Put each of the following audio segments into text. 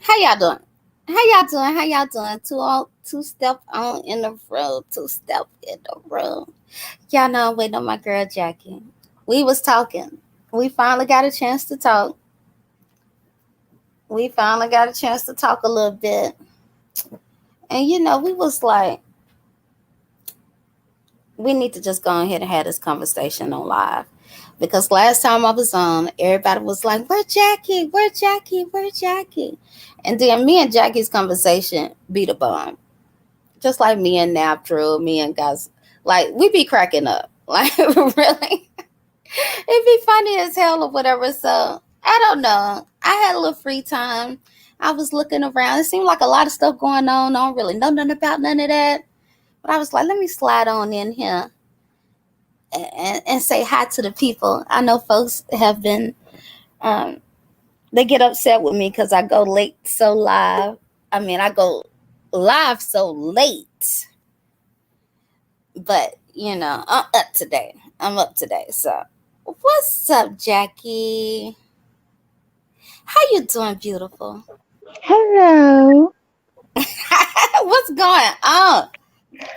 How y'all doing? How y'all doing? Two step on in the road, two-step in the road. Y'all know I'm waiting on my girl Jackie. We was talking. We finally got a chance to talk. We finally got a chance to talk a little bit. And we was like, we need to just go ahead and have this conversation on live. Because last time I was on, everybody was like, "Where Jackie? Where Jackie? Where Jackie?" And then me and Jackie's conversation beat a bum. Just like me and Nap Drew, me and guys, like we be cracking up. Like really. It'd be funny as hell or whatever. So I don't know. I had a little free time. I was looking around. It seemed like a lot of stuff going on. I don't really know nothing about none of that. But I was like, let me slide on in here and say hi to the people. I know folks have been, um, they get upset with me because I go late so live. I mean, I go live so late. But, I'm up today. So, what's up, Jackie? How you doing, beautiful? Hello. What's going on?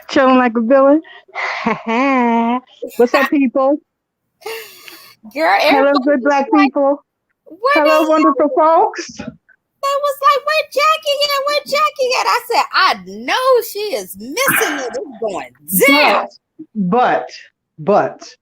Chilling like a villain. What's up, people? Girl, Hello, everybody good was black like, people. where Hello, the wonderful hell? folks. They was like, where Jackie at? Where Jackie at? I said, I know she is missing it. It's going But, down. but, but,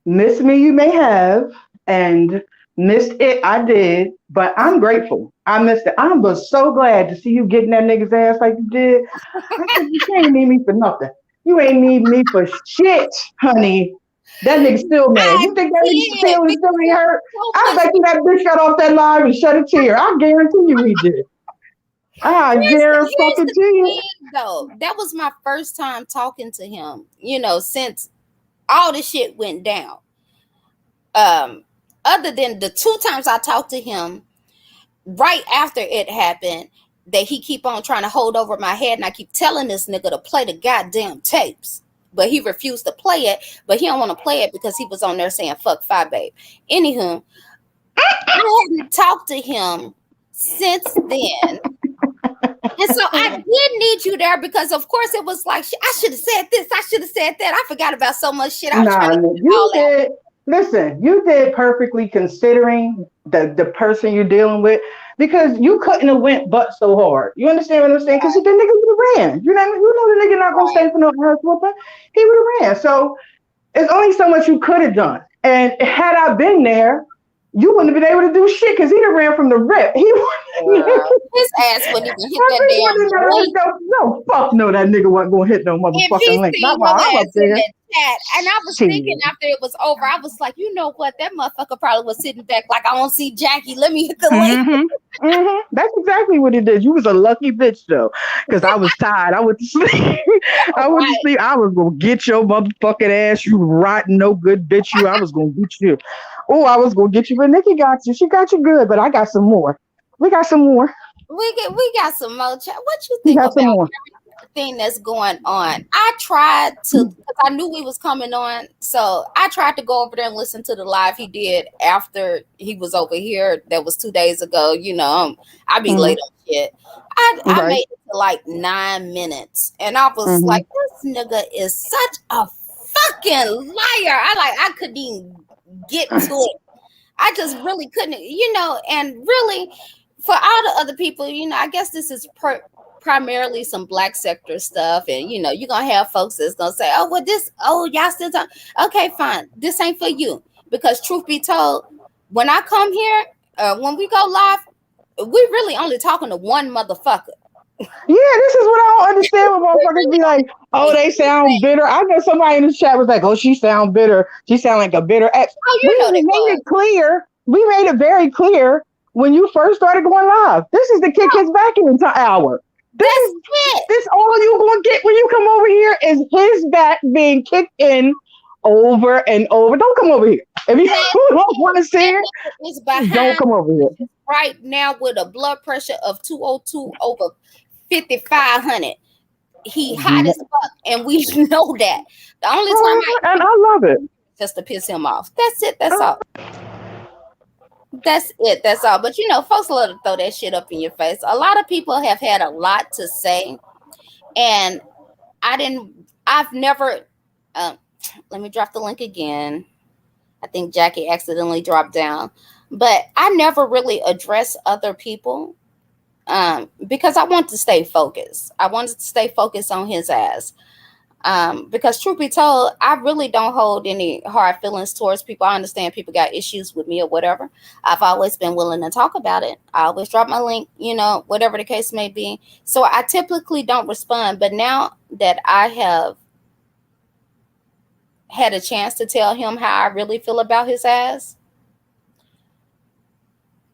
miss me you may have, and missed it I did, but I'm grateful. I missed it. I was so glad to see you getting that nigga's ass like you did. I said, you ain't need me for nothing. You ain't need me for shit, honey. That nigga still mad. I You think that nigga did still because ain't it was hurt? so I much. bet you that bitch got off that live and shed a tear. I guarantee you he did. I guarantee Here's fucking the to you. thing, though. That was my first time talking to him. Since all the shit went down. Um, Other than the two times I talked to him right after it happened, that he keep on trying to hold over my head, and I keep telling this nigga to play the goddamn tapes, but he refused to play it. But he don't want to play it because he was on there saying "fuck Fi Babe." Anywho, I hadn't talked to him since then. And so I did need you there because, of course, it was like, I should have said this. I should have said that. I forgot about so much shit. I was trying Nah, to get it you all out. did. Listen, you did perfectly considering the person you're dealing with because you couldn't have went but so hard. You understand what I'm saying? Because the nigga would have ran. You know the nigga not gonna Right. stay for no ass whooping. He would have ran. So it's only so much you could have done. And had I been there, you wouldn't have been able to do shit because he'd have ran from the rip. He wouldn't. His ass wouldn't even hit That that bitch damn wasn't gonna hit link. no, fuck no, that nigga wasn't gonna hit no If he motherfucking link. Not seen while your I'm up ass in there. the chat, and I was thinking Shit. after it was over, I was like, you know what? That motherfucker probably was sitting back like, I don't see Jackie. Let me hit the link. That's exactly what it did. You was a lucky bitch though, because I was tired. I went to sleep. I went to Right. sleep. I was gonna get your motherfucking ass, you rotten no good bitch. You. I was gonna get you. Oh, I was gonna get you, but Nikki got you. She got you good, but I got some more. We got some more. We got some more chat. What you We think got some about more. thing that's going on? I tried to, because I knew we was coming on, so I tried to go over there and listen to the live he did after he was over here. That was 2 days ago. I be late Hmm. on shit. I Right. made it to like 9 minutes, and I was Hmm. like, this nigga is such a fucking liar. I couldn't even get to it. I just really couldn't, and really for all the other people, I guess this is primarily some black sector stuff. And, you're going to have folks that's going to say, oh, well, y'all still talking. Okay, fine. This ain't for you. Because truth be told, when I come here, when we go live, we really only talking to one motherfucker. Yeah, this is what I don't understand when We motherfuckers really be like, only oh, they sound bitter. I know somebody in the chat was like, oh, she sound bitter. She sound like a bitter ex. oh, We they made was. it clear. We made it very clear when you first started going live. This is the kick his No, back in the hour. This that's is it. this all you gonna get when you come over here is his back being kicked in over and over. Don't come over here. If you That's don't want to see That it, nigga is don't behind come over here. right now with a blood pressure of 202 over 5,500. he hot as fuck, and we know that. The only time I And I love it. just to piss him off. That's it. That's all. That's it. That's all. But folks love to throw that shit up in your face. A lot of people have had a lot to say, and I didn't. I've never. Um, Let me drop the link again. I think Jackie accidentally dropped down, but I never really address other people because I want to stay focused. I wanted to stay focused on his ass. Because truth be told, I really don't hold any hard feelings towards people. I understand people got issues with me or whatever. I've always been willing to talk about it. I always drop my link, whatever the case may be. So I typically don't respond. But now that I have had a chance to tell him how I really feel about his ass,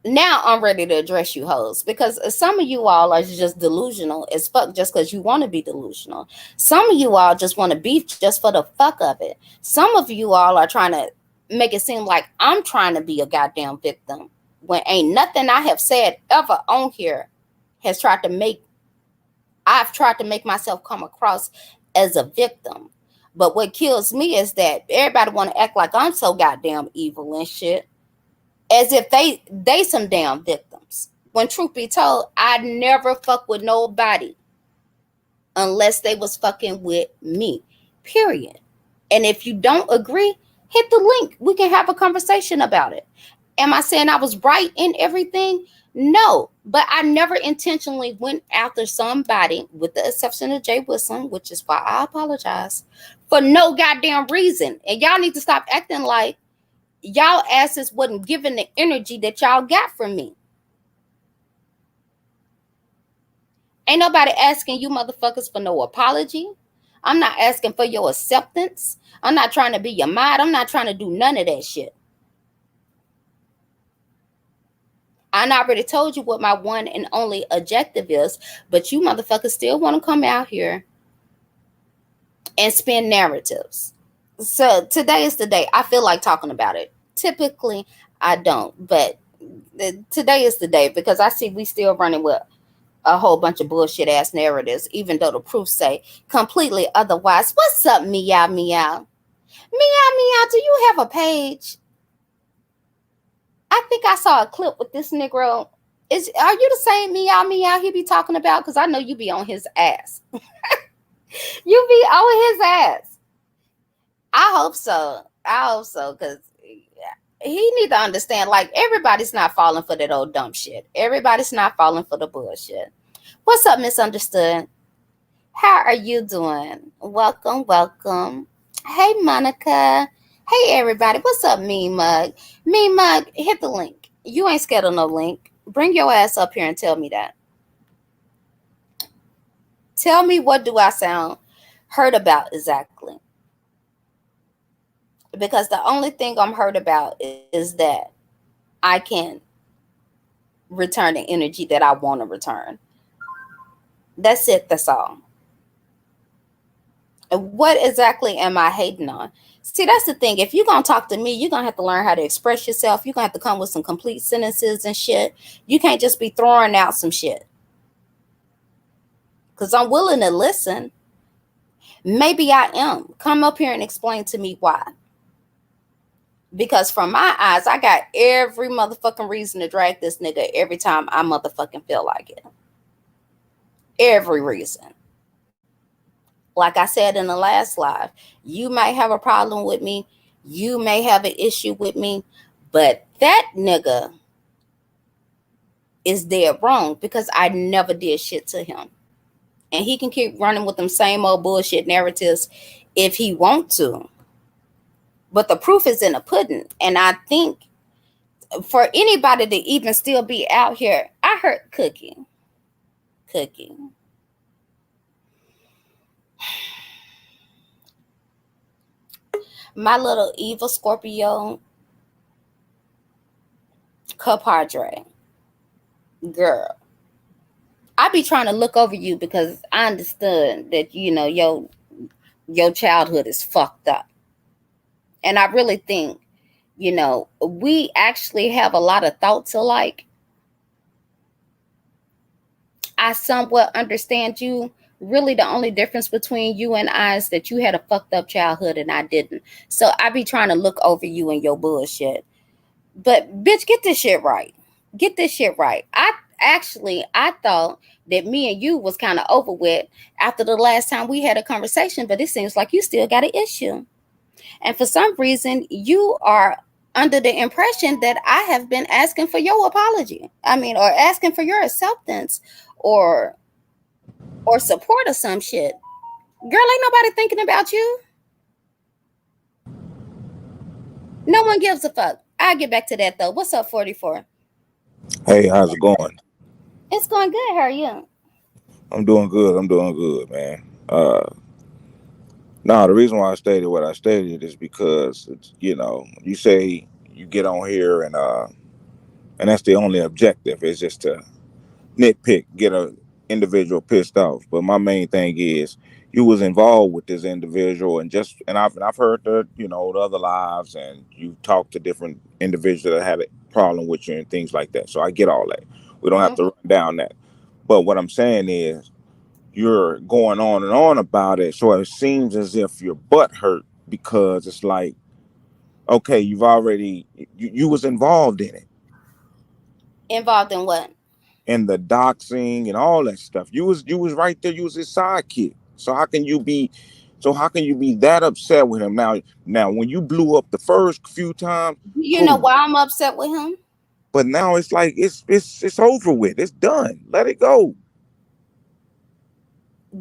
now I'm ready to address you hoes, because some of you all are just delusional as fuck just because you want to be delusional. Some of you all just want to beef just for the fuck of it. Some of you all are trying to make it seem like I'm trying to be a goddamn victim when ain't nothing I have said ever on here has tried to make I've tried to make myself come across as a victim. But what kills me is that everybody want to act like I'm so goddamn evil and shit, as if they some damn victims. When truth be told, I never fuck with nobody unless they was fucking with me. Period. And if you don't agree, hit the link. We can have a conversation about it. Am I saying I was right in everything? No, but I never intentionally went after somebody, with the exception of Jay Wilson, which is why I apologize, for no goddamn reason. And y'all need to stop acting like y'all asses wasn't giving the energy that y'all got from me. Ain't nobody asking you motherfuckers for no apology. I'm not asking for your acceptance. I'm not trying to be your mod. I'm not trying to do none of that shit. I already told you what my one and only objective is, but you motherfuckers still want to come out here and spin narratives. So today is the day. I feel like talking about it. Typically, I don't, but today is the day because I see we still running with a whole bunch of bullshit ass narratives, even though the proof say completely otherwise. What's up, meow meow? Meow meow, do you have a page? I think I saw a clip with this Negro. Are you the same meow meow he be talking about? Because I know you be on his ass. You be on his ass. I hope so. I hope so, because he need to understand, like, everybody's not falling for that old dumb shit. Everybody's not falling for the bullshit. What's up, misunderstood? How are you doing? Welcome, welcome. Hey, Monica. Hey, everybody. What's up, Me Mug? Me Mug, hit the link. You ain't scared of no link. Bring your ass up here and tell me that. Tell me, what do I sound hurt about exactly? Because the only thing I'm hurt about is that I can return the energy that I want to return. That's it. That's all. What exactly am I hating on? See, that's the thing. If you're going to talk to me, you're going to have to learn how to express yourself. You're going to have to come with some complete sentences and shit. You can't just be throwing out some shit. Because I'm willing to listen. Maybe I am. Come up here and explain to me why. Because from my eyes, I got every motherfucking reason to drag this nigga every time I motherfucking feel like it. Every reason. Like I said in the last live, you might have a problem with me. You may have an issue with me. But that nigga is dead wrong because I never did shit to him. And he can keep running with them same old bullshit narratives if he want to. But the proof is in the pudding. And I think for anybody to even still be out here, I heard Cookie. My little evil Scorpio compadre. Girl, I be trying to look over you because I understood that, your childhood is fucked up. And I really think, we actually have a lot of thoughts alike. I somewhat understand you, Really, the only difference between you and I is that you had a fucked up childhood and I didn't. So I be trying to look over you and your bullshit. But bitch, get this shit right. Get this shit right. I thought that me and you was kind of over with after the last time we had a conversation, but it seems like you still got an issue. And for some reason, you are under the impression that I have been asking for your apology. I mean, or asking for your acceptance or or support or some shit. Girl, ain't nobody thinking about you. No one gives a fuck. I'll get back to that though. What's up, 44? Hey, how's it going? It's going good. How are you? I'm doing good. I'm doing good, man. No, the reason why I stated what I stated is because it's, you say you get on here and that's the only objective is just to nitpick, get a individual pissed off. But my main thing is you was involved with this individual and I've heard the other lives and you talked to different individuals that had a problem with you and things like that. So I get all that. We don't have to Mm-hmm. run down that. But what I'm saying is you're going on and on about it. So it seems as if your butt hurt because it's like, okay, you was involved in it, Involved in what? in the doxing and all that stuff. You was right there. You was his sidekick. So how can you be that upset with him now when you blew up the first few times, Do you know cool. why I'm upset with him? But now it's like it's over with. It's done. Let it go.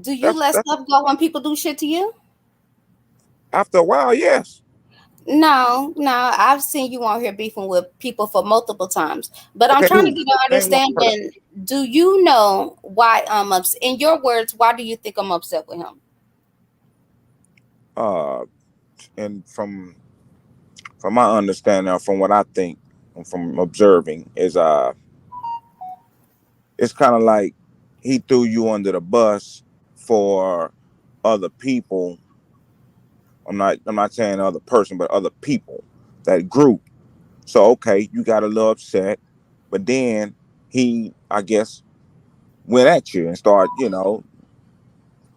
Do you That's let that's stuff go when people do shit to you? after a while, yes. No, no. I've seen you on here beefing with people for multiple times, but I'm Okay, trying to who? get an Name one person. understanding. Do you know why I'm upset? In your words, why do you think I'm upset with him? Uh, and from my understanding, or from what I think, and from observing, is it's kind of like he threw you under the bus for other people. I'm not saying other person, but other people, that group. So okay, you got a little upset, but then he, I guess, went at you and started,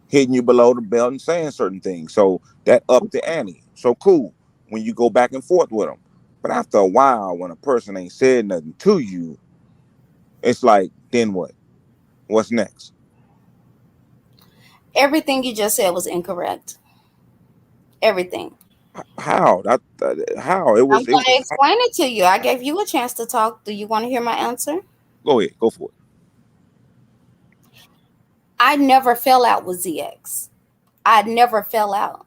hitting you below the belt and saying certain things. So that upped the ante. So cool when you go back and forth with them. But after a while, when a person ain't said nothing to you, it's like, then what? What's next? Everything you just said was incorrect. Everything. How? How? It I'm was. It going to was. explain it to you. I gave you a chance to talk. Do you want to hear my answer? Go ahead. Go for it. I never fell out with ZX. I never fell out.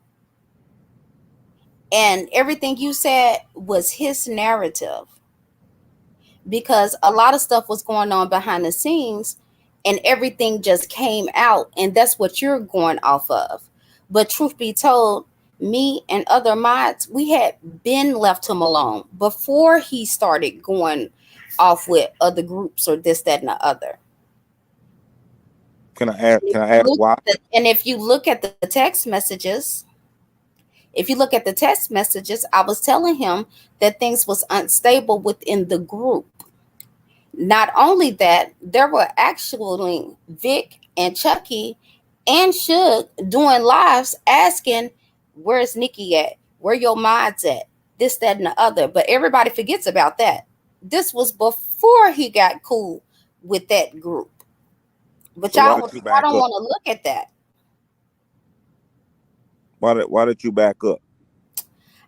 And everything you said was his narrative because a lot of stuff was going on behind the scenes and everything just came out. And that's what you're going off of. But truth be told, me and other mods, we had been left him alone before he started going off with other groups or this, that, and the other. Can I ask? Can I ask why? And if you look at the text messages, if you look at the text messages, I was telling him that things was unstable within the group. Not only that, there were actually Vic and Chucky and Suge doing lives asking, "Where's Nikki at? Where your mods at? This, that, and the other." But everybody forgets about that. This was before he got cool with that group. But So why did y'all, you I back don't up? want to look at that. Why did you back up?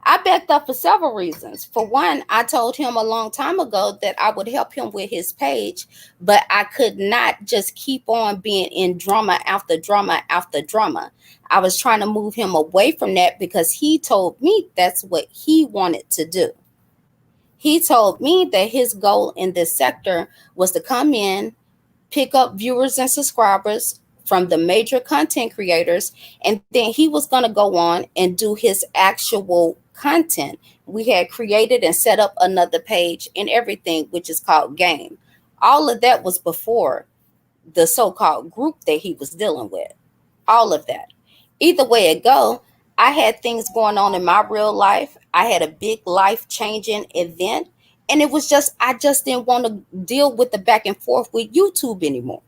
I backed up for several reasons. For one, I told him a long time ago that I would help him with his page, but I could not just keep on being in drama after drama after drama. I was trying to move him away from that because he told me that's what he wanted to do. He told me that his goal in this sector was to come in, pick up viewers and subscribers from the major content creators, and then he was going to go on and do his actual content. We had created and set up another page and everything, which is called Game. All of that was before the so-called group that he was dealing with. All of that. Either way it go, I had things going on in my real life. I had a big life changing event, and it was just I just didn't want to deal with the back and forth with YouTube anymore.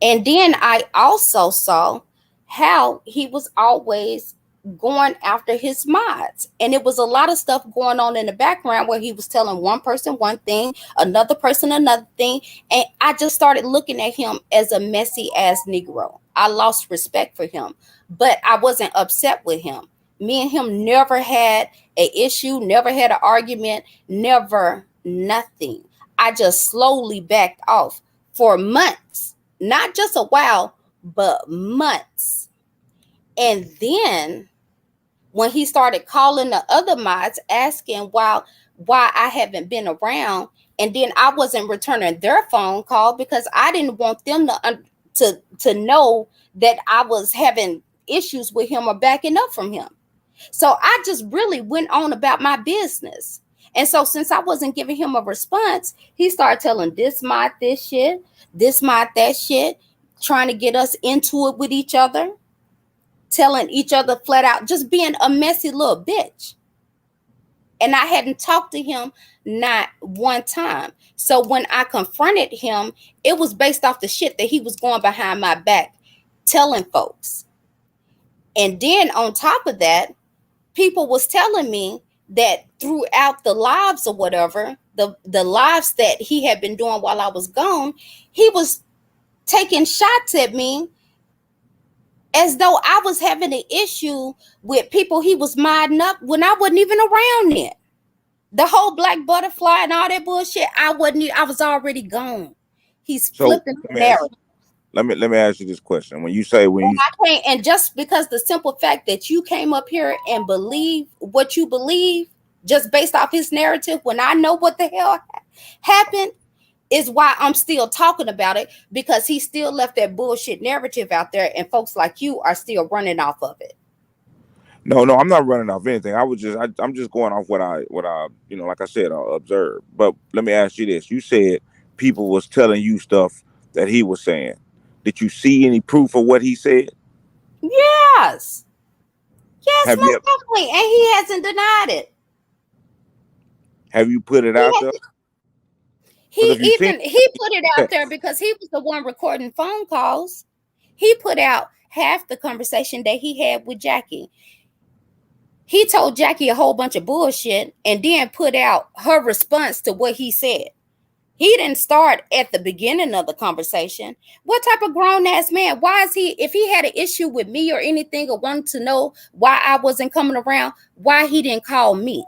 And then I also saw how he was always going after his mods. And it was a lot of stuff going on in the background where he was telling one person one thing, another person another thing. And I just started looking at him as a messy ass Negro. I lost respect for him, but I wasn't upset with him. Me and him never had an issue, never had an argument, never nothing. I just slowly backed off for months, not just a while, but months. And then when he started calling the other mods asking why I haven't been around, and then I wasn't returning their phone call because I didn't want them to know that I was having issues with him or backing up from him. So I just really went on about my business. And so since I wasn't giving him a response, he started telling this mod this shit, this mod that shit, trying to get us into it with each other, telling each other flat out, just being a messy little bitch. And I hadn't talked to him not one time. So when I confronted him, it was based off the shit that he was going behind my back telling folks. And then on top of that, people was telling me that throughout the lives or whatever, the lives that he had been doing while I was gone, he was taking shots at me as though I was having an issue with people he was modding up when I wasn't even around yet. The whole black butterfly and all that bullshit, I was already gone. He's So flipping let the me ask you, narrative. let me ask you this question. When you say when And you I can't, and just because the simple fact that you came up here and believe what you believe, just based off his narrative, when I know what the hell happened, is why I'm still talking about it, because he still left that bullshit narrative out there, and folks like you are still running off of it. No, no, I'm not running off anything. I'm just going off what I like I said, I observed. But let me ask you this: you said people was telling you stuff that he was saying. Did you see any proof of what he said? Yes, yes, Have you most definitely, and he hasn't denied it. have you put it He out there? has. Because if you seen He put it out it, there because he was the one recording phone calls. He put out half the conversation that he had with Jackie. He told Jackie a whole bunch of bullshit and then put out her response to what he said. He didn't start at the beginning of the conversation. What type of grown ass man? Why is he, if he had an issue with me or anything or wanted to know why I wasn't coming around, why he didn't call me?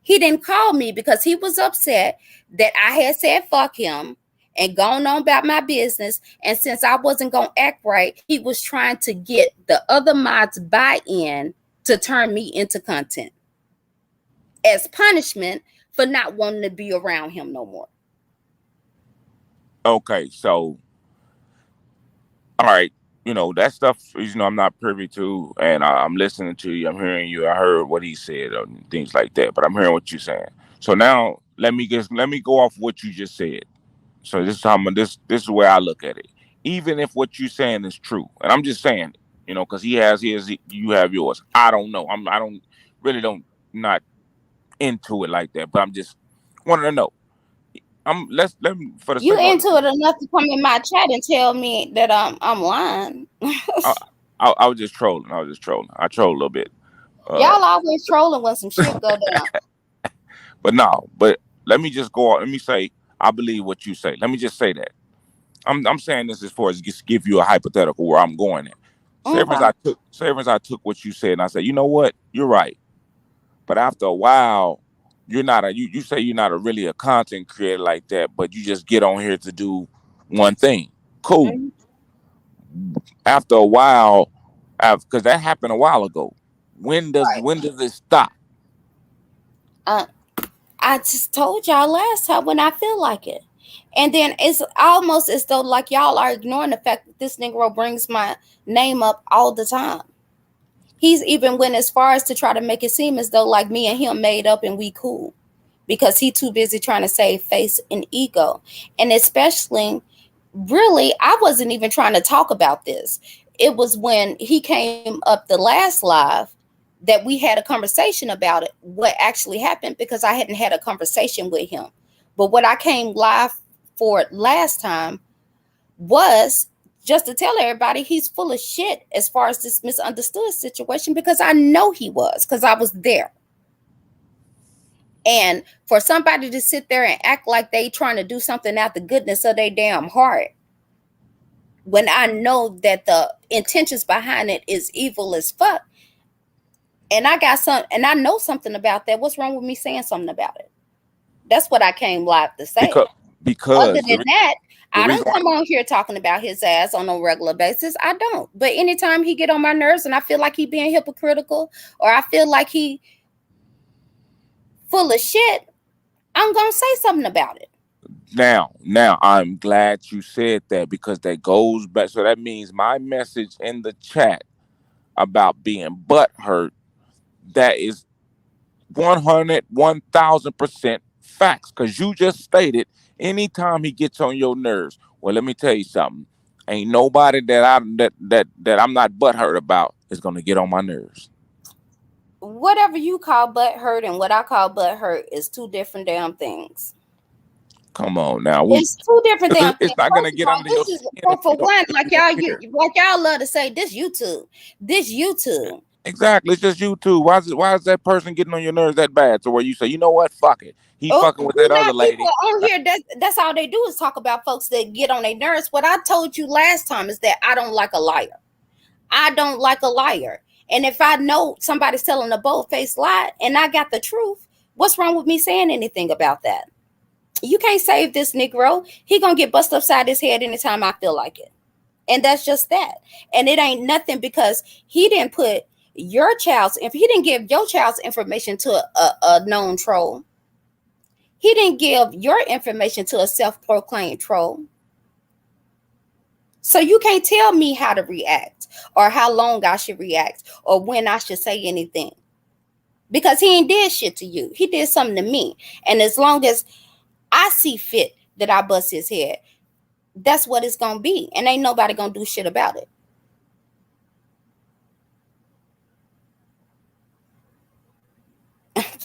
He didn't call me because he was upset that I had said fuck him and gone on about my business. And since I wasn't going to act right, he was trying to get the other mods buy in to turn me into content as punishment for not wanting to be around him no more. okay, so all right, that stuff. I'm not privy to, and I'm listening to you. I'm hearing you. I heard what he said and things like that, but I'm hearing what you're saying. So now let me go off what you just said. So this is how this is where I look at it. Even if what you're saying is true, and I'm just saying, because he has his, you have yours. I don't know. I don't really don't not into it like that, but I'm just wanting to know. Let me for the You sake of into it enough to come in my chat and tell me that I'm lying. I, I was just trolling. I was just trolling. I troll a little bit. Uh, Y'all always trolling when some shit go down. but no. But let me just go on. Let me say I believe what you say. Let me just say that. I'm saying this as far as just give you a hypothetical where I'm going at. Okay. Say for instance I took what you said and I said, you know what, you're right. But after a while, you're not a you say you're not a really a content creator like that, but you just get on here to do one thing. Cool. Mhm. After a while, because that happened a while ago. Right. When does it stop? Uh, I just told y'all last time when I feel like it. And then it's almost as though like y'all are ignoring the fact that this Negro brings my name up all the time. He's even went as far as to try to make it seem as though like me and him made up and we cool, because he too busy trying to save face and ego. And especially, really, I wasn't even trying to talk about this. It was when he came up the last live that we had a conversation about it, what actually happened, because I hadn't had a conversation with him. But what I came live for last time was just to tell everybody he's full of shit as far as this misunderstood situation, because I know he was, because I was there. And for somebody to sit there and act like they trying to do something out the goodness of their damn heart, when I know that the intentions behind it is evil as fuck, and I know something about that, what's wrong with me saying something about it? That's what I came live to say. because Other because than that, the I don't reason why come on here talking about his ass on a regular basis. I don't. But anytime he get on my nerves and I feel like he being hypocritical, or I feel like he full of shit, I'm gonna say something about it. now I'm glad you said that, because that goes back. So that means my message in the chat about being butthurt, that is 100, 1000% facts, because you just stated anytime he gets on your nerves. Well, let me tell you something. Ain't nobody that I'm not butthurt about is gonna get on my nerves. Whatever you call butt hurt and what I call butt hurt is two different damn things. Come on now, It's two different because damn it's things. not gonna First of get all, under your this is skin if for you don't one, if you don't care. like y'all love to say this YouTube. This YouTube. Exactly, it's just you too. Why is that person getting on your nerves that bad to where you say, you know what, fuck it, he Oh, fucking with we that other got people lady. on here that's all they do is talk about folks that get on their nerves. What I told you last time is that I don't like a liar. I don't like a liar. And if I know somebody's telling a bold-faced lie and I got the truth, what's wrong with me saying anything about that? You can't save this Negro. He gonna get busted upside his head anytime I feel like it. And that's just that. And it ain't nothing because he didn't put your child's, if he didn't give your child's information to a known troll, he didn't give your information to a self-proclaimed troll. So you can't tell me how to react or how long I should react or when I should say anything. Because he ain't did shit to you. He did something to me. And as long as I see fit that I bust his head, that's what it's gonna be. And ain't nobody gonna do shit about it.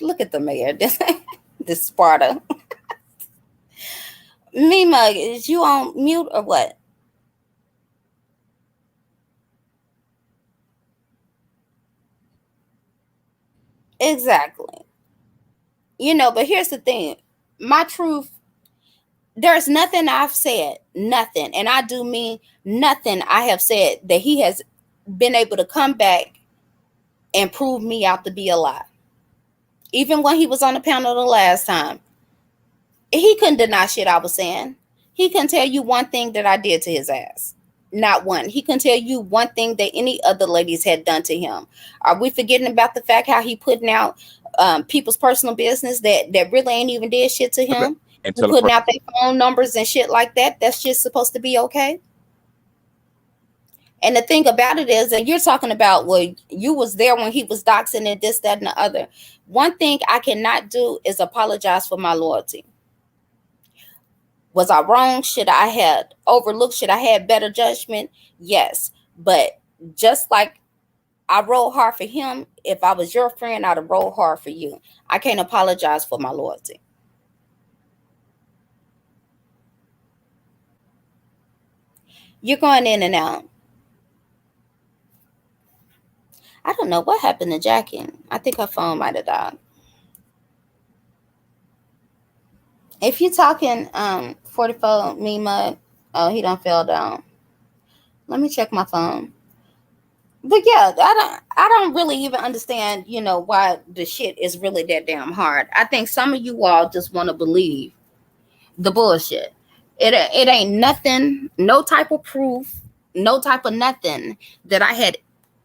Look at the mayor. This Sparta. Mima, is you on mute or what? Exactly. But here's the thing. My truth, there's nothing I've said, nothing, and I do mean nothing I have said that he has been able to come back and prove me out to be a lie. Even when he was on the panel the last time, he couldn't deny shit I was saying. He couldn't tell you one thing that I did to his ass. Not one. He couldn't tell you one thing that any other ladies had done to him. Are we forgetting about the fact how he putting out people's personal business that really ain't even did shit to him? And He tell a putting person, out their phone numbers and shit like that. That's just supposed to be okay. And the thing about it is, and you're talking about, well, you was there when he was doxing and this, that, and the other. One thing I cannot do is apologize for my loyalty. Was I wrong? Should I had overlooked? Should I had better judgment? Yes. But just like I rolled hard for him, if I was your friend, I'd have rolled hard for you. I can't apologize for my loyalty. You're going in and out. I don't know what happened to Jackie. I think her phone might have died. If you're talking 44 me mug, oh, he done fell down. Let me check my phone. But yeah, I don't really even understand, why the shit is really that damn hard. I think some of you all just want to believe the bullshit. It ain't nothing, no type of proof, no type of nothing that I had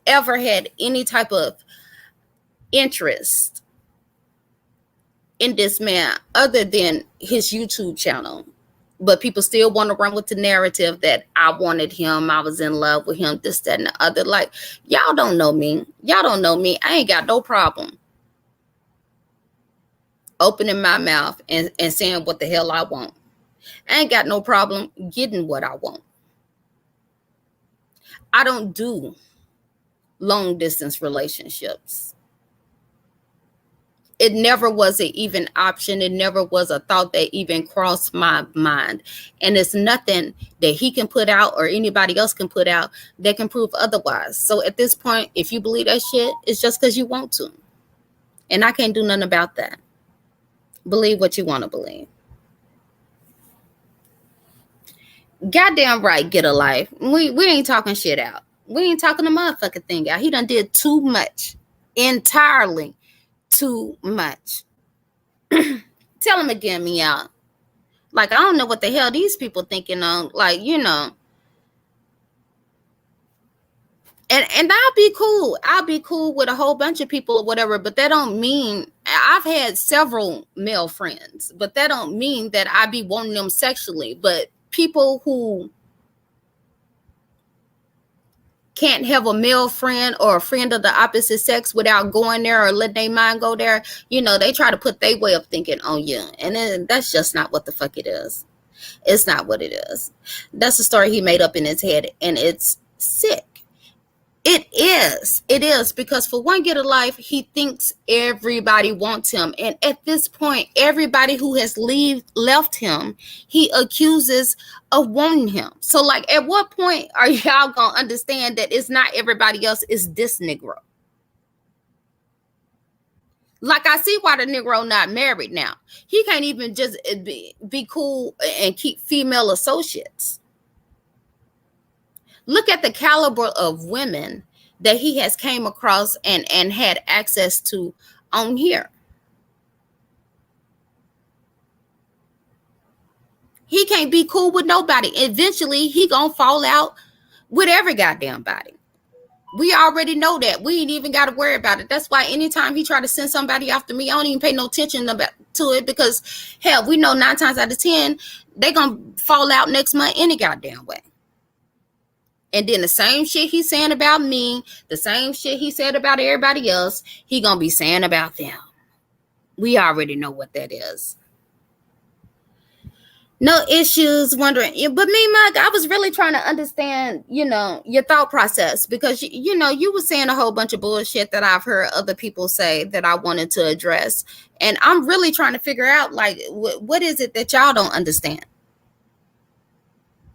ever had any type of interest in this man other than his YouTube channel. But people still want to run with the narrative that I wanted him, I was in love with him, this, that, and the other. Like, y'all don't know me. Y'all don't know me. I ain't got no problem opening my mouth and saying what the hell I want. I ain't got no problem getting what I want. I don't do long distance relationships. It never was an even option. It never was a thought that even crossed my mind. And it's nothing that he can put out or anybody else can put out that can prove otherwise. So at this point, if you believe that shit, it's just because you want to. And I can't do nothing about that. Believe what you want to believe. Goddamn right, get a life. We ain't talking shit out. We ain't talking the motherfucking thing out. He done did too much. Entirely too much. Tell him again, me out. Like, I don't know what the hell these people thinking on. Like, you know. And I'll be cool. I'll be cool with a whole bunch of people or whatever, but that don't mean I've had several male friends, but that don't mean that I be wanting them sexually. But people who can't have a male friend or a friend of the opposite sex without going there or letting their mind go there, you know, they try to put their way of thinking on you. And then that's just not what the fuck it is. It's not what it is. That's a story he made up in his head, and it's sick. It is because for one, get a life, he thinks everybody wants him, and at this point, everybody who has left him, he accuses of wanting him. So, like, at what point are y'all gonna understand that it's not everybody else, it's this Negro? Like, I see why the Negro not married now. He can't even just be cool and keep female associates. Look at the caliber of women that he has came across and had access to on here. He can't be cool with nobody. Eventually, he gonna fall out with every goddamn body. We already know that. We ain't even got to worry about it. That's why anytime he try to send somebody after me, I don't even pay no attention to it, because, hell, we know 9 times out of 10, they gonna fall out next month any goddamn way. And then the same shit he's saying about me, the same shit he said about everybody else, he gonna be saying about them. We already know what that is. No issues, wondering. But me, Mug, I was really trying to understand, you know, your thought process, because, you know, you were saying a whole bunch of bullshit that I've heard other people say that I wanted to address. And I'm really trying to figure out, like, what is it that y'all don't understand?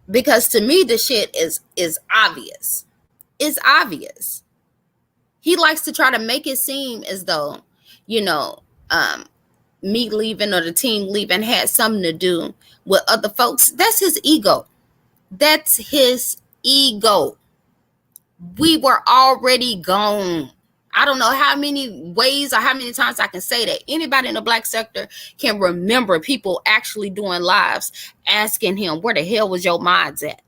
Because to me, the shit is obvious. It's obvious. He likes to try to make it seem as though, you know, me leaving or the team leaving had something to do with other folks. That's his ego. That's his ego. We were already gone. I don't know how many ways or how many times I can say that. Anybody in the black sector can remember people actually doing lives asking him, where the hell was your mods at?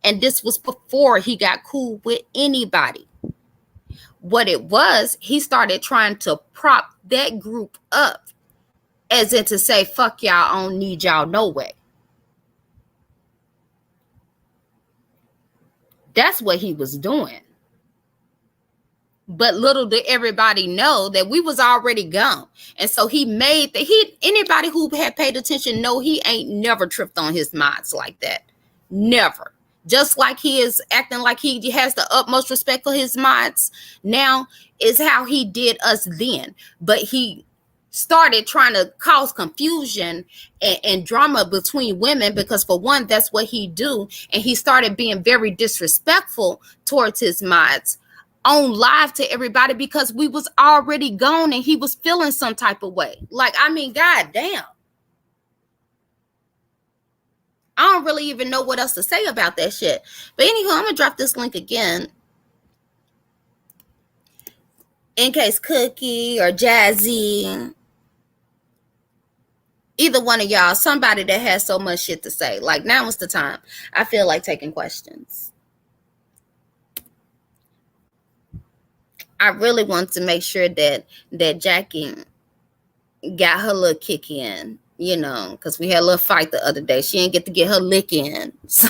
And this was before he got cool with anybody. What it was, he started trying to prop that group up, as in to say, fuck y'all, I don't need y'all no way. That's what he was doing. But little did everybody know that we was already gone. And so he made anybody who had paid attention know he ain't never tripped on his mods like that. Never. Just like he is acting like he has the utmost respect for his mods now, is how he did us then. But he started trying to cause confusion and drama between women, because for one, that's what he do. And he started being very disrespectful towards his mods on live to everybody, because we was already gone and he was feeling some type of way. Like, I mean, goddamn. I don't really even know what else to say about that shit. But anywho, I'm gonna drop this link again in case Cookie or Jazzy, either one of y'all, somebody that has so much shit to say. Like, now is the time. I feel like taking questions. I really want to make sure that Jackie got her little kick in, you know, because we had a little fight the other day. She didn't get to get her lick in. So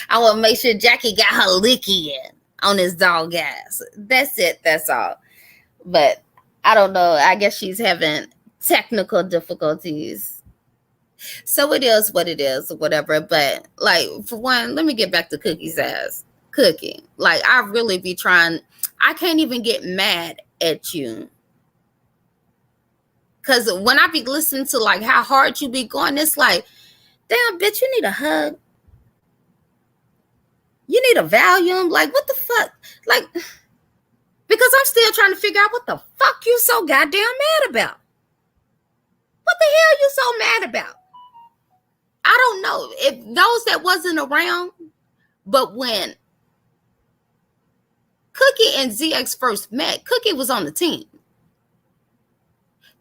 I want to make sure Jackie got her lick in on this dog ass. That's it. That's all. But I don't know. I guess she's having technical difficulties. So it is what it is or whatever. But, like, for one, let me get back to Cookie's ass. Cookie. Like, I really be trying. I can't even get mad at you Cause when I be listening to like how hard you be going, it's like, damn, bitch, you need a hug. You need a Valium. Like, what the fuck? Like, because I'm still trying to figure out what the fuck you so goddamn mad about. What the hell you so mad about? I don't know. If those that wasn't around, but when Cookie and ZX first met, Cookie was on the team.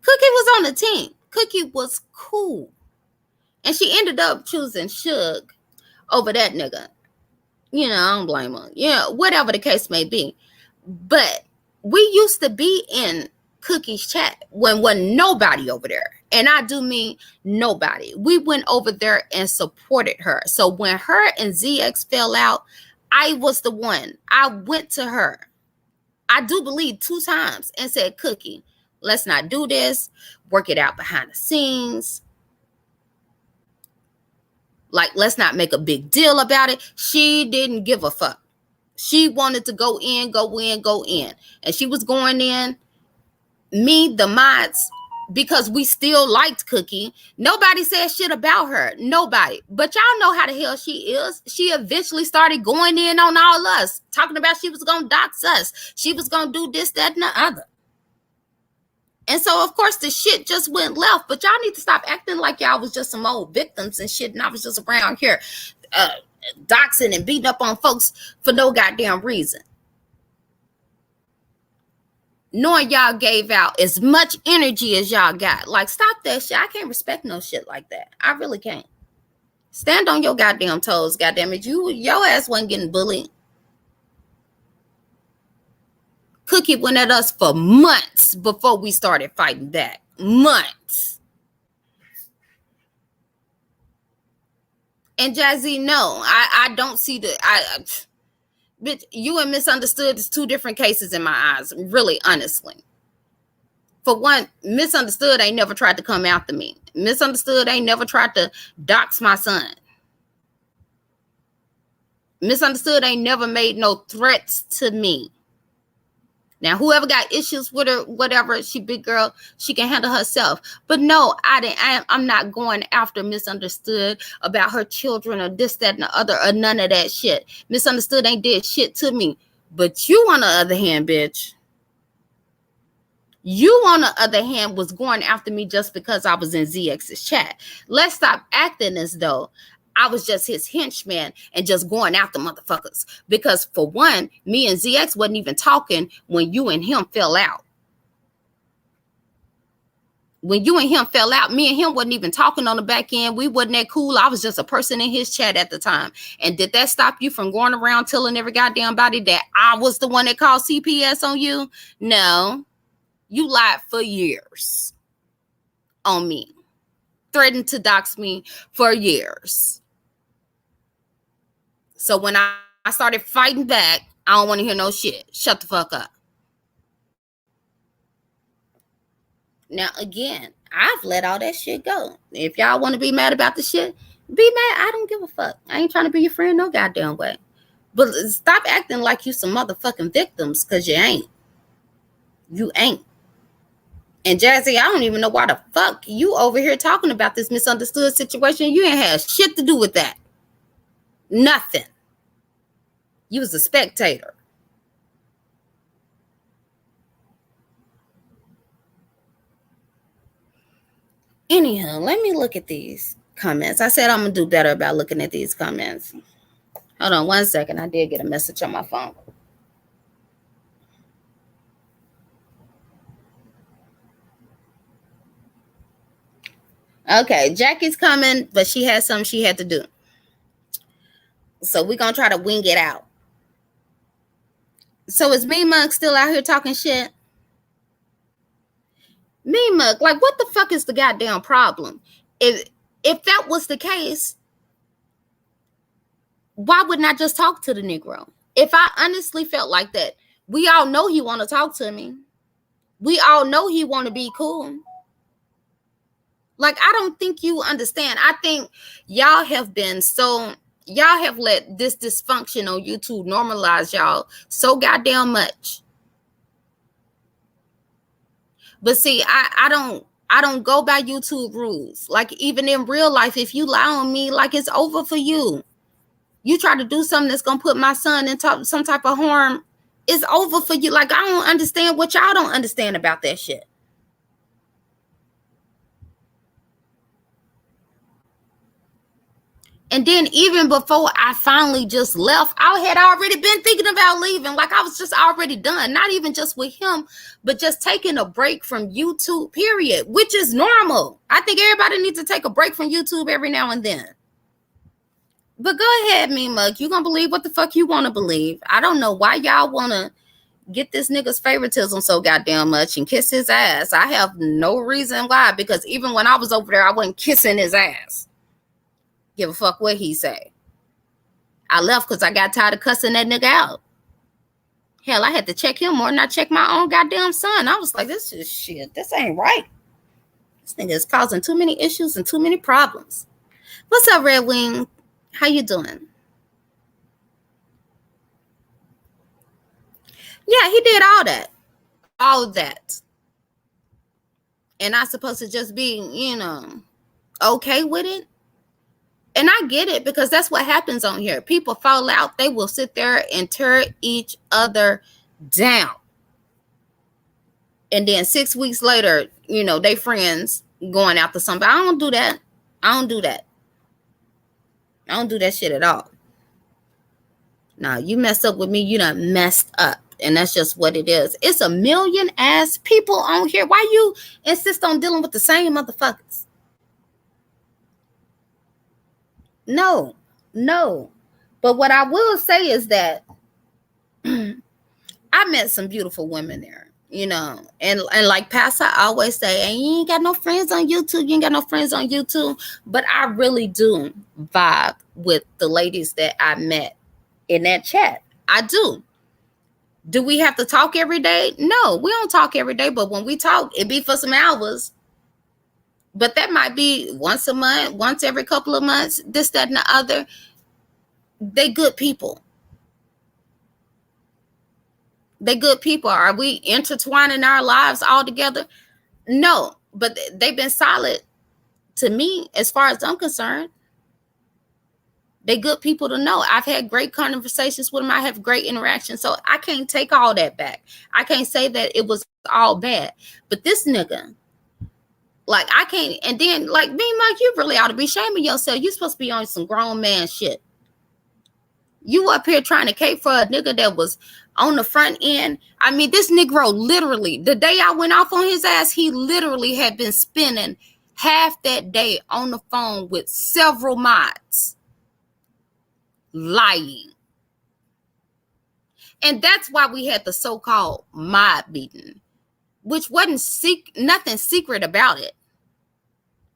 Cookie was on the team. Cookie was cool. And she ended up choosing Suge over that nigga. You know, I don't blame her. Yeah, whatever the case may be. But we used to be in Cookie's chat when wasn't nobody over there. And I do mean nobody. We went over there and supported her. So when her and ZX fell out, I was the one. I went to her, I do believe 2 times, and said, Cookie, let's not do this. Work it out behind the scenes. Like, let's not make a big deal about it. She didn't give a fuck. She wanted to go in, go in, go in. And she was going in. Me, the mods, because we still liked Cookie. Nobody said shit about her. Nobody. But y'all know how the hell she is. She eventually started going in on all us, talking about she was going to dox us. She was going to do this, that, and the other. And so, of course, the shit just went left. But y'all need to stop acting like y'all was just some old victims and shit. And I was just around here doxing and beating up on folks for no goddamn reason. Knowing y'all gave out as much energy as y'all got. Like, stop that shit. I can't respect no shit like that. I really can't. Stand on your goddamn toes, goddamn it. Your ass wasn't getting bullied. Cookie went at us for months before we started fighting back. Months. And Jazzy, no, I don't see the... Bitch, you and Misunderstood is 2 different cases in my eyes, really, honestly. For one, Misunderstood ain't never tried to come after me. Misunderstood ain't never tried to dox my son. Misunderstood ain't never made no threats to me. Now, whoever got issues with her, whatever, she big girl, she can handle herself. But no, I'm not going after Misunderstood about her children or this, that, and the other, or none of that shit. Misunderstood ain't did shit to me. But you, on the other hand, bitch, you, on the other hand, was going after me just because I was in ZX's chat. Let's stop acting as though I was just his henchman and just going after motherfuckers. Because for one, me and ZX wasn't even talking when you and him fell out. When you and him fell out, me and him wasn't even talking on the back end. We wasn't that cool. I was just a person in his chat at the time. And did that stop you from going around telling every goddamn body that I was the one that called CPS on you? No. You lied for years on me. Threatened to dox me for years. So when I started fighting back, I don't want to hear no shit. Shut the fuck up. Now, again, I've let all that shit go. If y'all want to be mad about the shit, be mad. I don't give a fuck. I ain't trying to be your friend no goddamn way. But stop acting like you some motherfucking victims, because you ain't. You ain't. And Jazzy, I don't even know why the fuck you over here talking about this Misunderstood situation. You ain't had shit to do with that. Nothing. You was a spectator. Anyhow, let me look at these comments. I said I'm going to do better about looking at these comments. Hold on 1 second. I did get a message on my phone. Okay, Jackie's coming, but she had something she had to do. So we're going to try to wing it out. So is Me Mug still out here talking shit? Me Mug, like, what the fuck is the goddamn problem? If that was the case, why wouldn't I just talk to the Negro? If I honestly felt like that, we all know he want to talk to me. We all know he want to be cool. Like, I don't think you understand. I think y'all have let this dysfunction on YouTube normalize y'all so goddamn much. But see, I I don't go by YouTube rules. Like, even in real life, if you lie on me, like, it's over for you. You try to do something that's going to put my son in some type of harm, it's over for you. Like, I don't understand what y'all don't understand about that shit. And then even before I finally just left, I had already been thinking about leaving. Like, I was just already done. Not even just with him, but just taking a break from YouTube, period, which is normal. I think everybody needs to take a break from YouTube every now and then. But go ahead, me mug. You gonna believe what the fuck you want to believe. I don't know why y'all want to get this nigga's favoritism so goddamn much and kiss his ass. I have no reason why, because even when I was over there, I wasn't kissing his ass. Give a fuck what he say. I left because I got tired of cussing that nigga out. Hell, I had to check him more than I checked my own goddamn son. I was like, this is shit. This ain't right. This nigga is causing too many issues and too many problems. What's up, Red Wing? How you doing? Yeah, he did all that. All that. And I supposed to just be, okay with it? And I get it, because that's what happens on here. People fall out. They will sit there and tear each other down. And then 6 weeks later, they friends going after somebody. I don't do that. I don't do that. I don't do that shit at all. Now, you messed up with me, you done messed up. And that's just what it is. It's a million ass people on here. Why you insist on dealing with the same motherfuckers? No. But what I will say is that I met some beautiful women there, and like Pastor always say, and you ain't got no friends on YouTube. You ain't got no friends on YouTube. But I really do vibe with the ladies that I met in that chat. I do. Do we have to talk every day? No, we don't talk every day. But when we talk, it be for some hours. But that might be once a month, once every couple of months, this, that, and the other. They good people. They good people. Are we intertwining our lives all together? No, but they've been solid to me as far as I'm concerned. They good people to know. I've had great conversations with them. I have great interactions. So I can't take all that back. I can't say that it was all bad. But this nigga, like, I can't. And then, like, me, Mike, you really ought to be shaming yourself. You're supposed to be on some grown man shit. You up here trying to cape for a nigga that was on the front end. I mean, this Negro literally, the day I went off on his ass, he literally had been spending half that day on the phone with several mods. Lying. And that's why we had the so-called mod meeting, which wasn't nothing secret about it.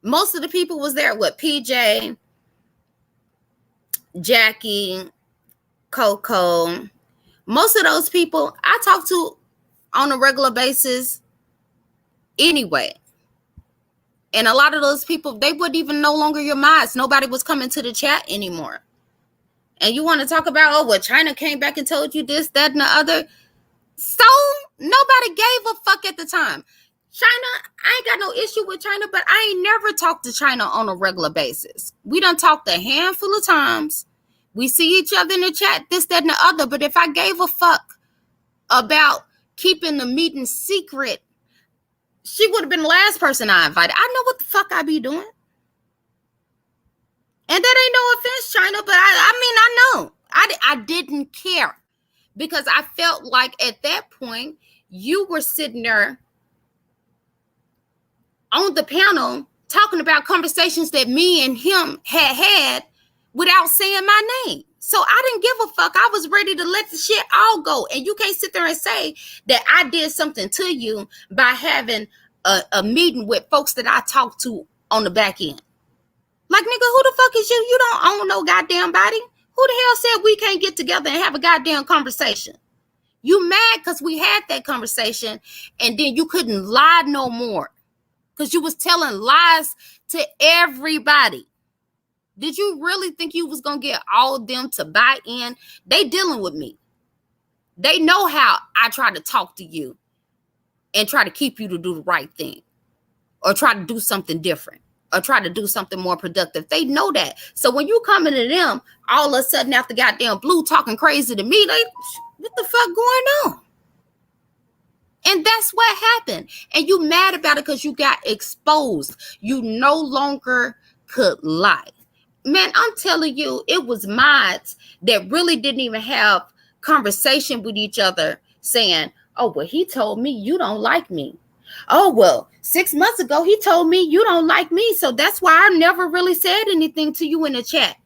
Most of the people was there with PJ, Jackie, Coco. Most of those people I talk to on a regular basis anyway. And a lot of those people, they wouldn't even no longer your mods. Nobody was coming to the chat anymore. And you want to talk about, well, China came back and told you this, that, and the other. So nobody gave a fuck at the time. China, I ain't got no issue with China, but I ain't never talked to China on a regular basis. We done talked a handful of times. We see each other in the chat, this, that, and the other. But if I gave a fuck about keeping the meeting secret, she would have been the last person I invited. I know what the fuck I be doing. And that ain't no offense, China, but I know. I didn't care, because I felt like at that point, you were sitting there on the panel talking about conversations that me and him had without saying my name. So I didn't give a fuck. I was ready to let the shit all go. And you can't sit there and say that I did something to you by having a meeting with folks that I talked to on the back end. Like, nigga, who the fuck is you? You don't own no goddamn body. Who the hell said we can't get together and have a goddamn conversation? You mad because we had that conversation and then you couldn't lie no more because you was telling lies to everybody. Did you really think you was going to get all of them to buy in? They dealing with me. They know how I try to talk to you and try to keep you to do the right thing. or try to do something different or try to do something more productive. They know that. So when you coming to them, all of a sudden after goddamn blue talking crazy to me, like, what the fuck going on? And that's what happened. And you mad about it because you got exposed. You no longer could lie. Man, I'm telling you, it was mods that really didn't even have conversation with each other saying, oh, well, he told me you don't like me. Oh, well, 6 months ago, he told me you don't like me. So that's why I never really said anything to you in the chat.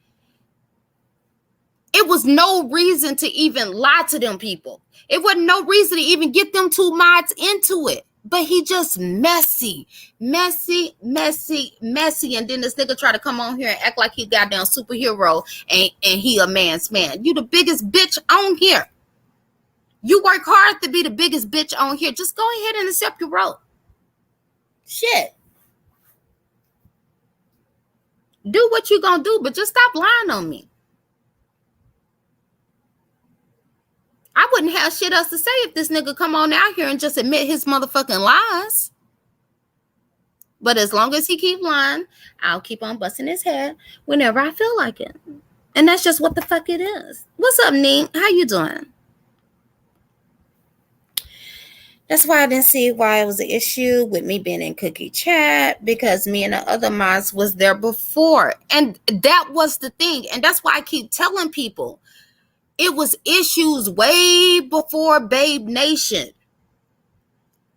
It was no reason to even lie to them people. It wasn't no reason to even get them two mods into it. But he just messy. And then this nigga try to come on here and act like he goddamn superhero and he a man's man. You the biggest bitch on here. You work hard to be the biggest bitch on here. Just go ahead and accept your role. Shit. Do what you gonna do, but just stop lying on me. I wouldn't have shit else to say if this nigga come on out here and just admit his motherfucking lies. But as long as he keep lying, I'll keep on busting his head whenever I feel like it. And that's just what the fuck it is. What's up, Ning? How you doing? That's why I didn't see why it was an issue with me being in Cookie Chat, because me and the other mods was there before. And that was the thing. And that's why I keep telling people, it was issues way before Babe Nation.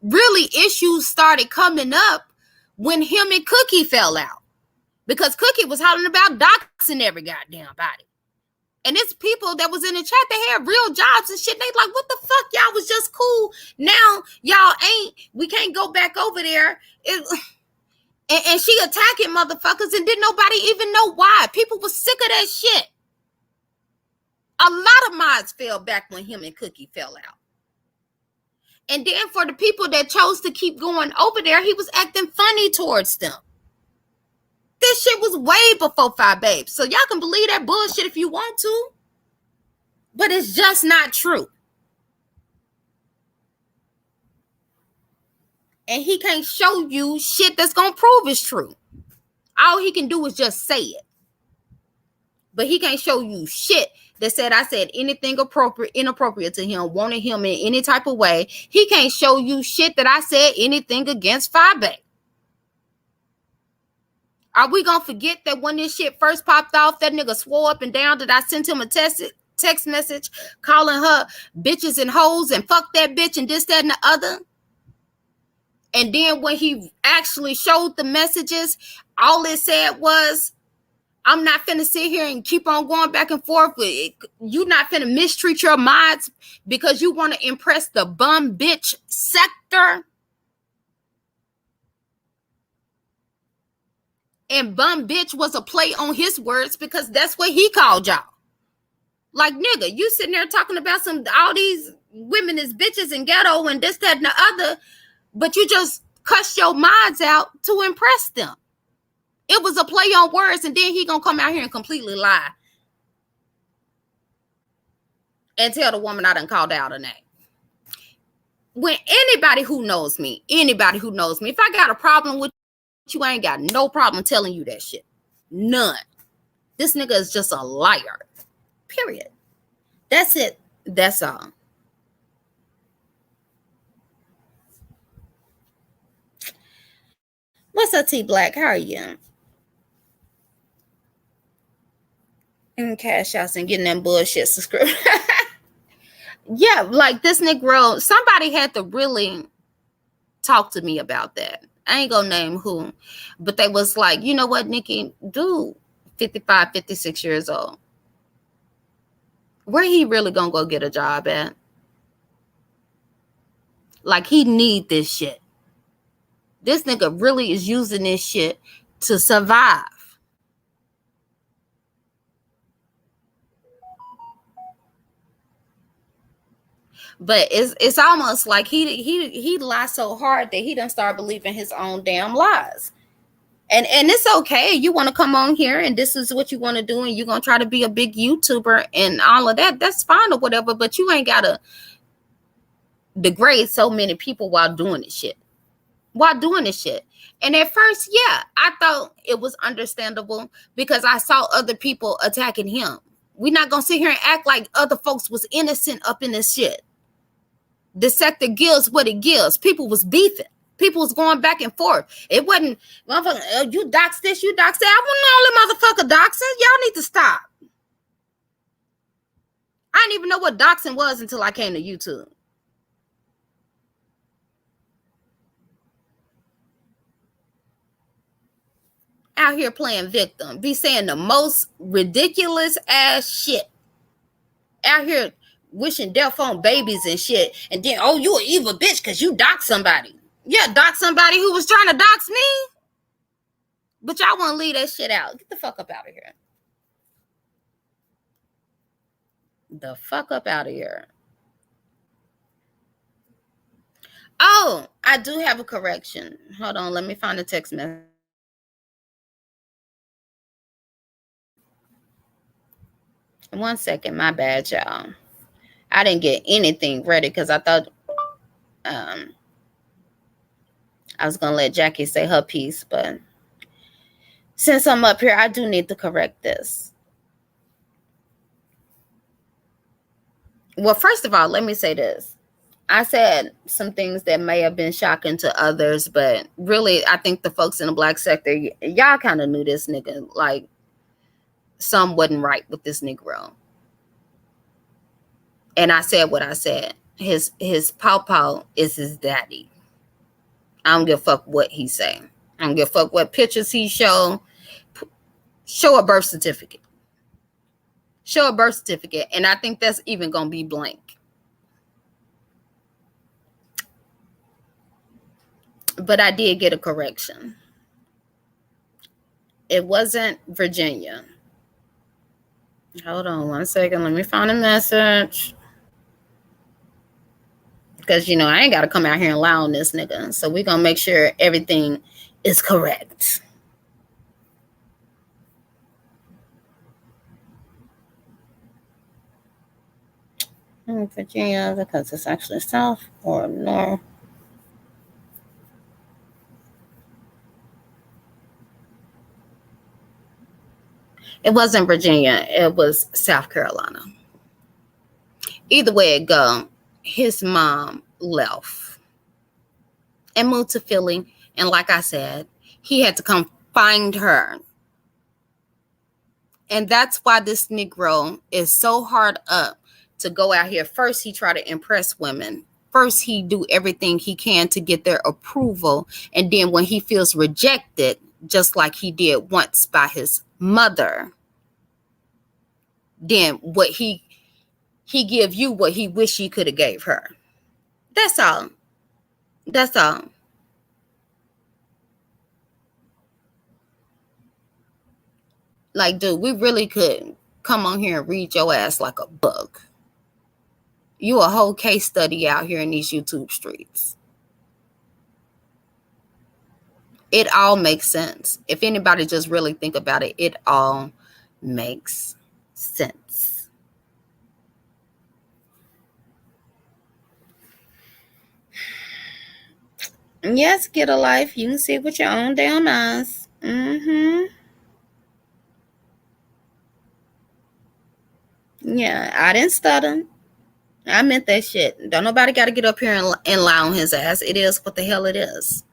Really, issues started coming up when him and Cookie fell out. Because Cookie was hollering about doxing every goddamn body. And it's people that was in the chat that had real jobs and shit. They like, what the fuck? Y'all was just cool. Now, y'all ain't. We can't go back over there. And she attacking motherfuckers and didn't nobody even know why. People was sick of that shit. A lot of mods fell back when him and Cookie fell out. And then for the people that chose to keep going over there, he was acting funny towards them. This shit was way before Five Babes. So y'all can believe that bullshit if you want to. But it's just not true. And he can't show you shit that's going to prove it's true. All he can do is just say it. But he can't show you shit that said I said anything inappropriate to him, wanted him in any type of way. He can't show you shit that I said anything against Five Babes. Are we going to forget that when this shit first popped off, that nigga swore up and down that I sent him a text message calling her bitches and hoes and fuck that bitch and this, that, and the other? And then when he actually showed the messages, all it said was, I'm not finna sit here and keep on going back and forth with it. You not finna mistreat your mods because you want to impress the bum bitch sector. And bum bitch was a play on his words because that's what he called y'all. Like, nigga, you sitting there talking about all these women as bitches and ghetto and this, that, and the other, but you just cuss your mods out to impress them. It was a play on words, and then he gonna come out here and completely lie and tell the woman I done called out her name. When anybody who knows me, if I got a problem with you, I ain't got no problem telling you that shit. None. This nigga is just a liar. Period. That's it. That's all. What's up, T Black? How are you? And cash outs and getting them bullshit subscription. Yeah, like this Negro, somebody had to really talk to me about that. I ain't gonna name who, but they was like, you know what, Nikki, dude, 55, 56 years old. Where he really gonna go get a job at? Like, he need this shit. This nigga really is using this shit to survive. But it's almost like he lies so hard that he done start believing his own damn lies. And it's okay. You want to come on here and this is what you want to do and you're going to try to be a big YouTuber and all of that. That's fine or whatever, but you ain't got to degrade so many people while doing this shit. while doing this shit. And at first, yeah, I thought it was understandable because I saw other people attacking him. We're not gonna sit here and act like other folks was innocent up in this shit. The sector gives what it gives. People was beefing. People was going back and forth. It wasn't, motherfucker, you dox this, you dox that. I wasn't all the motherfucker doxing. Y'all need to stop. I didn't even know what doxing was until I came to YouTube. Out here playing victim. Be saying the most ridiculous ass shit. Out here wishing death on babies and shit. And then, oh, you an evil bitch because you dox somebody. Yeah, dox somebody who was trying to dox me. But y'all want to leave that shit out. Get the fuck up out of here. The fuck up out of here. Oh, I do have a correction. Hold on, let me find the text message. One second, my bad, y'all. I didn't get anything ready because I thought I was gonna let Jackie say her piece, but since I'm up here, I do need to correct this. Well, first of all, let me say this. I said some things that may have been shocking to others, but really, I think the folks in the black sector, y'all kind of knew this nigga. Like, some wasn't right with this Negro. And I said what I said. His pawpaw is his daddy. I don't give a fuck what he say. I don't give a fuck what pictures he show. Show a birth certificate. Show a birth certificate. And I think that's even going to be blank. But I did get a correction. It wasn't Virginia. Hold on one second. Let me find a message. Because, you know, I ain't got to come out here and lie on this nigga. So we're going to make sure everything is correct. Virginia, because it's actually south or north. It wasn't Virginia. It was South Carolina. Either way it go, his mom left and moved to Philly. And like I said, he had to come find her. And that's why this Negro is so hard up to go out here. First, he try to impress women. First, he do everything he can to get their approval. And then when he feels rejected, just like he did once by his mother, then what he give you what he wish he could have gave her. That's all. That's all. Like, dude, we really could come on here and read your ass like a book. You a whole case study out here in these YouTube streets. It all makes sense. If anybody just really think about it, it all makes sense. Yes, get a life. You can see it with your own damn eyes. Yeah, I didn't stutter. I meant that shit. Don't nobody got to get up here and lie on his ass. It is what the hell it is.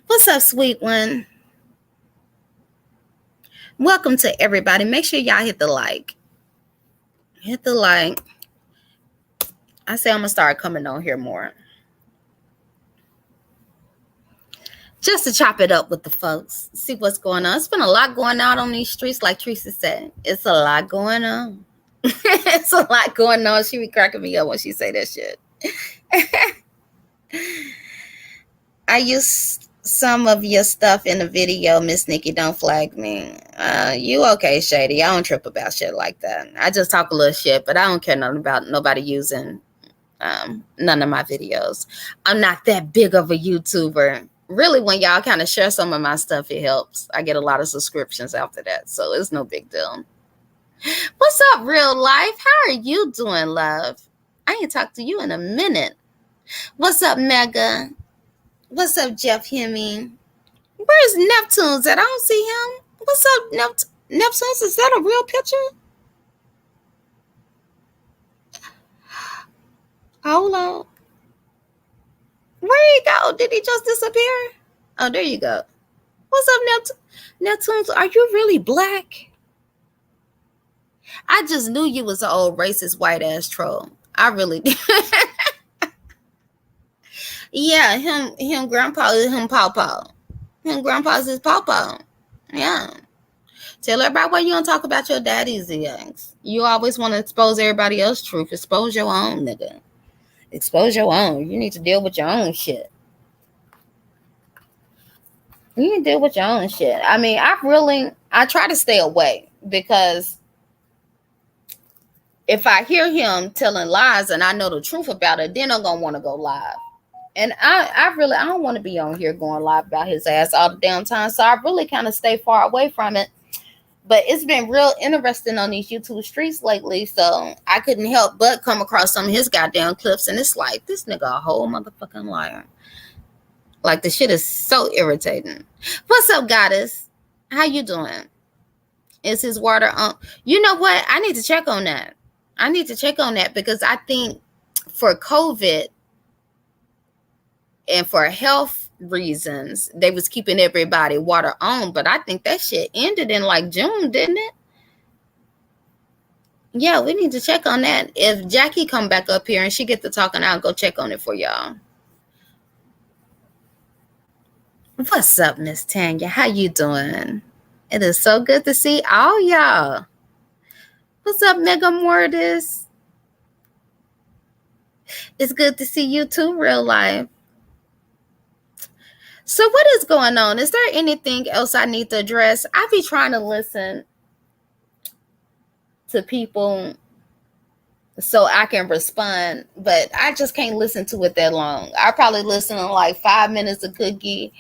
What's up, sweet one? Welcome to everybody. Make sure y'all hit the like. Hit the like. I say I'm going to start coming on here more. Just to chop it up with the folks. See what's going on. It's been a lot going on these streets, like Teresa said. It's a lot going on. It's a lot going on. She be cracking me up when she say that shit. I used some of your stuff in the video, Miss Nikki. Don't flag me. You okay, Shady? I don't trip about shit like that. I just talk a little shit, but I don't care nothing about nobody using none of my videos. I'm not that big of a YouTuber. Really, when y'all kind of share some of my stuff, it helps. I get a lot of subscriptions after that, so it's no big deal. What's up, real life? How are you doing, love? I ain't talked to you in a minute. What's up, Mega? What's up, Jeff Hemming? Where's Neptune's at? I don't see him. What's up, Neptune's? Is that a real picture? Hold on. Where'd he go? Did he just disappear? Oh, there you go. What's up, Neptune's? Are you really black? I just knew you was an old racist white ass troll. I really did. Yeah, grandpa, him pawpaw. Him grandpa's his pawpaw. Yeah. Tell everybody why you don't talk about your daddy's eggs. You always want to expose everybody else's truth. Expose your own, nigga. Expose your own. You need to deal with your own shit. You need to deal with your own shit. I mean, I try to stay away because if I hear him telling lies and I know the truth about it, then I'm gonna want to go live. And I don't want to be on here going live about his ass all the damn time. So I really kind of stay far away from it. But it's been real interesting on these YouTube streets lately. So I couldn't help but come across some of his goddamn clips. And it's like, this nigga a whole motherfucking liar. Like, the shit is so irritating. What's up, goddess? How you doing? Is his water on? You know what? I need to check on that. Because I think for COVID and for health reasons, they was keeping everybody water on. But I think that shit ended in like June, didn't it? Yeah, we need to check on that. If Jackie come back up here and she get to talking, I'll go check on it for y'all. What's up, Miss Tanya? How you doing? It is so good to see all y'all. What's up, Mega Mortis? It's good to see you too, real life. So what is going on? Is there anything else I need to address? I be trying to listen to people so I can respond, but I just can't listen to it that long. I probably listen to like 5 minutes of Cookie,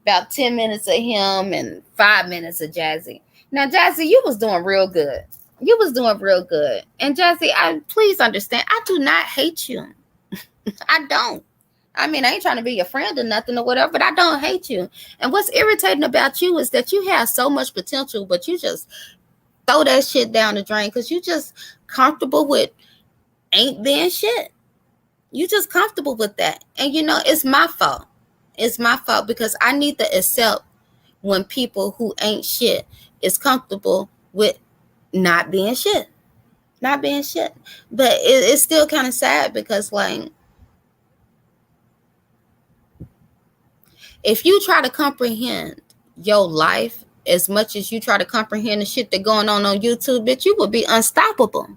about 10 minutes of him, and 5 minutes of Jazzy. Now, Jazzy, you was doing real good. And Jazzy, please understand, I do not hate you. I don't. I mean, I ain't trying to be your friend or nothing or whatever, but I don't hate you. And what's irritating about you is that you have so much potential, but you just throw that shit down the drain because you just comfortable with ain't being shit. You just comfortable with that. And you know, it's my fault. It's my fault because I need to accept when people who ain't shit is comfortable with not being shit. But it's still kind of sad because, like, if you try to comprehend your life as much as you try to comprehend the shit that going on YouTube, bitch, you would be unstoppable.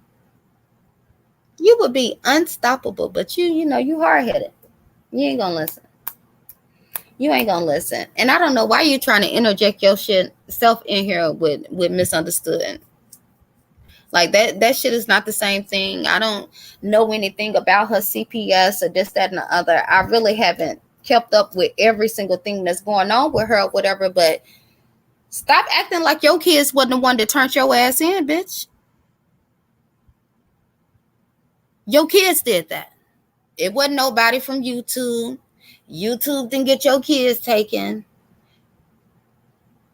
But you know, you hard-headed. You ain't gonna listen. And I don't know why you trying to interject your shit self in here with misunderstood. Like that shit is not the same thing. I don't know anything about her CPS or this, that, and the other. I really haven't kept up with every single thing that's going on with her or whatever, but stop acting like your kids wasn't the one that turned your ass in, bitch. Your kids did that. It wasn't nobody from YouTube. YouTube didn't get your kids taken.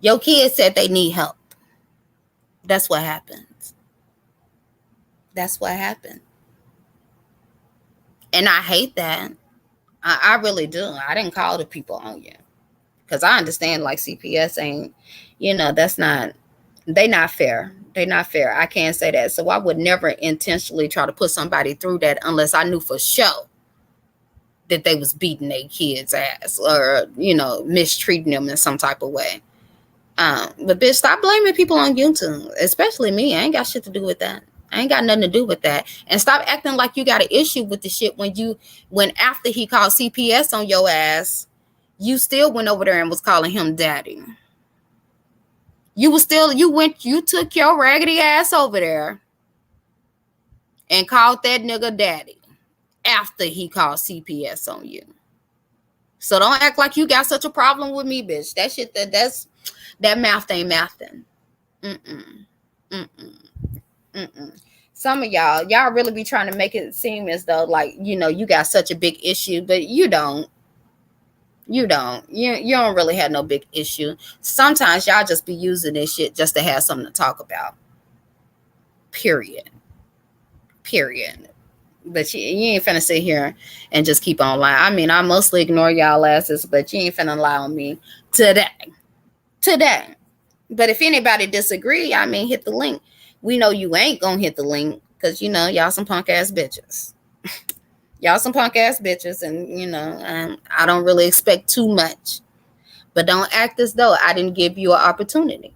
Your kids said they need help. That's what happened. And I hate that. I really do. I didn't call the people on you. Because I understand, like, CPS ain't, you know, they not fair. I can't say that. So I would never intentionally try to put somebody through that unless I knew for sure that they was beating their kids' ass or, you know, mistreating them in some type of way. But bitch, stop blaming people on YouTube, especially me. I ain't got shit to do with that. I ain't got nothing to do with that. And stop acting like you got an issue with the shit when after he called CPS on your ass, you still went over there and was calling him daddy. You took your raggedy ass over there and called that nigga daddy after he called CPS on you. So don't act like you got such a problem with me, bitch. That shit, that mouth ain't mouthing. Some of y'all really be trying to make it seem as though like, you got such a big issue, but you don't. You don't really have no big issue. Sometimes y'all just be using this shit just to have something to talk about. Period. Period. But you ain't finna sit here and just keep on lying. I mean, I mostly ignore y'all asses, but you ain't finna lie on me today. Today. But if anybody disagree, I mean, hit the link. We know you ain't gonna hit the link because y'all some punk ass bitches. Y'all some punk ass bitches, and I don't really expect too much. But don't act as though I didn't give you an opportunity.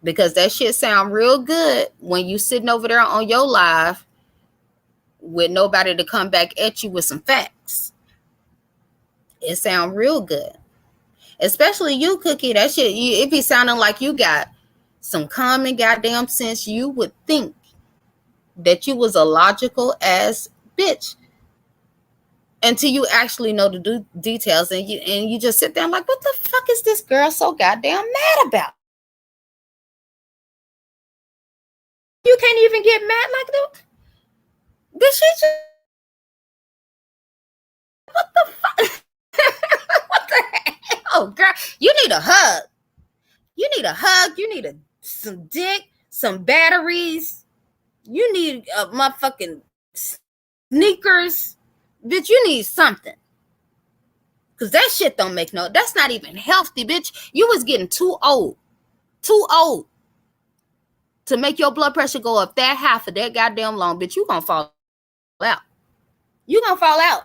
Because that shit sound real good when you sitting over there on your live with nobody to come back at you with some facts. It sound real good. Especially you, Cookie. That shit, it be sounding like you got some common goddamn sense. You would think that you was a logical ass bitch until you actually know the details, and you just sit there like, what the fuck is this girl so goddamn mad about? You can't even get mad like that. This shit just, what the fuck? What the hell, girl? You need a hug. You need a hug. You need some dick, some batteries. You need a motherfucking sneakers. Bitch, you need something. Because that shit don't make no, that's not even healthy, bitch. You was getting too old. Too old to make your blood pressure go up that high for that goddamn long, bitch. You gonna fall out. You gonna fall out.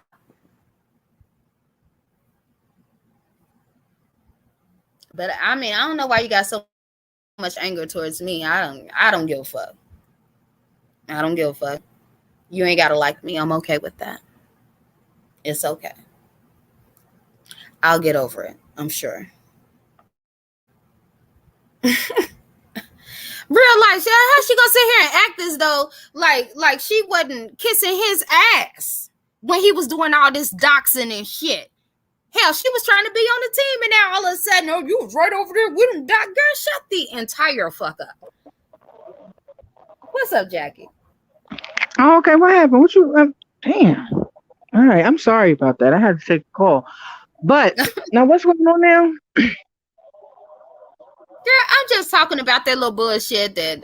But I mean, I don't know why you got so much anger towards me. I don't give a fuck. I don't give a fuck. You ain't gotta like me. I'm okay with that. It's okay. I'll get over it, I'm sure. Real life, how she gonna sit here and act as though like she wasn't kissing his ass when he was doing all this doxing and shit? Hell, she was trying to be on the team, and now all of a sudden, oh, you was right over there with him. Girl, shut the entire fuck up. What's up, Jackie? Oh, okay, what happened? What you? Damn. All right, I'm sorry about that. I had to take a call. But now, what's going on now? Girl, I'm just talking about that little bullshit that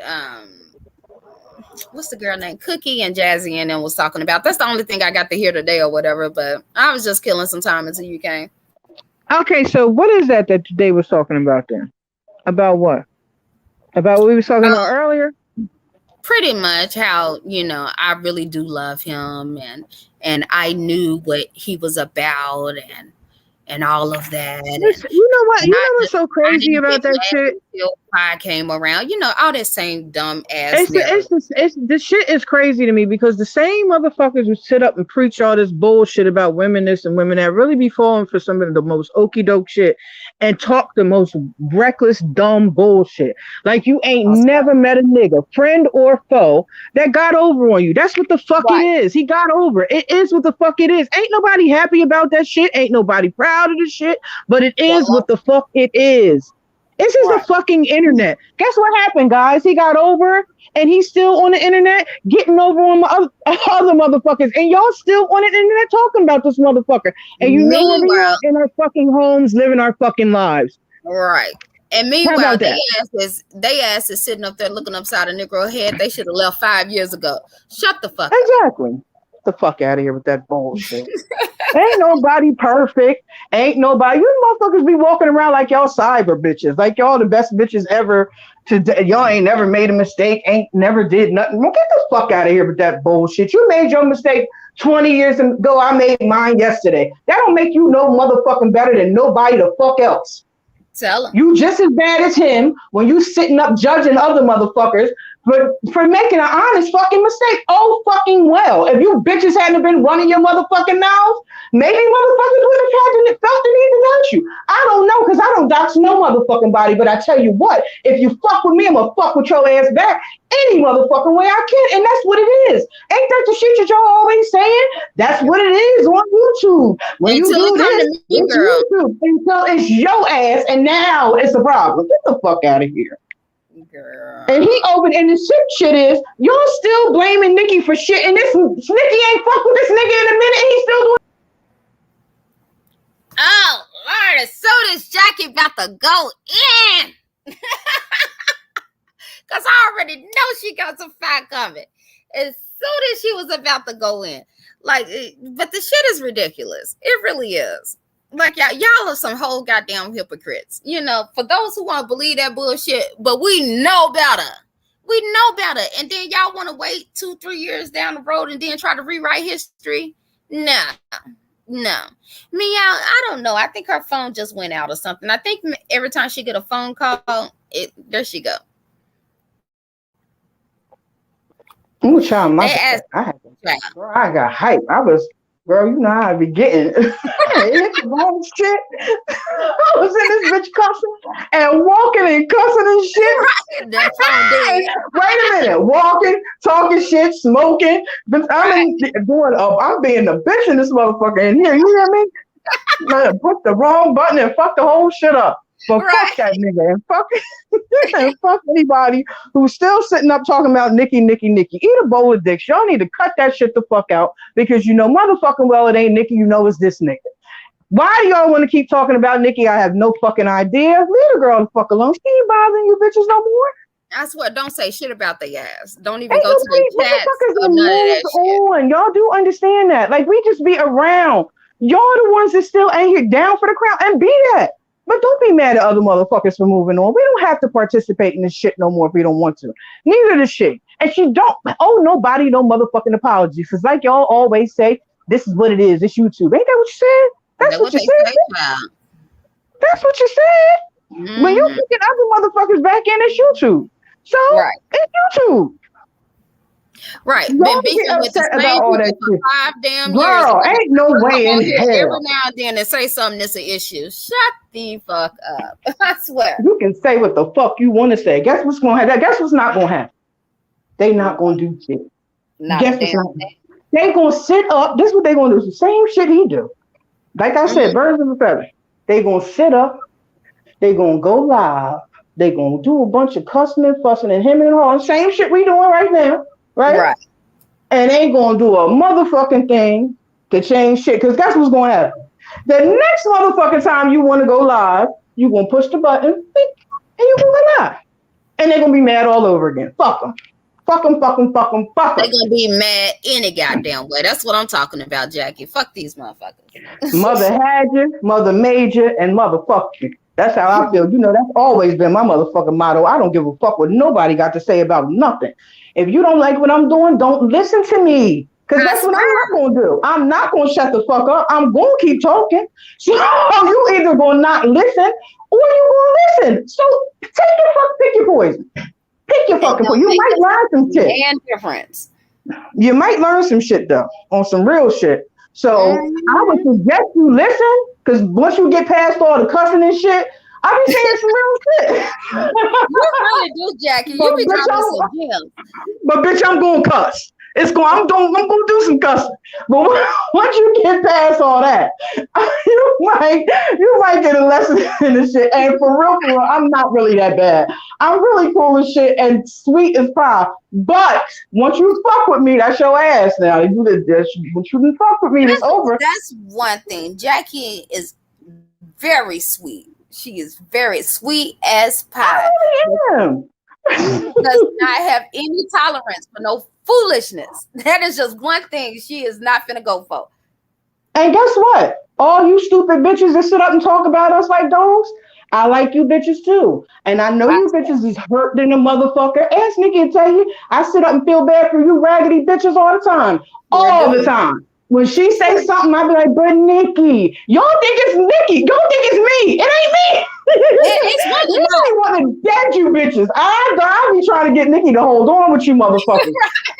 what's the girl named Cookie and Jazzy and them was talking about. That's the only thing I got to hear today or whatever. But I was just killing some time until you came. Okay, so what is that today was talking about then? About what? About what we were talking about earlier? Pretty much how, I really do love him, and I knew what he was about and all of that. Listen, you know what? You know what's so crazy about that shit? I came around, all that same dumb ass. The shit is crazy to me because the same motherfuckers who sit up and preach all this bullshit about women this and women that really be falling for some of the most okey doke shit and talk the most reckless, dumb bullshit. Like you ain't never met a nigga, friend or foe, that got over on you. That's what the fuck it is. He got over. It is what the fuck it is. Ain't nobody happy about that shit. Ain't nobody proud of the shit, but it is what the fuck it is. This is the fucking internet. Guess what happened, guys? He got over and he's still on the internet getting over on my other motherfuckers. And y'all still on the internet talking about this motherfucker. And you know what we are in our fucking homes, living our fucking lives. Right. And meanwhile, they ass is sitting up there looking upside a Negro head. They should have left 5 years ago. Shut the fuck up. Exactly. Get the fuck out of here with that bullshit. Ain't nobody perfect. Ain't nobody. You motherfuckers be walking around like y'all cyber bitches. Like y'all the best bitches ever. Y'all ain't never made a mistake. Ain't never did nothing. Well, get the fuck out of here with that bullshit. You made your mistake 20 years ago. I made mine yesterday. That don't make you no motherfucking better than nobody the fuck else. Tell him. You just as bad as him when you sitting up judging other motherfuckers for making an honest fucking mistake. Oh, fucking well. If you bitches hadn't been running your motherfucking mouths, maybe motherfuckers would have felt the need to dox you. I don't know, because I don't dox no motherfucking body, but I tell you what, if you fuck with me, I'm gonna fuck with your ass back any motherfucking way I can, and that's what it is. Ain't that the shit that y'all always saying? That's what it is on YouTube. When you do this, it's YouTube until it's your ass, and now it's a problem. Get the fuck out of here. Girl. And he opened, and the shit is, y'all still blaming Nikki for shit, and this Nikki ain't fuck with this nigga in a minute, and he's still doing. Oh, Lord, as soon as Jackie about to go in, because I already know she got some fat coming. As soon as she was about to go in. Like, but the shit is ridiculous. It really is. Like, y'all are some whole goddamn hypocrites. You know, for those who want to believe that bullshit, but we know better. We know better. And then y'all want to wait 2-3 years down the road and then try to rewrite history? No. No. Meow, I don't know. I think her phone just went out or something. I think every time she get a phone call, there she go. Ooh, child, I got hype. Girl, you know how I be getting. I hit the wrong shit. I was in this bitch cussing and walking and cussing and shit. That phone dead. Wait a minute, walking, talking shit, smoking. I'm being the bitch in this motherfucker in here. You hear me? Man, push the wrong button and fuck the whole shit up. But fuck that nigga and fuck anybody who's still sitting up talking about Nikki. Eat a bowl of dicks. Y'all need to cut that shit the fuck out because you know motherfucking well it ain't Nikki. You know it's this nigga. Why do y'all want to keep talking about Nikki? I have no fucking idea. Leave the girl the fuck alone. She ain't bothering you bitches no more. I swear, don't say shit about their ass. Don't even go to the chats or none of that shit. Y'all do understand that. Like, we just be around. Y'all the ones that still ain't here down for the crown and be that. But don't be mad at other motherfuckers for moving on. We don't have to participate in this shit no more if we don't want to. Neither does she. And she don't owe nobody no motherfucking apology. Because like y'all always say, this is what it is. It's YouTube. Ain't that what you said? That's what you said. That's what you said. Mm-hmm. When you picking other motherfuckers back in, it's YouTube. So it's YouTube. Right. Been beefing with the same people for 5 damn years. Girl, ain't no way in hell. Every now and then and say something that's an issue. Shut the fuck up. I swear. You can say what the fuck you want to say. Guess what's going to happen? Guess what's not going to happen? They not going to do shit. Guess what's not? They going to sit up. This is what they going to do. It's the same shit he do. Like I said, birds of a feather. They going to sit up. They going to go live. They going to do a bunch of cussing and fussing and hemming and hawing. Same shit we doing right now. Right? And ain't gonna do a motherfucking thing to change shit. Because guess what's gonna happen? The next motherfucking time you want to go live, you gonna push the button and you gonna go live. And they're gonna be mad all over again. Fuck them. Fuck them. They're gonna be mad any goddamn way. That's what I'm talking about, Jackie. Fuck these motherfuckers. Mother had you, mother made you, and motherfuck you. That's how I feel. You know, that's always been my motherfucking motto. I don't give a fuck what nobody got to say about nothing. If you don't like what I'm doing, don't listen to me. Because that's what I'm not going to do. I'm not going to shut the fuck up. I'm going to keep talking. So you either going to not listen or you going to listen. So pick your poison. Pick your fucking poison. You might learn some shit. And difference. You might learn some shit, though, on some real shit. So I would suggest you listen. Because once you get past all the cussing and shit, I be saying some real shit. You really do, Jackie. You be dropping some gems. But bitch, I'm gonna cuss. I'm gonna do some cussing. But once you get past all that, you might get a lesson in this shit. And for real, I'm not really that bad. I'm really cool as shit and sweet as pie. But once you fuck with me, that's your ass now. Once you fuck with me, it's over. That's one thing. Jackie is very sweet. She is very sweet as pie. I really am. Does not have any tolerance for no foolishness. That is just one thing she is not finna go for. And guess what? All you stupid bitches that sit up and talk about us like dogs, I like you bitches too. And I know you bitches is hurt than a motherfucker. Ask Nikki to tell you, I sit up and feel bad for you raggedy bitches all the time. All the time. When she say something, I be like, but Nikki, y'all think it's Nikki. Y'all think it's me. It ain't me. Nikki want to dead you bitches. I be trying to get Nikki to hold on with you motherfuckers.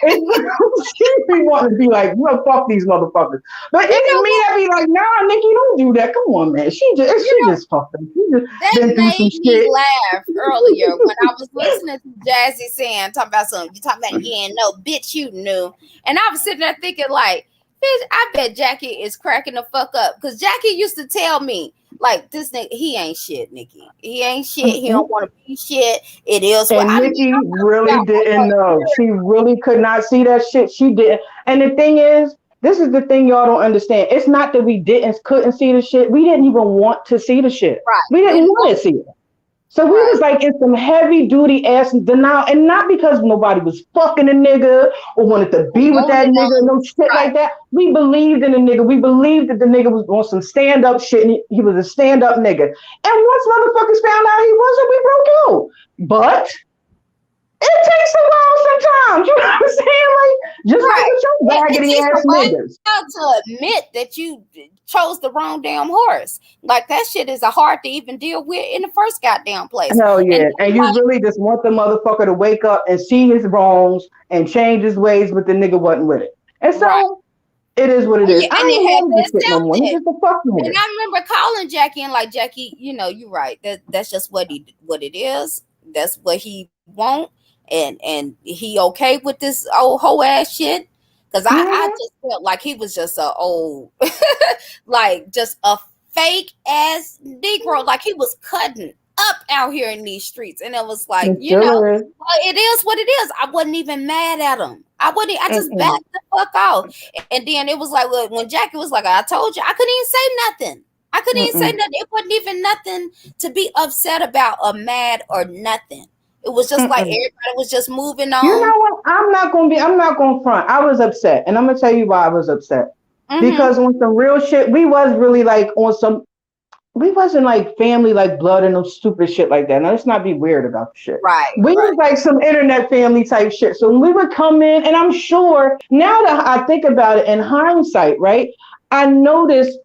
She be wanting to be like, well, fuck these motherfuckers. But it's me that be like, nah, Nikki, don't do that. Come on, man. She just fucked them. That made me laugh earlier when I was listening to Jazzy saying, talking about something. You talking about, yeah, no, bitch, you knew. And I was sitting there thinking like, bitch, I bet Jackie is cracking the fuck up. Because Jackie used to tell me, Like this nigga, he ain't shit, Nikki. He ain't shit. He don't Mm-mm. want to be shit. It is what And I mean. Nikki I'm talking really about didn't over know. here. She really could not see that shit. She did. And the thing is, this is the thing y'all don't understand. It's not that we couldn't see the shit. We didn't even want to see the shit. Right. We didn't Didn't want want to see it. So we right. was like in some heavy duty ass denial, and not because nobody was fucking a nigga or wanted to be with that Wanted nigga, on no shit right. like that. We believed in the nigga. We believed that the nigga was on some stand up shit, and he was a stand up nigga. And once motherfuckers found out he wasn't, we broke out. But it takes a while sometimes. You know what I'm saying? Like just like Right. with your It raggedy takes a ass while niggas. to admit that you chose the wrong damn horse. Like that shit is a hard to even deal with in the first goddamn place. Hell And yeah. then, And you like, really just want the motherfucker to wake up and see his wrongs and change his ways, but the nigga wasn't with it. And right. so it is what it And, is. I and ain't it had hearing to this shit no accept more. He's it. just a fucking And here. I remember calling Jackie and like Jackie, you're right. That's just what it is. That's what he want, and he okay with this old hoe ass shit. Cause I Mm-hmm. just felt like he was just a old, like just a fake ass Negro. Like he was cutting up out here in these streets, and it was like, It still is. well, it is what it is. I wasn't even mad at him. I wouldn't. I just Mm-mm. backed the fuck off. And then it was like when Jackie was like, I told you, I couldn't even say nothing. I couldn't even say Mm-mm. nothing. It wasn't even nothing to be upset about or mad or nothing. It was just like Mm-mm. everybody was just moving You on. know what? I'm not gonna front. I was upset. And I'm gonna tell you why I was upset. Mm-hmm. Because on some real shit, we was really like on some we wasn't like family like blood and no stupid shit like that. Now let's not be weird about the shit. Right, We right, was like some internet family type shit. So when we would come in, and I'm sure now that I think about it in hindsight, right? I noticed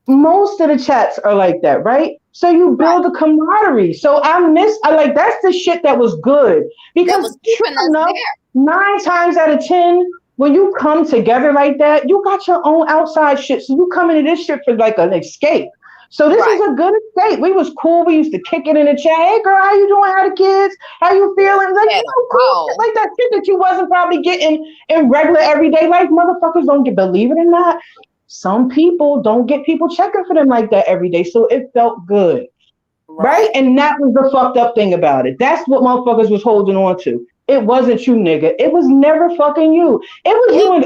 most of the chats are like that, right? So you right. build a camaraderie. So I like that's the shit that was good That because was sure keeping us enough, there. 9 times out of 10, when you come together like that, you got your own outside shit. So you come into this shit for like an escape. So this is Right. a good escape. We was cool. We used to kick it in the chat. Hey girl, how you doing? How the kids? How you feeling? Like, Had a cool shit ball. like that shit that you wasn't probably getting in regular everyday life. Motherfuckers don't get, believe it or not, some people don't get people checking for them like that every day. So it felt good. Right? Right. And that was the fucked up thing about it. That's what motherfuckers was holding on to. It wasn't you, nigga. It was never fucking you. It It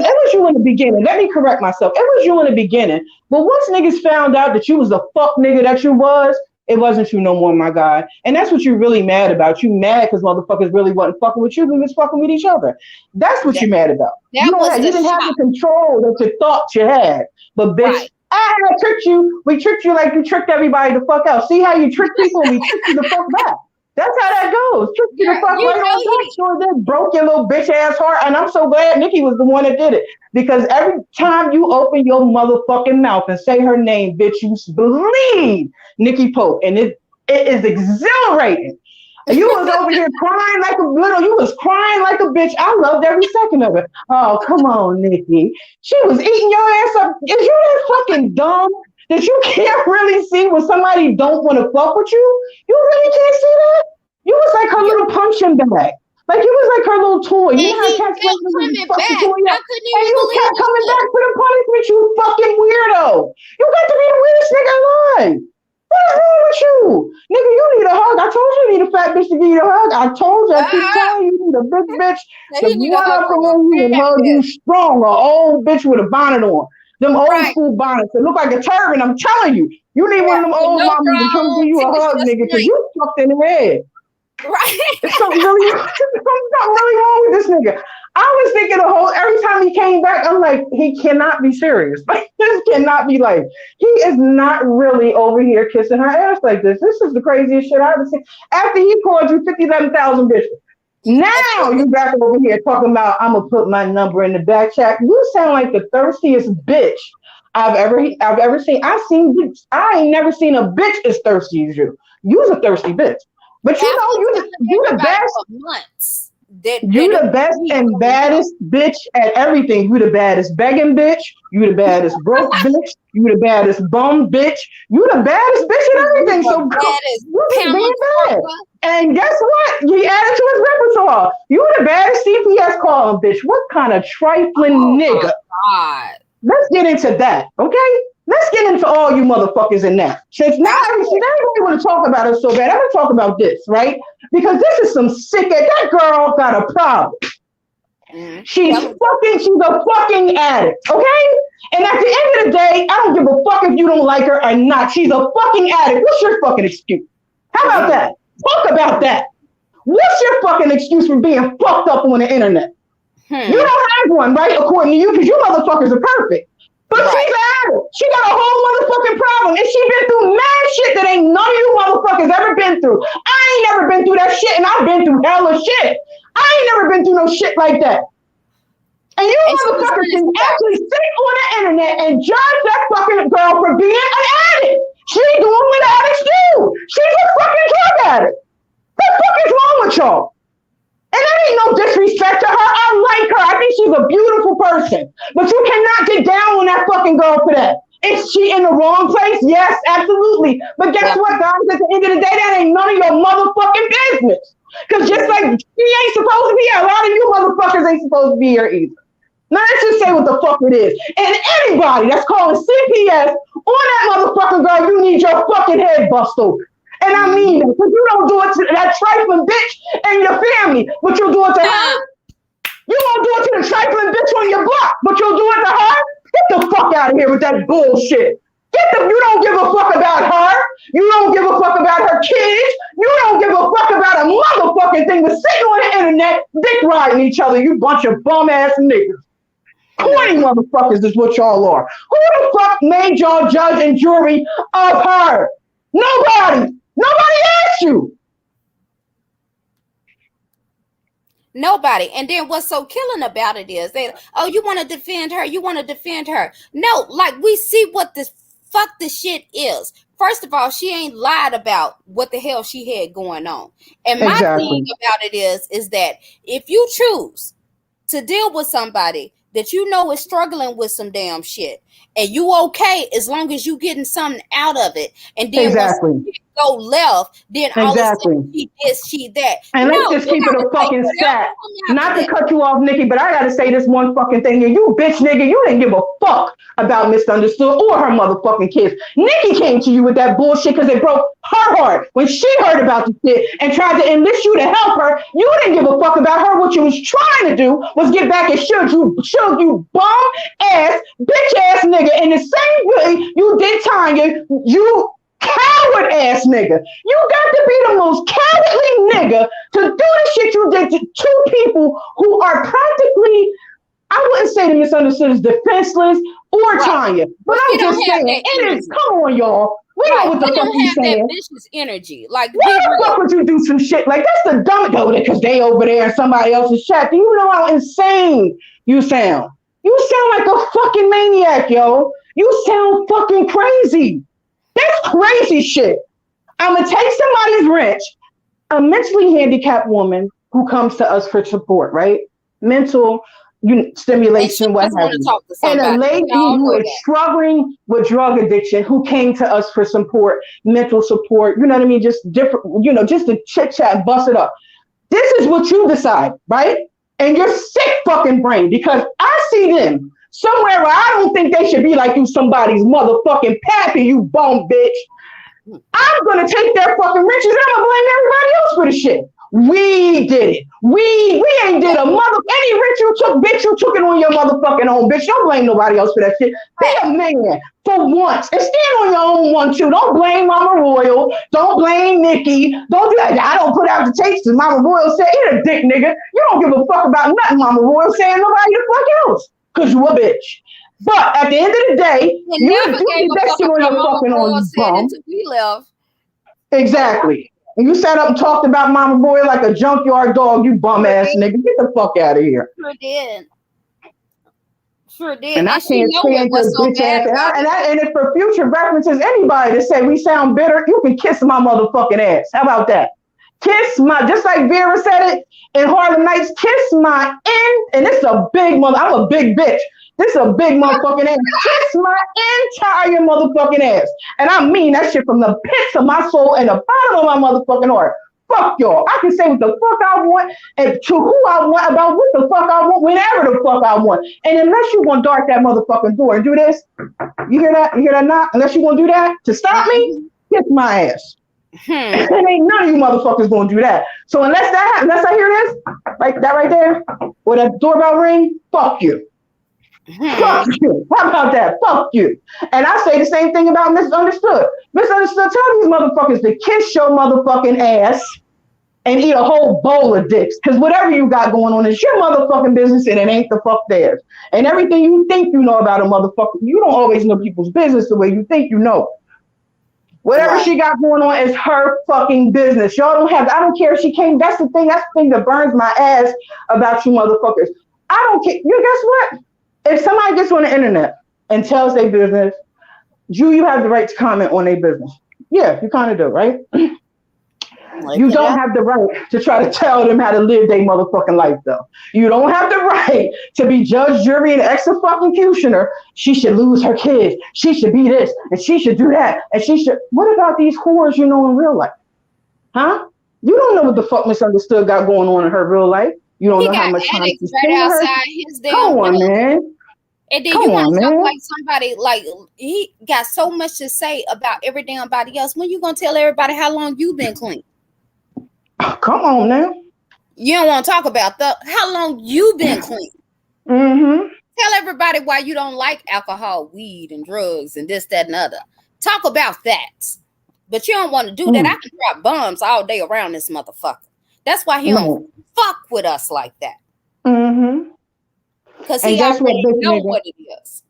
was you in the beginning. Let me correct myself. It was you in the beginning. But once niggas found out that you was the fuck nigga that you was, it wasn't you no more, my God. And that's what you're really mad about. You mad because motherfuckers really wasn't fucking with you. We was fucking with each other. That's what that you mad about. that was You the didn't have the shock. control that you thought you had. But bitch, Right. I tricked you. We tricked you like you tricked everybody the fuck out. See how you trick people and we tricked you the fuck back. That's how that goes. Tricked you the fuck right on back. Sure did. Broke your little bitch ass heart. And I'm so glad Nikki was the one that did it. Because every time you open your motherfucking mouth and say her name, bitch, you believe Nikki Pope. And it is exhilarating. You was over here crying like a little, you was crying like a bitch. I loved every second of it. Oh, come on, Nikki. She was eating your ass up. Is you that fucking dumb that you can't really see when somebody don't want to fuck with you? You really can't see that? You was like her Yeah. little punching bag. Like you was like her little toy. You And know how he cats play kept with the coming fucking back. toy I up? couldn't And even you believe kept this coming shit. back for the punishment, you fucking weirdo. You got to be the weirdest nigga alive. What's wrong with you? Nigga, you need a hug. I told you you need a fat bitch to give you a hug. I told you, I keep Ah, telling you, you need a big bitch so to he need a run hug up from a on you and fat hug you bitch. strong. An old bitch with a bonnet on. Them old Right. school bonnets that look like a turban. I'm telling you, you need one Yeah. of them With old no mamas to come give bra, you a titties hug, just nigga, because swing. you fucked in the head. Right. It's something really, something really wrong with this nigga. I was thinking the whole every time he came back, I'm like, he cannot be serious. Like this cannot be like he is not really over here kissing her ass like this. This is the craziest shit I've ever seen. After he called you 57,000 bitches. Now you back over here talking about I'm gonna put my number in the back chat. You sound like the thirstiest bitch I've ever seen. I ain't never seen a bitch as thirsty as you. You's a thirsty bitch. But you After know, telling you the everybody best. for months that You it the was best me and going down. baddest bitch at everything. You the baddest begging bitch. You the baddest broke bitch. You the baddest bum bitch. You the baddest bitch at You everything. the So girl, baddest you just Pamela being bad. Twerker. And guess what? He added to his repertoire. You the baddest CPS calling bitch. What kind of trifling Oh nigga? my God. Let's get into that, okay? Let's get into all you motherfuckers in that. Since now, see, now everybody want to talk about it so bad. I'm gonna talk about this, right? Because this is some sick. That girl got a problem. She's a fucking addict, okay? And at the end of the day, I don't give a fuck if you don't like her or not. She's a fucking addict. What's your fucking excuse? How about that? Talk about that. What's your fucking excuse for being fucked up on the internet? You don't have one, right? According to you, because you motherfuckers are perfect. But she's an addict. She got a whole motherfucking problem. And she been through mad shit that ain't none of you motherfuckers ever been through. I ain't never been through that shit, and I've been through hella shit. I ain't never been through no shit like that. And you motherfuckers can actually sit on the internet and judge that fucking girl for being an addict. She's doing what addicts do. She's a fucking drug addict. What the fuck is wrong with y'all? And that ain't no disrespect to her. I like her. I think she's a beautiful person. But you cannot get down on that fucking girl for that. Is she in the wrong place? Yes, absolutely. But guess what, guys? At the end of the day, that ain't none of your motherfucking business. Because just like she ain't supposed to be here, a lot of you motherfuckers ain't supposed to be here either. Now let's just say what the fuck it is. And anybody that's calling CPS on that motherfucking girl, you need your fucking head bust open. And I mean that, because you don't do it to that trifling bitch and your family, but you'll do it to her. You won't do it to the trifling bitch on your block, but you'll do it to her. Get the fuck out of here with that bullshit. You don't give a fuck about her. You don't give a fuck about her kids. You don't give a fuck about a motherfucking thing but sitting on the internet, dick riding each other, you bunch of bum ass niggas. Corny motherfuckers is what y'all are. Who the fuck made y'all judge and jury of her? Nobody. Nobody asked you. Nobody. And then what's so killing about it is that, oh, you want to defend her? You want to defend her? No, like we see what this fuck this shit is. First of all, she ain't lied about what the hell she had going on. And my thing about it is that if you choose to deal with somebody that you know is struggling with some damn shit, and you okay as long as you getting something out of it, and then once you go left, then all of a sudden she this, she that. And let's just keep it a fucking stat. Not to cut you off, Nikki, but I gotta say this one fucking thing here. You bitch nigga, you didn't give a fuck about Misunderstood or her motherfucking kids. Nikki came to you with that bullshit because it broke her heart when she heard about the shit and tried to enlist you to help her. You didn't give a fuck about her. What you was trying to do was get back at you bum ass, bitch ass nigga. In the same way you did Tanya, you coward ass nigga. You got to be the most cowardly nigga to do the shit you did to two people who are practically, I wouldn't say the Misunderstood is defenseless or Tanya, but I'm just saying, it is, come on, y'all. We know what the fuck you saying. That vicious energy. Like, why the fuck would you do some shit like that's the dumb go there because they over there in somebody else's chat? Do you know how insane you sound? You sound like a fucking maniac, yo. You sound fucking crazy. That's crazy shit. I'm gonna take somebody's rent, a mentally handicapped woman who comes to us for support, right? Mental stimulation, what have you. And a lady who is struggling with drug addiction who came to us for support, mental support, you know what I mean? Just different, just to chit chat, bust it up. This is what you decide, right? And your sick fucking brain, because I see them somewhere where I don't think they should be like you, somebody's motherfucking pappy, you bum bitch. I'm gonna take their fucking riches and I'm gonna blame everybody else for the shit. We did it. We ain't did a any rich you took, bitch, you took it on your motherfucking own, bitch. Don't blame nobody else for that shit. Be a man for once and stand on your own one too. Don't blame Mama Royal. Don't blame Nikki. Don't do that. I don't put out the tapes because Mama Royal said, "Eat a dick, nigga." You don't give a fuck about nothing Mama Royal saying, nobody the fuck else. Because you a bitch. But at the end of the day, you do that shit on your fucking own bum. We left. Exactly. And you sat up and talked about Mama Boy like a junkyard dog, you bum ass nigga. Get the fuck out of here. Sure did. And I can't stand this bitch ass. And if for future references, anybody to say we sound bitter, you can kiss my motherfucking ass. How about that? Kiss my, just like Vera said it in Harlem Nights, kiss my and it's a big mother. I'm a big bitch. This is a big motherfucking ass. Kiss my entire motherfucking ass. And I mean that shit from the pits of my soul and the bottom of my motherfucking heart. Fuck y'all. I can say what the fuck I want and to who I want about what the fuck I want whenever the fuck I want. And unless you want to dart that motherfucking door and do this, you hear that? You hear that knock? Unless you want to do that to stop me, kiss my ass. And ain't none of you motherfuckers gonna do that. So unless that happens, unless I hear this, like that right there, or that doorbell ring, fuck you. Fuck you. How about that? Fuck you. And I say the same thing about Misunderstood. Misunderstood, tell these motherfuckers to kiss your motherfucking ass and eat a whole bowl of dicks. Because whatever you got going on is your motherfucking business and it ain't the fuck theirs. And everything you think you know about a motherfucker, you don't always know people's business the way you think you know. Whatever she got going on is her fucking business. Y'all don't have, I don't care if she came. That's the thing that burns my ass about you motherfuckers. I don't care. You guess what? If somebody gets on the internet and tells their business, you have the right to comment on their business. Yeah, you kind of do, right? You don't have the right to try to tell them how to live their motherfucking life, though. You don't have the right to be judge, jury, and executioner. She should lose her kids. She should be this, and she should do that, and she should. What about these whores you know in real life? Huh? You don't know what the fuck Misunderstood got going on in her real life. You don't know how much time she's spending her. Come on, man. And then you want to talk like somebody, like he got so much to say about everything about else. When you gonna tell everybody how long you been clean? Come on now. You don't want to talk about how long you been clean. Tell everybody why you don't like alcohol, weed, and drugs, and this, that, and other. Talk about that. But you don't want to do that. I can drop bombs all day around this motherfucker. That's why he don't fuck with us like that. Because he already know what it is.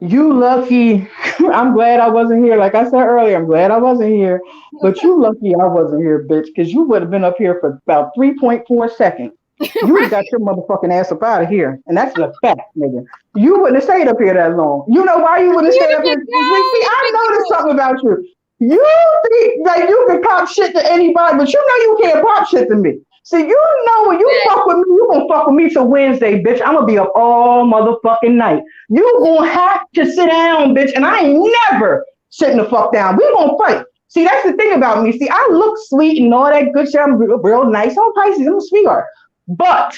You lucky. I'm glad I wasn't here. Like I said earlier, I'm glad I wasn't here. But you lucky I wasn't here, bitch, because you would have been up here for about 3.4 seconds. You would have got your motherfucking ass up out of here. And that's the fact, nigga. You wouldn't have stayed up here that long. You know why you wouldn't have stayed up here? See, I noticed something about you. You think like you can pop shit to anybody, but you know you can't pop shit to me. See, you know when you fuck with me, you gonna fuck with me till Wednesday, bitch. I'm gonna be up all motherfucking night. You gonna have to sit down, bitch, and I ain't never sitting the fuck down. We gonna fight. See, that's the thing about me. See, I look sweet and all that good shit. I'm real nice. I'm Pisces. I'm a sweetheart. But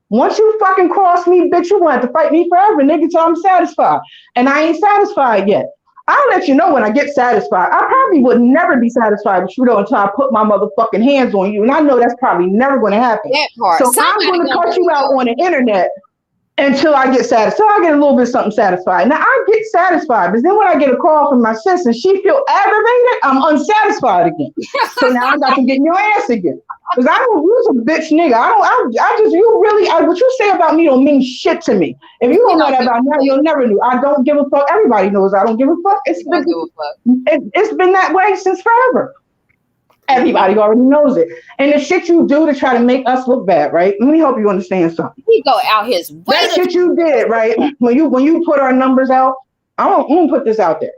once you fucking cross me, bitch, you gonna have to fight me forever, nigga, till I'm satisfied. And I ain't satisfied yet. I'll let you know when I get satisfied. I probably would never be satisfied with you though until I put my motherfucking hands on you. And I know that's probably never going to happen. That part. So I'm going to cut you out on the internet until I get satisfied. So I get a little bit something satisfied. Now I get satisfied, but then when I get a call from my sis and she feel aggravated, I'm unsatisfied again. So now I got to get in your ass again. Because I don't use a bitch nigga. What you say about me don't mean shit to me. If you don't know that about me, you'll never know. I don't give a fuck. Everybody knows I don't give a fuck. It's been that way since forever. Everybody already knows it. And the shit you do to try to make us look bad, right? Let me help you understand something. He go out his way. That shit you did, right? When you put our numbers out, I'm gonna put this out there.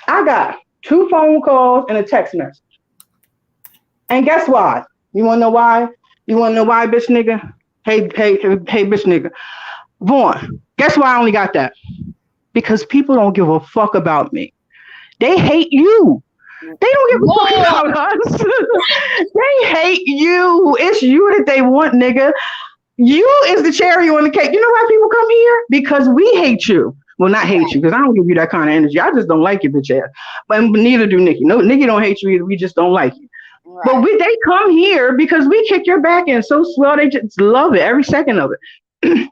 I got 2 phone calls and a text message. And guess why? You wanna know why? You wanna know why, bitch nigga? Hey, bitch nigga. Vaughn, guess why I only got that? Because people don't give a fuck about me. They hate you. They don't give a fuck about us. They hate you. It's you that they want, nigga. You is the cherry on the cake. You know why people come here? Because we hate you. Well, not hate you, because I don't give you that kind of energy. I just don't like you, bitch ass. But neither do Nikki. No, Nikki don't hate you either. We just don't like you. Right. But they come here because we kick your back in so swell. They just love it, every second of it.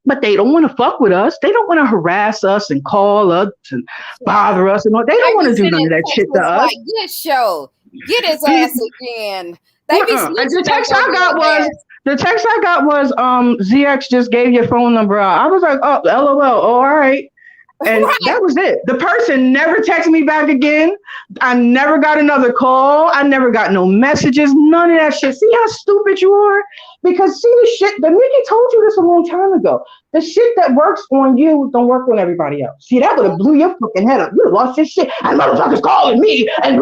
But they don't want to fuck with us. They don't want to harass us and call us and bother us. And all. They don't want to do none of that shit to us. Like, good show. Get his ass again. The text I got was ZX just gave your phone number out. I was like, oh, LOL. Oh, all right. And that was it. The person never texted me back again. I never got another call. I never got no messages. None of that shit. See how stupid you are? Because see the shit, the Nikki told you this a long time ago. The shit that works on you don't work on everybody else. See, that would have blew your fucking head up. You lost your shit. And motherfuckers calling me and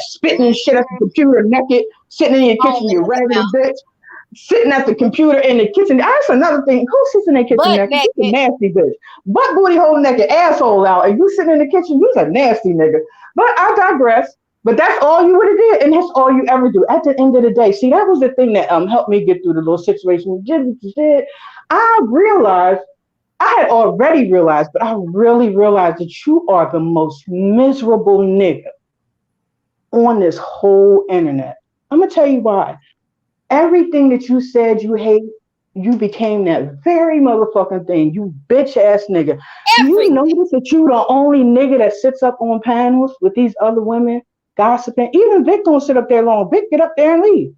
spitting shit at the computer naked, sitting in your kitchen, you raggedy bitch. Sitting at the computer in the kitchen. That's another thing. Who sits in their kitchen naked? You're a nasty bitch. Butt booty hole naked, asshole out. And you sitting in the kitchen, you're a nasty nigga. But I digress. But that's all you would have did, and that's all you ever do. At the end of the day, see, that was the thing that helped me get through the little situation. You did. I realized I had already realized, but I really realized that you are the most miserable nigga on this whole internet. I'm gonna tell you why. Everything that you said you hate, you became that very motherfucking thing. You bitch ass nigga. Do you Everything. notice that you the only nigga that sits up on panels with these other women gossiping? Even Vic don't sit up there long. Vic get up there and leave.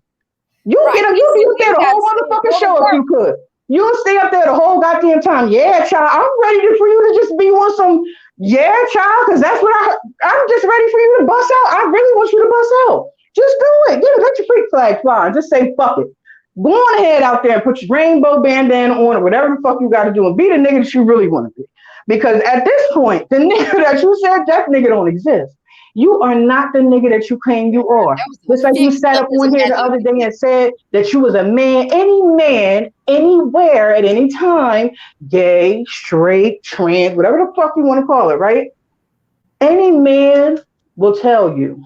Right. You'll be up He there the got whole to motherfucking go to show if work. you could. You'll stay up there the whole goddamn time. Yeah, child, I'm ready for you to just be on some. Yeah, child, because that's what I'm just ready for you to bust out. I really want you to bust out. Just do it. Yeah, let your freak flag fly. Just say fuck it. Go on ahead out there and put your rainbow bandana on or whatever the fuck you got to do and be the nigga that you really want to be. Because at this point, the nigga that you said that nigga don't exist. You are not the nigga that you claim you are. That was some Just like you shit sat up slippers on in here that the other day nigga. and said that you was a man, anywhere, at any time, gay, straight, trans, whatever the fuck you want to call it, right? Any man will tell you,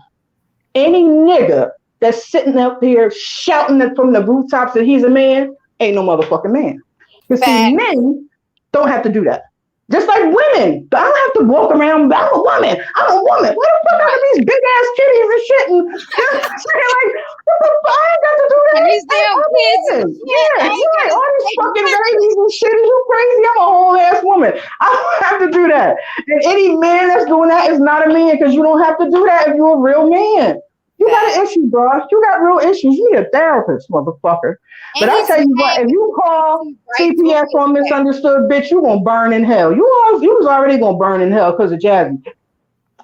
any nigga that's sitting up here shouting it from the rooftops that he's a man ain't no motherfucking man. Because see, Fact. men don't have to do that. Just like women, I don't have to walk around. I'm a woman. I'm a woman. What the fuck out of Right. these big ass titties and shit? And saying like, what the fuck? I ain't got to do And that. these damn I'm a kids and woman. shit. Yeah, I ain't right. got to All these say fucking nothing. babies and shit. Is you crazy? I'm a whole ass woman. I don't have to do that. And any man that's doing that is not a man because you don't have to do that if you're a real man. You got Fact. an issue, bro. You got real issues. You need a therapist, motherfucker. But And I he's tell you what, mad if you because you call see right through CPS his on back. misunderstood, bitch, you gonna burn in hell. You was already gonna burn in hell because of Jazzy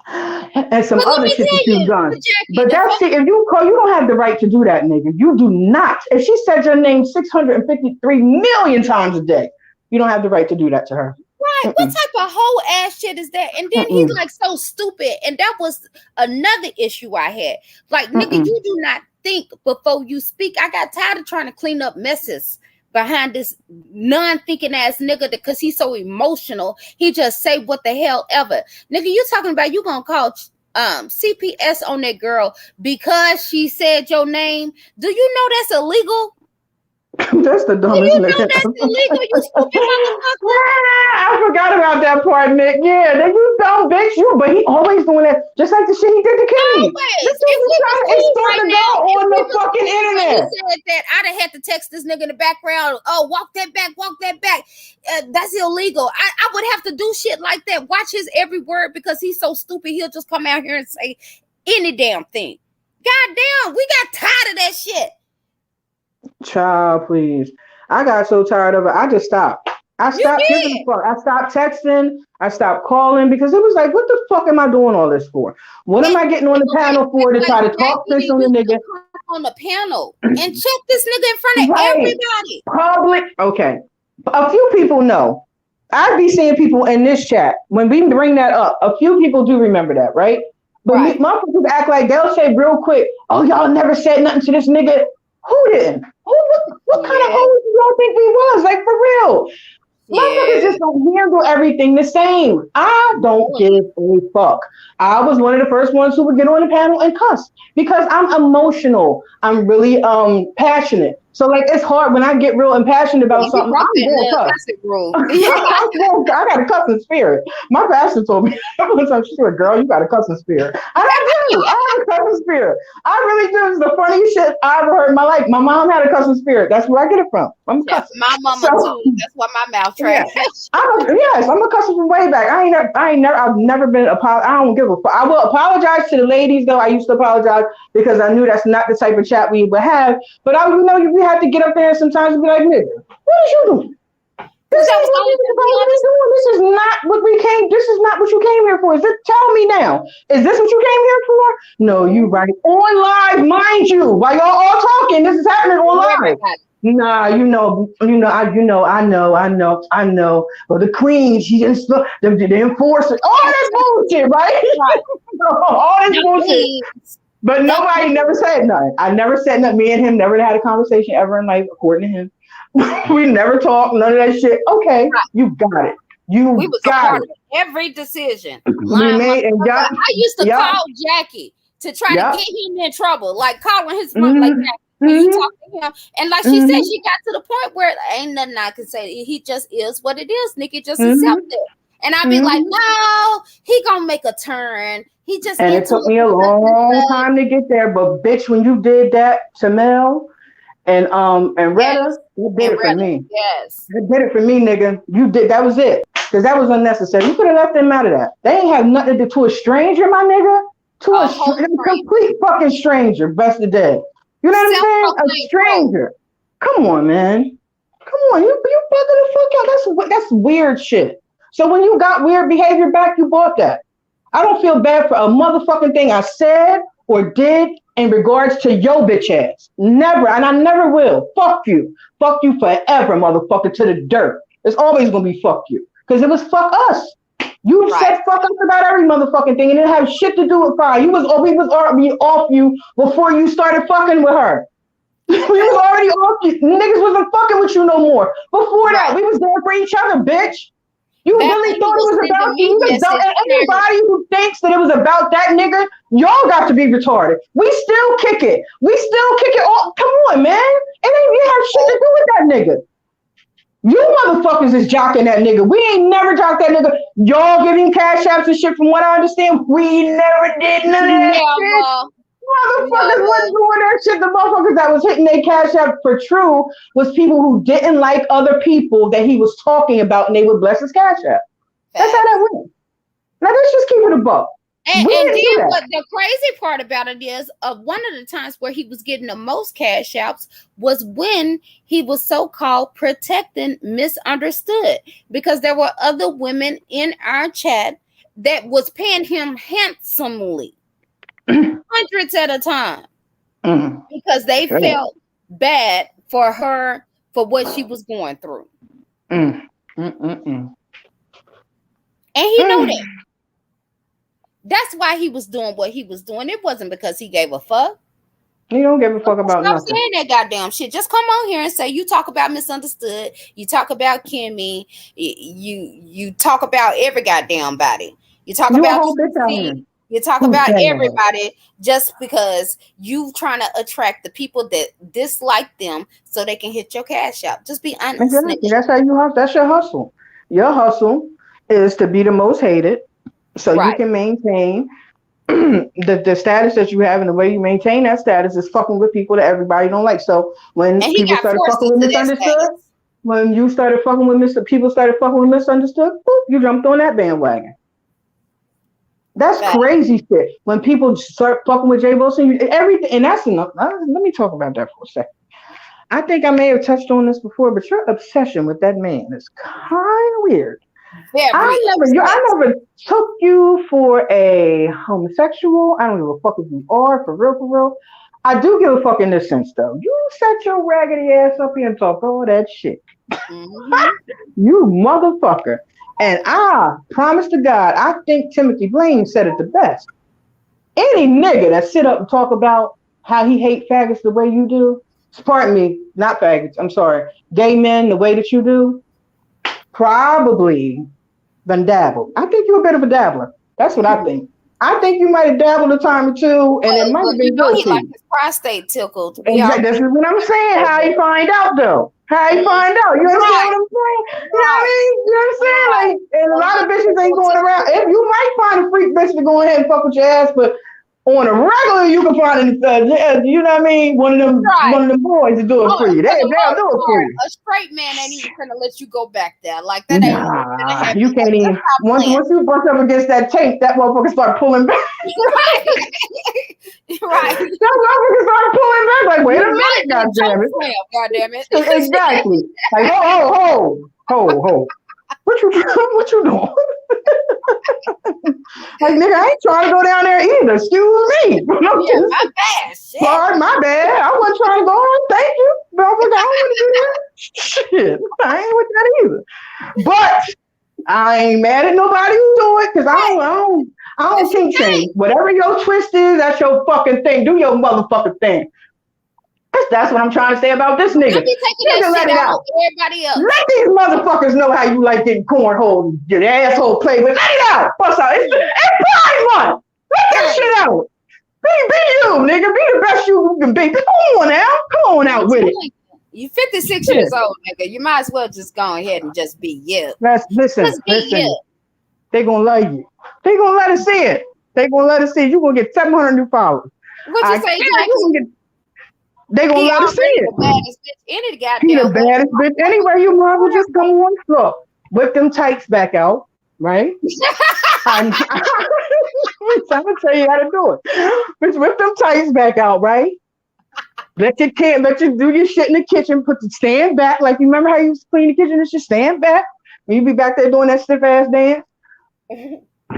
and some But let other me shit that tell you've you, done. but Jackie, But the that's funny it. If you call, you don't have the right to do that, nigga. You do not. If she said your name 653 million times a day, you don't have the right to do that to her. right, what Mm-mm, type of whole ass shit is that? And then he's mm-mm, like so stupid. And that was another issue I had. Like, nigga, mm-mm. you do not think before you speak. I got tired of trying to clean up messes behind this non-thinking ass nigga because he's so emotional. He just say what the hell ever. Nigga, you talking about you gonna call CPS on that girl because she said your name? Do you know that's illegal? That's the Do dumbest you know nigga. that's illegal, you stupid motherfucker? I forgot about that part, Nick. Yeah, then you dumb bitch. You, but he always doing that, just like the shit he did to Kimmy. This Always. dude If be we was trying to cool extort right the now, girl if on we the was fucking cool when he internet. said that, I'd have had to text this nigga in the background. Oh, walk that back, walk that back. That's illegal. I would have to do shit like that. Watch his every word because he's so stupid. He'll just come out here and say any damn thing. God damn, we got tired of that shit. Child, please. I got so tired of it. I just stopped. I You stopped giving a did. fuck. I stopped texting. I stopped calling because it was like, what the fuck am I doing all this for? What am And I getting on the panel for to like try to talk Jackie piss on the used to nigga? come on the panel and check this nigga in front of Right. everybody. Public. Okay. A few people know. I'd be seeing people in this chat when we bring that up. A few people do remember that, right? But Right. motherfuckers act like they'll say real quick, "Oh, y'all never said nothing to this nigga." Who didn't? What kind of Yeah. hoes do y'all think we was? Like for real? Motherfuckers Yeah. just don't handle everything the same. I I'm don't telling give you. a fuck. I was one of the first ones who would get on the panel and cuss because I'm emotional. I'm really passionate. So like it's hard when I get real and passionate Yeah, about he something. broke I'm that going to little cuss. cussing rule. I got a cussing spirit. My pastor told me one time, she said, "Girl, you got a cussing spirit." And I do. I have a cussing spirit. I really do. It's the funniest shit I ever heard in my life. My mom had a cussing spirit. That's where I get it from. I'm a Yeah, cusser. my mama So too. That's why my mouth trash. yeah. I'm a customer from way back. I've never been I don't give a fuck. I will apologize to the ladies though. I used to apologize because I knew that's not the type of chat we would have. But we have to get up there sometimes and be like, nigga, what is you doing? Because This that ain't was the what only we thing we supposed to be understood. doing. This is not what you came here for. Tell me now. Is this what you came here for? No, you right. On live, mind you. While y'all all talking, this is happening on live. Everybody. Nah, I know. But the queen, she just the enforcer, all this bullshit, right? Right. All this The bullshit. queens. But The nobody never queens. said nothing. I never said nothing. Me and him never had a conversation ever in life, according to him. We never talked, none of that shit. Okay, Right. you got it. We You was a got part it. of every decision. We Lying made and motherfucker. y'all, I used to y'all call Jackie to try to Yep. get him in trouble, like calling his mom, like, Mm-hmm. "Jack, can you Mm-hmm. talk to him?" And like she said, Mm-hmm. she got to the point where ain't nothing I can say. He just is what it is. Nikki just accept Mm-hmm. it. And I'd be like, Mm-hmm. no, he gonna make a turn. He just And it into took it me a for such and long such. time to get there, but bitch, when you did that to Mel and Retta, Yes. you did And it for rather, me. yes. You did it for me, nigga. You did. That was it. Because that was unnecessary. You could have left them out of that. They ain't have nothing to do to a stranger, my nigga. To A whole a stranger. complete fucking stranger, best of day. You know what I'm saying? A Self-proclaimed pro. stranger. Come on, man. Come on, you bugging the fuck out. That's weird shit. So when you got weird behavior back, you bought that. I don't feel bad for a motherfucking thing I said or did in regards to your bitch ass. Never, and I never will. Fuck you. Fuck you forever, motherfucker, to the dirt. It's always gonna be fuck you. Because it was fuck us. You Right. said fuck us about every motherfucking thing and it had shit to do with fire. We was already off you before you started fucking with her. We Okay. was already off you. Niggas wasn't fucking with you no more. Before that, Right. we was there for each other, bitch. You Back really when he thought it was was about sending you? me message And trying to, anybody who thinks that it was about that nigga, y'all got to be retarded. We still kick it. We still kick it. All. Come on, man. It ain't you have shit to do with that nigga. You motherfuckers is jocking that nigga. We ain't never jocked that nigga. Y'all giving cash apps and shit. From what I understand, we never did none of that shit. never, Motherfuckers never. wasn't doing that shit. The motherfuckers that was hitting their cash app for true was people who didn't like other people that he was talking about, and they would bless his cash app. That's how Facts. that went. Now let's just keep it a buck. And, We and didn't do then that. what the crazy part about it is, one of the times where he was getting the most cash outs was when he was so called protecting misunderstood, because there were other women in our chat that was paying him handsomely, hundreds at a time, Mm, because they mm, felt bad for her for what she was going through. mm, mm. And he know that. Mm. That's why he was doing what he was doing. It wasn't because he gave a fuck. You don't give a fuck about Stop nothing. saying that goddamn shit. Just come on here and say you talk about misunderstood. You talk about Kimmy. You talk about every goddamn body. You talk You a about whole bitch out here. QC. You talk Who about said that? everybody just because you trying to attract the people that dislike them so they can hit your cash out. Just be honest, Exactly. nigga. That's how you hustle. That's your hustle. Your hustle is to be the most hated so you Right. can maintain the status that you have, and the way you maintain that status is fucking with people that everybody don't like. So when And he people got started forced fucking with into that misunderstood, status. when you started fucking with people started fucking with misunderstood, boop, you jumped on that bandwagon. That's Fact. crazy shit. When people start fucking with Jay Wilson, everything, and that's enough. Let me talk about that for a second. I think I may have touched on this before, but your obsession with that man is kind of weird. Very I obsessed. never took you for a homosexual. I don't give a fuck if you are, for real, for real. I do give a fuck in this sense, though. You set your raggedy ass up here and talk all that shit. Mm-hmm. You motherfucker. And I promise to God, I think Timothy Blaine said it the best. Any nigga that sit up and talk about how he hate faggots the way you do, pardon me, not faggots, I'm sorry, gay men the way that you do, probably been dabbled. I think you're a bit of a dabbler. That's what I think. I think you might have dabbled a time or two, and it might But have you been know good he to like you. his prostate tickled. We Exactly. already This is what I'm saying. know How you that. find out, though? How you find out? You understand Right, what I'm saying? You know what I right, mean? You know what I'm saying? right. Like, and a A lot of little bitches ain't tickle, going around. tickle. If you might find a freak bitch to go ahead and fuck with your ass, but on a regular, you can find you know what I mean? Right. One of them boys to do it Oh, for you. for the They'll do most it for part, you. a straight man ain't even gonna let you go back there. Like that ain't even gonna Nah, happen. you can't Like, even. stop Once playing. once you brush up against that tape, that motherfucker start pulling back. Right, right. That motherfucker start pulling back. Like, wait a You gotta minute, do a choke goddamn it. slam, goddamn it. Exactly. Like, ho. What you doing? Like, nigga, I ain't trying to go down there either. Excuse me. I'm Yeah, my just, bad. Shit. sorry, my bad. I wasn't trying to go on. Thank you. Motherfucker, I don't want to do that. Shit, I ain't with that either. But I ain't mad at nobody who do it because Right. I don't That's your kink shame. thing. Whatever your twist is, that's your fucking thing. Do your motherfucking thing. That's what I'm trying to say about this Don't nigga. be taking that Nigga, shit let it out out. on everybody else. Let these motherfuckers know how you like getting cornhole, get your asshole played with. Let it out. What's up? It's Pride Month. Let that Right. shit out. Be you, nigga. Be the best you can be. Come on now. Come on out with it. You 56 years old, nigga. You might as well just go ahead and just be you. Listen. Just be you. They gonna love you. They gonna let us see it. They gonna let us see it. You gonna get 700 new followers. What you say, you Jackie? gonna get. They gonna He let us see already it. the baddest bitch in the He the goddamn world. baddest bitch. Anywhere you mother, just come on. Look, whip them tights back out, right? I'm gonna tell you how to do it. Just whip them tights back out, right? Let you do your shit in the kitchen. Stand back, like you remember how you used to clean the kitchen. It's just stand back. When you be back there doing that stiff ass dance.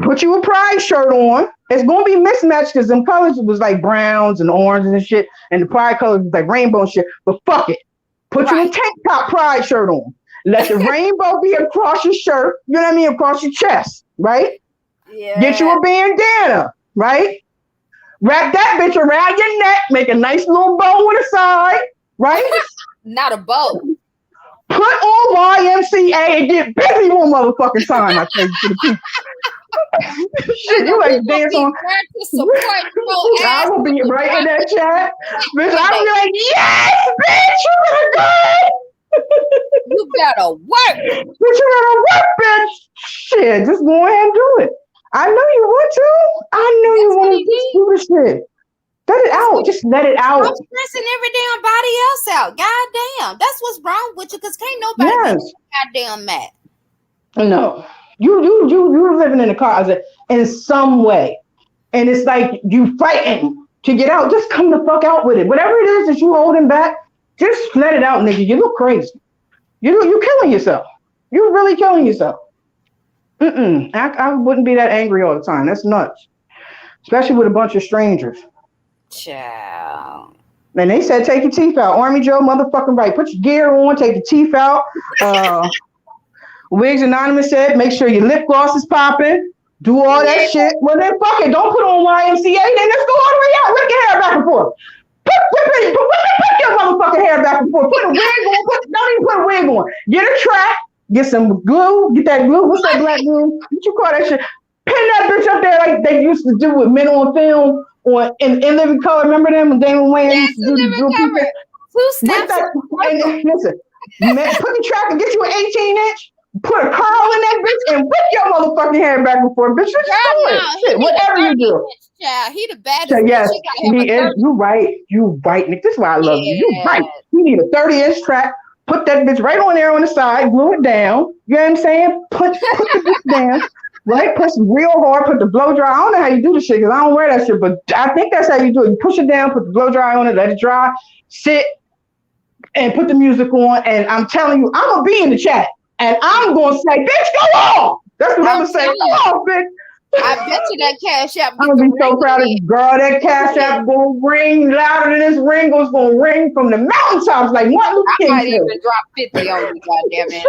Put you a pride shirt on. It's gonna be mismatched because them colors was like browns and oranges and shit, and the pride colors was like rainbow and shit. But fuck it. Put you a tank top pride shirt on. Let the rainbow be across your shirt, you know what I mean, across your chest, right? Yeah. Get you a bandana, right? Wrap that bitch around your neck, make a nice little bow on the side, right? Not a bow. Put on YMCA and get busy one motherfucking time, I tell you to the people. Shit, you like dance on. I will be right in that chat. Bitch, I'll be like, yes, bitch, you better go. You better work. Bitch, you better work, bitch. Shit, just go ahead and do it. I know you want to. I know you want to do the shit. Let it out. Just let it out. I'm stressing every damn body else out. God damn. That's what's wrong with you, because can't nobody be goddamn mad. No. You living in a closet in some way. And it's like you fighting to get out. Just come the fuck out with it. Whatever it is that you holding back, just let it out, nigga. You look crazy. You killing yourself. You're really killing yourself. I wouldn't be that angry all the time. That's nuts. Especially with a bunch of strangers. Ciao. And they said take your teeth out. Army Joe, motherfucking right. Put your gear on, take your teeth out. Wigs Anonymous said make sure your lip gloss is popping. Do all that shit. Well, then fuck it. Don't put on YMCA. Then let's go all the way out. Whip your hair back and forth. Put your motherfucking hair back and forth. Put a wig on. Don't even put a wig on. Get a track. Get some glue. Get that glue. What's that black glue? What you call that shit? Pin that bitch up there like they used to do with Men on Film or in Living Color. Remember them when Damon Wayans used to do the glue people? With that, and listen, man, put the track and get you an 18-inch. Put a curl in that bitch and whip your motherfucking hair back and forth, bitch. Just do it. Shit, whatever you do. Child, he the baddest. So, yes, he is. You right. You right, Nick. This is why I love you. You right. You need a 30-inch track. Put that bitch right on there on the side. Glue it down. You know what I'm saying? Put the bitch down. Right? Push real hard. Put the blow dry. I don't know how you do this shit because I don't wear that shit, but I think that's how you do it. You push it down. Put the blow dry on it. Let it dry. Sit and put the music on. And I'm telling you, I'm gonna be in the chat. And I'm going to say, bitch, go on. That's what I'm going to say. Go on, bitch. I bet you that Cash App. I'm going to be so proud of you. Girl, that Cash App going to ring louder than this ring was going to ring from the mountaintops like Martin Luther King. I might even drop 50 on you, goddamn it.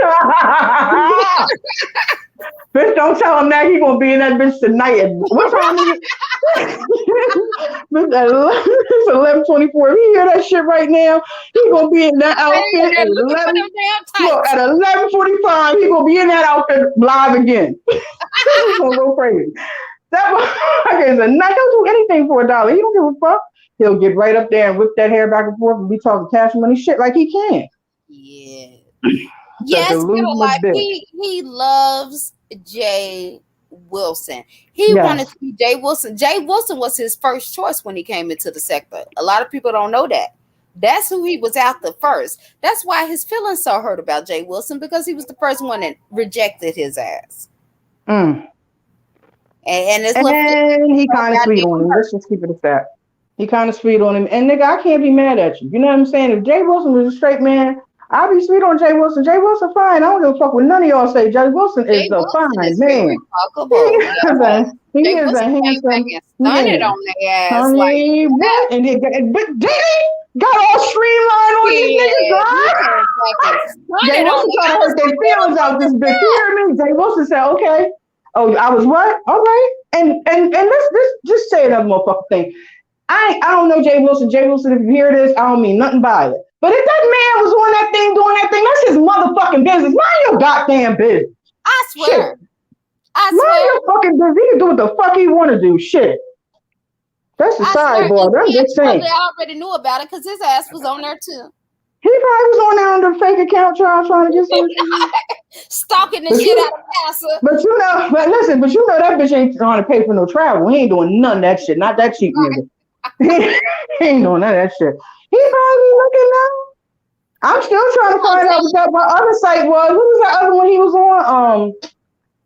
Bitch, don't tell him that. He going to be in that bitch tonight. What time is it? It's 11:24. If you hear that shit right now, he going to be in that outfit at 11:45. He going to be in that outfit live again. He's going to go crazy. That motherfucker is a nut. He'll do anything for $1. He don't give a fuck. He'll get right up there and whip that hair back and forth and be talking cash money shit like he can. Yeah. Yes, like he loves Jay Wilson. He wanted to be Jay Wilson. Jay Wilson was his first choice when he came into the sector. A lot of people don't know that. That's who he was after first. That's why his feelings so hurt about Jay Wilson, because he was the first one that rejected his ass. And he kind of sweet on him. Let's just keep it at that. He kind of sweet on him. And nigga, I can't be mad at you. You know what I'm saying? If Jay Wilson was a straight man, I'll be sweet on Jay Wilson. Jay Wilson fine. I don't give a fuck what none of y'all say. Jay Wilson is a fine man. He is a handsome. Stunted on their ass. But Diddy got all streamlined on these niggas. Jay Wilson trying to hurt their feelings out this bitch. You hear me? Jay Wilson said, okay. Oh, I was what? All right. And let's just say another motherfucking thing. I don't know Jay Wilson. Jay Wilson, if you hear this, I don't mean nothing by it. But if that man was on that thing, doing that thing, that's his motherfucking business. Mind your goddamn business. I swear. Mind your fucking business. He can do what the fuck he want to do. Shit. That's a I swear, sidebar. and But I'm Ken just probably saying. already knew about it because his ass was on there too, He probably was on there on the fake account trying to get some. stalking the But shit out you, of Pastor. but listen, but that bitch ain't trying to pay for no travel. He ain't doing none of that shit. Not that cheap nigga. He ain't doing none of that shit. He probably looking now. I'm still trying to find out what that my other site was. What was that other one he was on?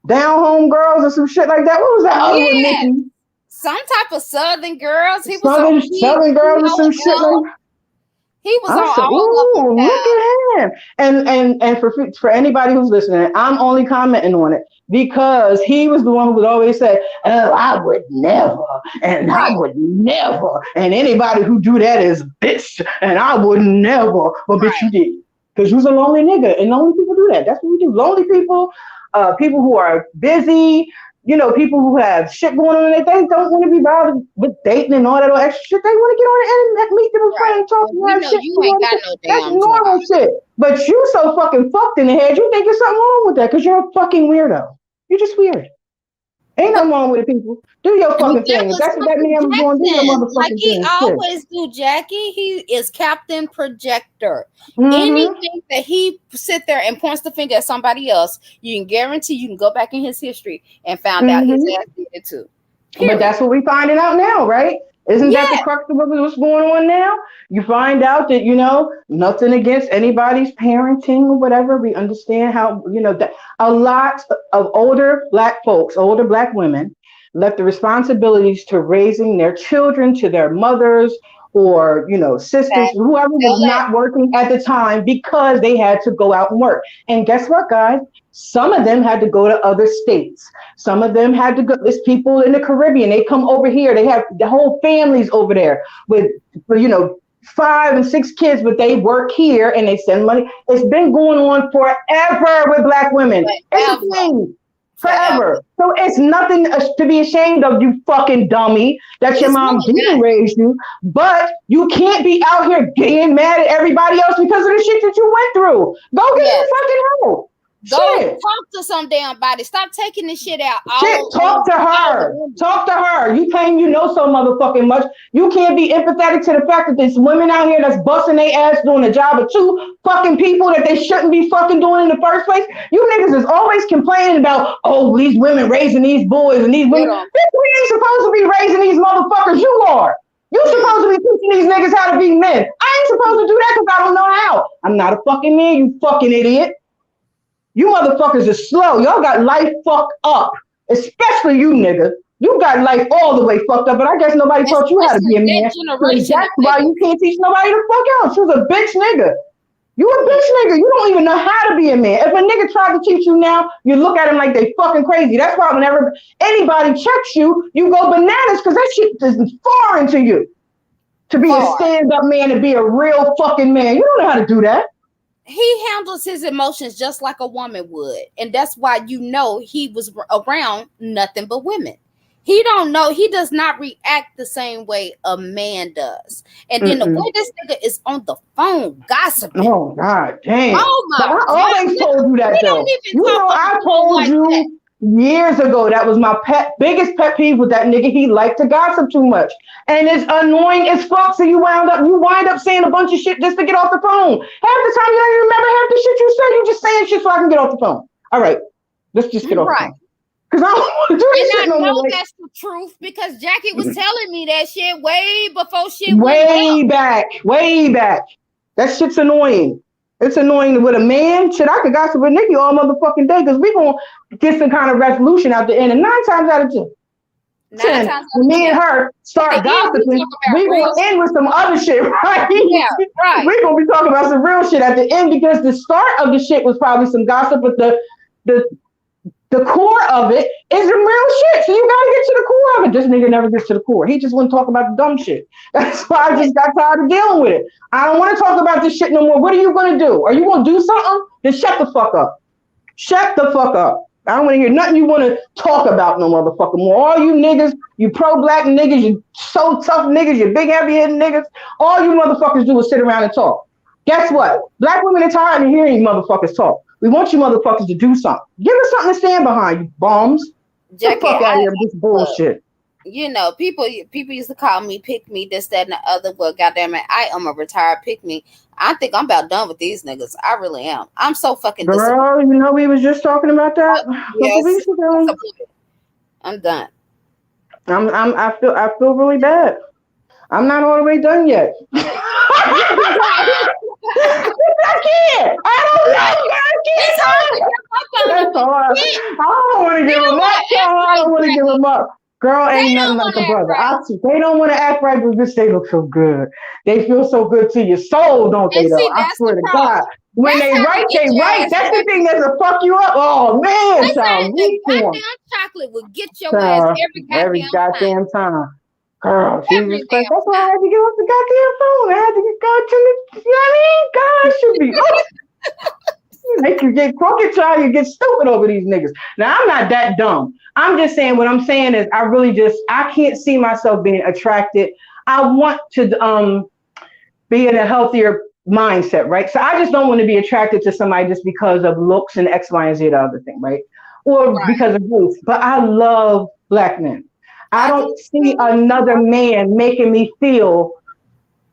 Down Home Girls or some shit like that. What was that other one, Yeah, Nikki? some type of Southern girls. He was on Southern Girls or some shit like that. He was on I said, all of them, "Ooh, look child. at him!" And for anybody who's listening, I'm only commenting on it because he was the one who would always say, "Oh, I would never, and I Right, would never, and anybody who do that is bitch, and I would never." But bitch, you right. did because you was a lonely nigga, and lonely people do that. That's what we do. Lonely people, people who are busy, people who have shit going on, and they don't want to be bothered with dating and all that other extra shit. They want to get on the internet, meet different Right. friends, talk And and we have know shit. you Do all ain't the got shit. no That's damn normal drive. shit. But you so fucking fucked in the head, you think there's something wrong with that because you're a fucking weirdo. You're just weird. Ain't But nothing wrong with it, people. Do your fucking that thing. If was that's what that Michael man was doing, do your Jackson. Like motherfucking he thing. Shit. always do, Jackie. He is Captain Projector. Mm-hmm. Anything that he sit there and points the finger at somebody else, you can guarantee you can go back in his history and found out his Mm-hmm. ass did it too. But Period. that's what we finding out now, right? Isn't that the Yeah. crux of what's going on now? You find out that, nothing against anybody's parenting or whatever. We understand how, that a lot of older black women, left the responsibilities to raising their children to their mothers or, sisters, Fact. whoever was Tell that. not working at the time because they had to go out and work. And guess what, guys? Some of them had to go to other states. Some of them had to go. There's people in the Caribbean. They come over here. They have the whole families over there with, 5 and 6 kids, but they work here and they send money. It's been going on forever with black women. It's a Forever. thing. Forever. Forever. So it's nothing to be ashamed of, you fucking dummy, that your It's mom really didn't not. raise you. But you can't be out here getting mad at everybody else because of the shit that you went through. Go get Yes. some fucking help. Go Shit. talk to some damn body. Stop taking this shit out Shit, all talk on to all the her. women. Talk to her. You claim you know so motherfucking much. You can't be empathetic to the fact that there's women out here that's busting their ass doing the job of two fucking people that they shouldn't be fucking doing in the first place. You niggas is always complaining about, oh, these women raising these boys and these women. Little. Bitch, we ain't supposed to be raising these motherfuckers. You are. You Hmm. supposed to be teaching these niggas how to be men. I ain't supposed to do that because I don't know how. I'm not a fucking man, you fucking idiot. You motherfuckers are slow. Y'all got life fucked up. Especially you, nigga. You got life all the way fucked up, but I guess nobody taught you how to be Especially a that man. So generation of that's why you niggas. can't teach nobody the fuck else. You's a bitch nigga. You a Hmm. bitch nigga. You don't even know how to be a man. If a nigga tried to teach you now, you look at him like they fucking crazy. That's why whenever anybody checks you, you go bananas because that shit is foreign to you. To be a Far. stand-up man and be a real fucking man. You don't know how to do that. He handles his emotions just like a woman would. And that's why you know he was around nothing but women. He don't know, he does not react the same way a man does. And then the Mm-mm. way this nigga is on the phone gossiping. Oh God damn. Oh But my I God, always nigga, told you we that don't though. even talk on the I phone told like that. you years ago that was my biggest pet peeve with that nigga. He liked to gossip too much. And it's annoying as fuck. So you wind up saying a bunch of shit just to get off the phone. Half the time you don't even remember half the shit you said. You just saying shit so I can get off the phone. All right, let's just get off the Right. phone. Cause I don't want to do And this I shit no know more. Like, that's the truth because Jackie was telling me that shit way before shit went way down. back, way back. That shit's annoying. It's annoying with a man. Shit, I could gossip with Nikki all motherfucking day because we gonna get some kind of resolution out the end. And 9 times out of 9 10, times out when of me 10. and her At the start end, we gossiping, talk about we real gonna end shit. with some other shit, right? Yeah, right. We gonna be talking about some real shit at the end because the start of the shit was probably some gossip, but the the core of it is the real shit. So you gotta get to the core of it. This nigga never gets to the core. He just want to talk about the dumb shit. That's why I just got tired of dealing with it. I don't want to talk about this shit no more. What are you gonna do? Are you gonna do something? Then shut the fuck up. Shut the fuck up. I don't want to hear nothing you want to talk about no motherfucker more. All you niggas, you pro-black niggas, you so tough niggas, you big heavy-headed niggas, all you motherfuckers do is sit around and talk. Guess what? Black women are tired of hearing you motherfuckers talk. We want you motherfuckers to do something. Give us something to stand behind, you bums. Get the Jackie, fuck out of I here with this look, bullshit. people used to call me pick me, this, that, and the other. But goddamn it, I am a retired pick me. I think I'm about done with these niggas. I really am. I'm so fucking disappointed. Girl, we was just talking about that a couple Yes, weeks ago. disappointed. I'm done. I feel really bad. I'm not all the way done yet. I can't. I don't know. I It's hard to can't. give up on them, That's but hard. shit, I don't want to they give don't him want up, to act y'all. I right, don't want to give Jackie. him up. Girl, They ain't don't nothing want like to a act brother. right. They don't want to act right, but bitch, they look so good. They feel so good to your soul, don't And they? Though see, I that's the swear to God, problem. when That's they how they right, get they your right. ass, That's the thing Jackie. that'll fuck you up. Oh man, That's how child, the weak one, goddamn chocolate will get your ass child. every Every goddamn time. goddamn time. Girl, Every Jesus Christ. damn That's why I time. had to get off the goddamn phone. I had to get God to the, you know what I mean? God should be, make you get crooked, try you get stupid over these niggas. Now I'm not that dumb. I'm just saying what I'm saying is I can't see myself being attracted. I want to be in a healthier mindset, right? So I just don't want to be attracted to somebody just because of looks and X, Y, and Z, the other thing, right? Or Right. because of race. But I love black men. I I do don't see too. another man making me feel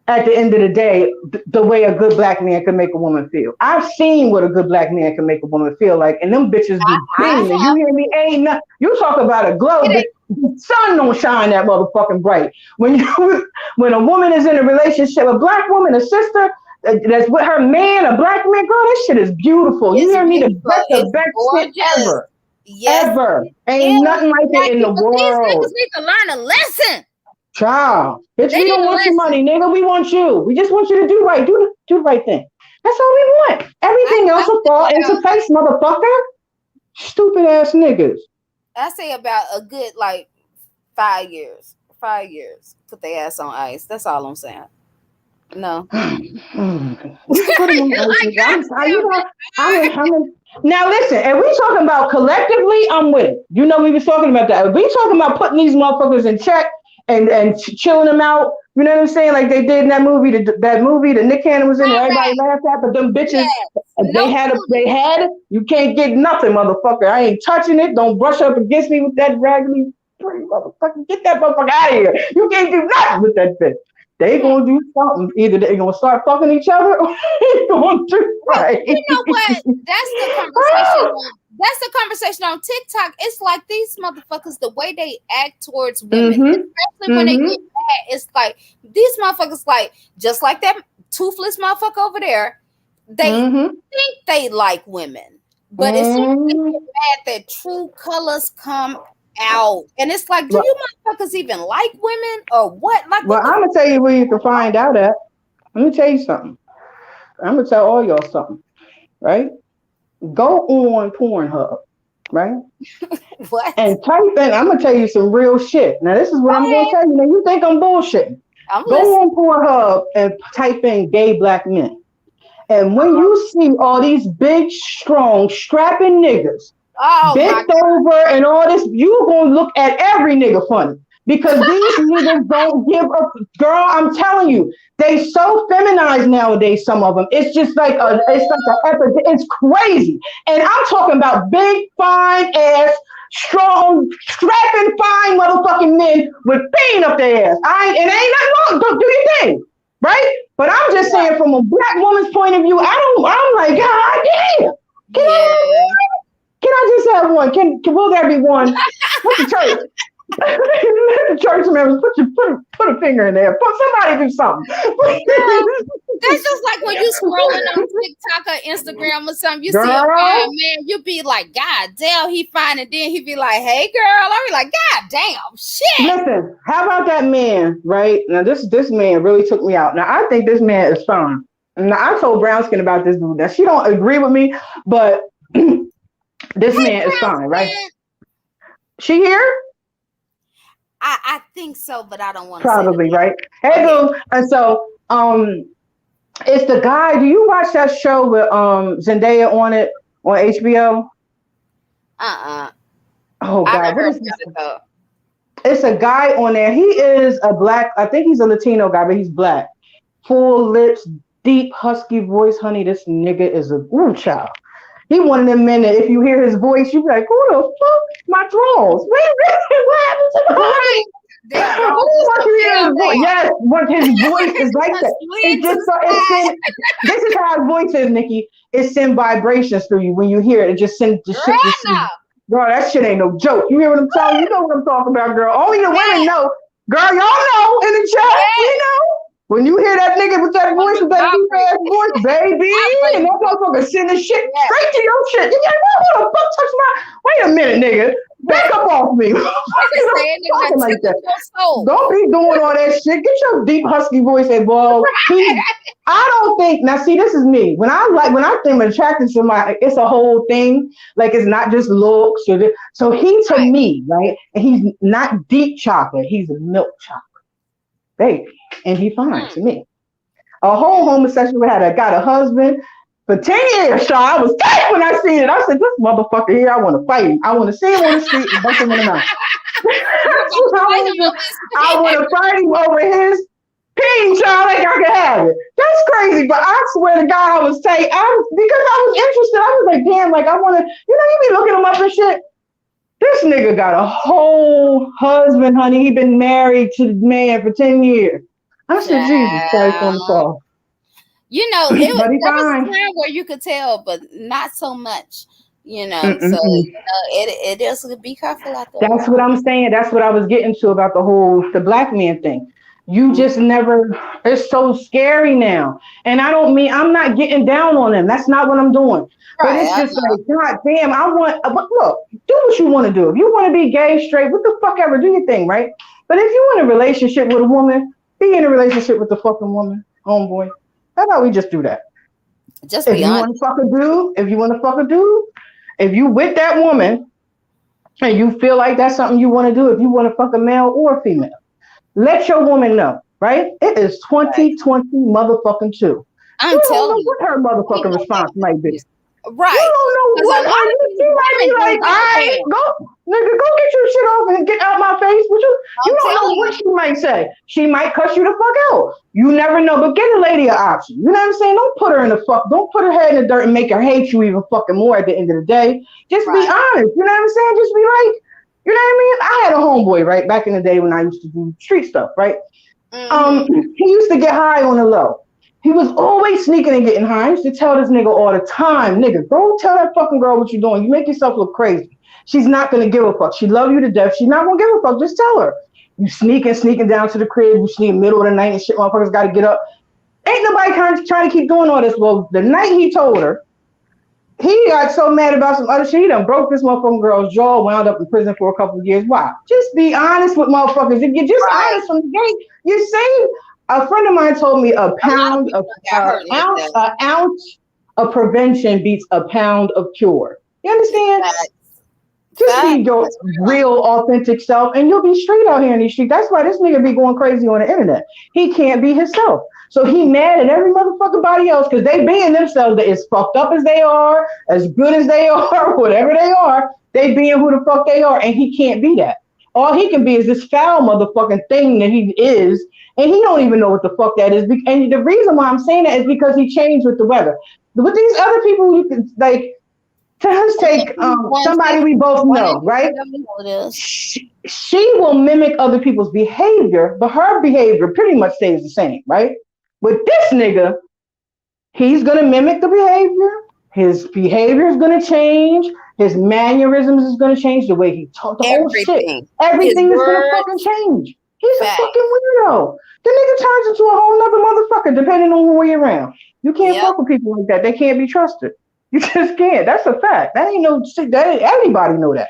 at the end of the day, the way a good black man can make a woman feel. I've seen what a good black man can make a woman feel like, and them bitches be I beaming. You have. hear me? Ain't nothing. You talk about a glow, It the ain't, sun don't shine that motherfucking bright. When a woman is in a relationship, a black woman, a sister that's with her man, a black man, girl, that shit is beautiful. You it's hear me? beautiful. The It's best shit gorgeous. ever, Yes, ever. it Ain't is, nothing like it in Jackie. the But these world. niggas need to learn a lesson. Child, bitch, They we need don't to want your listen. money, nigga. We want you. We just want you to do right. Do the right thing. That's all we want. Everything I else will say fall into about place, motherfucker. Stupid ass niggas. I say about a good like 5 years. 5 years. Put their ass on ice. That's all I'm saying. No. You put them on ice, Like nigga. goddamn, Now listen, and we talking about collectively, I'm with it. We was talking about that. If we talking about putting these motherfuckers in check and chilling them out, you know what I'm saying? Like they did in that movie that Nick Cannon was in, and all everybody right. laughed at, but them bitches, Yes. No they fooling. had it. You can't get nothing, motherfucker. I ain't touching it. Don't brush up against me with that raggedy pretty motherfucker. Get that motherfucker out of here. You can't do nothing with that bitch. They Hmm. gonna do something. Either they gonna start fucking each other or they gonna do Well, right. you know what? That's the conversation. That's the conversation on TikTok. It's like these motherfuckers, the way they act towards women, Mm-hmm. especially when they Mm-hmm. get mad. It's like these motherfuckers, like just like that toothless motherfucker over there. They Mm-hmm. think they like women, but as soon as they Mm-hmm. get mad, their true colors come out, and it's like, do Well, you motherfuckers even like women or what? Like, well, what the I'm gonna tell you where you can find out at. Let me tell you something. I'm gonna tell all y'all something, right? Go on Pornhub, right? what? And type in. I'm gonna tell you some real shit. Now, this is Go what I'm gonna ahead. tell you. Now, you think I'm bullshitting? I'm Go listening. on Pornhub and type in gay black men. And when Uh-huh. you see all these big, strong, strapping niggas Oh my bent over and all this, you gonna look at every nigga funny. Because these niggas don't give a girl, I'm telling you, they so feminized nowadays, some of them. It's just like it's crazy. And I'm talking about big, fine ass, strong, strapping, fine motherfucking men with pain up their ass. And ain't nothing wrong. Do your thing. Right? But I'm just saying from a black woman's point of view, I'm like, God damn. Can I have yeah. one? Can I just have one? Will there be one? What's the church? The church members, put a finger in there. Put somebody do something. Girl, that's just like when you scrolling on TikTok or Instagram or something, you see a fine Girl, man, you be like, God damn, he fine, and then he be like, hey girl. I be like, God damn, shit. listen. How about that man? Right now, this man really took me out. Now I think this man is fine. Now I told Brown Skin about this dude. Now she don't agree with me, but this Hey man is brown fine, right? skin. She here? I think so, but I don't want to say the Probably, name. right? Go Hey, ahead. boo. And so, it's the guy. Do you watch that show with Zendaya on it on HBO? Uh-uh. Oh I God, never what heard is this? about it though. It's a guy on there. He is a black. I think he's a Latino guy, but he's black. Full lips, deep husky voice. Honey, this nigga is a ooh child. He one of them men that if you hear his voice, you be like, who the fuck? My drawers. Wait, what happened to my honey? Damn, girl, I Oh, just once don't you hear feel his voice, down. yes, what his voice is like Just that. slid It to just the it side. send. This is how his voice is, Nikki. It send vibrations through you when you hear it. It just send the shit. Girl, Just no. girl, that shit ain't no joke. You hear what I'm telling you? You know what I'm talking about, girl. Only the women Yes, know. Girl, y'all know in the chat. We yes. know. When you hear that nigga with that voice, Woman with that deep vibrate. ass voice, baby, and Vibrating that through. motherfucker sending shit Yes. straight to your shit. You like, who the fuck touched my? Wait a minute, nigga. Back up off me. Why Nigga you saying nigga done talking like that? tickled your soul. Don't be doing all that shit. Get your deep husky voice involved. He, I don't think. Now, see, this is me. When I think I'm attracted to somebody, it's a whole thing. Like it's not just looks. So he to Right. me, right? And he's not deep chocolate. He's milk chocolate, baby, and he fine Mm, to me. A whole mm. homosexual got a husband for 10 years. So I was tight when I seen it. I said, this motherfucker here, I want to fight him. I want to see him on the street and bust him in the mouth. You That's about to what I fight want him to do. on this I want thing. to fight him over his peen, child, like I can have it. That's crazy, but I swear to God, I was tight. Because I was interested. I was like, damn, like I want to, you be looking him up and shit. This nigga got a whole husband, honey. He been married to the man for 10 years. I said, Jesus Christ on the Child. cross. But he There was a fine. time where you could tell, but not so much. So Mm-mm-mm. it is be careful out there, That's what y'all. I'm saying. That's what I was getting to about the black man thing. You Mhm. just never. It's so scary now, and I don't mean I'm not getting down on them. That's not what I'm doing. But Right. it's I just know. like, God damn, I want. But look, do what you want to do. If you want to be gay, straight, what the fuck ever, do your thing, right? But if you in a relationship with a woman, be in a relationship with the fucking woman, homeboy. How about we just do that? Just If be you honest. want to fuck a dude, if you want to fuck a dude, if you with that woman and you feel like that's something you want to do, if you want to fuck a male or a female, let your woman know, right? It is Right. 2020 motherfucking two. I'm You don't know telling you, what her we motherfucking know response that. might be. You Right. don't know Because a what lot her. of She these might be women like, don't "All give a right, damn. go, nigga, go get your shit off and get out my face." But you I'm don't know telling what you. she might say. She might cuss you the fuck out. You never know. But give the lady an option. You know what I'm saying? Don't put her in the fuck. Don't put her head in the dirt and make her hate you even fucking more at the end of the day. Just be Right. honest. You know what I'm saying? Just be like, you know what I mean? I had a homeboy right back in the day when I used to do street stuff, right? Mm-hmm. He used to get high on the low. He was always sneaking and getting high. I used to tell this nigga all the time, nigga, go tell that fucking girl what you're doing. You make yourself look crazy. She's not gonna give a fuck. She love you to death. She's not gonna give a fuck. Just tell her. You sneaking down to the crib. You sneak middle of the night and shit. Motherfuckers got to get up. Ain't nobody trying to keep doing all this. Well, the night he told her, he got so mad about some other shit. He done broke this motherfucking girl's jaw, wound up in prison for a couple of years. Why? Just be honest with motherfuckers. If you're just Right. honest from the gate, you save. A friend of mine told me a A lot of pound of people got hurt like that. an ounce of prevention beats a pound of cure. You understand? Facts. Just be Facts. your That's real. real, authentic self, and you'll be straight out here in these streets. That's why this nigga be going crazy on the internet. He can't be himself. So he mad at every motherfucking body else because they being themselves that as fucked up as they are, as good as they are, whatever they are, they being who the fuck they are, and he can't be that. All he can be is this foul motherfucking thing that he is, and he don't even know what the fuck that is. And the reason why I'm saying that is because he changed with the weather. With these other people, you can like to us take somebody we both One in know, right? 50, you know it is. She will mimic other people's behavior, but her behavior pretty much stays the same, right? With this nigga, he's gonna mimic the behavior. His behavior is gonna change. His mannerisms is gonna change. The way he talks, the whole shit, Everything. His everything is gonna fucking words. change. He's a Fact. fucking weirdo. The nigga turns into a whole nother motherfucker depending on who you're around. You can't Yep. fuck with people like that. They can't be trusted. You just can't. That's a fact. That ain't no shit. Everybody know that.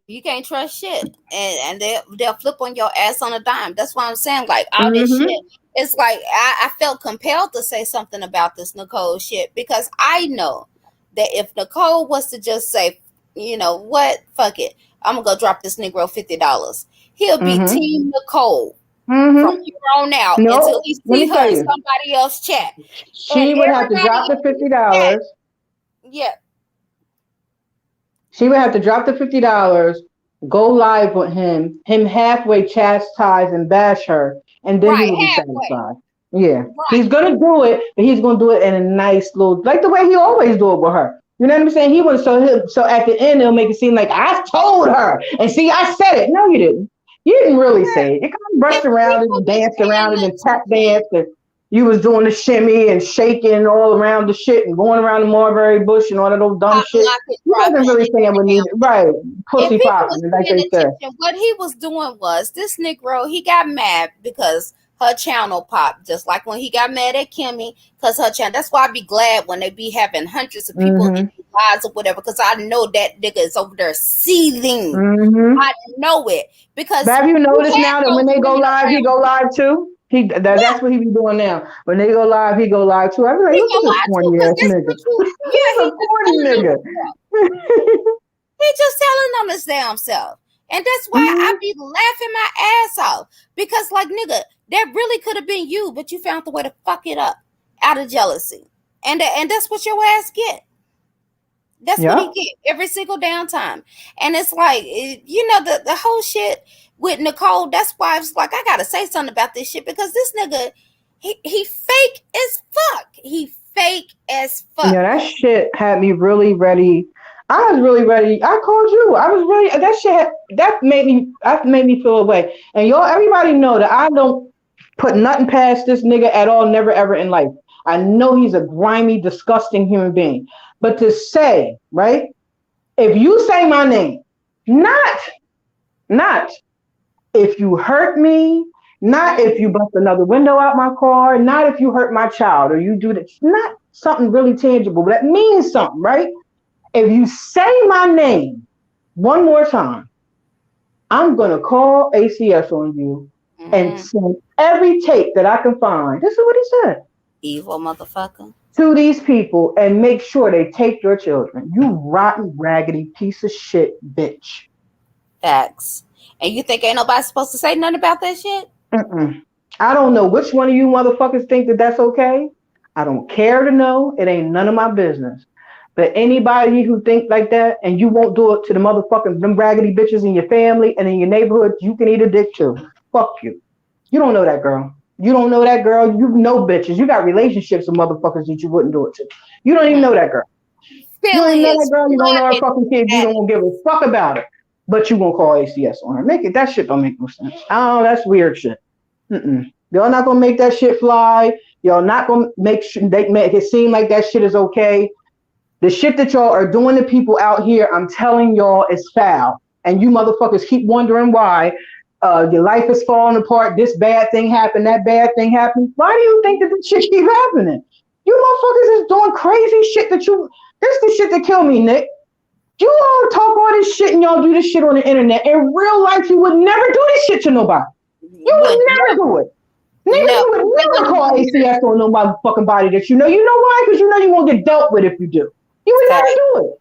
You can't trust shit, and they'll flip on your ass on a dime. That's why I'm saying, like, all this shit. Mm-hmm. It's like I felt compelled to say something about this Nicole shit because I know that if Nicole was to just say, you know what, fuck it, I'm gonna go drop this Negro $50, he'll be Mm-hmm. Team Nicole from Mm-hmm. here on out until Nope. he Let see me her tell in you. somebody else chat, and She would have to everybody drop the in his chat, $50. yeah, She would have to drop the $50, go live with him halfway chastise and bash her, and then he right, will be halfway, satisfied. Yeah. right, He's gonna do it, but he's gonna do it in a nice little like the way he always do it with her. You know what I'm saying? He was so at the end it'll make it seem like I told her. And see, I said it. No, you didn't. You didn't really say it. You kind of If brushed around it people and be danced paying around it and tap attention, danced and you was doing the shimmy and shaking all around the shit and going around the mulberry bush and all that old dumb pop, shit. lock it, You dropping wasn't really it saying every what now needed. Right. if Pussy people was popping, like paying they said. attention, what he was doing was this Negro, he got mad because her channel popped, just like when he got mad at Kimmy because her channel. That's why I be glad when they be having hundreds of people in Mm-hmm. their lives or whatever, because I know that nigga is over there seething. Mm-hmm. I know it But because have you you noticed had now that when those they go women live, he around. go live too? That's what he be doing now. When they go live, he go live too. I be like, He look at gonna this lie too, corny because ass that's nigga. what you. Yeah, He's a he just corny telling on nigga. himself. He just telling on his damn self. And that's why I Mhm. be laughing my ass off. Because, like, nigga, that really could have been you, but you found the way to fuck it up out of jealousy. And that's what your ass get. That's what he Yep. get every single damn time. And it's like, the whole shit with Nicole, that's why I was like, I gotta say something about this shit because this nigga, he fake as fuck. He fake as fuck. Yeah, that shit had me really ready. I was really ready. I called you. I was really that shit. That made me feel away. And y'all, everybody know that I don't put nothing past this nigga at all. Never ever in life. I know he's a grimy, disgusting human being. But to say, right? If you say my name, not, not if you hurt me, not if you Mhm. bust another window out my car, not if you hurt my child or you do that, not something really tangible, but that means something, right? If you say my name one more time, I'm going to call ACS on you and Mhm. send every tape that I can find. This is what he said Evil motherfucker. to these people and make sure they take your children. You rotten, raggedy piece of shit, bitch. Facts. And you think ain't nobody supposed to say nothing about that shit? Mm-mm. I don't know which one of you motherfuckers think that that's okay. I don't care to know. It ain't none of my business. But anybody who think like that and you won't do it to the motherfucking them raggedy bitches in your family and in your neighborhood, you can eat a dick too. Fuck you. You don't know that girl. You don't know that girl. You know bitches. You got relationships with motherfuckers that you wouldn't do it to. You don't even know that girl. You don't even Philly know that is girl. You don't know her flooded fucking kids. You at don't give a fuck about her. But you gonna call ACS on her. Make it. That shit don't make no sense. Oh, that's weird shit. Mm-mm. Y'all not gonna make that shit fly. Y'all not gonna make it seem like that shit is okay. The shit that y'all are doing to people out here, I'm telling y'all, is foul. And you motherfuckers keep wondering why your life is falling apart. This bad thing happened. That bad thing happened. Why do you think that this shit keep happening? You motherfuckers is doing crazy shit that you. This is the shit that kill me, Nick. You all talk all this shit and y'all do this shit on the internet. In real life, you would never do this shit to nobody. You would would never never, do it. Nigga, never. you would They never would call never. ACS on no motherfucking body that you know. You know why? Because you know you won't get dealt with if you do. You would never Fact. do it.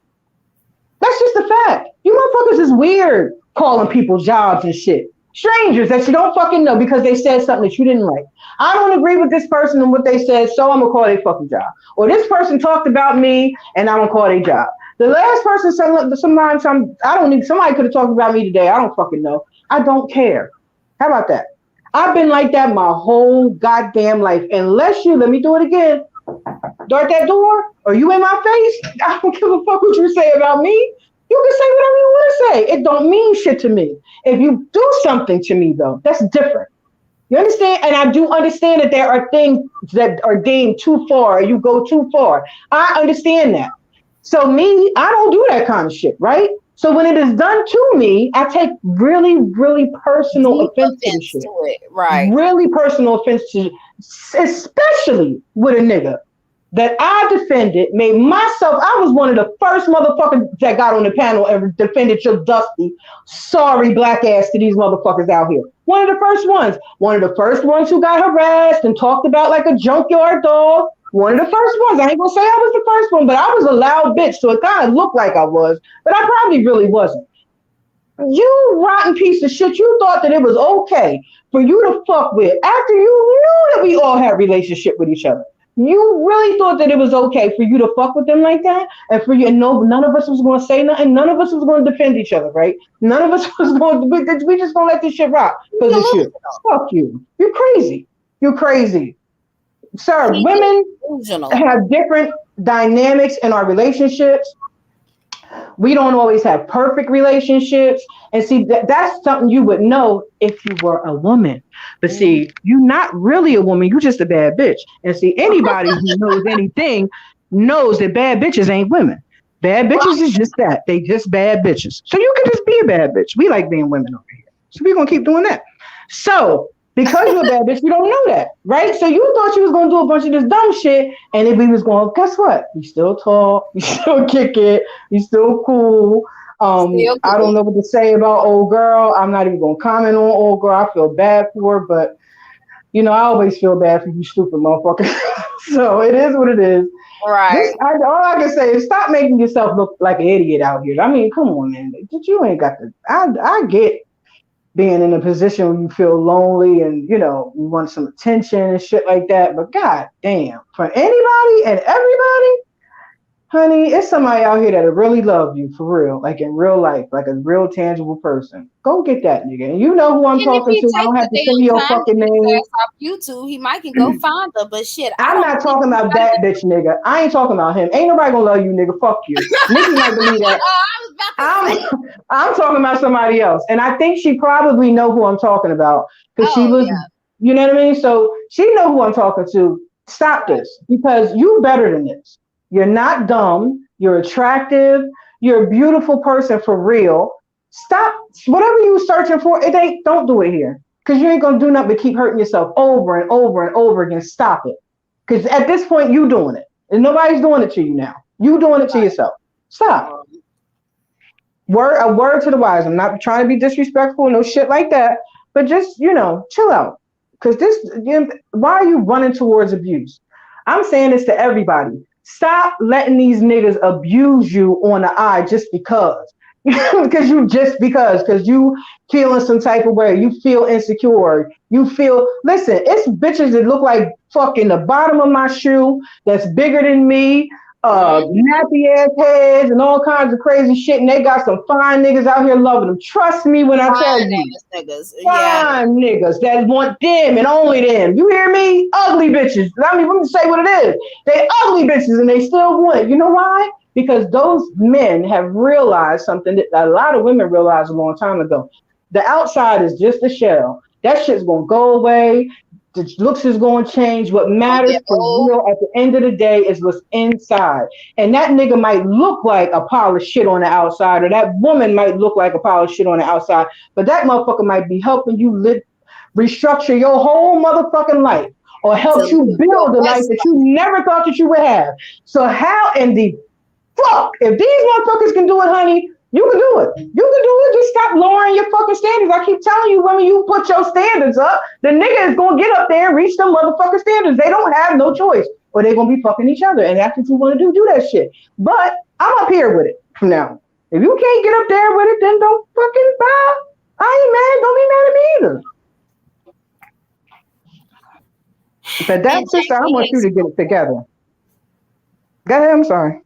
That's just a fact. You motherfuckers is weird calling people jobs and shit. Strangers that you don't fucking know because they said something that you didn't like. I don't agree with this person and what they said, so I'm gonna call their fucking job. Or this person talked about me and I'm gonna call their job. The last person said I don't need somebody could have talked about me today. I don't fucking know. I don't care. How about that? I've been like that my whole goddamn life. Unless you let me do it again. Dart that door, or you in my face, I don't give a fuck what you say about me. You can say whatever you want to say. It don't mean shit to me. If you do something to me, though, that's different. You understand? And I do understand that there are things that are deemed too far, or you go too far. I understand that. So me, I don't do that kind of shit, right? So when it is done to me, I take really, really personal Deep offense to the offense shit. to it. Right. Really personal offense to, especially with a nigga that I defended, made myself, I was one of the first motherfuckers that got on the panel and defended your dusty, sorry black ass to these motherfuckers out here. One of the first ones. One of the first ones who got harassed and talked about like a junkyard dog. One of the first ones. I ain't gonna say I was the first one, but I was a loud bitch, so it kind of looked like I was, but I probably really wasn't. You rotten piece of shit, you thought that it was okay for you to fuck with after you knew that we all had relationship with each other. You really thought that it was okay for you to fuck with them like that, and for you, and no, none of us was going to say nothing. None of us was going to defend each other, right? None of us was going to. We just going to let this shit rock He's because it's you. delusional. Fuck you. You're crazy. You're crazy, sir. He Women delusional. have different dynamics in our relationships. We don't always have perfect relationships. And see, that's something you would know if you were a woman. But Mm. see, you're not really a woman. You're just a bad bitch. And see, anybody who knows anything knows that bad bitches ain't women. Bad bitches is just that. They just bad bitches. So you can just be a bad bitch. We like being women over here. So we're going to keep doing that. So because you're a bad bitch, you don't know that, right? So you thought you was gonna do a bunch of this dumb shit, and then we was going, guess what? We still talk, we still kick it, we still cool. Still I don't cool. know what to say about old girl. I'm not even gonna comment on old girl. I feel bad for her, but I always feel bad for you stupid motherfucker. So it is what it is. Right. All I can say is stop making yourself look like an idiot out here. I mean, come on, man. You ain't got to. I get being in a position where you feel lonely and you want some attention and shit like that. But god damn, for anybody and everybody, honey, it's somebody out here that really love you for real, like in real life, like a real tangible person. Go get that nigga, and you know who I'm And if talking he to. I take don't the have to say damn your time to fucking get his name. ass off YouTube, he might can go find her. But shit, I I'm don't not think talking about anybody that just. bitch nigga. I ain't talking about him. Ain't nobody gonna love you, nigga. Fuck you. Nikki might believe that. I was about to I'm say. I'm talking about somebody else, and I think she probably know who I'm talking about because she Oh was, yeah. you know what I mean. So she know who I'm talking to. Stop Right. this because you better than this. You're not dumb. You're attractive. You're a beautiful person for real. Stop whatever you searching for. It ain't. Don't do it here because you ain't gonna do nothing but keep hurting yourself over and over and over again. Stop it because at this point you doing it, and nobody's doing it to you now. You doing it to yourself. Stop. Right. A word to the wise. I'm not trying to be disrespectful, no shit like that. But just chill out. Because why are you running towards abuse? I'm saying this to everybody. Stop letting these niggas abuse you on the eye just because. Because you feeling some type of way, you feel insecure, you feel. Listen, it's bitches that look like fucking the bottom of my shoe that's bigger than me, Mm-hmm. nappy ass heads and all kinds of crazy shit, and they got some fine niggas out here loving them. Trust me when I tell Fine you, ass niggas. Yeah. fine niggas that want them and only them. You hear me? Ugly bitches. I mean, let me say what it is. They ugly bitches and they still want it. You know why? Because those men have realized something that a lot of women realized a long time ago. The outside is just a shell. That shit's gonna go away. The looks is going to change. What Gonna matters get for old. real at the end of the day is what's inside. And that nigga might look like a pile of shit on the outside, or that woman might look like a pile of shit on the outside, but that motherfucker might be helping you restructure your whole motherfucking life, or To help you live your build a life best that you life. never thought that you would have. So how in the fuck, if these motherfuckers can do it, honey, you can do it. You can do it. Just stop lowering your fucking standards. I keep telling you, women, you put your standards up, the nigga is gonna get up there and reach them motherfucking standards. They don't have no choice, or they're gonna be fucking each other. And that's what you want to do. Do that shit. But I'm up here with it from now. If you can't get up there with it, then don't fucking bye. I ain't mad. Don't be mad at me either. But And that sister, I Jackie want you has to get it spoken. together. Go ahead. I'm sorry.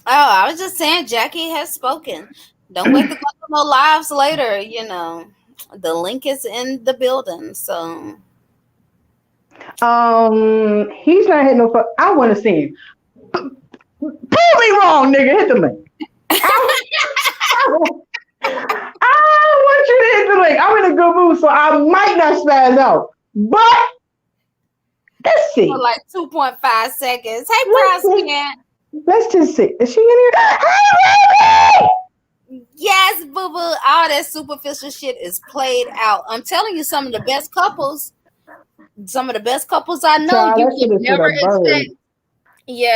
Oh, I was just saying, Jackie has spoken. Don't wait to go to no lives later. The link is in the building. So He's not hitting no fuck. I want to see him. Prove me wrong, nigga. Hit the link. I, I want you to hit the link. I'm in a good mood, so I might not spaz out. But let's for see. like 2.5 seconds. Hey, Let's brown just skin. let's just see. Is she in here? Hey, baby! Yes, boo boo. All that superficial shit is played out. I'm telling you, some of the best couples I know, Child, you that shit would is for never the birds. expect.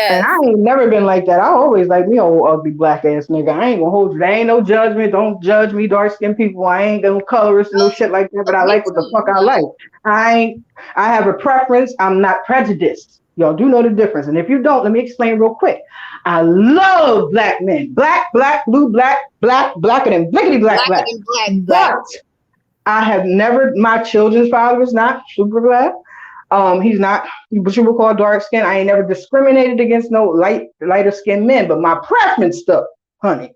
And I Yes. ain't never been like that. I always like me old ugly black ass nigga. I ain't gonna hold you. There ain't no judgment. Don't judge me, dark skinned people. I ain't no colorist and no shit like that. But I Me like what the too. fuck I like. I ain't. I have a preference. I'm not prejudiced. Y'all do know the difference. And if you don't, let me explain real quick. I love black men. Black, black, blue, black, black, blacker than blickety black, Blacker black. than black, black. But I have never. My children's father is not super black. He's not what you would call dark skin. I ain't never discriminated against no lighter skinned men, but my preference stuff, honey.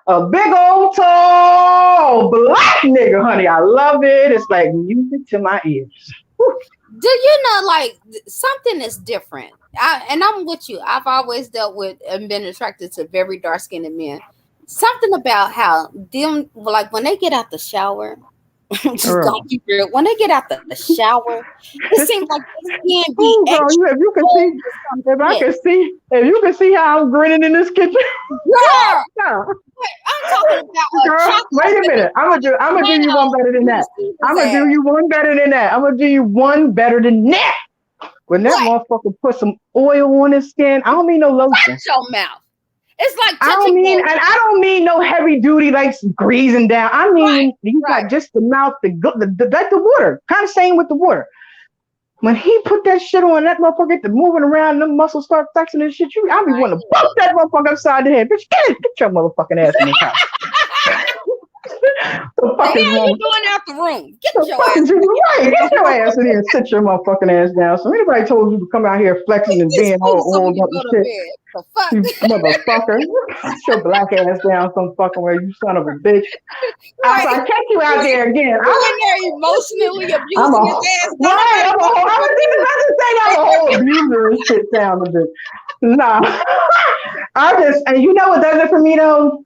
A big old tall black nigga, honey. I love it. It's like music to my ears. Whew. Do you know, like, something is different? And I'm with you. I've always dealt with and been attracted to very dark skinned men. Something about how them, like when they get out the shower, just gonna Girl. keep it. When they get out the shower, it seems like their skin be Oh, girl, extra if you can cold see, or some if I shit. can see, if you can see how I'm grinning in this kitchen, Girl, girl, I'm talking about a girl, chocolate wait a minute. I'm gonna do you one now. better than You that. see I'm his gonna do ass. you one better than that. I'm gonna do you one better than that. When that What? motherfucker put some oil on his skin, I don't mean no lotion. Shut your mouth. It's like I don't touching mean, your and I don't mean no heavy duty like greasing down. I mean right, when you right. got just the mouth, like the water, kind of same with the water. When he put that shit on, that motherfucker get to moving around, and them muscles start flexing and shit. I be wanting to bump that motherfucker upside the head. Bitch, get your motherfucking ass in this house. The The fuck is hell wrong? you doing out the room? Get The your fuck ass is in you right? the Get your ass in room. here and sit your motherfucking ass down. So anybody told you to come out here flexing Eat and this being food all so we oiled can up and go to shit, bed. The fuck? you motherfucker. Sit your black ass down some fucking way, you son of a bitch. If Right. I catch you out there again, You in there emotionally I'm abusing his a ass. Don't right. nobody fucking I with was you. about to say I'm a whole abuser and shit sound a bit. Nah. I just and you know what does it for me though?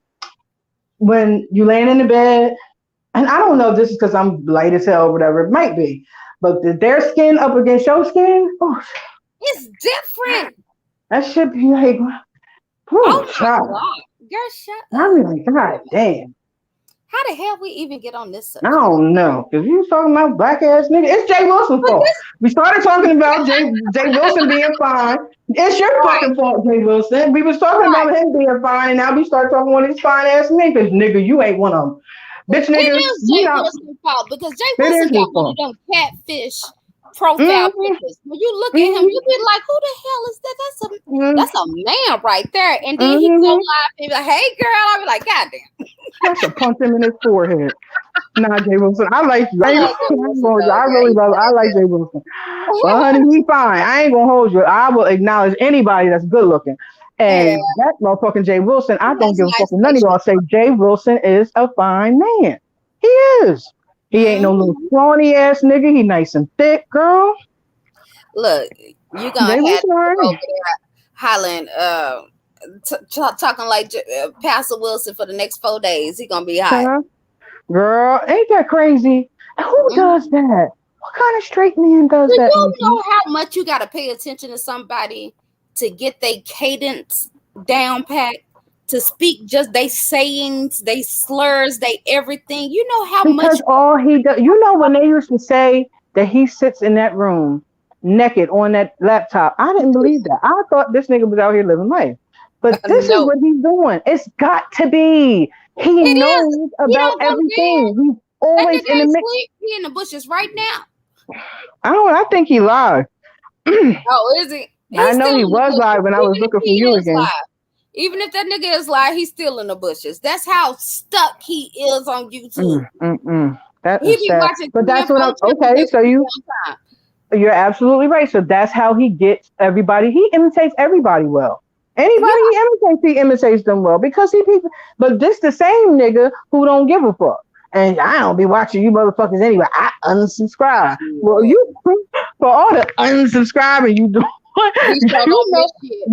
When you laying in the bed, and I don't know if this is because I'm light as hell or whatever, it might be. But their skin up against your skin, oh, It's different. that should be like, Oh oh, my child. god. Girl, shut I up. mean, God damn. How the hell we even get on this I subject? don't know. Because you talking about black ass nigga. It's Jay Wilson's But fault. this We started talking about Jay Wilson being fine. It's your right, fucking fault, Jay Wilson. We was talking right. about him being fine, and now we start talking about these fine ass niggas. Nigga, you ain't one of them. Bitch It nigga, is you Jay not. Wilson's fault because Jay It Wilson is his got one of fault. them catfish profile Mm-hmm, pictures. When you look at him, mm-hmm, you be like, "Who the hell is that? mm-hmm, That's a man right there." And then he go mm-hmm. live and be like, "Hey, girl," I be like, "God damn." I should punch him in his forehead. Nah, Jay Wilson. I like you. I love Jay Wilson though, I girl. really He's love. I so like Jay Wilson. But honey, he fine. I ain't gonna hold you. I will acknowledge anybody that's good looking. good. Yeah, And that motherfucking Jay Wilson, I he don't has give a fuck nice what none of facial y'all say. structure. Jay Wilson is a fine man. He is. He ain't no little Hmm. scrawny ass nigga. He nice and thick, girl. Look, you gonna Jay have Wilson, to alright. over there hollering, talking like Pastor Wilson for the next 4 days. He gonna be hot. Huh? Girl, ain't that crazy? And who does Mhm. that? What kind of straight man does Do that, you Nikki? know how much you got to pay attention to somebody to get their cadence down pat, to speak just they sayings, they slurs, they everything? You know how much Because all he does, you know, when they used to say that he sits in that room naked on that laptop, I didn't believe that. I thought this nigga was out here living life. But this is no. what he's doing. It's got to be. He It is. knows He about don't go to bed. everything. He's That always nigga in the ain't mix. sleep. He in the bushes right now. I think he lied. Oh, is he? I He's know still he in the was live bushes. when I was Even if looking he for you is again. live. Even if that nigga is live, he's still in the bushes. That's how stuck he is on YouTube. Mm, mm, mm. That He is be sad. watching But 3 that's and what 4 I'm triple okay. X So at you one time. You're absolutely right. So that's how he gets everybody. He imitates everybody well. Yeah, Anybody he imitates them well because people. But this the same nigga who don't give a fuck. And I don't be watching you motherfuckers anyway. I unsubscribe. Well, shit. you for all the unsubscribing you do, He sure you don't know, miss shit.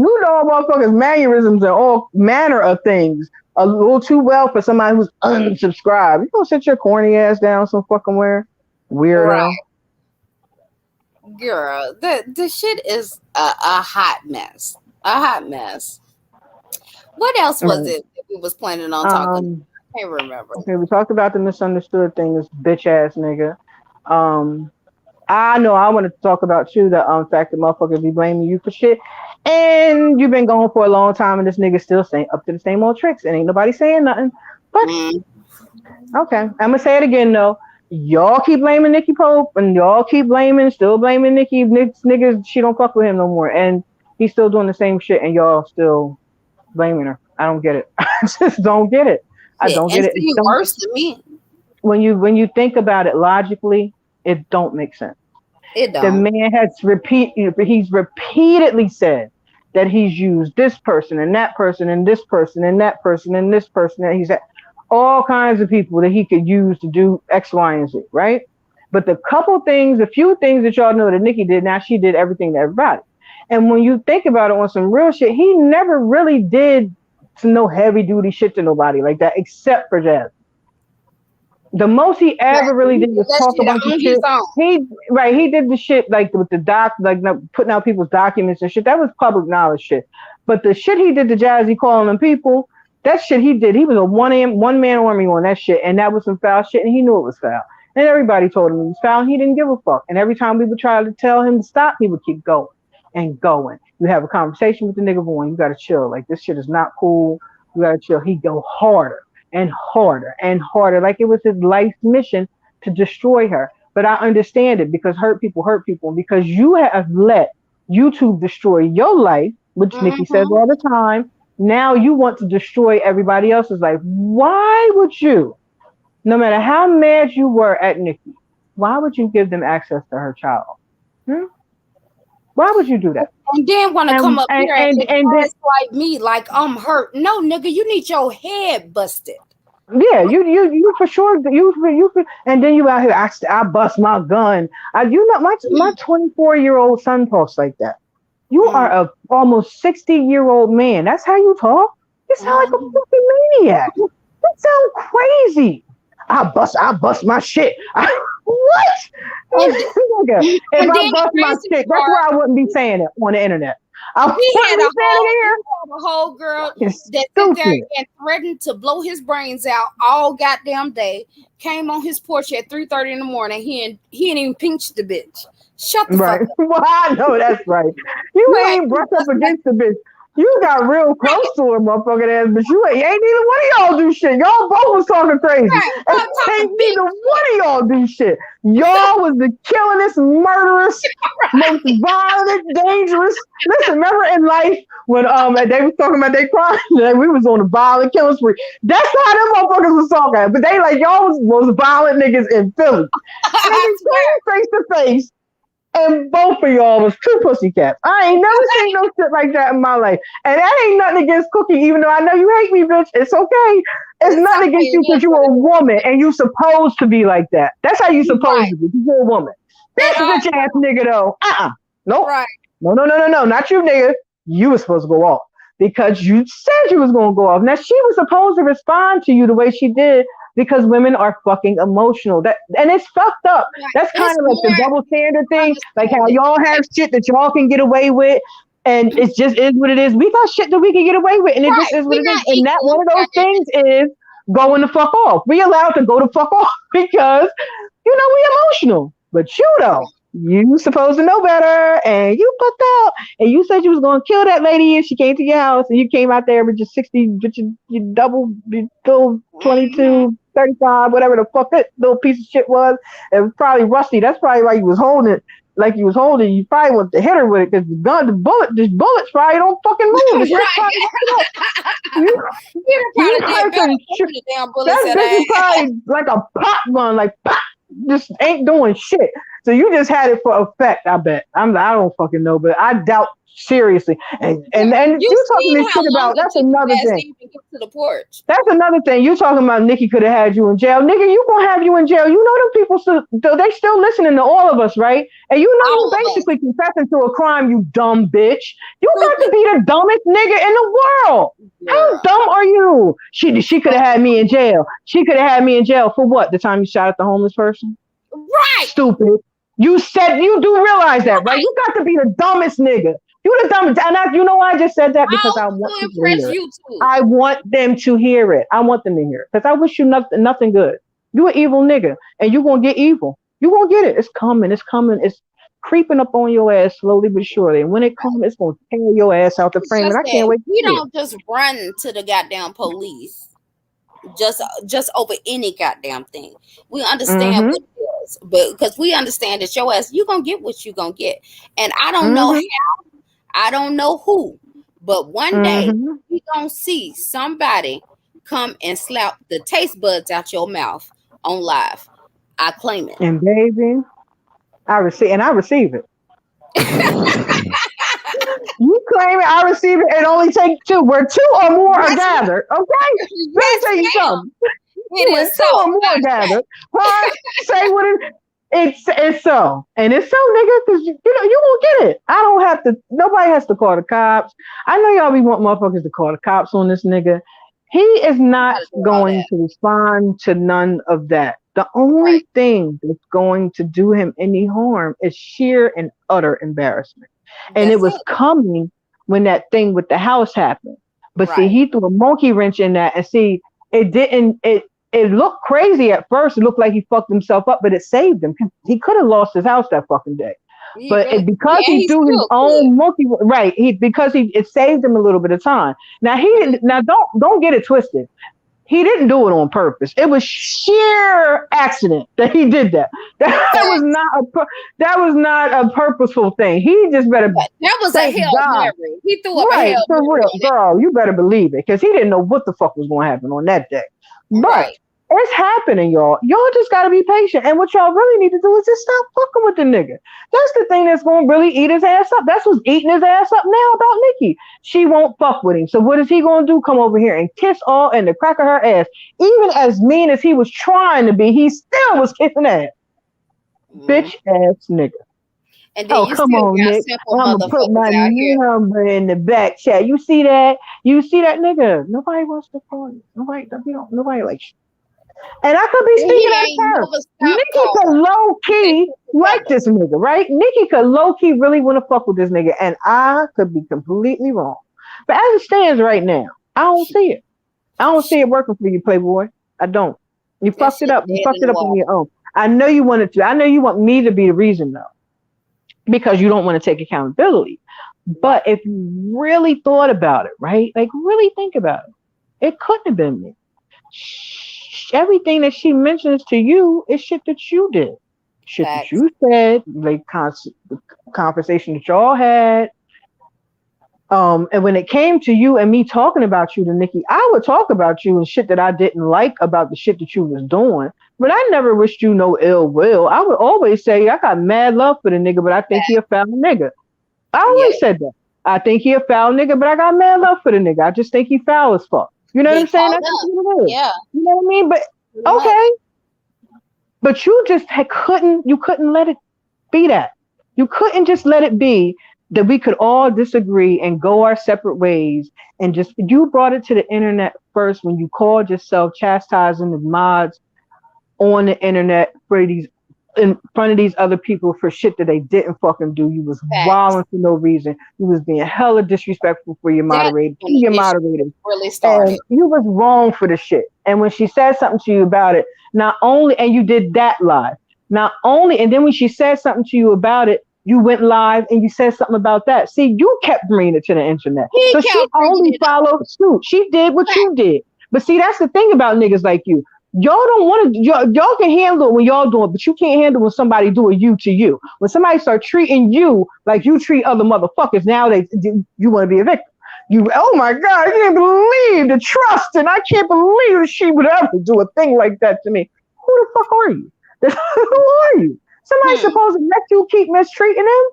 motherfuckers mannerisms and all manner of things a little too well for somebody who's unsubscribed. You gonna sit your corny ass down some fucking where, weirdo. Right, girl. The shit is a hot mess. A hot mess. What else was Right. it that we was planning on talking about? Um. I can't remember. Okay, we talked about the misunderstood thing, this bitch ass nigga. Um, I know I want to talk about you, the fact that motherfuckers be blaming you for shit. And you've been going for a long time and this nigga still saying up to the same old tricks and ain't nobody saying nothing. But Mm, okay, I'm gonna say it again though. Y'all keep blaming Nikki Pope and y'all keep still blaming Nikki. Niggas, she don't fuck with him no more. And he's still doing the same shit and y'all still blaming her. I don't get it. I just don't get it. I shit. don't And get it. It see don't worse than me. when you think about it logically, it don't make sense. It The don't. man he's repeatedly said that he's used this person and that person and this person and that person and this person and he's had all kinds of people that he could use to do X, Y, and Z, right? But a few things that y'all know that Nikki did, now she did everything to everybody. And when you think about it on some real shit, he never really did no heavy duty shit to nobody like that, except for Jazz. The most he ever Exactly. really He did did was that talk a shit bunch of on his shit. own. He did the shit like with the doc, like putting out people's documents and shit. That was public knowledge shit. But the shit he did to Jazzy calling them people, that shit he did. He was a one man army on that shit, and that was some foul shit, and he knew it was foul. And everybody told him it was foul, and he didn't give a fuck. And every time we would try to tell him to stop, he would keep going and going. You have a conversation with the nigga boy, you gotta chill. Like this shit is not cool. You gotta chill. He go harder and harder and harder, like it was his life's mission to destroy her. But I understand it because hurt people, and because you have let YouTube destroy your life, which Nikki says Mm-hmm. all the time. Now you want to destroy everybody else's life. Why would you, no matter how mad you were at Nikki, why would you give them access to her child? Hmm? Why would you do that? And then want to come And up and here and, and and then gaslight me like I'm hurt. No, nigga, you need your head busted. yeah, you for sure and then you out here. I bust my gun. My 24-year-old son talks like that. You are Mm-hmm. a almost 60-year-old man. That's how you talk. You sound like a fucking maniac. You sound crazy. I bust my shit. What? And Nigga, if and I then the bust my crazy shit, that's part, why I wouldn't be saying it on the internet. I he wouldn't be saying it here. had a whole girl It's that sit there stupid. and threatened to blow his brains out all goddamn day. Came on his porch at 3:30 in the morning. He ain't even pinched the bitch. Shut the fuck Right. up. Well, I know that's right. You You ain't ain't even finna brushed up bust my against the bitch. You got real close right, to her, motherfucking ass, but ain't neither one of y'all do shit. Y'all both was talking crazy. right. And I'm ain't talking big neither shit. one of y'all do shit. Y'all was the killingest, murderous, most violent, dangerous. Listen, remember in life when they was talking about their crime, we was on a violent killing spree. That's how them motherfuckers was talking. But they like y'all was most violent niggas in Philly. I Niggas swear. face to face and both of y'all was two pussycats. I ain't never seen no shit like that in my life. And that ain't nothing against Cookie, even though I know you hate me, bitch. It's okay. It's It's nothing okay. against you It because is you're what a it woman is. and you supposed to be like that. That's how you You supposed right. to be. You're a woman. And This bitch ass nigga though. Nope. right. No, no, no, no, no. Not you, nigga. You was supposed to go off because you said you was gonna go off. Now she was supposed to respond to you the way she did because women are fucking emotional. That and it's fucked up. Right. That's kind It's of like the more double standard thing, like how understanding. y'all have shit that y'all can get away with, and it just is what it is. We got shit that we can get away with, and it just Right. is what We're it is. not And that one equal. of those things is going the fuck off. We allowed to go the fuck off because we emotional. But you though, you supposed to know better, and you fucked up, and you said you was gonna kill that lady if she came to your house, and you came out there with your 60, with your double, your little Mm-hmm. 22, 35, whatever the fuck that little piece of shit was. It was probably rusty. That's probably why you was holding it. Like you was holding, you probably wanted to hit her with it because the bullets probably don't fucking move. The shit Right. probably rusted up. You, You'd have you probably did probably better couldn't shoot. than the damn bullets That at bitch is her ass. probably like a pop gun, like pop, just ain't doing shit. So you just had it for effect, I bet. I don't fucking know, but I doubt seriously. And Yeah. and and You you talking seen this how shit long about it that's took his another ass to thing. even get to the porch. That's another thing. You talking about Nikki could have had you in jail. Nigga, you gonna have you in jail. You know them people still they still listening to all of us, right? And you know you All of us. basically confessing to a crime, you dumb bitch. You got to Stupid be the dumbest nigga in the world. How girl. dumb are you? She could have Fucking had me in jail. She could have had me in jail for what? The time you shot at the homeless person? right. Stupid. You said you do realize that, right? Right. You got to be the dumbest nigga. You the dumbest. And you know why I just said that? Because I want To people to impress hear it. you too. I want them to hear it. I want them to hear it. Because I wish you nothing good. You an evil nigga. And you gonna get evil. You gonna get it. It's coming. It's coming. It's creeping up on your ass slowly but surely. And when it comes, it's gonna tear your ass out the It's frame. And just I can't that wait to we see it. don't just run to the goddamn police just over any goddamn thing. We understand Mm-hmm. what it is, but because we understand that your ass, you gonna get what you gonna get. And I don't know Mm-hmm. how, I don't know who, but one day Mm-hmm. we gonna see somebody come and slap the taste buds out your mouth on live. I claim it. And baby, I receive it. You claim it, I receive it. It only takes two. Where two or more are Yes, gathered, okay? Let me yes, tell you ma'am. something. It When is so. two or more I say. gathered, huh? Say what it. It's so, and it's so, nigga, because you won't get it. I don't have to. Nobody has to call the cops. I know y'all be want motherfuckers to call the cops on this nigga. He is not Gotta do all going that. to respond to none of that. The only Right. thing that's going to do him any harm is sheer and utter embarrassment. And it That's was it. coming when that thing with the house happened. But see, Right. he threw a monkey wrench in that, and see, it didn't. It looked crazy at first. It looked like he fucked himself up, but it saved him. He could have lost his house that fucking day. He But really, because and he he threw his still could. own monkey, right? Because it saved him a little bit of time. Now he didn't. Mhm. Now don't get it twisted. He didn't do it on purpose. It was sheer accident that he did that. That was Facts. not that was not a purposeful thing. He just better That was a thank Hail God. Mary. He threw up a Right, Hail for Mary real, on girl. You better believe it, because he didn't know what the fuck was going to happen on that day. it. But Right. it's happening, y'all. Y'all just got to be patient. And what y'all really need to do is just stop fucking with the nigga. That's the thing that's going to really eat his ass up. That's what's eating his ass up now about Nikki. She won't fuck with him. So what is he going to do? Come over here and kiss all in the crack of her ass. Even as mean as he was trying to be, he still was kissing ass. Mm. Bitch ass nigga. And then Oh, you come still on, got Nick. simple I'm gonna put motherfuckers my out here. number in the back chat. You see that? You see that, nigga? Nobody wants to call you. Nobody, you know, nobody likes you. And I could be And speaking he out ain't of turn. never stopped Nikki could calling. low He said, key "Keep it like coming." this nigga, right? Nikki could low key really want to fuck with this nigga, and I could be completely wrong. But as it stands right now, I don't see it. I don't see it working for you, Playboy. I don't. You That fucked it shit up. You dead fucked in it the up on water. your own. I know you wanted to. I know you want me to be the reason though, because you don't want to take accountability. Right. But if you really thought about it, right? Like really think about it. It couldn't have been me. Everything that she mentions to you is shit that you did. Shit that Facts. you said, like the conversation that y'all had. And when it came to you and me talking about you to Nikki, I would talk about you and shit that I didn't like about the shit that you was doing. But I never wished you no ill will. I would always say I got mad love for the nigga, but I think he a foul nigga. I always Yep. said that. I think he a foul nigga, but I got mad love for the nigga. I just think he foul as fuck. You know what I'm He saying? called That's just up. what it is. Yeah. You know what I mean? But Pretty much. okay, but you just couldn't let it be that. You couldn't just let it be that we could all disagree and go our separate ways. And just you brought it to the internet first when you called yourself chastising the mods on the internet for these in front of these other people for shit that they didn't fucking do. You was Facts. wilding for no reason. You was being hella disrespectful for your That's moderator, to when the your issue moderators. really And started. you was wrong for the shit. And when she said something to you about it, not only and you did that live, not only and then when she said something to you about it, you went live and you said something about that. See, you kept bringing it to the internet. He So she kept bringing only it up. followed suit. She did what you Facts. did. But see, that's the thing about niggas like you. Y'all don't want to. Y'all can handle it when y'all do it, but you can't handle when somebody doing you to you. When somebody start treating you like you treat other motherfuckers, now you want to be a victim. You, oh my God, I can't believe the trust, and I can't believe she would ever do a thing like that to me. Who the fuck are you? Who are you? Somebody Hmm. supposed to let you keep mistreating him?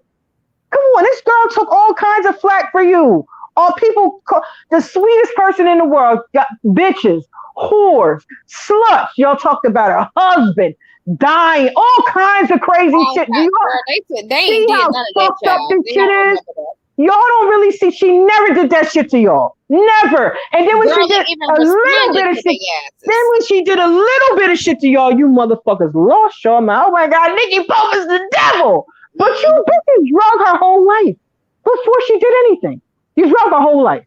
Come on, this girl took all kinds of flack for you. All people, the sweetest person in the world, got bitches, whores, sluts. Y'all talked about her husband dying, all kinds of crazy All shit. Do that, you girl, they see ain't did how none of that, fucked up child. this They shit don't is? remember that. Y'all don't really see. She never did that shit to y'all. Never. And then when Girl she did ain't even a little responded bit of to shit, their then asses. when she did a little bit of shit to y'all, you motherfuckers lost your mind. Oh my God, Nikki Pope is the devil. But you Hmm. bitches drug her whole life before she did anything. You drug her whole life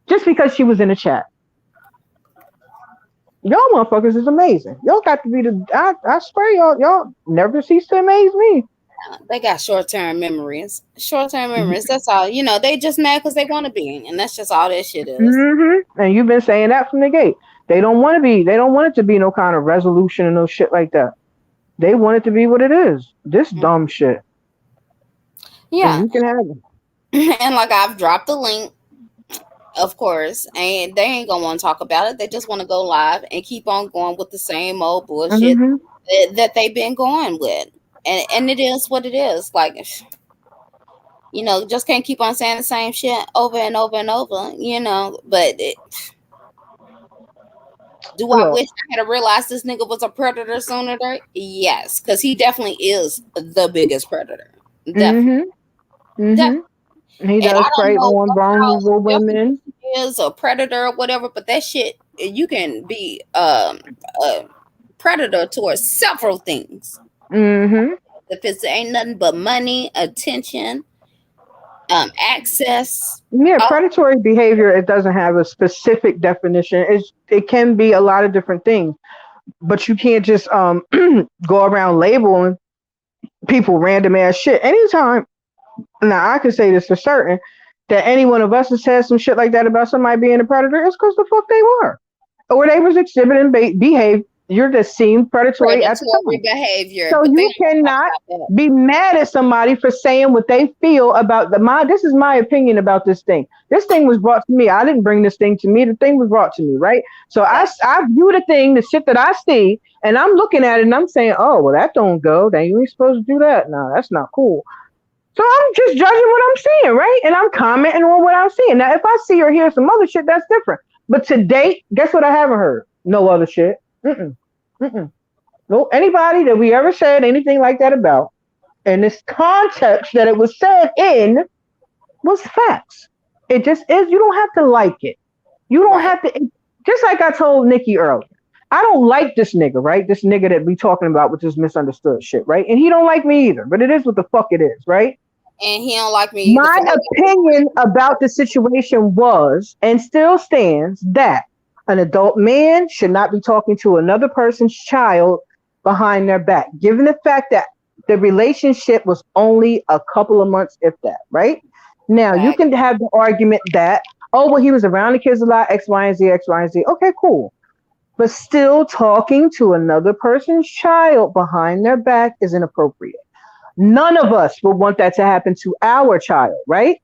just because she was in the chat. Y'all motherfuckers is amazing. Y'all got to be the. I swear, y'all never cease to amaze me. They got short term memories. Short term memories. That's all. You know, they just mad because they want to be, and that's just all that shit is. And you've been saying that from the gate. They don't want to be. They don't want it to be no kind of resolution and no shit like that. They want it to be what it is. This dumb Mhm. shit, and Yeah, you can have it. and like I've dropped the link, of course, and they ain't gonna want to talk about it. They just want to go live and keep on going with the same old bullshit hmm that they've been going with, and it is what it is. Like, you know, just can't keep on saying the same shit over and over and over. You know, but Do I Well, wish I had realized this nigga was a predator sooner? Yes, because he definitely is the biggest predator. Definitely, mm-hmm, definitely. mm-hmm. He And I does don't prey know on what how vulnerable women. definition is a predator or whatever, but that shit you can be a predator towards several things. Mm-hmm. If it ain't nothing but money, attention, access. Yeah, Oh, predatory behavior, it doesn't have a specific definition. It can be a lot of different things, but you can't just go around labeling people random ass shit. Anytime, now I can say this for certain, that any one of us has said some shit like that about somebody being a predator, it's because the fuck they were. Or they was exhibiting behavior that seemed predatory at the predatory time. behavior, So but they you don't talk cannot about that. be mad at somebody for saying what they feel about this is my opinion about this thing. This thing was brought to me. I didn't bring this thing to me. The thing was brought to me, right? So That I view the thing, the shit that I see, and I'm looking at it and I'm saying, oh, well, that don't go. Then you ain't supposed to do that. No, that's not cool. So I'm just judging what I'm seeing, right? And I'm commenting on what I'm seeing. Now, if I see or hear some other shit, that's different. But to date, guess what I haven't heard? No other shit. Mm-mm. Mm-mm. No, anybody that we ever said anything like that about, and this context that it was said in was facts. It just is. You don't have to like it. You don't right. have to. Just like I told Nikki earlier, I don't like this nigga, right? This nigga that we talking about with this misunderstood shit, right? And he don't like me either. But it is what the fuck it is, right? And he don't like me either My for no opinion about the situation was and still stands that an adult man should not be talking to another person's child behind their back, given the fact that the relationship was only a couple of months, if that, right? Now, you fact. can have the argument that, oh, well, he was around the kids a lot, X, Y, and Z, X, Y, and Z. Okay, cool. But still talking to another person's child behind their back is inappropriate. None of us would want that to happen to our child, right?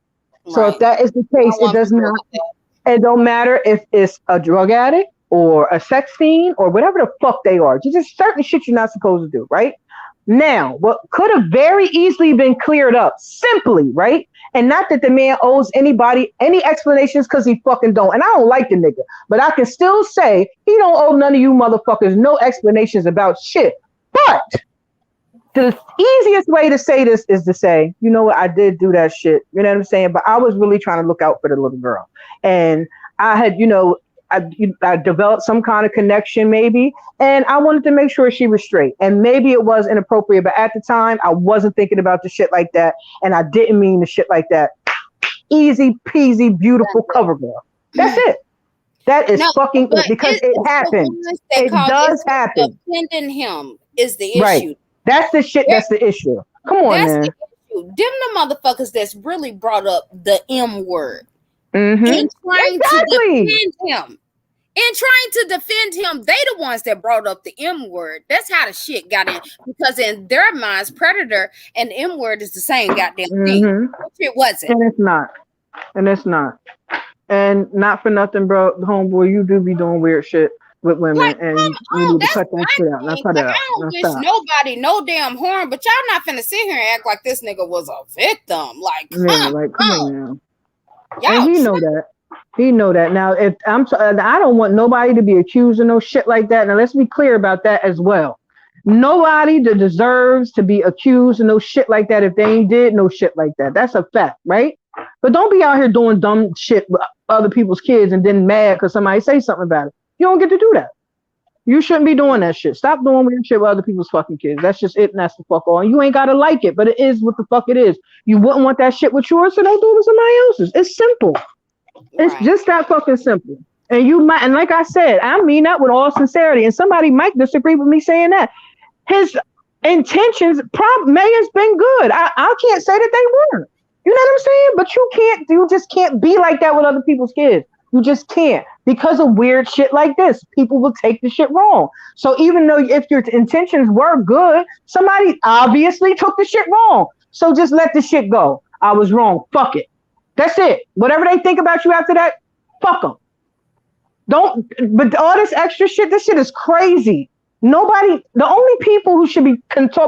So if Right. that is the I case, don't want people like that. it don't matter if it's a drug addict or a sex fiend or whatever the fuck they are. Just certain shit you're not supposed to do, right? Now, what could have very easily been cleared up simply, right? And not that the man owes anybody any explanations because he fucking don't. And I don't like the nigga, but I can still say he don't owe none of you motherfuckers no explanations about shit. But the easiest way to say this is to say, you know what, I did do that shit. You know what I'm saying? But I was really trying to look out for the little girl. And I had, I developed some kind of connection maybe. And I wanted to make sure she was straight. And maybe it was inappropriate, but at the time I wasn't thinking about the shit like that. And I didn't mean the shit like that. Easy peasy, beautiful That's cover girl. That's it. That is no, fucking it but because it it's the happens. ones that It call does themselves happen. defending him is the Right. issue. That's the shit. They're- That's the issue. Come on, That's the man. issue. Them the motherfuckers that's really brought up the M word Mm-hmm. in trying to Exactly. defend him. In trying to defend him, they the ones that brought up the M word. That's how the shit got in. Because in their minds, predator and M word is the same goddamn thing. Mm-hmm. Which it wasn't. And it's not. And it's not. And not for nothing, bro. Homeboy, you do be doing weird shit with women, Like, and come you on, need to that's cut that my shit out. Now thing. cut it Like, out. I Now don't wish stop. nobody no damn harm, but y'all not finna sit here and act like this nigga was a victim. Like, Yeah, come like come on. on now. And Y'all he know tripping. that. He know that. Now, if I don't want nobody to be accused of no shit like that. Now, let's be clear about that as well. Nobody that deserves to be accused of no shit like that if they ain't did no shit like that. That's a fact, right? But don't be out here doing dumb shit with other people's kids and then mad because somebody say something about it. You don't get to do that. You shouldn't be doing that shit. Stop doing weird shit with other people's fucking kids. That's just it, and that's the fuck all. And you ain't gotta like it, but it is what the fuck it is. You wouldn't want that shit with yours, so don't do it with somebody else's. It's simple. It's Right. just that fucking simple. And you might, and like I said, I mean that with all sincerity. And somebody might disagree with me saying that. His intentions may have been good. I can't say that they weren't. You know what I'm saying? But you just can't be like that with other people's kids. You just can't. Because of weird shit like this, people will take the shit wrong. So even though if your intentions were good, somebody obviously took the shit wrong. So just let the shit go. I was wrong. Fuck it. That's it. Whatever they think about you after that, fuck them. Don't, but all this extra shit, this shit is crazy. Nobody, the only people who should be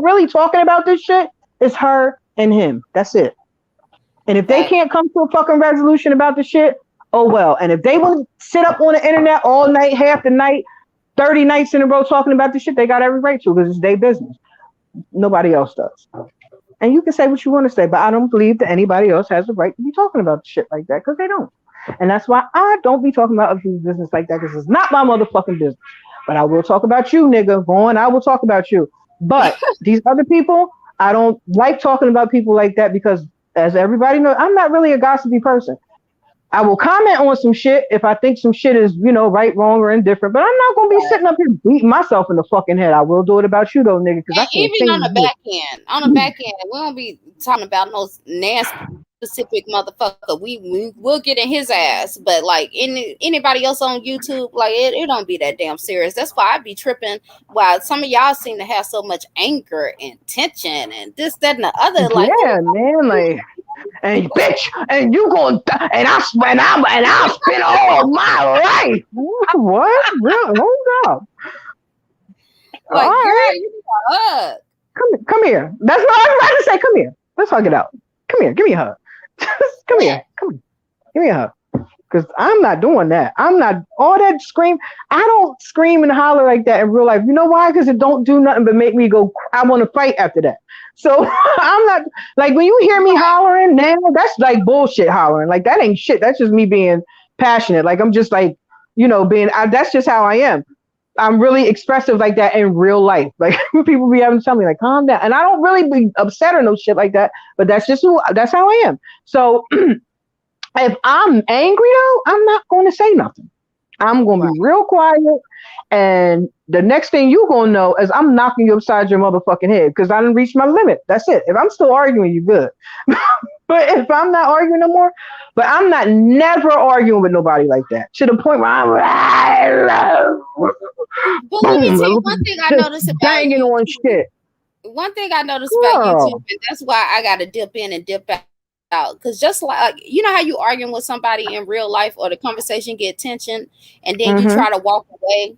really talking about this shit is her and him. That's it. And if they Fact. can't come to a fucking resolution about the shit, oh well. And if they will sit up on the internet all night, half the night, 30 nights in a row talking about the shit, they got every right to because it's their business. Nobody else does. And you can say what you want to say, but I don't believe that anybody else has the right to be talking about shit like that because they don't. And that's why I don't be talking about other people's business like that because it's not my motherfucking business. But I will talk about you, nigga. Vaughn, I will talk about you. But these other people, I don't like talking about people like that because, as everybody knows, I'm not really a gossipy person. I will comment on some shit if I think some shit is, right, wrong, or indifferent. But I'm not gonna be sitting up here beating myself in the fucking head. I will do it about you though, nigga, because I And can't even stand on the back end, we don't be talking about no nasty specific motherfucker. We will get in his ass, but like anybody else on YouTube, like it don't be that damn serious. That's why I be tripping. While some of y'all seem to have so much anger and tension and this, that, and the other. Like, who yeah, man, like, and bitch, and you gonna die, and I'll spend all my life. What? Real? Hold up. All like, girl, right, you need a hug. come here. That's what I was about to say. Come here. Let's hug it out. Come here. Give me a hug. Just come here. Come here. Give me a hug. Because I'm not doing that. I'm not all that scream. I don't scream and holler like that in real life. You know why? Because it don't do nothing but make me go. I want to fight after that. So I'm not like when you hear me hollering now. That's like bullshit hollering. Like that ain't shit. That's just me being passionate. Like I'm just like being. That's just how I am. I'm really expressive like that in real life. Like people be having to tell me like calm down, and I don't really be upset or no shit like that. But that's just that's how I am. So. If I'm angry though, I'm not going to say nothing. I'm going to be real quiet. And the next thing you're going to know is I'm knocking you upside your motherfucking head because I didn't reach my limit. That's it. If I'm still arguing, you good. But if I'm not arguing no more, but I'm not never arguing with nobody like that to the point where I'm But let me tell you boom, one thing I just noticed about banging you. on shit. One thing I noticed about YouTube, Girl. and that's why I got to dip in and dip out. Because just like you know how you arguing with somebody in real life, or the conversation get tension, and then you try to Mm-hmm. walk away,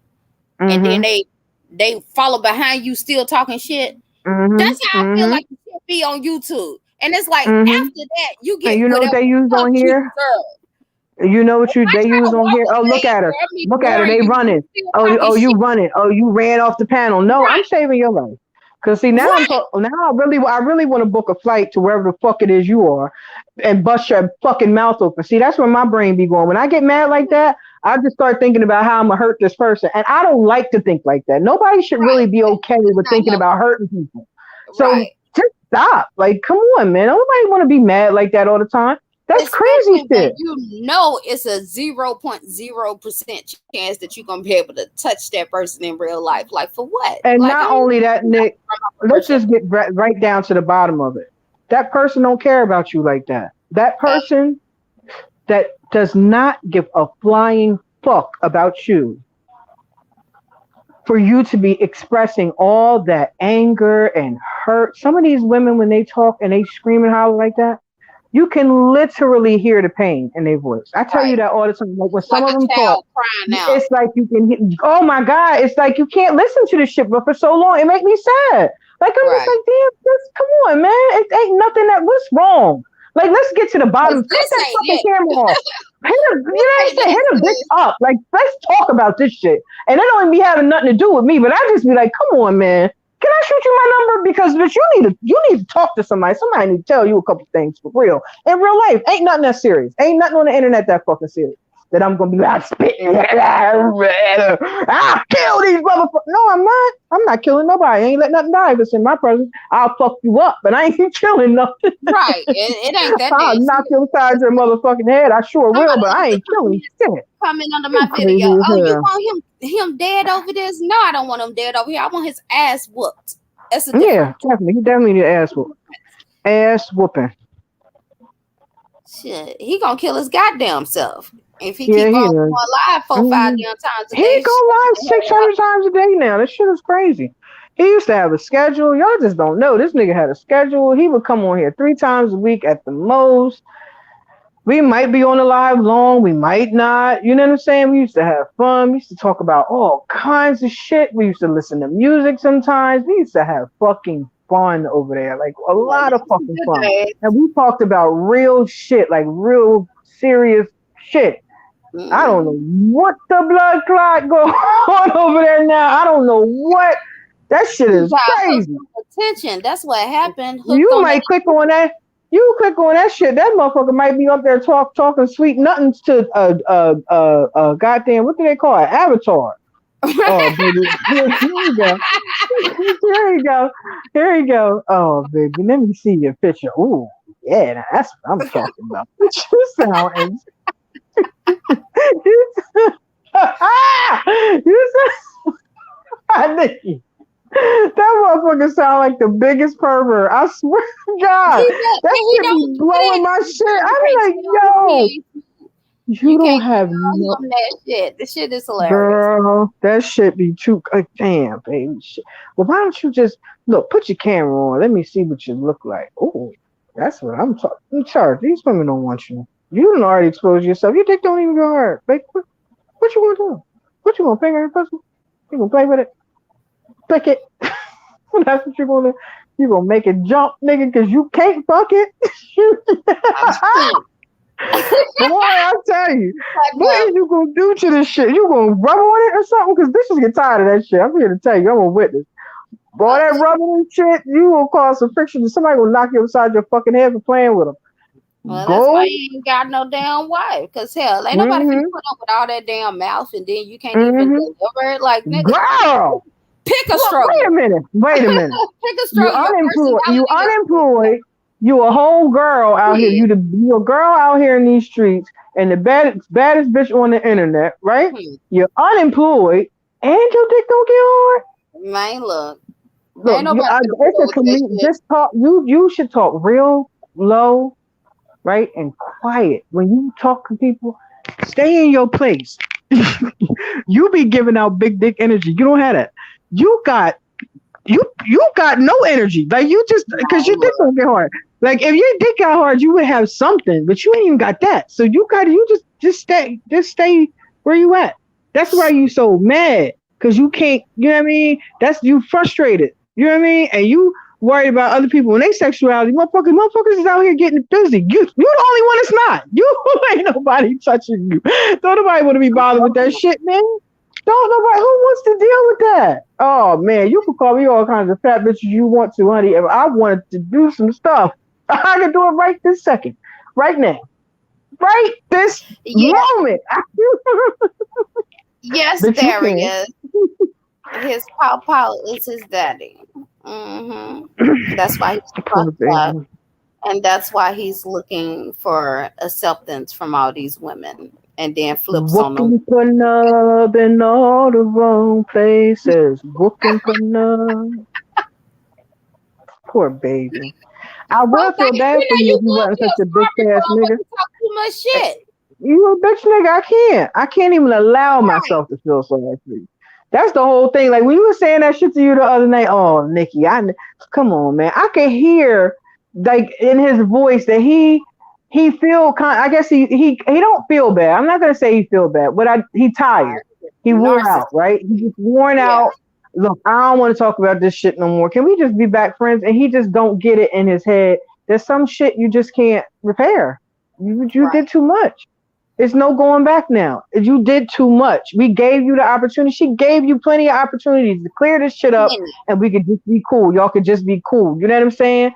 and then Mm-hmm. they follow behind you, still talking shit. Mm-hmm. That's how I feel Mm-hmm. like it should be on YouTube. And it's like Mm-hmm. after that, you And get you know what whatever they used fuck on you here? deserve. You know what If I they try use to on walk here? Oh, away, or I mean look at her. warn They you, running. you still Oh, talking you shit. running. Oh, you ran off the panel. No, I'm Right, saving your life. Cause see now right. now I really want to book a flight to wherever the fuck it is you are, and bust your fucking mouth open. See, that's where my brain be going. When I get mad like that, I just start thinking about how I'm gonna hurt this person, and I don't like to think like that. Nobody should really Right. be okay It's with not thinking about healthy. hurting people. So Right. just stop. Like, come on, man. Nobody want to be mad like that all the time. That's crazy Especially when shit. you know it's a 0.0% chance that you're gonna be able to touch that person in real life. Like for what? And Like I not ain't only that, not Nick, my let's person. just get right down to the bottom of it. That person don't care about you like that. That person that does not give a flying fuck about you, for you to be expressing all that anger and hurt. Some of these women, when they talk and they scream and holler like that, you can literally hear the pain in their voice. I tell you Right. that all the time. Like when It's some like of a them talk, child crying out. it's like you can oh my God, it's like you can't listen to this shit, but for so long, it make me sad. Like, I'm just Right. like, damn, just come on, man. It ain't nothing what's wrong? Like, let's get to the bottom. Cause Cut this that ain't fucking it. camera off. Hit a, you know This what I'm ain't saying? it, Hit a bitch sis. up. Like, let's talk about this shit. And it don't even be having nothing to do with me, but I just be like, come on, man. Can I shoot you my number? Because bitch, you need to talk to somebody. Somebody need to tell you a couple things for real. In real life, ain't nothing that serious. Ain't nothing on the internet that fucking serious. That I'm gonna be like spitting. I'll kill these motherfuckers. No, I'm not. I'm not killing nobody. I ain't let nothing die if it's in my presence. I'll fuck you up, but I ain't killing nothing. Right. It ain't that I'll damn knock serious. you upside your motherfucking head. I sure will, Somebody but I in the ain't killing shit. comment under You my video. crazy as Oh, you hell. want him dead over this? No, I don't want him dead over here. I want his ass whooped. That's a different Yeah, definitely. He definitely need ass whoop. Ass whooping. shit. He gonna kill his goddamn self if he Yeah, keep he on is. going live 4, 5 Mm-hmm. damn times a He day. go live 600 times a day now. This shit is crazy. He used to have a schedule. Y'all just don't know. This nigga had a schedule. He would come on here 3 times a week at the most. We might be on the live long. We might not. You know what I'm saying? We used to have fun. We used to talk about all kinds of shit. We used to listen to music sometimes. We used to have fucking fun over there. Like a Yeah, lot of them some fucking good fun. days. And we talked about real shit, like real serious shit. I don't know Mm. what the blood clot going on over there now. I don't know what. That shit You is got hooked crazy. on attention. That's what happened. Hooked You on might click on that. You click on that shit. That motherfucker might be up there talking sweet nothings to goddamn, what do they call it? Avatar. Oh, that. baby. Here you go. Here you go. Here you go. Oh, baby. Let me see your picture. Ooh, yeah, now that's what I'm talking about. You sound you, you sound Nikki. That motherfucker sound like the biggest pervert. I swear to God, that He shit be don't do blowing that. my shit. You I can't be like, tell yo, he you You don't can't have tell no him that shit. The shit is hilarious. girl. That shit be too. Damn, baby. Shit. Well, why don't you just look? Put your camera on. Let me see what you look like. Oh, that's what I'm talking. I'm sorry. These women don't want you. You don't already expose yourself. Your dick don't even go hard. Like, what you gonna do? What you gonna finger your pussy? You gonna play with it? Flick it. That's what you're gonna. You gonna make it jump, nigga, because you can't fuck it. I'm saying, Boy, I tell you, like, what is you gonna do to this shit? You gonna rub on it or something? Because bitches get tired of that shit. I'm here to tell you, I'm a witness. Boy, uh, that rubbing and shit, you will cause some friction. Somebody will knock you upside your fucking head for playing with them. well, that's why Go. you ain't got no damn wife. Cause hell, ain't nobody finna Mm-hmm. put up with all that damn mouth, and then you can't even Mm-hmm. deliver it. Like, nigga, Girl. pick a Well, wait a struggle. minute. Wait a minute. Pick a You struggle. Your unemployed. You personality is unemployed. You a whole girl out here. shit. You a girl out here in these streets, and the baddest bitch on the internet, right? You're unemployed, and your dick don't get hard. Man, look, ain't Look, nobody finna put it's up a with that shit. just talk. You should talk real low, right, and quiet when you talk to people. Stay in your place. You be giving out big dick energy. You don't have that. You got you got no energy. Like you just because Man, your dick look, don't get hard. Like if your dick got hard, you would have something, but you ain't even got that. So you just stay where you at. That's why you so mad because you can't. You know what I mean? That's you frustrated. You know what I mean? And you worried about other people and their sexuality. Motherfuckers is out here getting busy. You the only one that's not. You ain't nobody touching you. Don't nobody want to be bothered with that shit, man. Don't nobody who wants to deal with that. Oh man, you can call me all kinds of fat bitches you want to, honey. If I wanted to do some stuff, I can do it right this second, right now, right this yeah, moment. yes, But you can. Darius. His pawpaw is his daddy. That's why he's Poor fucked up. baby. And that's why he's looking for acceptance from all these women and then flips on them. Looking for love in all the wrong places. Looking for love. Poor baby. I Poor would feel thing, bad for you you if you would wasn't such feel a bitch sorry for ass him, but nigga. you talk too much shit. You a bitch nigga. I can't. I can't even allow Right. myself to feel sorry for you. That's the whole thing. Like when you were saying that shit to you the other night. Oh, Nikki, come on, man. I could hear like in his voice that he feel kind. I guess he don't feel bad. I'm not gonna say he feel bad, but he tired. He wore Narcissist. out, right? He just worn Yeah, out. Look, I don't want to talk about this shit no more. Can we just be back friends? And he just don't get it in his head. There's some shit you just can't repair. You right. did too much. There's no going back now. You did too much. We gave you the opportunity. She gave you plenty of opportunities to clear this shit up Plenty. and we could just be cool. Y'all could just be cool. You know what I'm saying?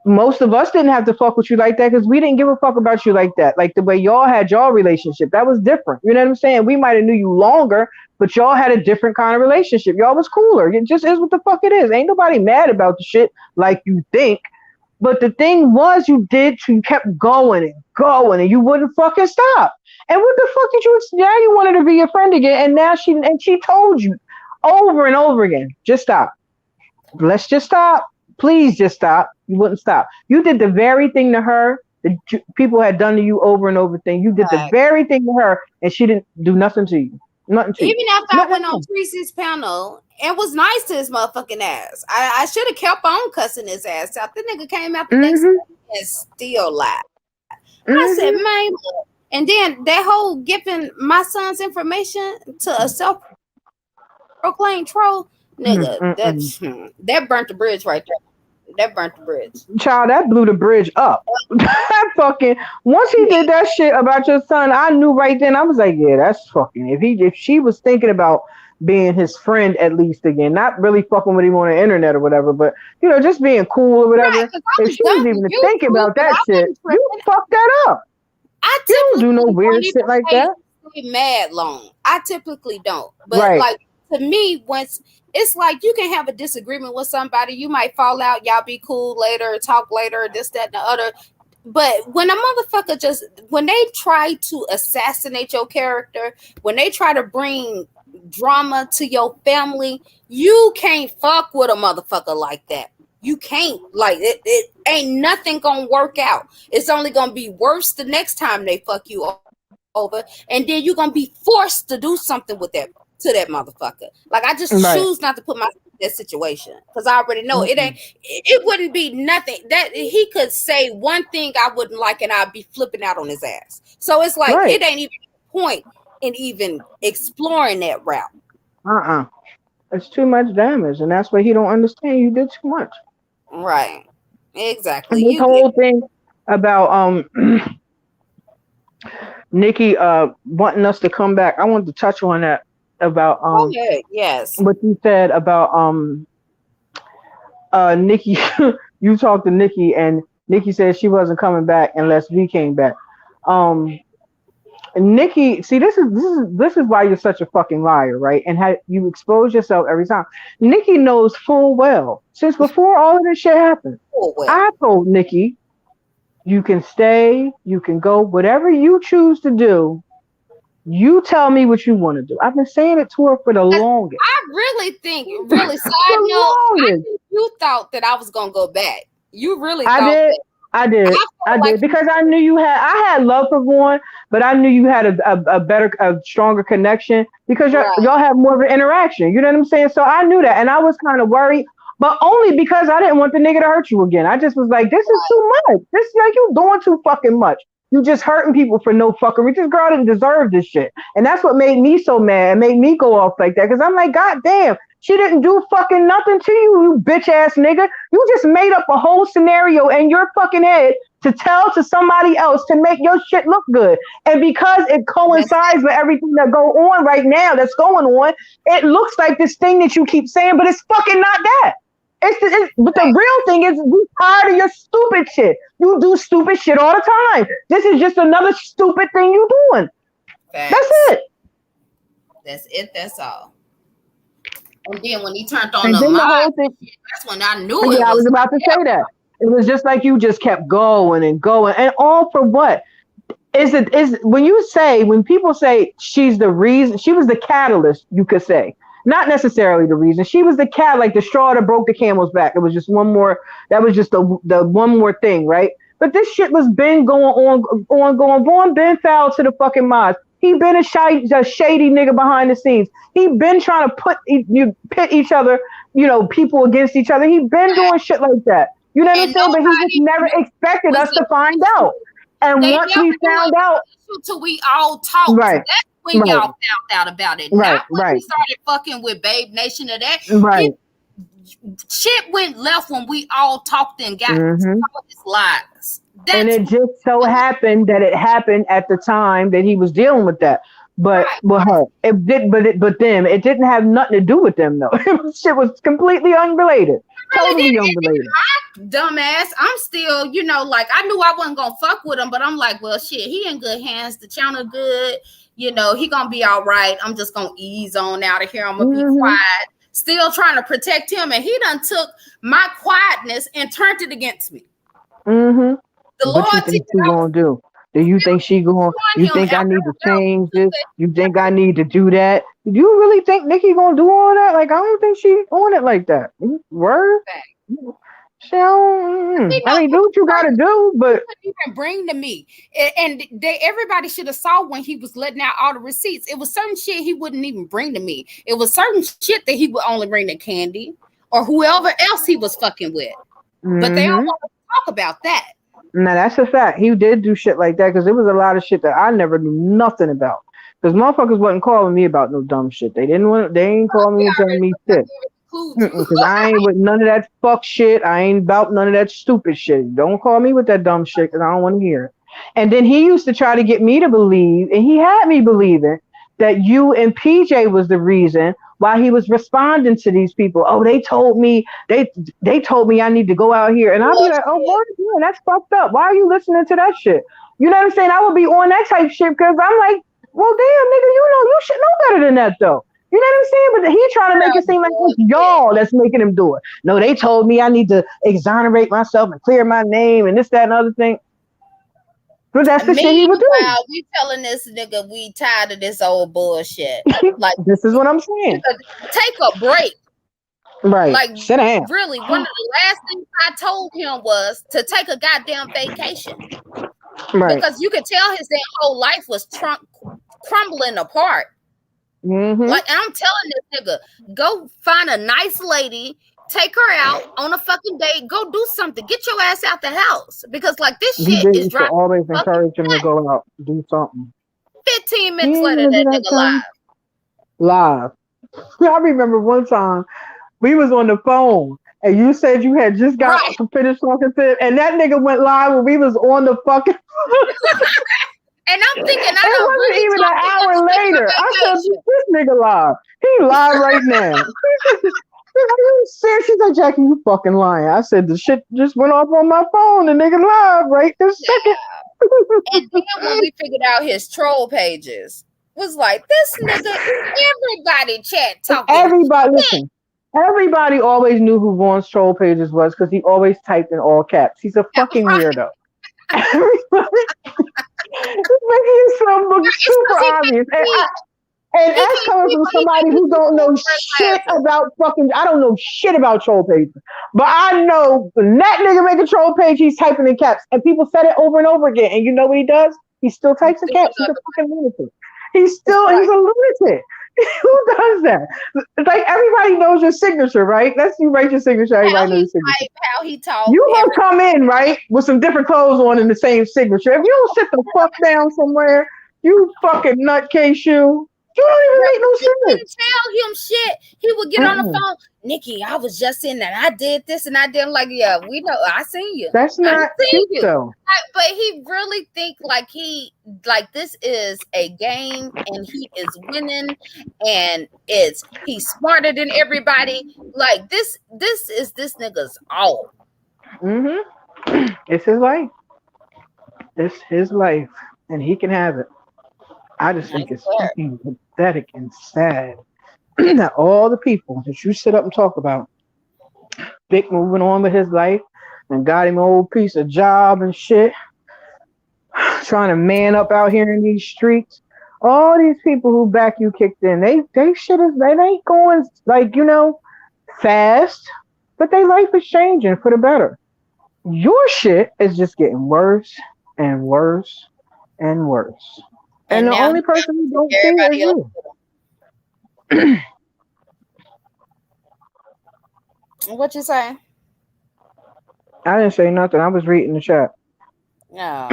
Most of us didn't have to fuck with you like that because we didn't give a fuck about you like that. Like the way y'all had y'all relationship. That was different. You know what I'm saying? We might have knew you longer, but y'all had a different kind of relationship. Y'all was cooler. It just is what the fuck it is. Ain't nobody mad about the shit like you think. But the thing was, you kept going and going, and you wouldn't fucking stop. And what the fuck did you? Now you wanted to be your friend again, and now she told you over and over again, just stop. Let's just stop. Please just stop. You wouldn't stop. You did the very thing to her that people had done to you over and over. Thing you did the Like, very thing to her, and she didn't do nothing to you. Nothing to you. even after I Nothing. went on Tracy's panel and was nice to his motherfucking ass, I should have kept on cussing his ass out. The nigga came out the next Mhm. day and still lied. I said, Mhm. man, look. And then that whole giving my son's information to a self-proclaimed troll, nigga, Mm-mm. that burnt the bridge right there. That burnt the bridge. Child, that blew the bridge up. That fucking once he did that shit about your son, I knew right then. I was like, yeah, that's fucking. If she was thinking about being his friend at least again, not really fucking with him on the internet or whatever, but just being cool or Right, whatever. because I If was she was done with even you thinking too, about but that I shit, wasn't you tripping. fucked that up. I You don't do no typically don't weird even shit like that. stay mad long. I typically don't. But Right. like to me, once it's like you can have a disagreement with somebody, you might fall out, y'all be cool later, talk later, this, that, and the other. But when a motherfucker when they try to assassinate your character, when they try to bring drama to your family, you can't fuck with a motherfucker like that. You can't. Like it ain't nothing gonna work out. It's only gonna be worse the next time they fuck you over, and then you're gonna be forced to do something with that motherfucker. Like I just choose Right. not to put myself in that situation because I already know it ain't. Mm-mm. It wouldn't be nothing that he could say one thing I wouldn't like, and I'd be flipping out on his ass. So it's like Right. it ain't even a point in even exploring that route. Uh-uh. It's too much damage, and that's what he don't understand. You did too much. Right. Exactly. And this You get whole thing about Nikki wanting us to come back. I wanted to touch on that about go ahead. Yes. what you said about Nikki. You talked to Nikki, and Nikki said she wasn't coming back unless we came back. Um Nikki, see, this is why you're such a fucking liar, right? And how you expose yourself every time. Nikki knows full well since before all of this shit happened. Oh well. I told Nikki, you can stay, you can go, whatever you choose to do. You tell me what you want to do. I've been saying it to her for the longest. I really think, really, side note, The I longest. think you thought that I was gonna go back. You really I thought did. that. I I did. I felt like did because I knew I had love for Vaughn, but I knew you had a better, a stronger connection because right, y'all have more of an interaction. You know what I'm saying? So I knew that, and I was kind of worried, but only because I didn't want the nigga to hurt you again. I just was like, this is right. too much. This is like you doing too fucking much. You just hurting people for no fucking reason. This girl didn't deserve this shit, and that's what made me so mad and made me go off like that because I'm like, God damn. She didn't do fucking nothing to you, you bitch ass nigga. You just made up a whole scenario in your fucking head to tell to somebody else to make your shit look good. And because it That's coincides with everything that go on right now that's going on, it looks like this thing that you keep saying, but it's fucking not that. But the right. real thing is we tired of your stupid shit. You do stupid shit all the time. This is just another stupid thing you doing. That's Facts. it. That's it. That's all. And then when he turned on And the then the mod, whole thing. that's when I knew it Yeah, I was was. about to say that. It was just like you just kept going and going, and all for what? Is when people say she's the reason, she was the catalyst, you could say. Not necessarily the reason. She was the like the straw that broke the camel's back. It was just one more, that was just the one more thing, right? But this shit was been going on. Vaughn been foul to the fucking mods. He been a shady nigga behind the scenes. He been trying to pit each other, people against each other. He been doing shit like that. You know what I'm And saying? But he just nobody never knew it expected was us an to find issue. out. And They once never we knew found it was out, an issue till we all talked. right, That's when right, y'all found out about it. Not right, when we right, started fucking with Babe Nation or that. right. It shit went left when we all talked and got Hmm. saw his lies. And That's it when just so happened that it happened at the time that he was dealing with that. But right. with her, it did. But them, it didn't have nothing to do with them though. Shit was completely unrelated, Really totally did. unrelated. Dumbass. I'm still, like I knew I wasn't gonna fuck with him, but I'm like, well, shit, he in good hands. The channel good. He gonna be all right. I'm just gonna ease on out of here. I'm gonna be Hmm. quiet. Still trying to protect him, and he done took my quietness and turned it against me. Hmm. The What you loyalty think that she I was gonna do? Do you think she going? showing You him think I need to after change this? You a think I need to do that? Do you really think Nikki gonna do all that? Like I don't think she on it like that. Word. She don't, I mean, do what you gotta do, but even bring to me. And everybody should have saw when he was letting out all the receipts. It was certain shit he wouldn't even bring to me. It was certain shit that he would only bring to Candy or whoever else he was fucking with. But they don't mm-hmm. want to talk about that. Now that's a fact. He did do shit like that because there was a lot of shit that I never knew nothing about. Because motherfuckers wasn't calling me about no dumb shit. They didn't want. They ain't calling me and telling me shit. includes you. Because I ain't with none of that fuck shit. I ain't about none of that stupid shit. Don't call me with that dumb shit because I don't want to hear it. And then he used to try to get me to believe, and he had me believing that you and PJ was the reason why he was responding to these people. Oh, they told me I need to go out here, and I'll be like, oh, boy, Bullshit. yeah, that's fucked up. Why are you listening to that shit? You know what I'm saying? I would be on that type shit because I'm like, well, damn, nigga, you should know better than that though. You know what I'm saying? But he trying to make it seem like it's Bullshit. y'all that's making him do it. No, they told me I need to exonerate myself and clear my name and this, that, and other thing. But that's the shit he would do. Meanwhile, we telling this nigga we tired of this old bullshit. Like, This is what I'm saying. nigga, take a break. Right. Like, Sit down. really, one of the last things I told him was to take a goddamn vacation Right. because you could tell his damn whole life was crumbling apart. Mm-hmm. Like, and I'm telling this nigga, go find a nice lady, take her out on a fucking date, go do something, get your ass out the house because like this He shit did is used to driving always me fucking encourage him to nuts. go out, do something. 15 He minutes ain't later, gonna do that that nigga time. live. Live. I remember one time we was on the phone and you said you had just got Right. finished talking to him, and that nigga went live when we was on the fucking. And I'm thinking I It don't wasn't really even talk an to him hour since my later. I said, vacation. this nigga live. He live right now. Are you serious? She's like, Jackie, you fucking lying. I said, the shit just went off on my phone. The nigga live right this second. And then when we figured out his troll pages, was like, this nigga is everybody chat talking. Everybody, listen. Everybody always knew who Vaughn's troll pages was because he always typed in all caps. He's a fucking Right. weirdo. Everybody, it's making it look It's super because obvious. And he that's can't coming see from what he somebody think he who see don't through know red shit glasses. about fucking. I don't know shit about troll pages, but I know when that nigga make a troll page, he's typing in caps, and people said it over and over again. And you know what he does? He still He's types in doing caps. He's a another fucking lunatic. thing. He's Right. a lunatic. Who does that? It's like everybody knows your signature, right? Let's you write your signature. How Everybody knows he your signature. type, how he talk, You gonna everything. come in right with some different clothes on in the same signature. If you don't sit the fuck down somewhere, you fucking nutcase you. You don't even Bro, make no you sense. couldn't tell him shit. He would get on the Mm-mm. phone. Nikki, I was just in that. I did this and I did. Like, yeah, we know. I seen you. That's I not seen cute you. though. But he really think like this is a game and he is winning and he's smarter than everybody. Like this is this nigga's all. It's his life. It's his life, and he can have it. I just I think it's swear. fucking pathetic and sad that all the people that you sit up and talk about, Vic moving on with his life and got him an old piece of job and shit, trying to man up out here in these streets. All these people who back you kicked in, they ain't going like fast, but their life is changing for the better. Your shit is just getting worse and worse and worse. And And the now only he got person to who take don't see it is everybody else you. with him. What you say? I didn't say nothing. I was reading the chat. No.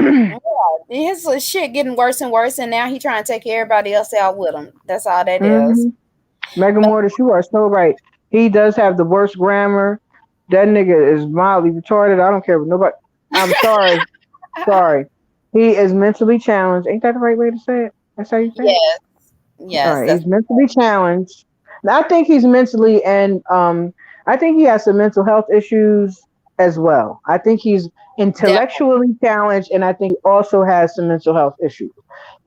Yeah, his shit getting worse and worse, and now he trying to take everybody else out with him. That's all that is. Mm-hmm. Megan But Mortis, you are so right. He does have the worst grammar. That nigga is mildly retarded. I don't care what nobody. I'm sorry. Sorry. He is mentally challenged. Ain't that the right way to say it? That's how you say it? yes, All yes, right. that's He's mentally challenged. I think he's mentally and I think he has some mental health issues as well. I think he's definitely. intellectually challenged, and I think he also has some mental health issues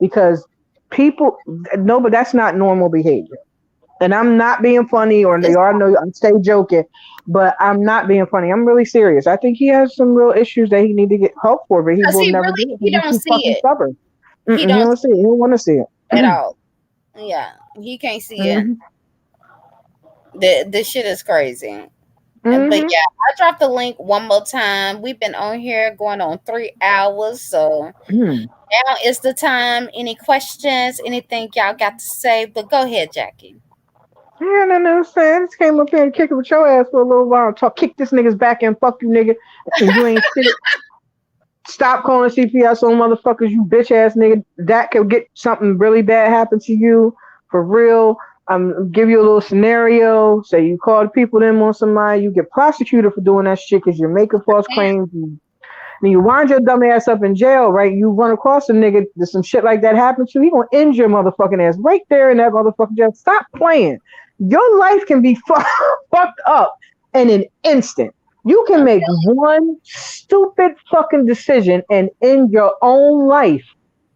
because people no, but that's not normal behavior. And I'm not being funny, or they It's are no, I'm stay joking, but I'm not being funny. I'm really serious. I think he has some real issues that he need to get help for, but he because will he never really get it he because he's don't too see fucking it. stubborn. He He don't don't see it. He don't want to see see it at it. all. Yeah, he can't see it. hmm This shit is crazy. But hmm yeah, I dropped the link one more time. We've been on here going on 3 hours, so now is the time. Any questions? Anything y'all got to say? But go ahead, Jackie. Yeah, no, no, saying. I just came up here and kick it with your ass for a little while. Talk, kick this nigga's back and fuck you, nigga. And you ain't shit. Stop calling CPS on motherfuckers, you bitch ass nigga. That could get something really bad happen to you for real. Give you a little scenario. Say you called people in on somebody, you get prosecuted for doing that shit because you're making false claims. Then you wind your dumb ass up in jail, right? You run across a nigga, there's some shit like that happens to you, he gonna end your motherfucking ass right there in that motherfucking jail. Stop playing. Your life can be fucked up in an instant. You can make one stupid fucking decision and end your own life.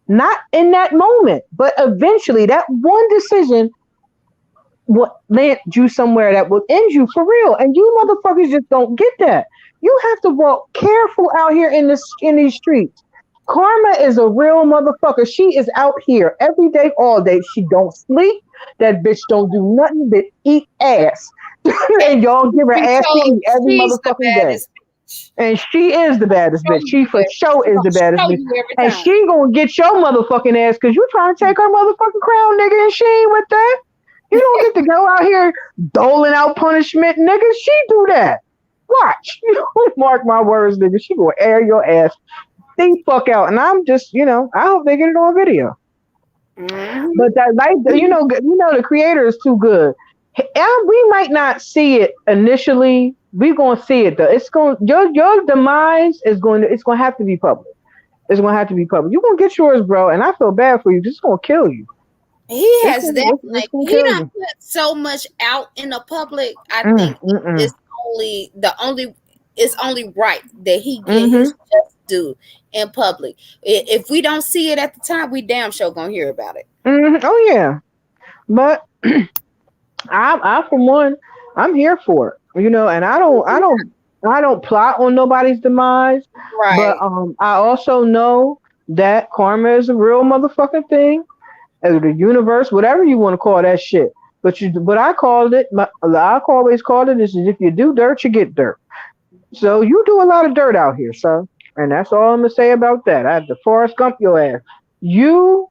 Not in that moment, but eventually that one decision will land you somewhere that will end you for real. And you motherfuckers just don't get that. You have to walk careful out here in these streets. Karma is a real motherfucker. She is out here every day, all day. She don't sleep. That bitch don't do nothing but eat ass. And y'all give her Been ass to told eat every she's the motherfucking day. baddest bitch. And she is the baddest Show bitch. you She for that. sure She is the gonna baddest show bitch. you every And time. she gonna get your motherfucking ass because you trying to take her motherfucking crown, nigga, and she ain't with that. You don't get to go out here doling out punishment, nigga. She do that. Watch. You mark my words, nigga. She gonna air your ass the fuck out. And I'm just, I hope they get it on video. Mm-hmm. But that life, the creator is too good. And we might not see it initially. We gonna see it though. It's going your demise is going to it's gonna have to be public. It's gonna have to be public. You're gonna get yours, bro. And I feel bad for you. It's gonna kill you. He It's has gonna, it's definitely gonna he kill done you. put so much out in the public. I Mm, think mm, it's only right that he get mm. his just due in public. If we don't see it at the time, we damn sure gonna hear about it. Oh yeah. But I for one, I'm here for it. And I don't plot on nobody's demise. But Right, I also know that karma is a real motherfucking thing. The universe, whatever you want to call that shit. But I called it. I always called it is if you do dirt, you get dirt. So you do a lot of dirt out here, son. And that's all I'm gonna say about that. I had to Forrest Gump your ass. You,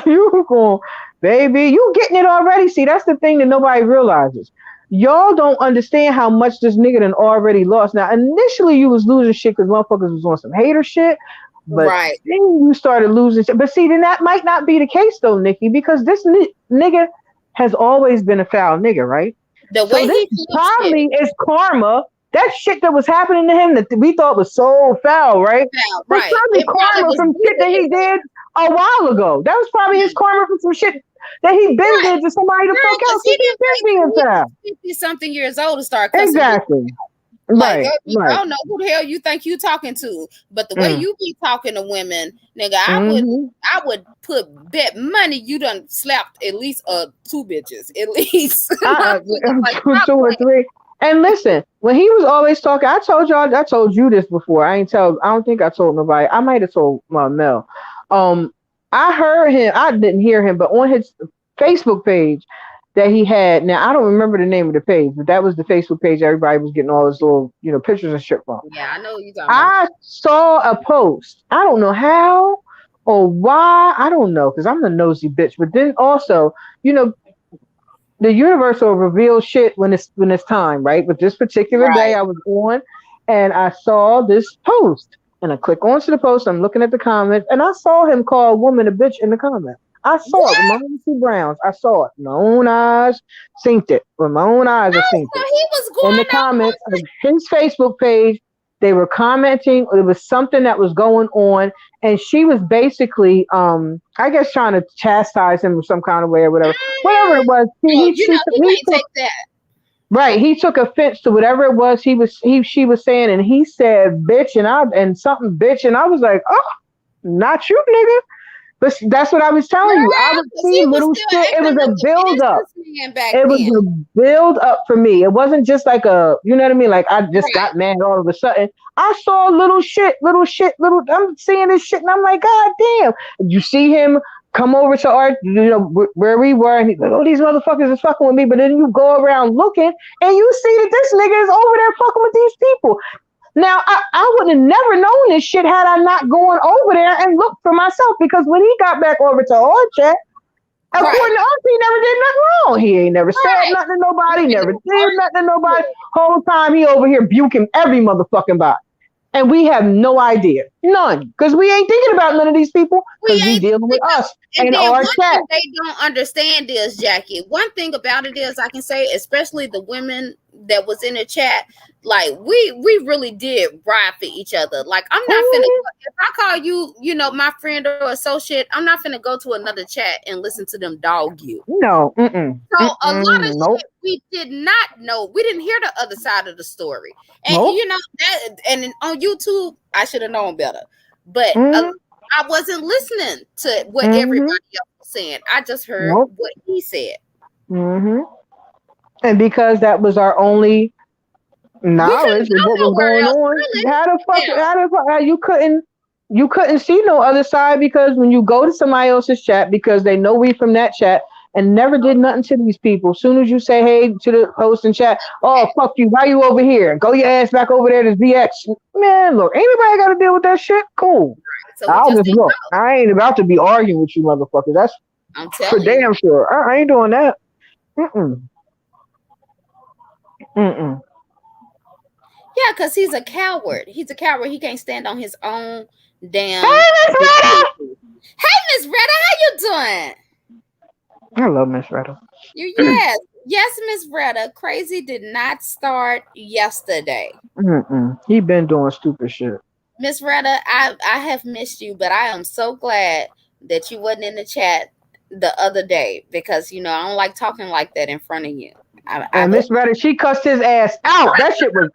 you going, baby, you getting it already. See, that's the thing that nobody realizes. Y'all don't understand how much this nigga done already lost. Now, initially you was losing shit because motherfuckers was on some hater shit, but right. then you started losing shit. But see, then that might not be the case though, Nikki, because this nigga has always been a foul nigga, right? The So way this he flips shit, probably is karma. That shit that was happening to him that we thought was so foul, right? foul, Was right? probably It probably karma was from shit that good he as hell. did a while ago. That was probably his karma from some shit that he been Right, did to somebody to girl, fuck out because he because he didn't wait been till being he foul. was 50 something years old to start cussing bitches. Exactly. Like, Right. I Right. don't know who the hell you think you talking to, but the way Mm. you be talking to women, nigga, Mm-hmm. I would put bet money you done slapped at least two bitches, at least. Motherfuckers like, stop Two or playing. three. And listen, when he was always talking, I told you this before. I don't think I told nobody. I might have told Mel. Um, I heard him. I didn't hear him, but on his Facebook page that he had. Now I don't remember the name of the page, but that was the Facebook page everybody was getting all his little, pictures and shit from. Yeah, I know what you talking about. I saw a post. I don't know how or why. I don't know because I'm a nosy bitch. But then also, you know, the universe will reveal shit when it's time, right? But this particular day Right. I was on and I saw this post. And I click onto the post, I'm looking at the comments, and I saw him call a woman a bitch in the comment. I saw it with my What? own two browns. I saw it. My own eyes synced it. With my own eyes, I Oh, synced so it. he was In the going out comments on of his Facebook page, they were commenting. It was something that was going on, and she was basically, I guess, trying to chastise him in some kind of way or whatever. Whatever it was, oh, you know, he he can't took take that. right. He took offense to whatever it was she was saying, and he said bitch and something bitch, and I was like, oh, not you, nigga. But that's what I was telling you. I Girl, would because see he was little still shit. It was acting a like a build up. businessman back It was then. a build up for me. It wasn't just like you know what I mean? Like I just Right. got mad all of a sudden. I saw I'm seeing this shit and I'm like, God damn. You see him come over to our, where we were and he's like, oh, these motherfuckers is fucking with me. But then you go around looking and you see that this nigga is over there fucking with these people. Now, I would have never known this shit had I not gone over there and looked for myself because when he got back over to our chat, Right. according to us, he never did nothing wrong. He ain't never said Right. nothing to nobody, And never no did nothing to nobody. argument. Whole time he over here buking every motherfucking body. And we have no idea. None. Because we ain't thinking about none of these people We because we ain't dealing with us and and then our one chat. thing they don't understand is, Jackie, one thing about it is I can say, especially the women that was in the chat, like we really did ride for each other. Like I'm not finna, Mhm. if I call you, my friend or associate, I'm not finna go to another chat and listen to them dog you. No. Mm-mm. So a lot of Mm-mm. Nope. shit we did not know. We didn't hear the other side of the story, and Nope. that. And on YouTube, I should have known better, but Mm-hmm. I wasn't listening to what Mm-hmm. everybody else was saying. I just heard Nope. what he said. Mm-hmm. And because that was our only We couldn't knowledge of what go was nowhere going else, on, really. Yeah, how the fuck you couldn't see no other side because when you go to somebody else's chat because they know we from that chat and never did nothing to these people. Soon as you say hey to the host and chat, oh fuck you, why you over here? Go your ass back over there to VX. Man, look, anybody got to deal with that shit? Cool. so we I'll just just didn't look. know. I ain't about to be arguing with you, motherfucker. That's I'm for telling you. damn sure. I ain't doing that. Mm-mm. Mm-mm. Yeah, because he's a coward. He's a coward. He can't stand on his own damn Hey, Miss Retta! decision. Hey, Miss Retta, how you doing? I love Miss Retta. Yes, Miss Retta. Crazy did not start yesterday. Mm-mm. He been doing stupid shit. Miss Retta, I have missed you, but I am so glad that you wasn't in the chat the other day because I don't like talking like that in front of you. I And love Miss Retta, she cussed his ass out. That shit was,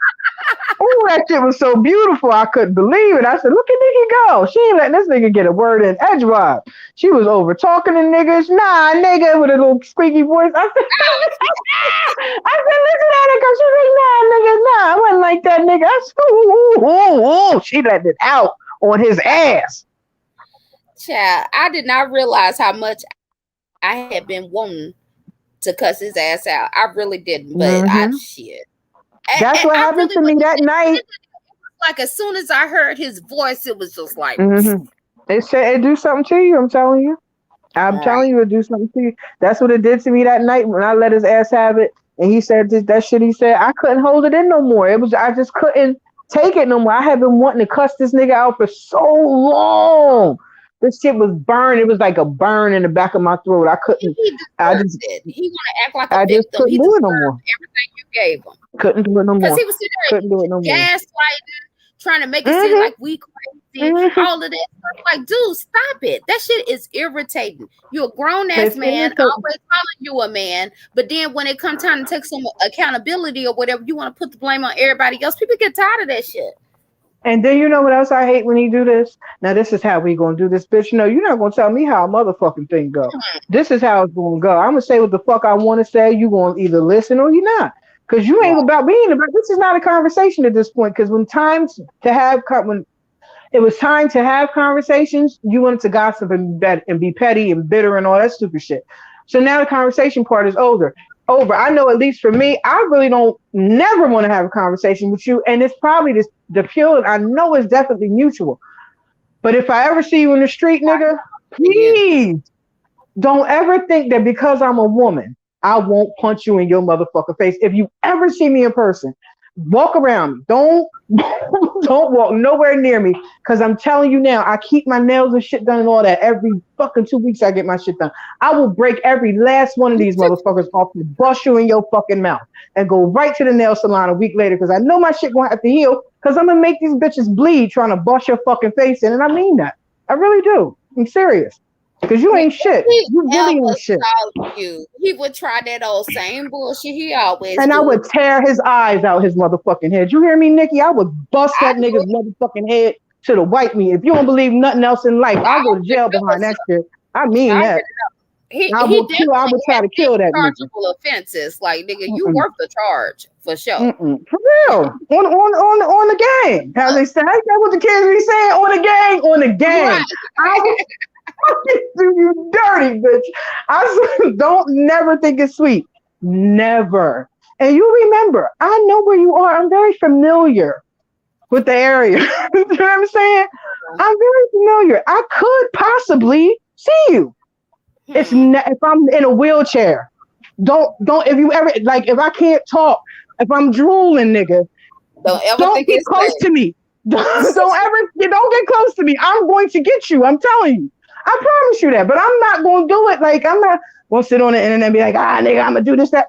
oh, that shit was so beautiful. I couldn't believe it. I said, look at Nikki go. She ain't letting this nigga get a word in edgewise. She was over talking to niggas. Nah, nigga, with a little squeaky voice. I said, I said, listen at her, cause she was like, nah, nigga, nah. I wasn't like that nigga. I said, ooh, ooh, ooh, ooh. She let it out on his ass. Child, I did not realize how much I had been wanting to cuss his ass out. I really didn't, but I Mm-hmm. shit. And That's I what really happened was to me that night. like as soon as I heard his voice, it was just like, Mm-hmm. It said it do something to you. I'm telling you. I'm all telling right. you, it do something to you. That's what it did to me that night when I let his ass have it. And he said that shit. He said I couldn't hold it in no more. It was I just couldn't take it no more. I had been wanting to cuss this nigga out for so long. This shit was burned. It was like a burn in the back of my throat. I And couldn't. he I deserved just. it. He want to act like a I just victim. couldn't He do it no deserved more. everything you gave him Couldn't do it no because more. he was sitting Couldn't do it no there more. gaslighting, trying to make it seem Mhm. like we crazy, Mhm. all of that stuff. Like, dude, stop it. That shit is irritating. You're a grown ass It's man, irritating. always calling you a man, but then when it comes time to take some accountability or whatever, you want to put the blame on everybody else. People get tired of that shit. And then you know what else I hate when he do this? Now this is how we gonna do this, bitch. No, you're not gonna tell me how a motherfucking thing go. This is how it's gonna go. I'm gonna say what the fuck I want to say. You gonna either listen or you're not, cause you ain't Right. about being about. This is not a conversation at this point. Cause when it was time to have conversations, you wanted to gossip and be petty and bitter and all that stupid shit. So now the conversation part is over. Over. I know at least for me, I really don't never want to have a conversation with you, and it's probably the pure. I know it's definitely mutual. But if I ever see you in the street, nigga, Yeah. please don't ever think that because I'm a woman, I won't punch you in your motherfucking face. If you ever see me in person, walk around me. Don't don't walk nowhere near me. Cause I'm telling you now, I keep my nails and shit done and all that. Every fucking 2 weeks I get my shit done. I will break every last one of these motherfuckers off and bust you in your fucking mouth and go right to the nail salon a week later. Cause I know my shit gonna have to heal. Cause I'm gonna make these bitches bleed trying to bust your fucking face in. And I mean that. I really do. I'm serious. Cause you If ain't shit. he You really ever ain't shit. saw you, he would try that old same bullshit he always And I do. would tear his eyes out his motherfucking head. You hear me, Nikki? I would bust I that knew nigga's it. motherfucking head to the white meat. If you don't believe nothing else in life, I I'll go to already jail know behind what's that up. shit. I I mean that. already know. He I he will kill. I definitely would try has to many kill that nigga. chargeable offenses. Like, nigga, you Mm-mm, worth the charge for sure. mm-mm. For real. On the gang. How they say? That's what the kids be saying. On the gang. On the gang. Right. I will fucking do you dirty, bitch. Don't never think it's sweet. Never. And you remember, I know where you are. I'm very familiar with the area. You know what I'm saying? I'm very familiar. I could possibly see you. Hmm. If I'm in a wheelchair. Don't if you ever like if I can't talk, if I'm drooling, nigga, Don't ever don't think get it's close safe. to me. Don't get close to me. I'm going to get you. I'm telling you. I promise you that. But I'm not going to do it. Like, I'm not going to sit on the internet and be like, nigga, I'm going to do this, that.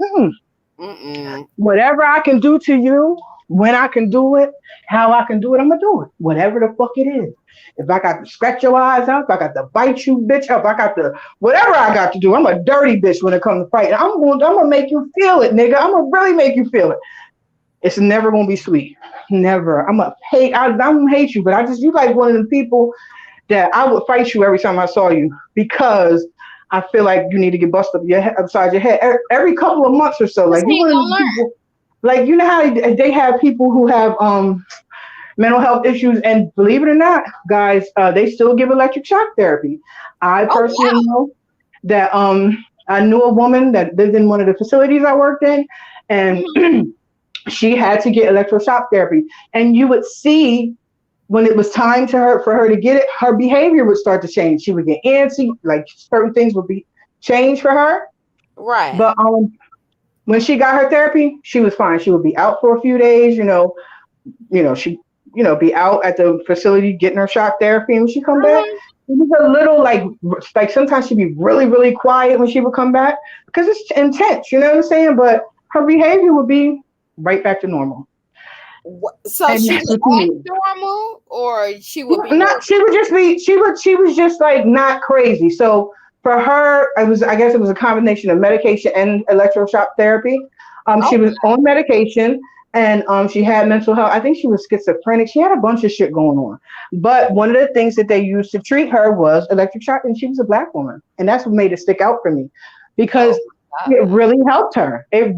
Mm-mm. Whatever I can do to you, when I can do it, how I can do it, I'm going to do it. Whatever the fuck it is. If I got to scratch your eyes out, if I got to bite you, bitch, if I got to, whatever I got to do, I'm a dirty bitch when it comes to fighting. I'm going to make you feel it, nigga. I'm going to really make you feel it. It's never gonna be sweet. Never. I'm gonna hate you, but you like one of the people that I would fight you every time I saw you because I feel like you need to get busted upside your head every couple of months or so. This Like you ain't one of gonna the learn. people, like you know how they have people who have mental health issues, and believe it or not, guys, they still give electric shock therapy. I Oh personally wow. know that I knew a woman that lived in one of the facilities I worked in, and Mhm. she had to get electroshock therapy. And you would see when it was time for her to get it, her behavior would start to change. She would get antsy, like certain things would be changed for her. Right. But when she got her therapy, she was fine. She would be out for a few days, she be out at the facility getting her shock therapy, and when she come back, Mhm. it was a little like sometimes she'd be really, really quiet when she would come back because it's intense, you know what I'm saying? But her behavior would be right back to normal. So And she that's would what you act need. normal, or she would be Not normal. she would just be she was just like not crazy. So for her, I guess it was a combination of medication and electroshock therapy. Oh, She was on medication and she had mental health. I think she was schizophrenic. She had a bunch of shit going on. But one of the things that they used to treat her was electric shock, and she was a black woman, and that's what made it stick out for me because oh my it God. really helped her. It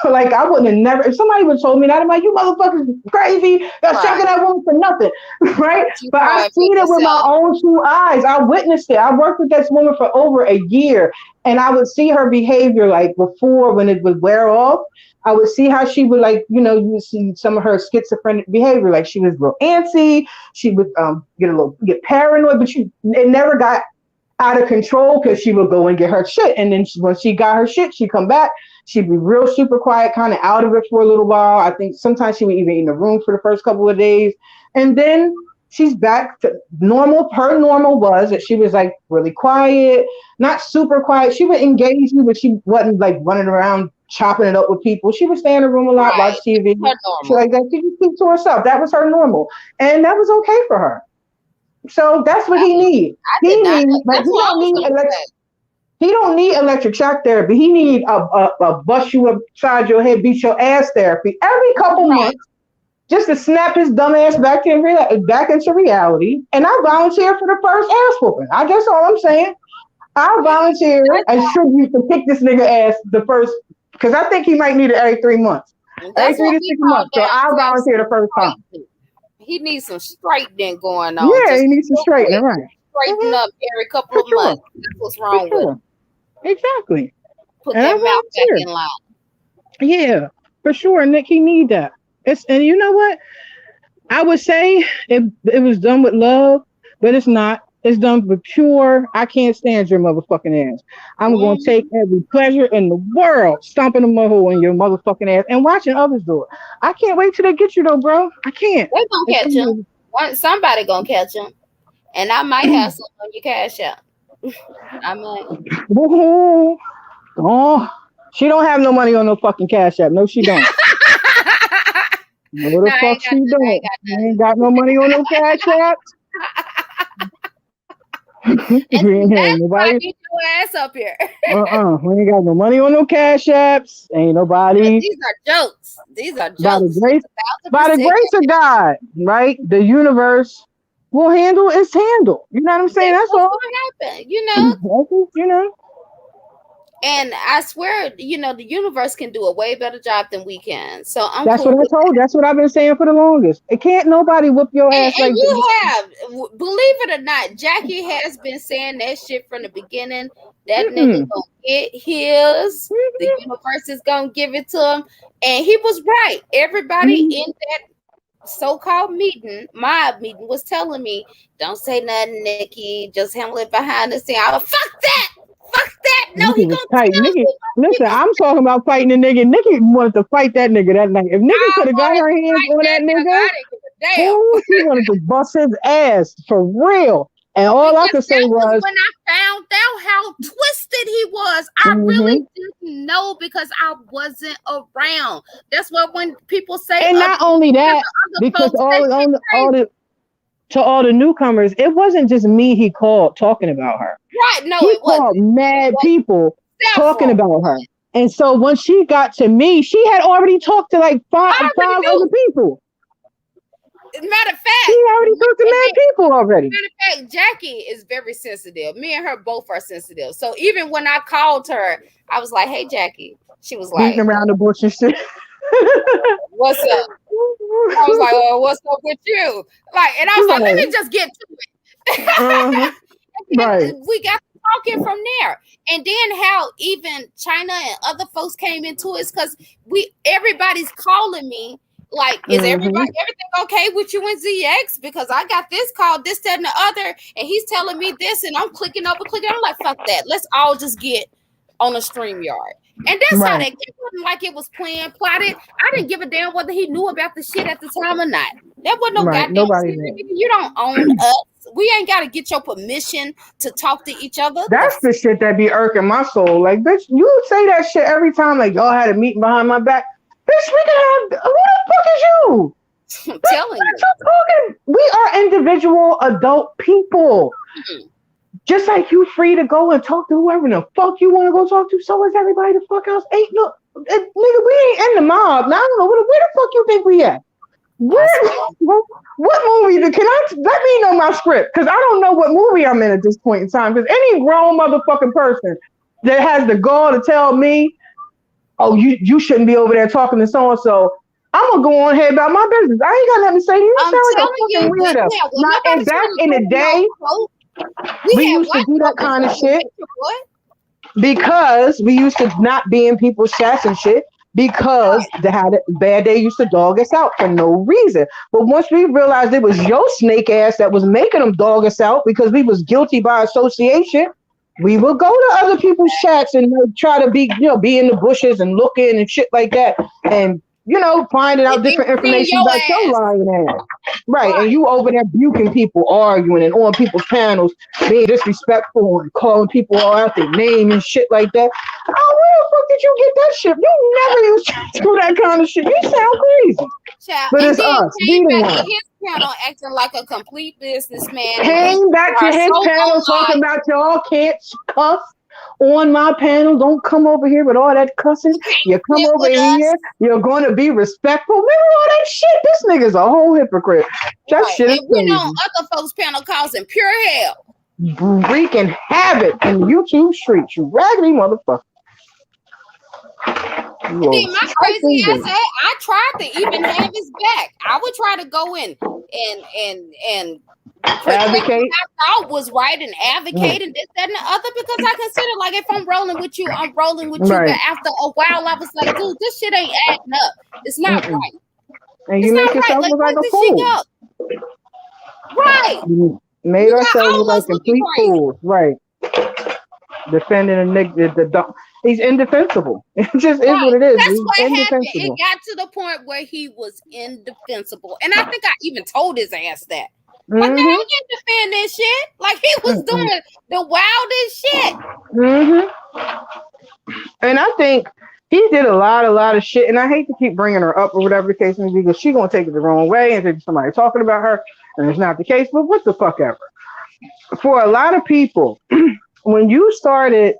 like I wouldn't have never if somebody would have told me that I'm like you motherfuckers crazy. That's Right. shocking that woman for nothing, right? But you But I saw it for seen it with my yourself. own two eyes. I witnessed it. I worked with this woman for over a year, and I would see her behavior like before when it would wear off. I would see how she would you would see some of her schizophrenic behavior, like she was real antsy. She would get paranoid, but it never got out of control because she would go and get her shit. And then when she got her shit, she'd come back. She'd be real super quiet, kind of out of it for a little while. I think sometimes she would even in the room for the first couple of days. And then she's back to normal. Her normal was that she was like really quiet, not super quiet. She would engage you, but she wasn't like running around chopping it up with people. She would stay in the room a lot, watch Right. TV, Her shit normal. like that. She just keep to herself. That was her normal. And that was okay for her. So that's what he needs. I did He not know. needs, but That's what I was gonna say. he don't need electric shock therapy. He need a bust you upside your head, beat your ass therapy every couple Right. months, just to snap his dumb ass back into reality. And I volunteer for the first ass whooping. I guess all I'm saying. I volunteer as tribute to kick this nigga ass the first, because I think he might need it every 3 months, every That's three what to we six call months. So I downtown volunteer the first time. straightening. He needs some straightening going on, Yeah, just he needs some real straightening, quick. right? Straighten Hmm. up every couple For of sure, months. That's what's for wrong with him. sure, exactly. Put And I that mouth back volunteer. in line. Yeah, for sure, Nick. He need that. And you know what? I would say it was done with love, but it's not. It's done with pure. I can't stand your motherfucking ass. I'm gonna take Hmm. every pleasure in the world stomping a hole in your motherfucking ass and watching others do it. I can't wait till they get you though, bro. I can't. They gonna It's catch him. gonna Somebody gonna catch him, and I might be. have some on your cash out. I might. Woohoo. Oh, she don't have no money on no fucking cash app. No, she don't. No, No, the I fuck ain't got she nothing. I ain't don't. got She ain't got no money on no cash app. And see, Ain't that's why I nobody. need your ass up here. We ain't got no money on no cash apps. Ain't nobody. These are jokes. These are By the jokes. It's grace, 1,000%. of God, right? The universe will handle its handle. You know what I'm saying? That's That's what's all. gonna happen, That's it, And I swear, the universe can do a way better job than we can. So I'm That's what cool I with told. That's what I've been saying for the longest. It can't nobody whoop your ass and like you have, believe it or not, Jackie has been saying that shit from the beginning. That nigga mm-mm, gonna get his. The mm-mm, universe is gonna give it to him, and he was right. Everybody mm-mm. in that so-called meeting, my meeting, was telling me, "Don't say nothing, Nikki. Just handle it behind the scene." I was fuck that, fuck that. No, Nikki he was gonna tight. tell Nikki, me. He listen, gonna. I'm talking about fighting the nigga. Nikki wanted to fight that nigga that night. If Nikki I could have got wanted her to hands fight on that that nigga. nigga, I didn't give a Damn. Ooh, she wanted to bust his ass for real. And all I Because could say that was was, when I found out how twisted he was. I mm-hmm. really didn't know because I wasn't around. That's what when people say And not only that, other because folks, they get all crazy. the to all the newcomers, it wasn't just me he called talking about her. Right? No, He it wasn't. called mad Was people talking several. about her. And so when she got to me, she had already talked to like I already five other knew. people. Matter of She fact, already talked to mad people already. matter of fact, Jackie is very sensitive. Me and her both are sensitive. So even when I called her, I was like, "Hey, Jackie." She was Beating like, around the bush and shit. "What's up?" I was like, "Oh, what's up with you?" Like, and I was like, "Let Right. me just get to it." Uh-huh. Right. And we got talking from there. And then how even China and other folks came into it because everybody's calling me like, is Mm-hmm. everything okay with you and ZX? Because I got this call, this, that, and the other, and he's telling me this, and I'm clicking over, clicking. I'm like, fuck that. Let's all just get on a StreamYard. And that's how Right. that it wasn't like it was planned, plotted. I didn't give a damn whether he knew about the shit at the time or not. That wasn't no Right. goddamn Nobody secret. knew. You don't own us. We ain't got to get your permission to talk to each other. That's the shit that be irking my soul. Like, bitch, you say that shit every time. Like, y'all had a meeting behind my back. Bitch, we can have. Who the fuck is you? I'm telling Bitch, you. you talking? We are individual adult people. Mm-hmm. Just like you free to go and talk to whoever the fuck you want to go talk to, so is everybody the fuck else. Ain't no nigga, we ain't in the mob. Now I don't know where the fuck you think we at? What movie? Can I let me know my script? Because I don't know what movie I'm in at this point in time. Because any grown motherfucking person that has the gall to tell me, oh, you shouldn't be over there talking to so and so, I'm gonna go on ahead about my business. I ain't got nothing to say to you. You I'm sound like a telling fucking you, we weirdo. had Now, and nobody back trying to in the throw day, no quote. We we had used to white do that folks kind of trying to shit make your boy. because we used to not be in people's chats and shit because Right. they had a bad day used to dog us out for no reason. But once we realized it was your snake ass that was making them dog us out because we was guilty by association, we would go to other people's chats and try to be in the bushes and looking and shit like that. And finding And out then different send information your about your ass. lying ass. Right. And Right. you over there buking people, arguing and on people's panels, being disrespectful and calling people all out their name and shit like that. Oh, where the fuck did you get that shit? You never used to do that kind of shit. You sound crazy. Child. But And it's then us. We came the back to one. his channel acting like a complete businessman and these Came back people to are his so panel talking low about y'all can't cuss on my panel. Don't come over here with all that cussing. You can't You come sit over with here. us. You're going to be respectful. Remember all that shit? This nigga's a whole hypocrite. That Right. shit is And went on crazy. other folks' panel causing pure hell. Wreaking havoc in the YouTube streets. You raggedy motherfucker. You And old then my crazy trifling ass, bitch. I tried to even have his back. I would try to go in and protect what Advocate. I thought was right and Mm. advocate and this, that, and the other because I consider like if I'm rolling with you, I'm rolling with you. But Right. after a while, I was like, dude, this shit ain't adding up. It's not Mm-mm. right. And It's you make not right. yourself Like, look like where a did she fool. go? Right. You made You got ourselves look all like us looking complete crazy. fools. Right. Defending a nigga, he's indefensible. It just is Right. what it is. That's He's what happened. It indefensible. got to the point where he was indefensible. And I think I even told his ass that. Like, man, Mm-hmm. I can't defend this shit. Like, he was Mm-mm. doing the wildest shit. Mm-hmm. And I think he did a lot of shit. And I hate to keep bringing her up or whatever the case may be because she's gonna take it the wrong way and think somebody talking about her, and it's not the case. But what the fuck ever. For a lot of people, when you started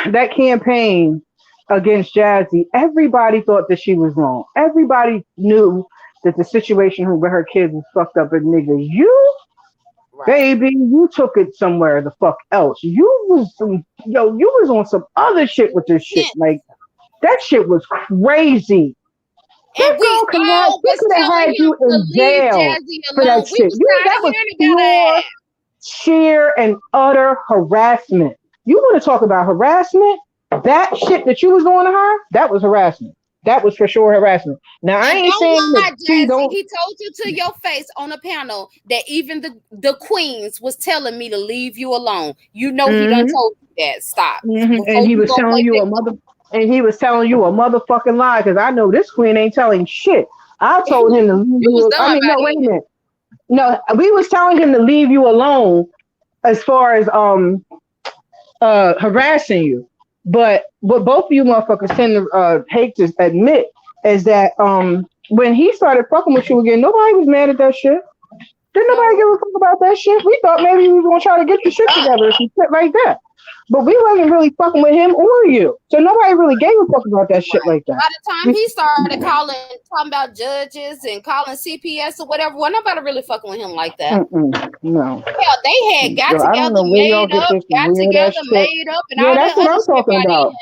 that campaign against Jazzy, everybody thought that she was wrong. Everybody knew that the situation with her kids was fucked up. And nigga, you, Right. baby, you took it somewhere the fuck else. You was on some other shit with this shit. Yeah. Like that shit was crazy. That And we girl all she was could have telling had him you to in leave jail Jazzy for that alone. We shit. was That tired of was hearing about her pure, ass. sheer, and utter harassment. You want to talk about harassment? That shit that you was doing to her, that was harassment. That was for sure harassment. Now I And ain't don't saying lie, that she Jazzy. don't. He told you to your face on a panel that even the queens was telling me to leave you alone. You know he done Mm-hmm, told you that. Stop. and Before he you was go telling play you victim. and he was telling you a motherfucking lie because I know this queen ain't telling shit. I told him to leave You was you. done I mean, by no, wait a then. minute. No, we was telling him to leave you alone as far as harassing you. But what both of you motherfuckers tend to hate to admit is that when he started fucking with you again, nobody was mad at that shit. Didn't nobody No. give a fuck about that shit. We thought maybe we was gonna try to get the shit together or some shit like that. But we wasn't really fucking with him or you. So nobody really gave a fuck about that shit Right. like that. By the time he started talking about judges and calling CPS or whatever, well, nobody really fucking with him like that. No. Hell, they had got So I together, don't know where y'all get this got weird ass together, shit. made up, and Yeah, all that's that what other I'm shit talking by about. then.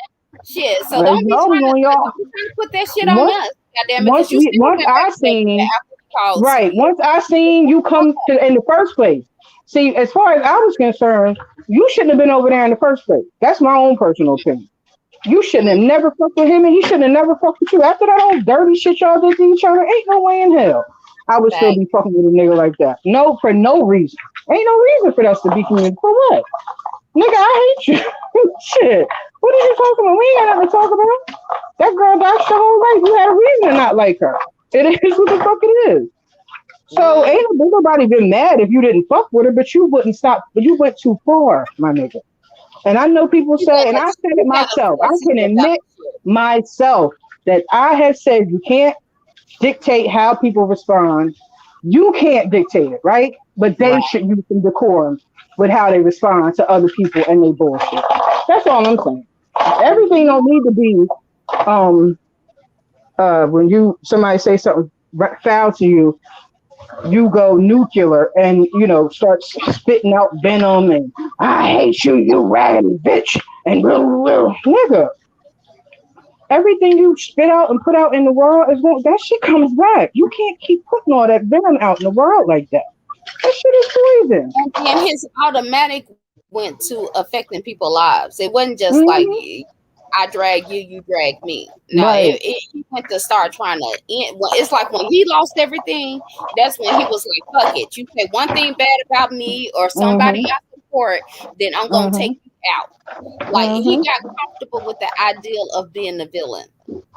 Shit. So Like, don't be y'all, trying to when y'all put that shit on once us. Goddamn it, because you still once went back I to that nigga seen after he called right, CPS. once I seen you come to in the first place. See, as far as I was concerned, you shouldn't have been over there in the first place. That's my own personal opinion. You shouldn't have Mm, never fucked with him, and he shouldn't have never fucked with you. After that old dirty shit y'all did to each other, ain't no way in hell I would still fact. be fucking with a nigga like that. No, for no reason. Ain't no reason for us to be committed. For what? Nigga, I hate you. Shit. What are you talking about? We ain't got nothing to talk about. That girl died your whole life. You had a reason to not like her. It is what the fuck it is. So Mm, ain't nobody been mad if you didn't fuck with her, but you wouldn't stop. But you went too far, my nigga. And I know people say, and I said it you got a myself. I pussy can without admit shit. myself that I have said you can't dictate how people respond. You can't dictate it, right? But they Right. should use some decorum with how they respond to other people and they bullshit. That's all I'm saying. Everything Mm-hmm. don't need to be um when you somebody say something foul to you, you go nuclear and start spitting out venom and I hate you, you raggedy bitch, and nigga, everything you spit out and put out in the world is going that shit comes back. You can't keep putting all that venom out in the world like that. That shit is poison. And then his automatic went to affecting people's lives. It wasn't just like Hmm. I drag you, you drag me. No, Right. he went to start trying to end. Well, it's like when he lost everything, that's when he was like, fuck it. You say one thing bad about me or somebody Hmm. I support, then I'm going to take Hmm. you out. Like he Hmm. got comfortable with the ideal of being the villain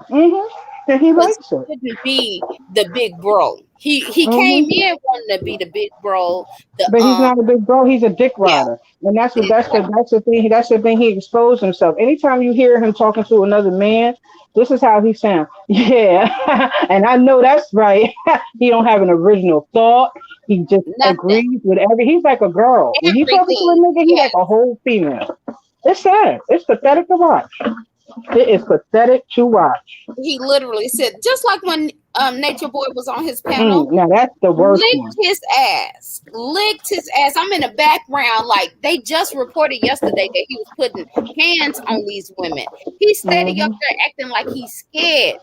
Hmm. And he because likes it. he couldn't be the big bro. He came Hmm. in wanting to be the big bro. The But he's not a big bro. He's a dick Yeah, rider, and that's what exactly. that's the thing. That's the thing. He exposed himself. Anytime you hear him talking to another man, this is how he sounds. Yeah, and I know that's right. He don't have an original thought. He just Nothing. agrees with every. He's like a girl. When he talking to a Everything. nigga, he Yeah. like a whole female. It's sad. It's pathetic to watch. It is pathetic to watch. He literally said, just like when Nature Boy was on his panel, Now that's the worst licked one. his ass. Licked his ass. I'm in the background, like they just reported yesterday that he was putting hands on these women. He's steady up Mhm. there acting like he's scared.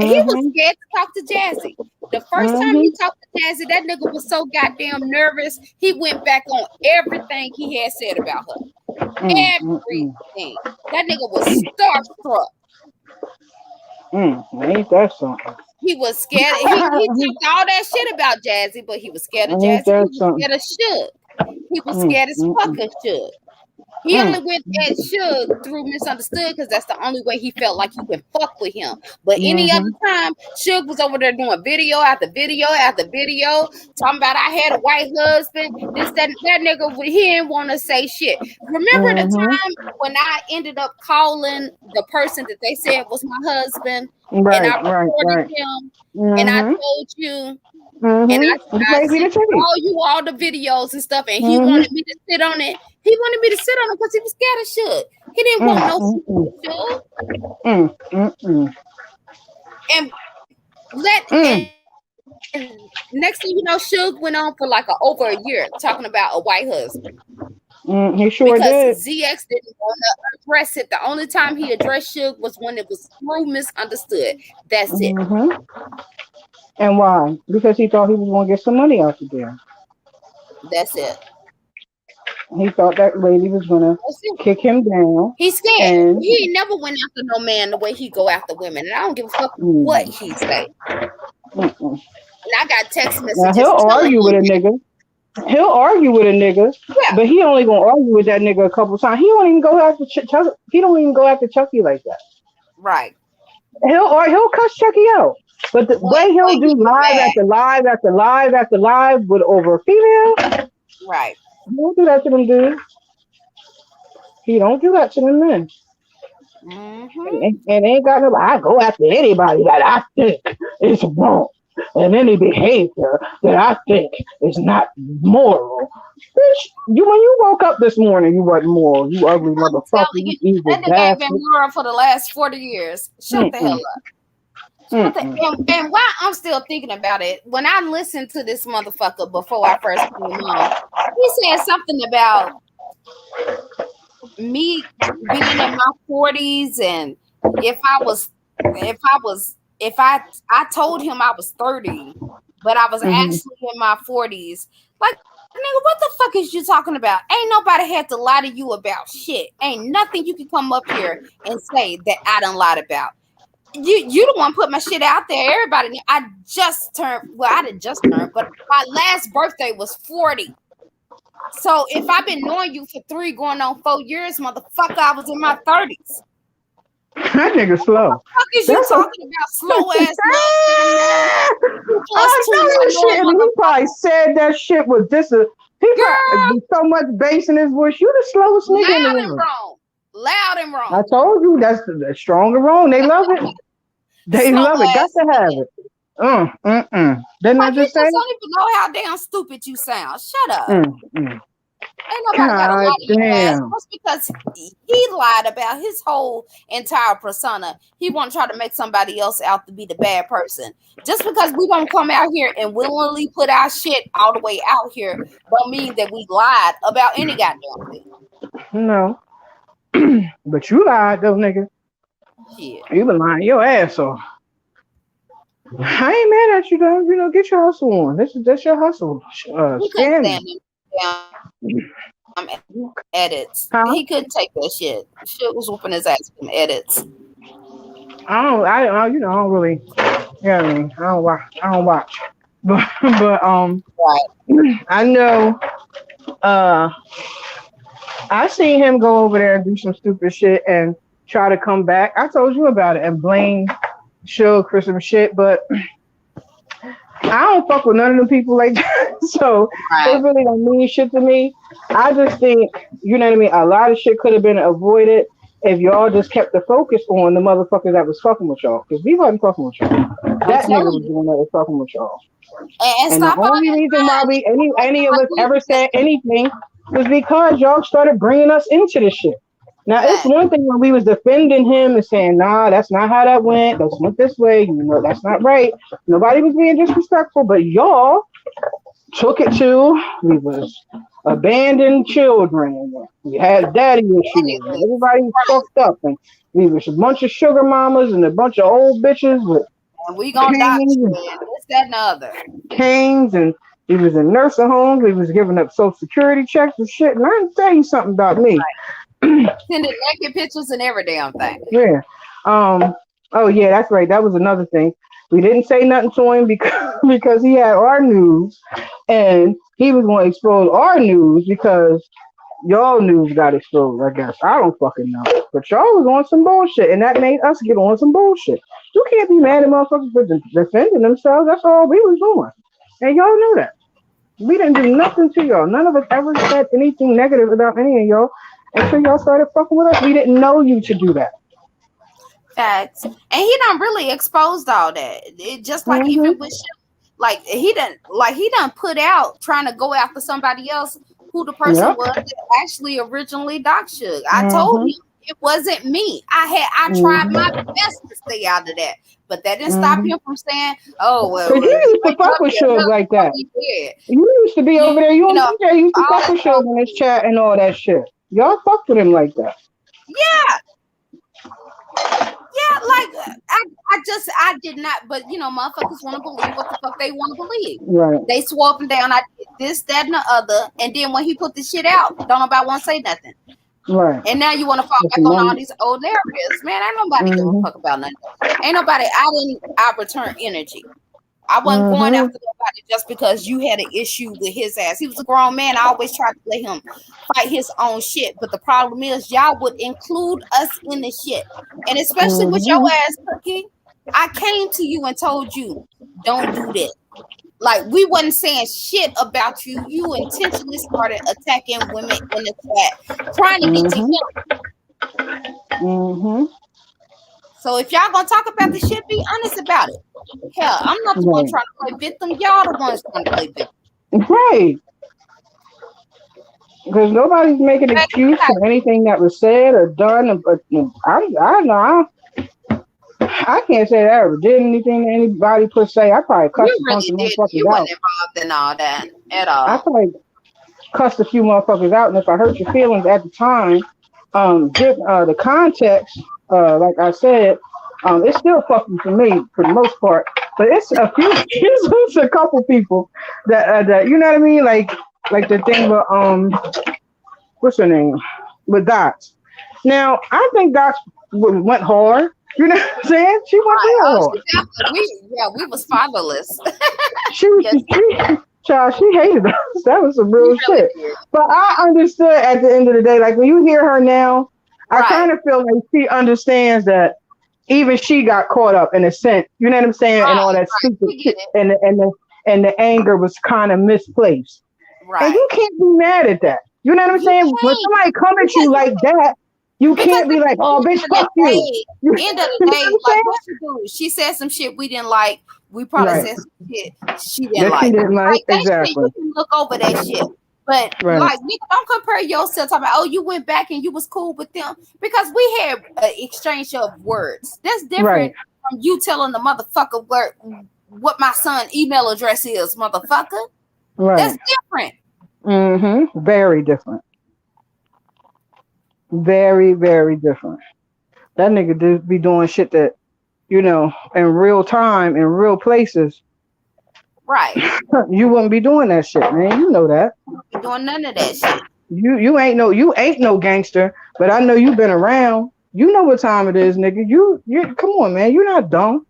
He was Mhm. scared to talk to Jazzy. The first time he Mhm. talked to Jazzy, that nigga was so goddamn nervous. He went back on everything he had said about her. Mm. Everything. That nigga was starstruck. Ain't that something? He was scared. He talked all that shit about Jazzy, but he was scared of Ain't Jazzy. He that was something? scared of Suge. He was Mm, scared as mm, fuck mm, of Suge. He mm, only went at Suge through misunderstood because that's the only way he felt like he could fuck with him. But any other mhm, time, Suge was over there doing video after video after video, talking about I had a white husband. This that nigga he didn't want to say shit. Remember the mhm. time when I ended up calling the person that they said was my husband, and I reported Right. him, and I Mhm, told you. And mhm. You I gave me sent the tape. all the videos and stuff, and he Mhm. wanted me to sit on it. He wanted me to sit on it because he was scared of Suge. He didn't want no Mm, smoke mm, with Suge. mm. And let Mm. and next thing you know, Suge went on for like over a year talking about a white husband He because sure did. ZX didn't want to address it. The only time he addressed Suge was when it was through misunderstood. That's it. Mhm. And why? Because he thought he was going to get some money out of there. That's it. He thought that lady was going to That's it. kick him down, He's scared. and He ain't never went after no man the way he go after women, and I don't give a fuck what mm, he say. mm. And I got text Now he'll messages telling argue with him a that. nigga. He'll argue with a nigga, Yeah, but he only gonna argue with that nigga a couple times. He don't even go after he don't even go after Chucky like that. right. He'll cuss Chucky out. But the way he'll when do he get live mad, after live after live after live with over a female, right? he don't do that to them dudes. He don't do that to them men. Mm-hmm. And ain't got no. I go after anybody that I think is wrong, and any behavior that I think is not moral. Bitch, you when you woke up this morning, you wasn't moral. You ugly I'm motherfucker. telling You you, evil that nigga ain't been bastard. moral for the last 40 years. Shut the hell Mm-mm, up. Shut the mm-mm. and while I'm still thinking about it, when I listened to this motherfucker before I first came on, he said something about me being in my 40s, and if I told him I was 30, but I was Mm-hmm. actually in my 40s. Like, nigga, what the fuck is you talking about? Ain't nobody had to lie to you about shit. Ain't nothing you can come up here and say that I done lied about. You the one put my shit out there. Everybody knew. I just turned, well, I didn't just turn, but my last birthday was 40. So if I've been knowing you for 3 going on 4 years, motherfucker, I was in my 30s. That nigga slow. Fuck is you That's a. talking about? Slow ass nothing, man. Two plus I two know not that no shit, and he probably motherfucker. said that shit with this. He probably Girl, with so much bass in his voice. You the slowest nigga in the loud and world. wrong. Loud and I wrong. told you that's strong and wrong. They love it. They Slow love it. Got ass to have nigga. it. Didn't I Like, you just say? just don't even know how damn stupid you sound. Shut up. Mm, mm. Ain't nobody got to God lie to your ass damn. just because he lied about his whole entire persona. He want to try to make somebody else out to be the bad person. Just because we don't come out here and willingly put our shit all the way out here, don't mean that we lied about any goddamn thing. No. But you lied though, nigga. Shit, You been lying your ass off. I ain't mad at you though. You know, get your hustle on. That's your hustle. he couldn't Scamming. stand them damn edits. Huh? He couldn't take that shit. Shit was whooping his ass from edits. You know, I don't really, yeah, I mean, I don't watch. But Right. I know, uh, I seen him go over there and do some stupid shit and try to come back. I told you about it and blame Suge for some shit, but I don't fuck with none of them people like that. So it Right. really don't mean shit to me. I just think, you know what I mean, a lot of shit could have been avoided if y'all just kept the focus on the motherfuckers that was fucking with y'all. Because we wasn't fucking with y'all. I'm That nigga telling was the you. one that was fucking with y'all. And And the stop only all reason why we any of that us lying ever said anything was because y'all started bringing us into this shit. Now it's fact. one thing when we was defending him and saying, "Nah, that's not how that went. That's went this way. You know, that's not right." Nobody was being disrespectful, but y'all took it to we was abandoned children. We had daddy issues. Anyway, Everybody was right. fucked up, and we was a bunch of sugar mamas and a bunch of old bitches with And we gonna dox canes you and this, that, and the other. canes and he was in nursing homes. He was giving up social security checks and shit. And I can tell you something about me. Sending naked pictures and every damn thing. Yeah. Um. Oh yeah, that's right. That was another thing. We didn't say nothing to him because because he had our news, and he was going to expose our news because y'all news got exposed. I guess I don't fucking know, but y'all was on some bullshit, and that made us get on some bullshit. You can't be mad at motherfuckers for defending themselves. That's all we was doing, and y'all knew that. We didn't do nothing to y'all. None of us ever said anything negative about any of y'all until y'all started fucking with us. We didn't know you to do that. Facts. And he done really exposed all that. It just like Mm-hmm. even with shit, like he done put out trying to go after somebody else who the person Yep. was that actually originally Doc Suge. I told Mm-hmm. him it wasn't me. I tried my Mm-hmm. best to stay out of that. But that didn't stop Mm-hmm. him from saying, "Oh well, Cause if you you used to ain't fuck up with here, Suge look, like what that. we did." You used to be over there. You You and know, TJ used to fuck with all Suge in his chat and all that shit. Y'all fucked with him like that. yeah, yeah, like I did not, but motherfuckers want to believe what the fuck they want to believe. Right. They swore up and down, I did this, that, and the other, and then when he put this shit out, don't nobody want to say nothing. Right. And now you want to fall Just a back on all moment. these old narratives, man. Ain't nobody give a Mm-hmm. fuck about nothing. Ain't nobody. I return energy. I wasn't going Mm-hmm. after nobody just because you had an issue with his ass. He was a grown man. I always tried to let him fight his own shit. But the problem is, y'all would include us in the shit, and especially with your Mm-hmm. ass, Cookie. I came to you and told you, don't do that. Like, we wasn't saying shit about you. You intentionally started attacking women in the chat, trying to get to Mm-hmm. him. Mm-hmm. So if y'all gonna talk about the shit, be honest about it. Hell, I'm not the one Right. trying to play victim. Y'all the ones trying to play victim. Right. Because nobody's making an Back excuse to for anything that was said or done. But I know I can't say that I ever did anything to anybody per se. I probably cussed you a bunch really of did. motherfuckers You wasn't out. involved in all that at I all. probably cussed a few motherfuckers out, and if I hurt your feelings at the time, the context, like I said, it's still fucking for me for the most part. But it's a few, it's a couple people that you know what I mean, like the thing with what's her name, with Dots. Now I think Dots went hard. You know what I'm saying? She went Right. real Oh, hard. she definitely. We was fatherless. She was Yes, child, she hated us. That was some we real really shit. did. But I understood at the end of the day, like when you hear her now, I Right. kind of feel like she understands that even she got caught up in a sense. You know what I'm saying? And all Right. that Right. stupid We shit get it. and the anger was kind of misplaced. And Right. you can't be mad at that. You know what I'm You saying? When can't somebody come at because you like that, you because can't at be like, the oh bitch, end of the fuck you. day, You know end of the what day, I'm like saying? what she do? She said some shit we didn't like. We probably Right. said some shit she didn't That she like. didn't like. Like that shit, Exactly. you can look over that shit. But Right. like, nigga, don't compare yourself. Talking about, oh, you went back and you was cool with them because we had an exchange of words. That's Right. different from you telling the motherfucker what my son email address is, motherfucker. That's Right. different. Mm-hmm. Very different. Very, very different. That nigga do be doing shit that, in real time, in real places, Right. you wouldn't be doing that shit, man. You know that. We doing none of that shit. You ain't no gangster, but I know you been around. You know what time it is, nigga. You come on, man. You're not dumb.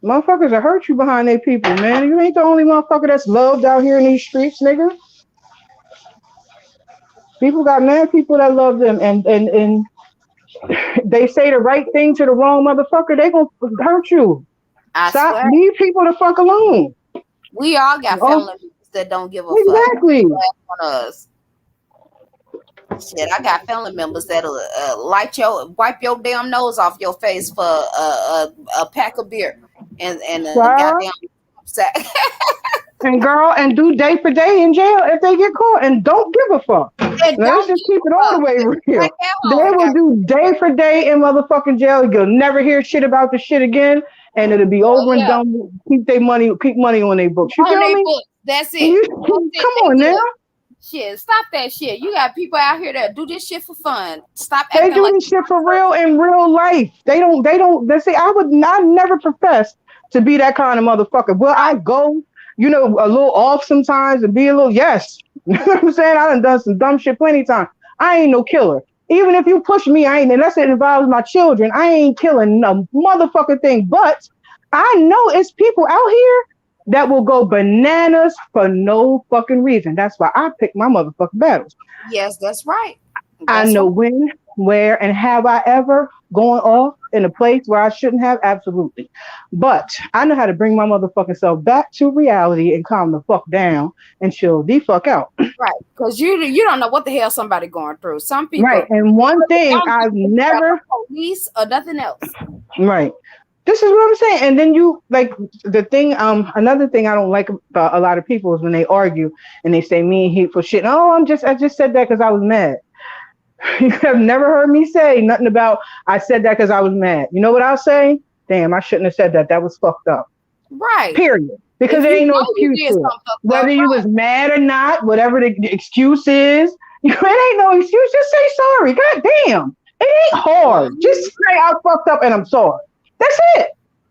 Motherfuckers that hurt you behind their people, man. You ain't the only motherfucker that's loved out here in these streets, nigga. People got mad people that love them, and they say the right thing to the wrong motherfucker, they gonna hurt you. I Stop. swear. Leave people the fuck alone. We all got Oh, family members that don't give a fuck exactly. on us. Shit, I got family members that'll wipe your damn nose off your face for a pack of beer and a Child goddamn sack. and girl, and do day for day in jail if they get caught, and don't give a fuck. And Now, let's don't just give keep it a all the fuck. way Right real. at They home, will got do day for day in motherfucking jail. You'll never hear shit about the shit again, and it'll be hell over and yeah. done. Keep money on their books. You On feel their me? books. That's it. You, That's it. come They on now. good. Shit, stop that shit. You got people out here that do this shit for fun. Stop They acting do like this shit for you're real in real life. They see, I never profess to be that kind of motherfucker. Will I right. go, a little off sometimes and be a little, yes. You know what I'm saying? I done some dumb shit plenty of times. I ain't no killer. Even if you push me, I ain't, unless it involves my children, I ain't killing no motherfucking thing. But I know it's people out here that will go bananas for no fucking reason. That's why I pick my motherfucking battles. Yes, that's right. I That's right. know when, where, and have I ever gone off in a place where I shouldn't have? Absolutely. But I know how to bring my motherfucking self back to reality and calm the fuck down and chill the fuck out. Right. Because you don't know what the hell somebody going through. Some Right. people And one thing don't I've give about the never, police or nothing else. right. This is what I'm saying. And then you like the thing, another thing I don't like about a lot of people is when they argue and they say mean hateful shit. Oh, I just said that because I was mad. You have never heard me say nothing about I said that because I was mad. You know what I'll say? Damn, I shouldn't have said that. That was fucked up. Right. Period. Because If there you ain't no know you excuse did for it. something fucked Whether up, you right. was mad or not, whatever the excuse is, it ain't no excuse. Just say sorry. God damn. It ain't hard. Just Mhm. say I fucked up and I'm sorry. That's it.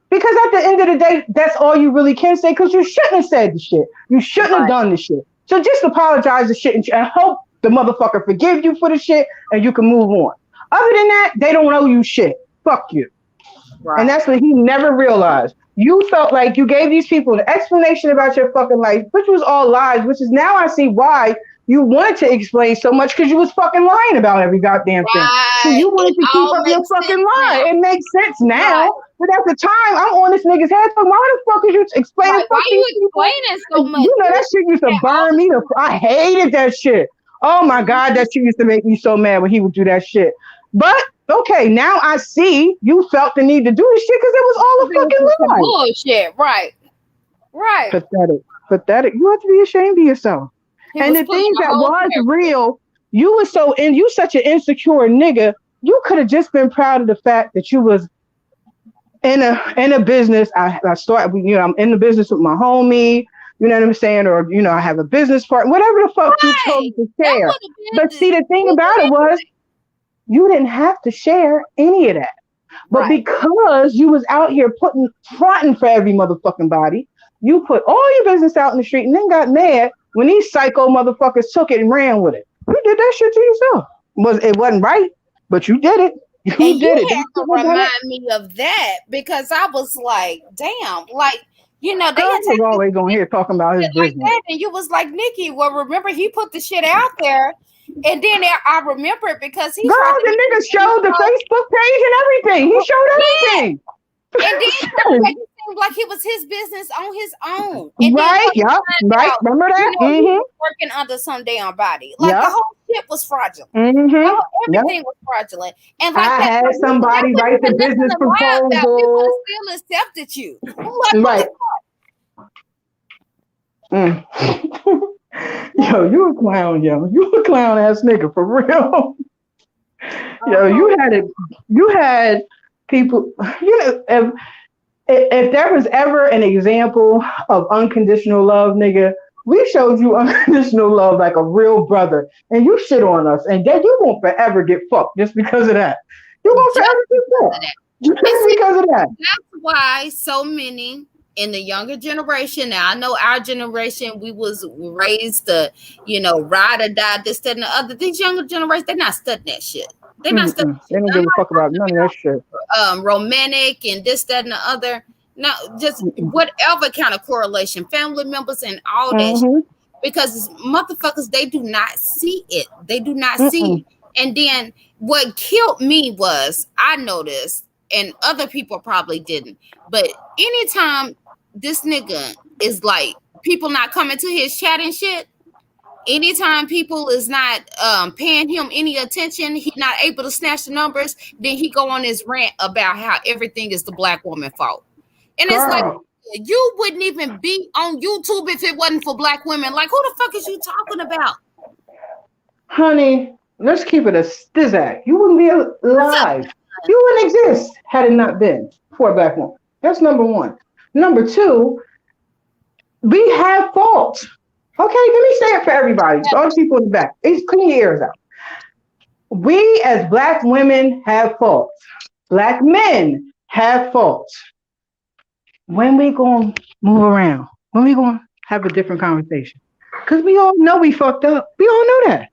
Because at the end of the day, that's all you really can say because you shouldn't have said the shit. You shouldn't have Right. done the shit. So just apologize the shit and hope the motherfucker forgive you for the shit and you can move on. Other than that, they don't owe you shit. Fuck you. And Right. that's what he never realized. You felt like you gave these people an explanation about your fucking life, which was all lies, which is now I see why You wanted to explain so much because you was fucking lying about every goddamn thing. So Right. you wanted It to keep all up your makes fucking sense lie. now. It makes sense Right. now, but at the time, I'm on this nigga's head. So why the fuck is you explaining Right. Why fuck these you people? explaining so much? You know that shit used to That all burn the me. time. I hated that shit. Oh my god, Mhm. that shit used to make me so mad when he would do that shit. But okay, now I see you felt the need to do this shit because it was all a It was fucking some lie. bullshit. Right. Right. Pathetic. Pathetic. You have to be ashamed of yourself. He And was the pulling things a that whole was character. real, you such an insecure nigga. You could have just been proud of the fact that you was in a business. I started, I'm in the business with my homie. You know what I'm saying? Or I have a business partner. Whatever the fuck you chose Right. to That share. would have But been see, the thing we about it did was you didn't have to share any of that. But right. because you was out here fronting for every motherfucking body, you put all your business out in the street and then got mad when these psycho motherfuckers took it and ran with it. You did that shit to yourself. It wasn't right, but you did it. And You you did it. Them had to people did it. remind me of that because I was like, damn, like, they Girl, he was attacked this always on here talking about his shit like business. that. And you was like, Nikki, well, remember he put the shit out there. And then I remember it because he tried Girl, to the make nigga it seem showed the so, Facebook page and everything. He showed yeah. everything. And then tried to make it seem like it was his business on his own. And then Right? come to Yup. find Right. out, Remember that? he Mm-hmm. was working under some damn body. Like the Yup. whole shit was fraudulent. Mm-hmm. Yep. Everything was fraudulent. And like I that, had like, that somebody wasn't write the even nothing business to lie about. We would proposal. have still accepted you. Like, what Right. the Mm. Yo, you a clown, yo. You a clown ass nigga for real. Yo, fuck? you had people, if there was ever an example of unconditional love, nigga, we showed you unconditional love like a real brother, and you shit on us, and then you won't forever get fucked just because of that. You won't Just forever get because of fucked that. And just see, because of that. that's why so many in the younger generation. Now I know our generation, we was raised to, ride or die, this, that, and the other. These younger generations, they're not studying that shit. They're not studying Mm-mm. that They shit. don't They're give a not fuck about none of that shit. romantic and this, that, and the other. No, just Mm-mm. whatever kind of correlation, family members and all that shit. Mm-hmm. Because motherfuckers, they do not see it. They do not see Mm-mm. it. And then what killed me was I noticed, and other people probably didn't, but anytime this nigga is like people not coming to his chat and shit, anytime people is not paying him any attention, he not able to snatch the numbers, then he go on his rant about how everything is the black woman fault. And it's like, Girl, you wouldn't even be on YouTube if it wasn't for black women. Like, who the fuck is you talking about? honey, let's keep it a stizzack. You wouldn't be What's up? alive. You wouldn't exist had it not been for a black woman. That's number one. Number two, we have faults. Okay, let me say it for everybody. All the people in the back. Clean your ears out. We as black women have faults. Black men have faults. When we gonna move around? When we gonna have a different conversation? Because we all know we fucked up. We all know that.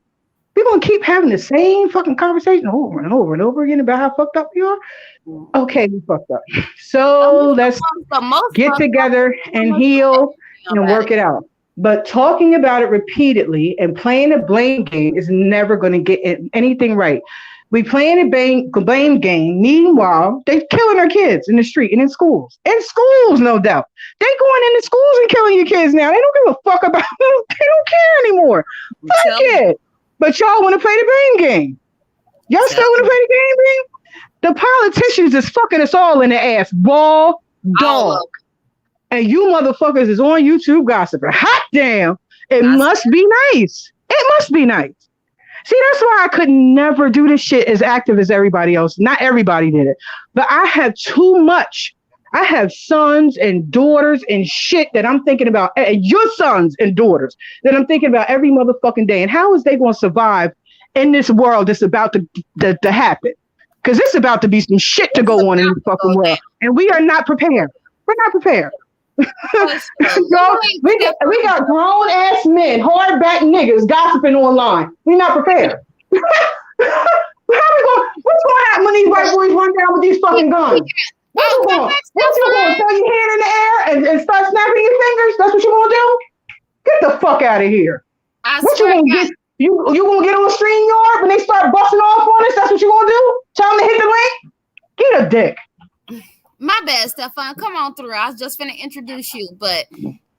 We're gonna keep having the same fucking conversation over and over and over again about how fucked up we are. Okay, we fucked up. So let's Most get together and heal and about work it out. But talking about it repeatedly and playing a blame game is never going to get anything right. We playing a blame game. Meanwhile, they're killing our kids in the street and in schools. In schools, no doubt. They going into schools and killing your kids now. They don't give a fuck about them. They don't care anymore. Fuck it. But y'all want to play the blame game. Y'all still want to play the game? The politicians is fucking us all in the ass. Raw dog. And you motherfuckers is on YouTube gossiping. Hot damn. It must be nice. It must be nice. See, that's why I could never do this shit as active as everybody else. Not everybody did it. But I have too much. I have sons and daughters and shit that I'm thinking about. Your sons and daughters that I'm thinking about every motherfucking day. And how is they going to survive in this world that's about to happen? Because it's about to be some shit to go on in this fucking world. And we are not prepared. We're not prepared. Yo, we got grown ass men, hardback niggas gossiping online. We're not prepared. What's going to happen when these white boys run down with these fucking guns? What you going? What you going? Throw your hand in the air and start snapping your fingers? That's what you going to do? Get the fuck out of here. I What you swear to gonna get? You gonna get on StreamYard when they start busting off on us? That's what you gonna do? Tell them to hit the link. Get a dick. God, my bad, Stefan. Come on through. I was just finna introduce you, but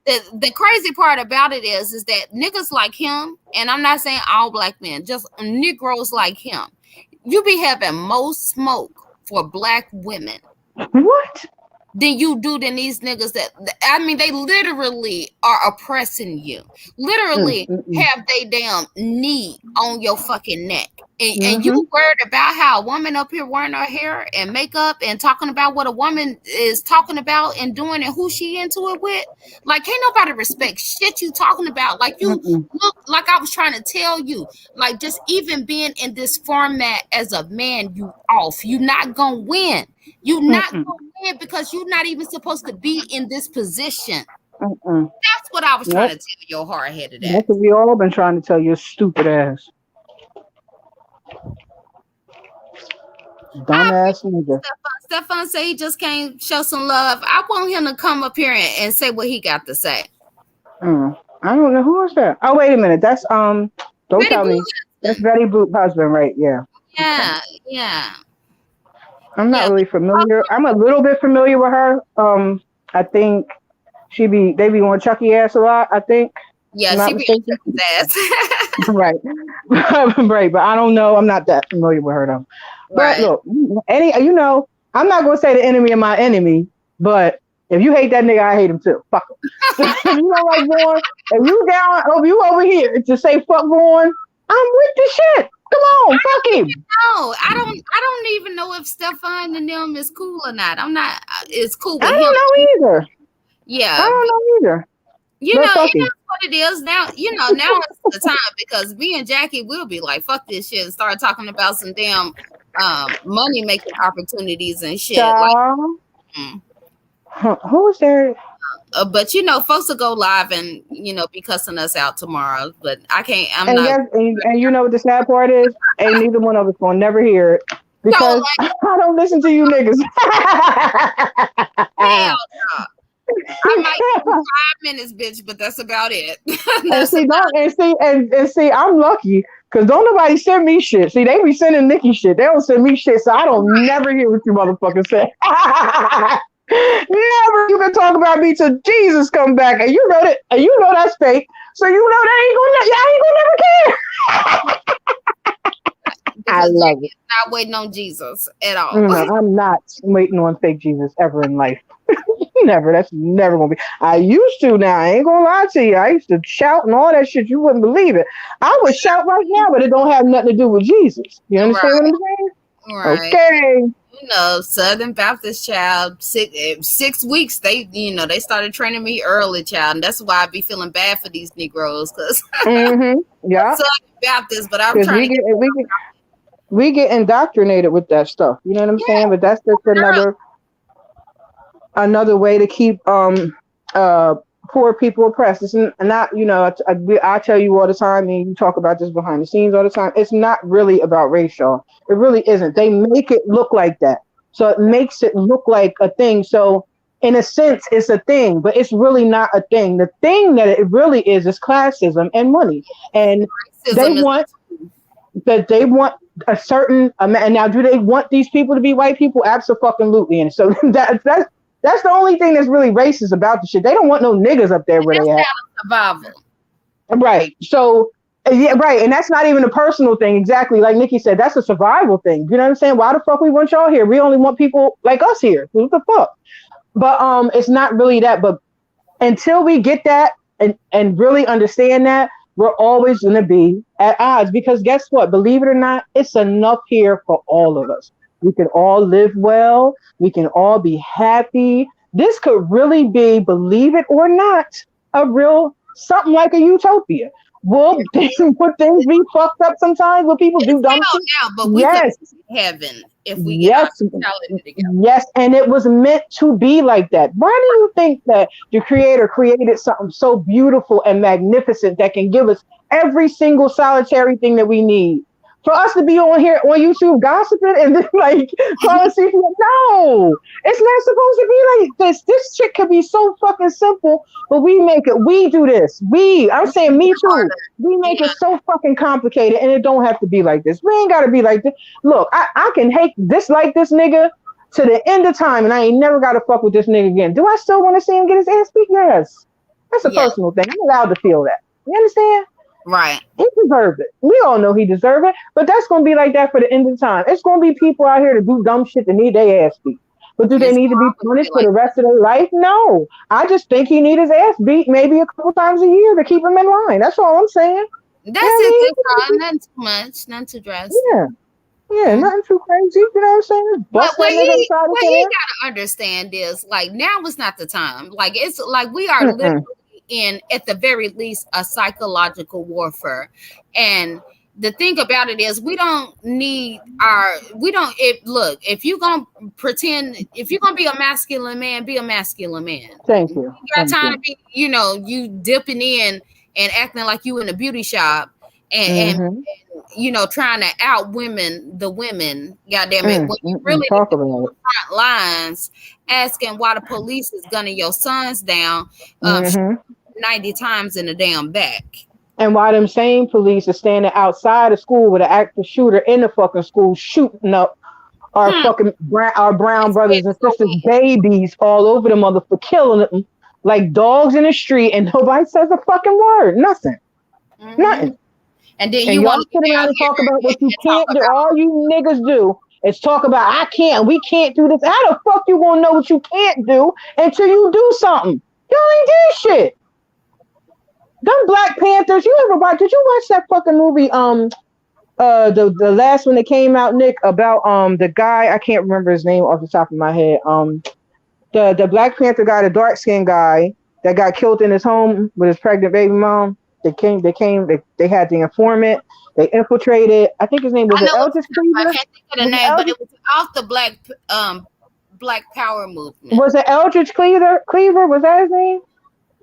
the crazy part about it is that niggas like him, and I'm not saying all black men, just Negroes like him, you be having more smoke for black women What? than you do than these niggas that I mean they literally are oppressing you. Mm, Literally mm, mm. have they damn knee on your fucking neck. And you Mm-hmm. worried about how a woman up here wearing her hair and makeup and talking about what a woman is talking about and doing and who she into it with. Like can't nobody respect shit you talking about. Like you Mm-mm. look like I was trying to tell you. Like just even being in this format as a man, you off. You not gonna win. You not Mm-mm. gonna win because you're not even supposed to be in this position. Mm-mm. That's what I was trying Nope. to tell your hard headed That's ass. what we all been trying to tell your stupid ass, I dumbass nigga. Stefan say he just can't show some love. I want him to come up here and say what he got to say. I don't know who is that. Oh wait a minute. That's Don't Betty tell Boo me. That's husband. Betty Boop husband, right? Yeah. Okay. Yeah, yeah, I'm not yeah. really familiar. I'm a little bit familiar with her. I think they be on Chucky ass a lot. I think. If Yeah, I'm she not be on mistaken. Chucky's ass. Right. Right. But I don't know. I'm not that familiar with her though. But Right. look, I'm not gonna say the enemy of my enemy, but if you hate that nigga, I hate him too. Fuck him. If you don't like Vaughn, if you over here to say fuck Vaughn, I'm with the shit. Come on, fuck him. No, I don't even know if Stefan and them is cool or not. I'm not. It's cool I with him. don't know either. I Yeah, don't know either. But it fuck him. is what it is now. Now is the time because me and Jackie will be like, fuck this shit and start talking about some damn money making opportunities and shit. Like, Child. mm. Who's there? But folks will go live and be cussing us out tomorrow. But I can't. I'm And not. guess and you know what the sad part is? Ain't neither one of us gonna never hear it So because like, I don't listen to you niggas. hell no. I might give you 5 minutes, bitch, but that's about it. And That's see, about don't and see, I'm lucky because don't nobody send me shit. See, they be sending Nikki shit. They don't send me shit, so I don't never hear what you motherfuckers say. Never you can talk about me till Jesus come back, and you know that, and you know that's fake. So you know y'all ain't gonna never care. I because love it. Jackie's not waiting on Jesus at all. I'm not waiting on fake Jesus ever in life. Never. That's never gonna be. I used to now. I ain't gonna lie to you. I used to shout and all that shit. You wouldn't believe it. I would shout right now, but it don't have nothing to do with Jesus. You understand what Right, I'm saying? right. Okay. Southern Baptist child, 6 weeks. They started training me early, child, and that's why I be feeling bad for these Negroes because Mm-hmm. Yeah. Southern Baptist, but I'm Because trying to get we get indoctrinated with that stuff. You know what I'm yeah, saying? But that's just early. another way to keep uh poor people oppressed. It's not, I tell you all the time, and you talk about this behind the scenes all the time. It's not really about race, y'all. It really isn't. They make it look like that, so it makes it look like a thing. So in a sense, it's a thing, but it's really not a thing. The thing that it really is classism and money, and they Racism is want they want a certain amount. And now, do they want these people to be white people? Absolutely. And so that's the only thing that's really racist about the shit. They don't want no niggas up there where that's they at. survival. Right. So yeah, right. And that's not even a personal thing. Exactly. Like Nikki said, that's a survival thing. You know what I'm saying? Why the fuck we want y'all here? We only want people like us here. What the fuck? But it's not really that. But until we get that and really understand that, we're always going to be at odds because guess what? Believe it or not, it's enough here for all of us. We can all live well. We can all be happy. This could really be, believe it or not, a real something like a utopia. Will things be fucked up sometimes? Will people It's do dumb hell shit? now, but we could Yes. be in heaven if we get our Yes, mentality together. yes, and it was meant to be like that. Why do you think that the creator created something so beautiful and magnificent that can give us every single solitary thing that we need? For us to be on here on YouTube gossiping and then like calling people, no, it's not supposed to be like this. This shit could be so fucking simple, but we make it. We do this. I'm saying me too. We make it Yeah, so fucking complicated, and it don't have to be like this. We ain't got to be like this. Look, I can dislike this nigga to the end of time, and I ain't never got to fuck with this nigga again. Do I still want to see him get his ass beat? Yes. That's a yeah, personal thing. I'm allowed to feel that. You understand? right. He deserved it. We all know he deserved it, but that's going to be like that for the end of time. It's going to be people out here to do dumb shit that need their ass beat. But do they It's need to be always punished for like the rest of their life? No. I just think he need his ass beat maybe a couple times a year to keep him in line. That's all I'm saying. that's You know it. That's what all. Nothing too much. Nothing too I mean? drastic. Yeah, Mm. nothing too crazy. You know what I'm saying? Just But bust that nigga upside what his he head. gotta understand is like now is not the time. Like it's like we are literally Mm-mm. in at the very least a psychological warfare, and the thing about it is we don't if look if you gonna pretend if you're gonna be a masculine man, be a masculine man. Thank You you. got Thank time to you. be you dipping in and acting like you in a beauty shop and Mm-hmm. trying to out women the women, goddamn it, when you really need Talk to be about on it. the front lines asking why the police is gunning your sons down um Mm-hmm. 90 times in the damn back. And while them same police are standing outside of school with an active shooter in the fucking school shooting up Hmm. our brown It's getting brothers and so sisters, babies all over the motherfucker, killing them like dogs in the street, and nobody says a fucking word. Nothing. hmm Nothing. And then And you want y'all to sit get around out and talk here about what you and talk can't do. about All you niggas do is talk about I can't, we can't do this. How the fuck you gonna know what you can't do until you do something? Y'all ain't did shit. Them Black Panthers, did you watch that fucking movie, the last one that came out, Nick, about the guy, I can't remember his name off the top of my head. The Black Panther guy, the dark skinned guy that got killed in his home with his pregnant baby mom. They had the informant, they infiltrated. I think his name was I it know what Eldridge you're talking about. I Cleaver? can't think of the Was it name, but Eldridge it was off the black power movement. was it Eldridge Cleaver? Was that his name?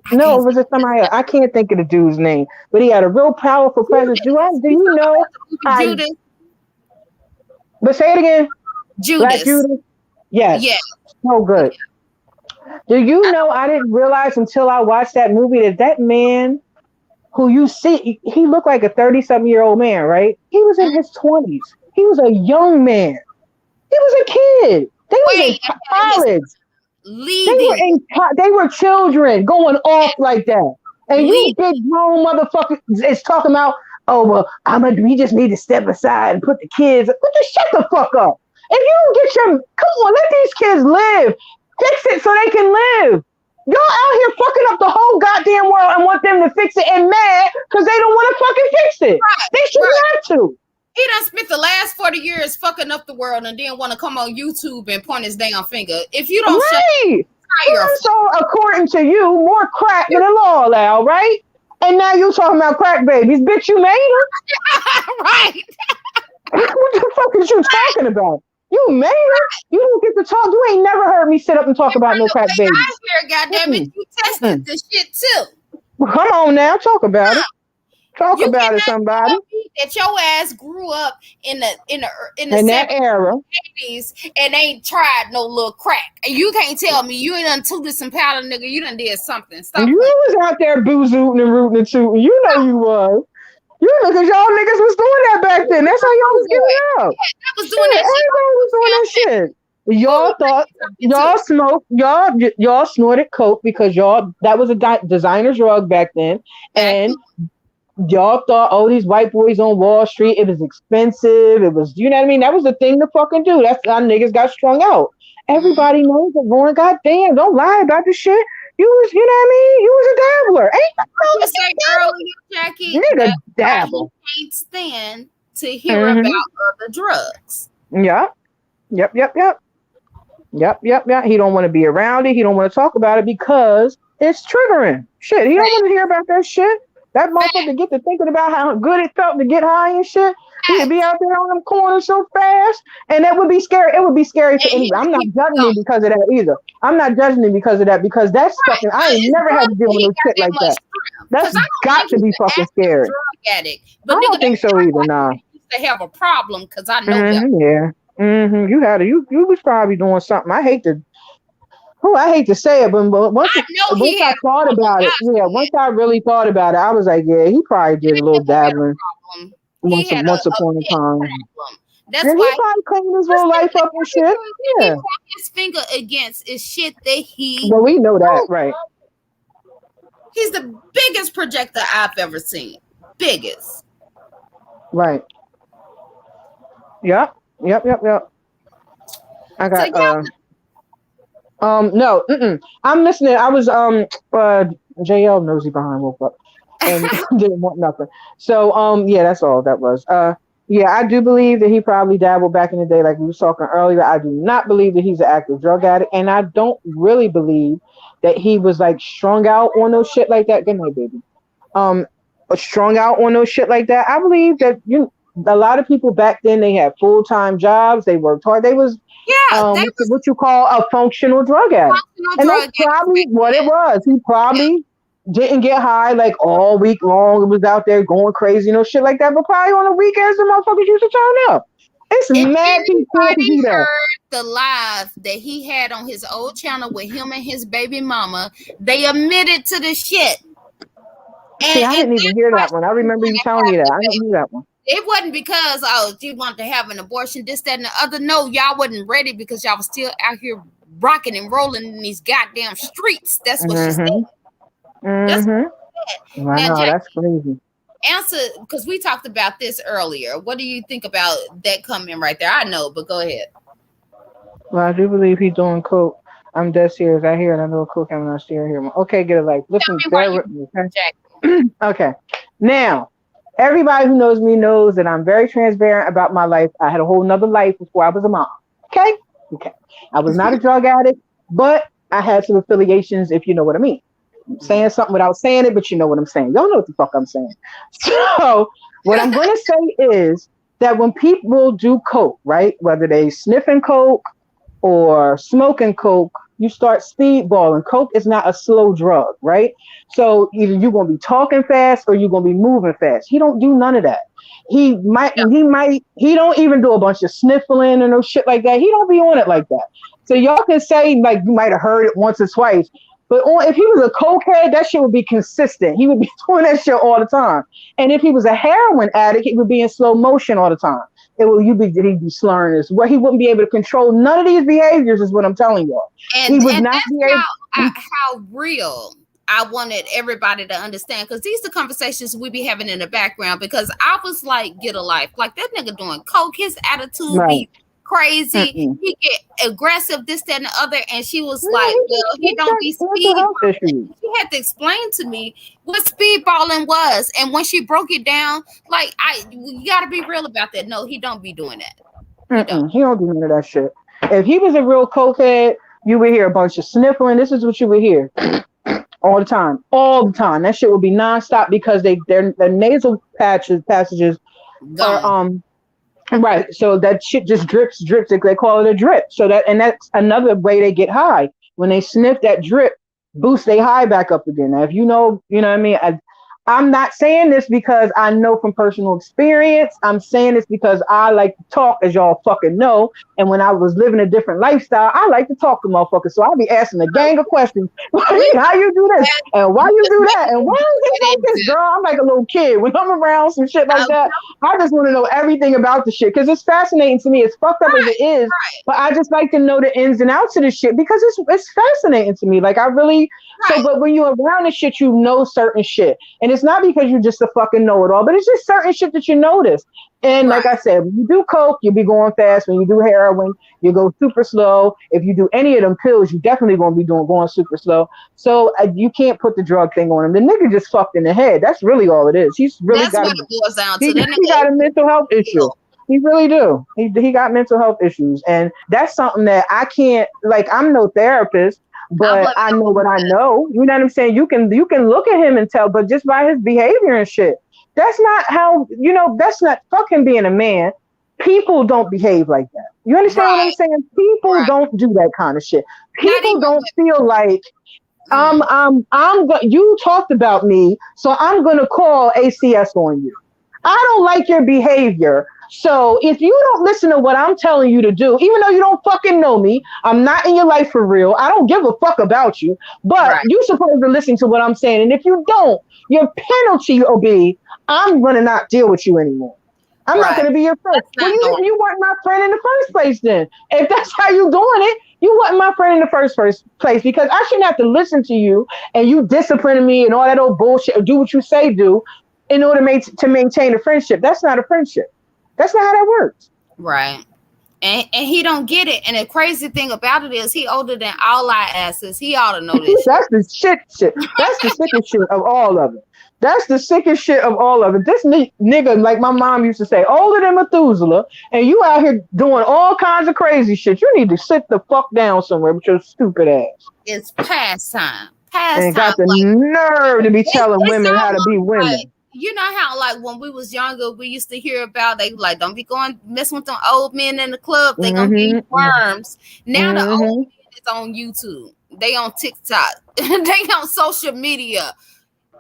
I No, can't it was think it of somebody his else. I can't think of the dude's name, but he had a real powerful presence. Judas. Do You you talking know about the movie I Judas? but say it again. Black Judas. Judas? Yeah. Yes. So good. Yeah. Do you I know I didn't realize until I watched that movie that man who you see, he looked like a 30-something-year-old man, right? He was in know. his 20s. He was a young man. He was a kid. They was in Way ahead of his college. leading, They were children going off like that. And you leading. big grown motherfucker is talking about, oh well, we just need to step aside and put the kids. Shut the fuck up. If you don't get come on, let these kids live. Fix it so they can live. Y'all out here fucking up the whole goddamn world and want them to fix it and mad because they don't want to fucking fix it. Right, They should right. have to. He done spent the last 40 years fucking up the world and then want to come on YouTube and point his damn finger. If you don't shut Right. your So according to you, more crack than the law allow, right? And now you talking about crack babies. Bitch, you made right, her? What the fuck is you talking about? You made her? You don't get to talk. You ain't never heard me sit up and talk and about bring no the crack way babies. out here, goddammit. Mm-mm, You mm-mm. tested this shit too. Well, come on now, talk about it. Talk You about it, cannot somebody. tell me that your ass grew up in the In that 70s era, and ain't tried no little crack. And you can't tell me you ain't done tooted some powder, nigga. You done did something. Stop you playing. was out there boo-zooting and rooting and tooting. You know you was. You know, because y'all niggas was doing that back then. That's how y'all was getting up. I was doing Shit, that shit. everybody was doing that shit. Who Y'all was thought talking y'all to? smoked y'all snorted coke because that was a designer drug back then, Back and y'all thought, oh, these white boys on Wall Street, it was expensive. It was, you know what I mean? That was the thing to fucking do. That's how niggas got strung out. mm, Everybody knows that. Going, goddamn, don't lie about this shit. You was, you know what I mean? You was a dabbler. Ain't what you nothing say wrong earlier, Jackie? with that. That's Nigga why he dabble. can't stand to hear about Mm-hmm. other drugs. Yep. Yep. Yep. Yep. Yep, yep, yep. He don't want to be around it. He don't want to talk about it because it's triggering. Shit, he don't want to hear about that shit. That Fact, motherfucker get to thinking about how good it felt to get high and shit. He'd be fact. out there on them corners so fast, and that would be scary. It would be scary for And anybody. I'm not he judging gone. him because of that either. I'm not judging him because of that because that's Right. fucking. I ain't It's never good had to deal that with he no got shit that like much that. strength. That's Because I don't got think to he's be an fucking active scary. drug addict. I But nigga, don't think that's so not either. like Nah. you to have a problem because I know better. Yeah. You had to, you was probably doing something. I hate to say it, but I know once he I had a thought problem. about it, I yeah, once said, I really thought about it, I was like, yeah, he probably did a little he had a dabbling problem. He had once a upon a big time. problem. That's And he why probably cleaned his listen, little life up and shit. everything that he Yeah. pointed his finger against is shit that he Well, we know that, oh, right? he's the biggest projector I've ever seen. Biggest. Right. Yep. Yep. I So got yeah, no, I'm listening. I was JL nosy behind woke up and didn't want nothing. So yeah, that's all that was. Yeah, I do believe that he probably dabbled back in the day, like we was talking earlier. I do not believe that he's an active drug addict, and I don't really believe that he was like strung out on no shit like that. Good night, baby. Um, strung out on no shit like that. I believe that a lot of people back then they had full-time jobs. They worked hard. They was yeah, they was what you call a functional drug addict. functional And that's drug addicts probably back what it then. was. He probably didn't get high like all week long. It was out there going crazy, shit like that. But probably on the weekends, the motherfuckers used to turn up. It's If mad people who anybody do that. heard the live that he had on his old channel with him and his baby mama, they admitted to the shit. See, I And didn't even that's hear why that one. I she didn't remember want you to telling have me that. the I didn't baby. hear that one. It wasn't because she wanted to have an abortion, this, that, and the other. No, y'all wasn't ready because y'all was still out here rocking and rolling in these goddamn streets. That's what she said. Mm-hmm. That's Mm-hmm. now, Wow, Jack. that's crazy. Answer because we talked about this earlier. What do you think about that comment right there? I know, but go ahead. Well, I do believe he's doing coke. I'm dead serious. I hear it. I know coke coming. I still hear him. Okay, get a life. Tell Listen, me why bear you, with me, okay? Jack. Okay. Now, everybody who knows me knows that I'm very transparent about my life. I had a whole nother life before I was a mom. Okay? Okay. I was not a drug addict, but I had some affiliations, if you know what I mean. I'm saying something without saying it, but you know what I'm saying. Y'all know what the fuck I'm saying. So, what I'm going to say is that when people do coke, right, whether they sniffing coke or smoking coke, you start speedballing. Coke is not a slow drug, right? So either you're gonna be talking fast or you're gonna be moving fast. He don't do none of that. He don't even do a bunch of sniffling and no shit like that. He don't be on it like that. So y'all can say like you might have heard it once or twice, but if he was a cokehead, that shit would be consistent. He would be doing that shit all the time. And if he was a heroin addict, it would be in slow motion all the time. He'd be slurring this. Where he wouldn't be able to control none of these behaviors is what I'm telling y'all. He would And not that's be able. how real I wanted everybody to understand because these are conversations we be having in the background because I was like, get a life. Like that nigga doing coke, his attitude Right. be crazy. Mm-mm. He get aggressive, this, that, and the other. And she was No, like, well, he he's don't got be mental health speedballing. issues. She had to explain to me what speedballing was. And when she broke it down, like you gotta be real about that. No, he don't be doing that. He don't. Mm-mm. He don't do none of that shit. If he was a real cokehead, you would hear a bunch of sniffling. This is what you would hear all the time, all the time. That shit would be nonstop because their nasal passages are Gone. right. So that shit just drips. They call it a drip. That's another way they get high. When they sniff that drip, boost they high back up again. Now, if you know what I mean. I'm not saying this because I know from personal experience. I'm saying this because I like to talk, as y'all fucking know. And when I was living a different lifestyle, I like to talk to motherfuckers. So I'll be asking a gang of questions. We How you do this? And why you do that? And why is get it like this, into girl? I'm like a little kid. When I'm around some shit like that, I just want to know everything about the shit because it's fascinating to me. As fucked up as it is, but I just like to know the ins and outs of the shit because it's fascinating to me. Like I really right. but when you're around the shit, you know certain shit. And it's not because you're just a fucking know-it-all, but it's just certain shit that you notice. And like Right. I said, when you do coke, you'll be going fast. When you do heroin, you go super slow. If you do any of them pills, you definitely going to be going super slow. So you can't put the drug thing on him. The nigga just fucked in the head. That's really all it is. He's really That's got what it boils down to. That he got a nigga is mental health issue. ill. He really do. He got mental health issues, and that's something that I can't. Like, I'm no therapist, I but blame I it know on what I that. know. You know what I'm saying? You can look at him and tell, but just by his behavior and shit, that's not how. That's not fucking being a man. People don't behave like that. You understand what I'm Right. saying? People Right. don't do that kind of shit. Not People even don't with. feel like Mm, you talked about me, so I'm gonna call ACS on you. I don't like your behavior. So if you don't listen to what I'm telling you to do, even though you don't fucking know me, I'm not in your life for real. I don't give a fuck about you, but Right. you're supposed to listen to what I'm saying. And if you don't, your penalty will be I'm gonna not deal with you anymore. I'm not Right. gonna be your friend. That's Well, not normal. you weren't my friend in the first place then. If that's how you doing it, you weren't my friend in the first place because I shouldn't have to listen to you and you disciplining me and all that old bullshit or do what you say do in order to maintain a friendship. That's not a friendship. That's not how that works. Right. And he don't get it. And the crazy thing about it is he older than all our asses. He ought to know this shit. That's the shit. That's the sickest shit of all of it. That's the sickest shit of all of it. This nigga, like my mom used to say, older than Methuselah, and you out here doing all kinds of crazy shit. You need to sit the fuck down somewhere with your stupid ass. It's pastime. And Pastime. got the Like nerve to be telling it's women how to be almost like women. you know how like when we was younger we used to hear about they like don't be going messing with them old men in the club, they gonna give you Mm-hmm. worms. Now the old Mm-hmm. men is on YouTube, they on TikTok, they on social media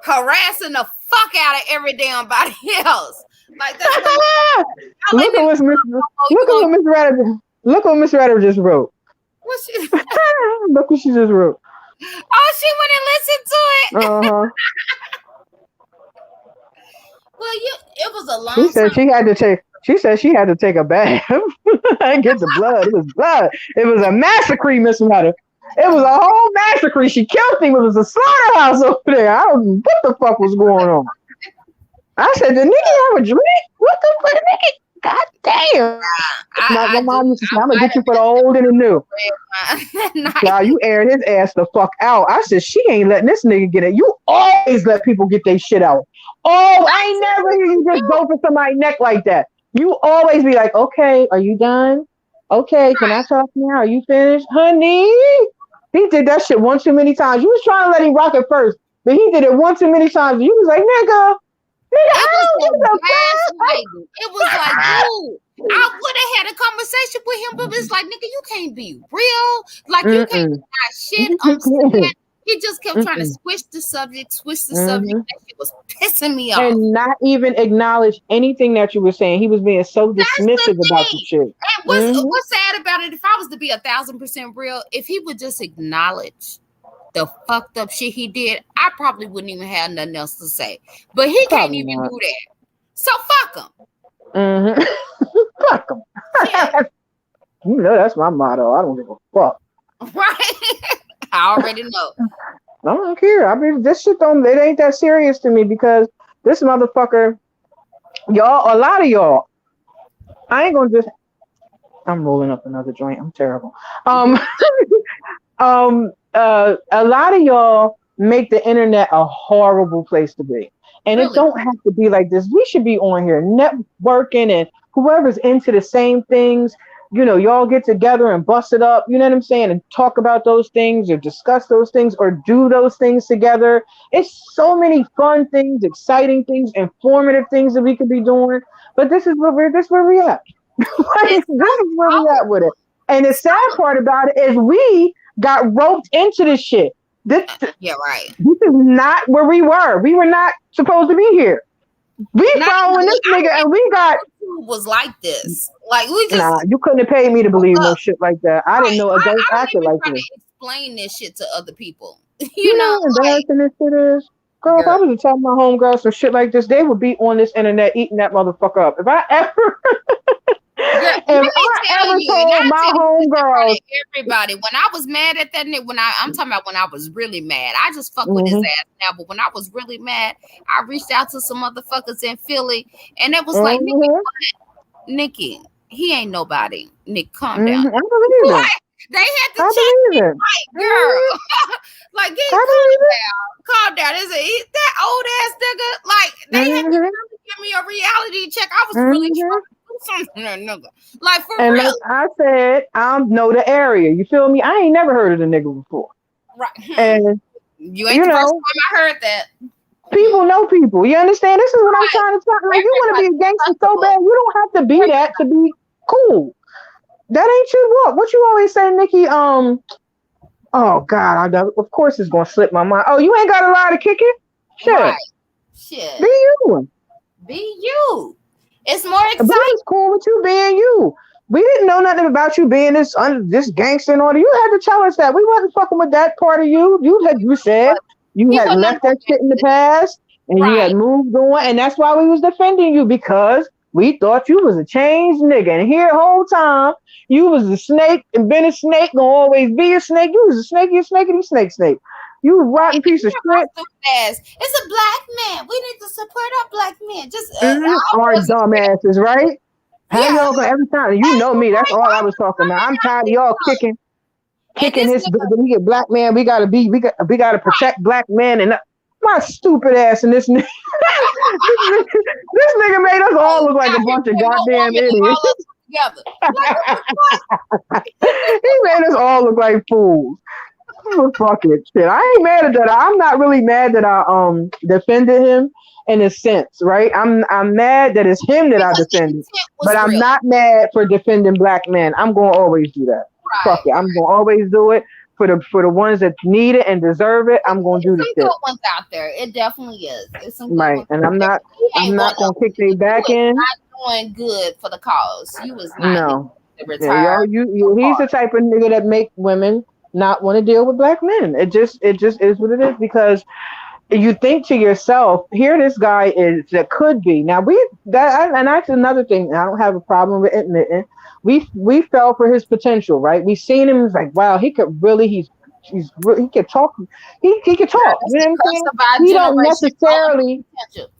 harassing the fuck out of every damn body else. Like that's what y'all look ain't at in the what Miss club no more. You look at gonna what Miss Ratter look what Miss Ratter just wrote. what she Look what she just wrote. oh she went and listened to it. Uh-huh. Well you it was a She long said time. she had to take. She said she had to take a bath and get the blood. It was blood. It was a massacre, Miss Mother. It was a whole massacre. She killed him. It was a slaughterhouse over there. I don't know what the fuck was going on. I said, did Nikki have a drink? What the fuck, Nikki? God damn. My I mom do used to say, I I'm gonna might get you have for the messed up old and the new. that night. Child, you aired his ass the fuck out. I said, she ain't letting this nigga get it. You always let people get their shit out. Oh, I ain't never hear you just go for somebody's neck like that. You always be like, okay, are you done? Okay, can I talk now? Are you finished? Honey. He did that shit one too many times. You was trying to let him rock it first, but he did it one too many times. You was like, nigga, It was I so don't give a fuck. gaslighting. It was like, dude, I would have had a conversation with him, but it's like, nigga, you can't be real. Like, you can't Mm-mm. deny shit. I'm saying he just kept trying to Mm-mm. switch the subject. Mm-hmm. That shit was pissing me off. And not even acknowledge anything that you were saying. He was being so That's the dismissive about the thing. shit. And Hmm. what's sad about it, if I was to be 1,000% real, if he would just acknowledge the fucked up shit he did, I probably wouldn't even have nothing else to say. But he can't Probably even not. do that. So fuck him. Hmm. Fuck him. Shit. You know that's my motto. I don't give a fuck. Right? I already know. I don't care. I mean, this shit don't. It ain't that serious to me because this motherfucker, y'all, a lot of y'all. I ain't gonna just. I'm rolling up another joint. I'm terrible. Um, a lot of y'all make the internet a horrible place to be. And it Really? don't have to be like this. We should be on here networking and whoever's into the same things, y'all get together and bust it up, you know what I'm saying? And talk about those things or discuss those things or do those things together. It's so many fun things, exciting things, informative things that we could be doing. But this is where we at. Like, It's this is where we so, at with it. And the sad so. part about it is we got roped into this shit. This Yeah, right. is not where we were. We were not supposed to be here. We Not even, following this I nigga and we got didn't know YouTube was like this. Like, we just nah, you couldn't have paid me to woke believe no up. shit like that. I didn't Right. know adults I don't acted even like try to this. explain this shit to other people. You know Like, how embarrassing this shit is? Girl, if girl. I was to tell my homegirls some shit like this, they would be on this internet eating that motherfucker up. If I ever Girl, let if me I tell ever you, and told I my tell you this in front homegirls, of everybody. When I was mad at that nigga, I'm talking about when I was really mad. I just fuck with his mm-hmm, ass now, but when I was really mad, I reached out to some motherfuckers in Philly, and it was like, mm-hmm, Nikki, he ain't nobody. Nick, calm down. mm-hmm, I believe it. Like they had to I check me, believe it. like, girl, Mm-hmm, like I get believe it. calm down. Is it that old ass nigga? Like they had to Mm-hmm, really give me a reality check. I was really mm-hmm. trying to do something to that nigga, like for And like real. I said, I know the area. You feel me? I ain't never heard of the nigga before. Right? And You ain't you the first know, time I heard that. people know people. You understand? This is what I'm Right? trying to tell. Like, you want to be Everybody's a gangster so touchable. bad, you don't have to be that to be cool. That ain't you. What you always say, Nikki? Oh God, of course it's gonna slip my mind. Oh, you ain't got a lot to kick it. Right? Shit, be Shit. you. Be you. It's more We exciting. was cool with you being you. We didn't know nothing about you being this gangster and all that. You had to tell us that. We wasn't fucking with that part of you. You said you He had wasn't left no that shit in the gangster. past and you Right. had moved on, and that's why we was defending you because we thought you was a changed nigga. And here the whole time you was a snake and been a snake, gonna always be a snake. You was a snake, you snakeity snake. You rotten And piece you of hear my shit. stupid ass. It's a black man. We need to support our black men. Just I Our wasn't scared. dumbasses, right? How Yeah. y'all gonna every time you Hey, know you're me? That's right. all I I was was talking about. I'm running out tired of this y'all time. And kicking this his. nigga, We get black man. We gotta right. protect black men and my stupid ass and this nigga, this nigga made us all Hey, look like a out here bunch of putting no goddamn woman and idiots. all us together. Like what the He made us all look like fools. Oh, fuck it, shit. I ain't mad at that. I'm not really mad that I defended him in a sense, right? I'm mad that it's him that I because the defended, intent but was I'm real. not mad for defending black men. I'm gonna always do that. Fuck Right. it. I'm gonna always do it for the ones that need it and deserve it. I'm gonna do There's the some shit. good ones out there. It definitely is. There's some good Right. ones And out there. He I'm ain't one not of gonna them. kick their You back was in. not doing good for the cause. You was not. He No. to Yeah, yo, retire he's the apart. type of nigga that make women not want to deal with black men. It just is what it is because you think to yourself, here this guy is that could be. Now and that's another thing. I don't have a problem with admitting we fell for his potential, right? We seen him like, wow, he could really he could talk. He could talk. That's You know the what I'm curse saying? of our He don't generation. Falling for necessarily potential.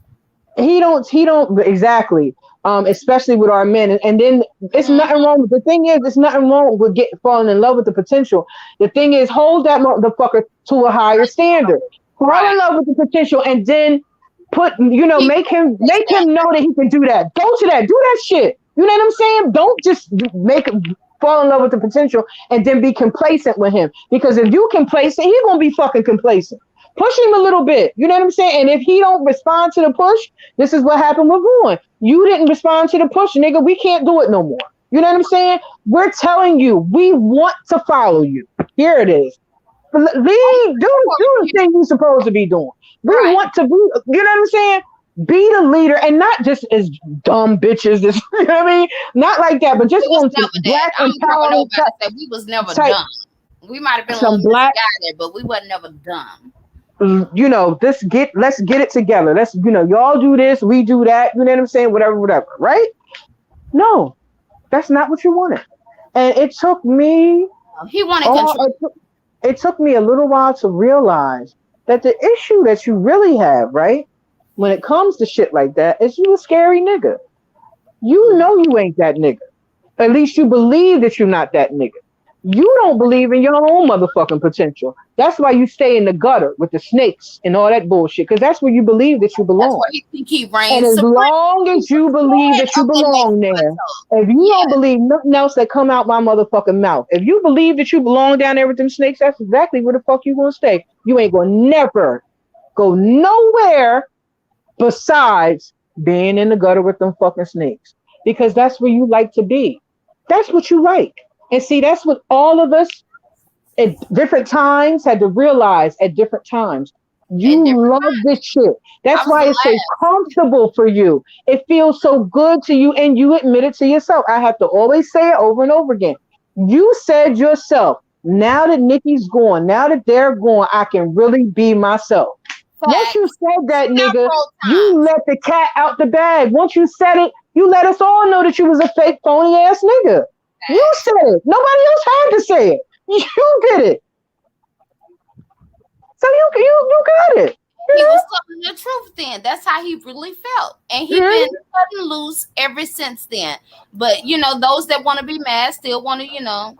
he don't exactly especially with our men and then it's nothing Mm-hmm. wrong with the thing is it's nothing wrong with falling in love with the potential. The thing is hold that motherfucker to a higher standard, fall in Right. love with the potential, and then Keep pushing make him know that he can do that. Go to that, do that shit. You know what I'm saying? Don't just make him fall in love with the potential and then be complacent with him, because if you complacent, he's gonna be fucking complacent. Push him a little bit, you know what I'm saying? And if he don't respond to the push, this is what happened with Vaughn. You didn't respond to the push, nigga. We can't do it no more. You know what I'm saying? We're telling you, we want to follow you. Here it is. Do the thing you're supposed to be doing. We right. want to be, you know what I'm saying? Be the leader and not just as dumb bitches. This, you know what I mean? Not like that, but just We was on some never that. black I don't care what empowerment nobody say. We was never type, dumb. We might have been a little some black, misguided, but we wasn't never dumb. let's get it together. Let's, y'all do this, we do that. You know what I'm saying? Whatever. Right? No, that's not what you wanted. And it took me He wanted all, control. it took me a little while to realize that the issue that you really have, right, when it comes to shit like that, is you a scary nigga. You Mm. know you ain't that nigga. At least you believe that you're not that nigga. You don't believe in your own motherfucking potential. That's why you stay in the gutter with the snakes and all that bullshit, because that's where you believe that you That's belong. where he think he And reigns as supreme. long He's as the you believe queen that you of the next belong there, plateau. if you don't Yeah. believe nothing else that come out my motherfucking mouth, if you believe that you belong down there with them snakes, that's exactly where the fuck you gonna stay. You ain't gonna never go nowhere besides being in the gutter with them fucking snakes. Because that's where you like to be. That's what you like. And see, that's what all of us at different times had to realize at different times. At You different love this shit. I That's was the why it's so last. comfortable for you. It feels so good to you, and you admit it to yourself. I have to always say it over and over again. You said yourself, now that Nikki's gone, now that they're gone, I can really be myself. Once you Facts. said that, nigga, Several you times. let the cat out the bag. Once you said it, you let us all know that you was a fake, phony ass nigga. You Facts. said it. Nobody else had to say it. You did it. So you got it. He You was telling the truth then. That's how he really felt. And he been know? cutting loose ever since then. But those that want to be mad still want to,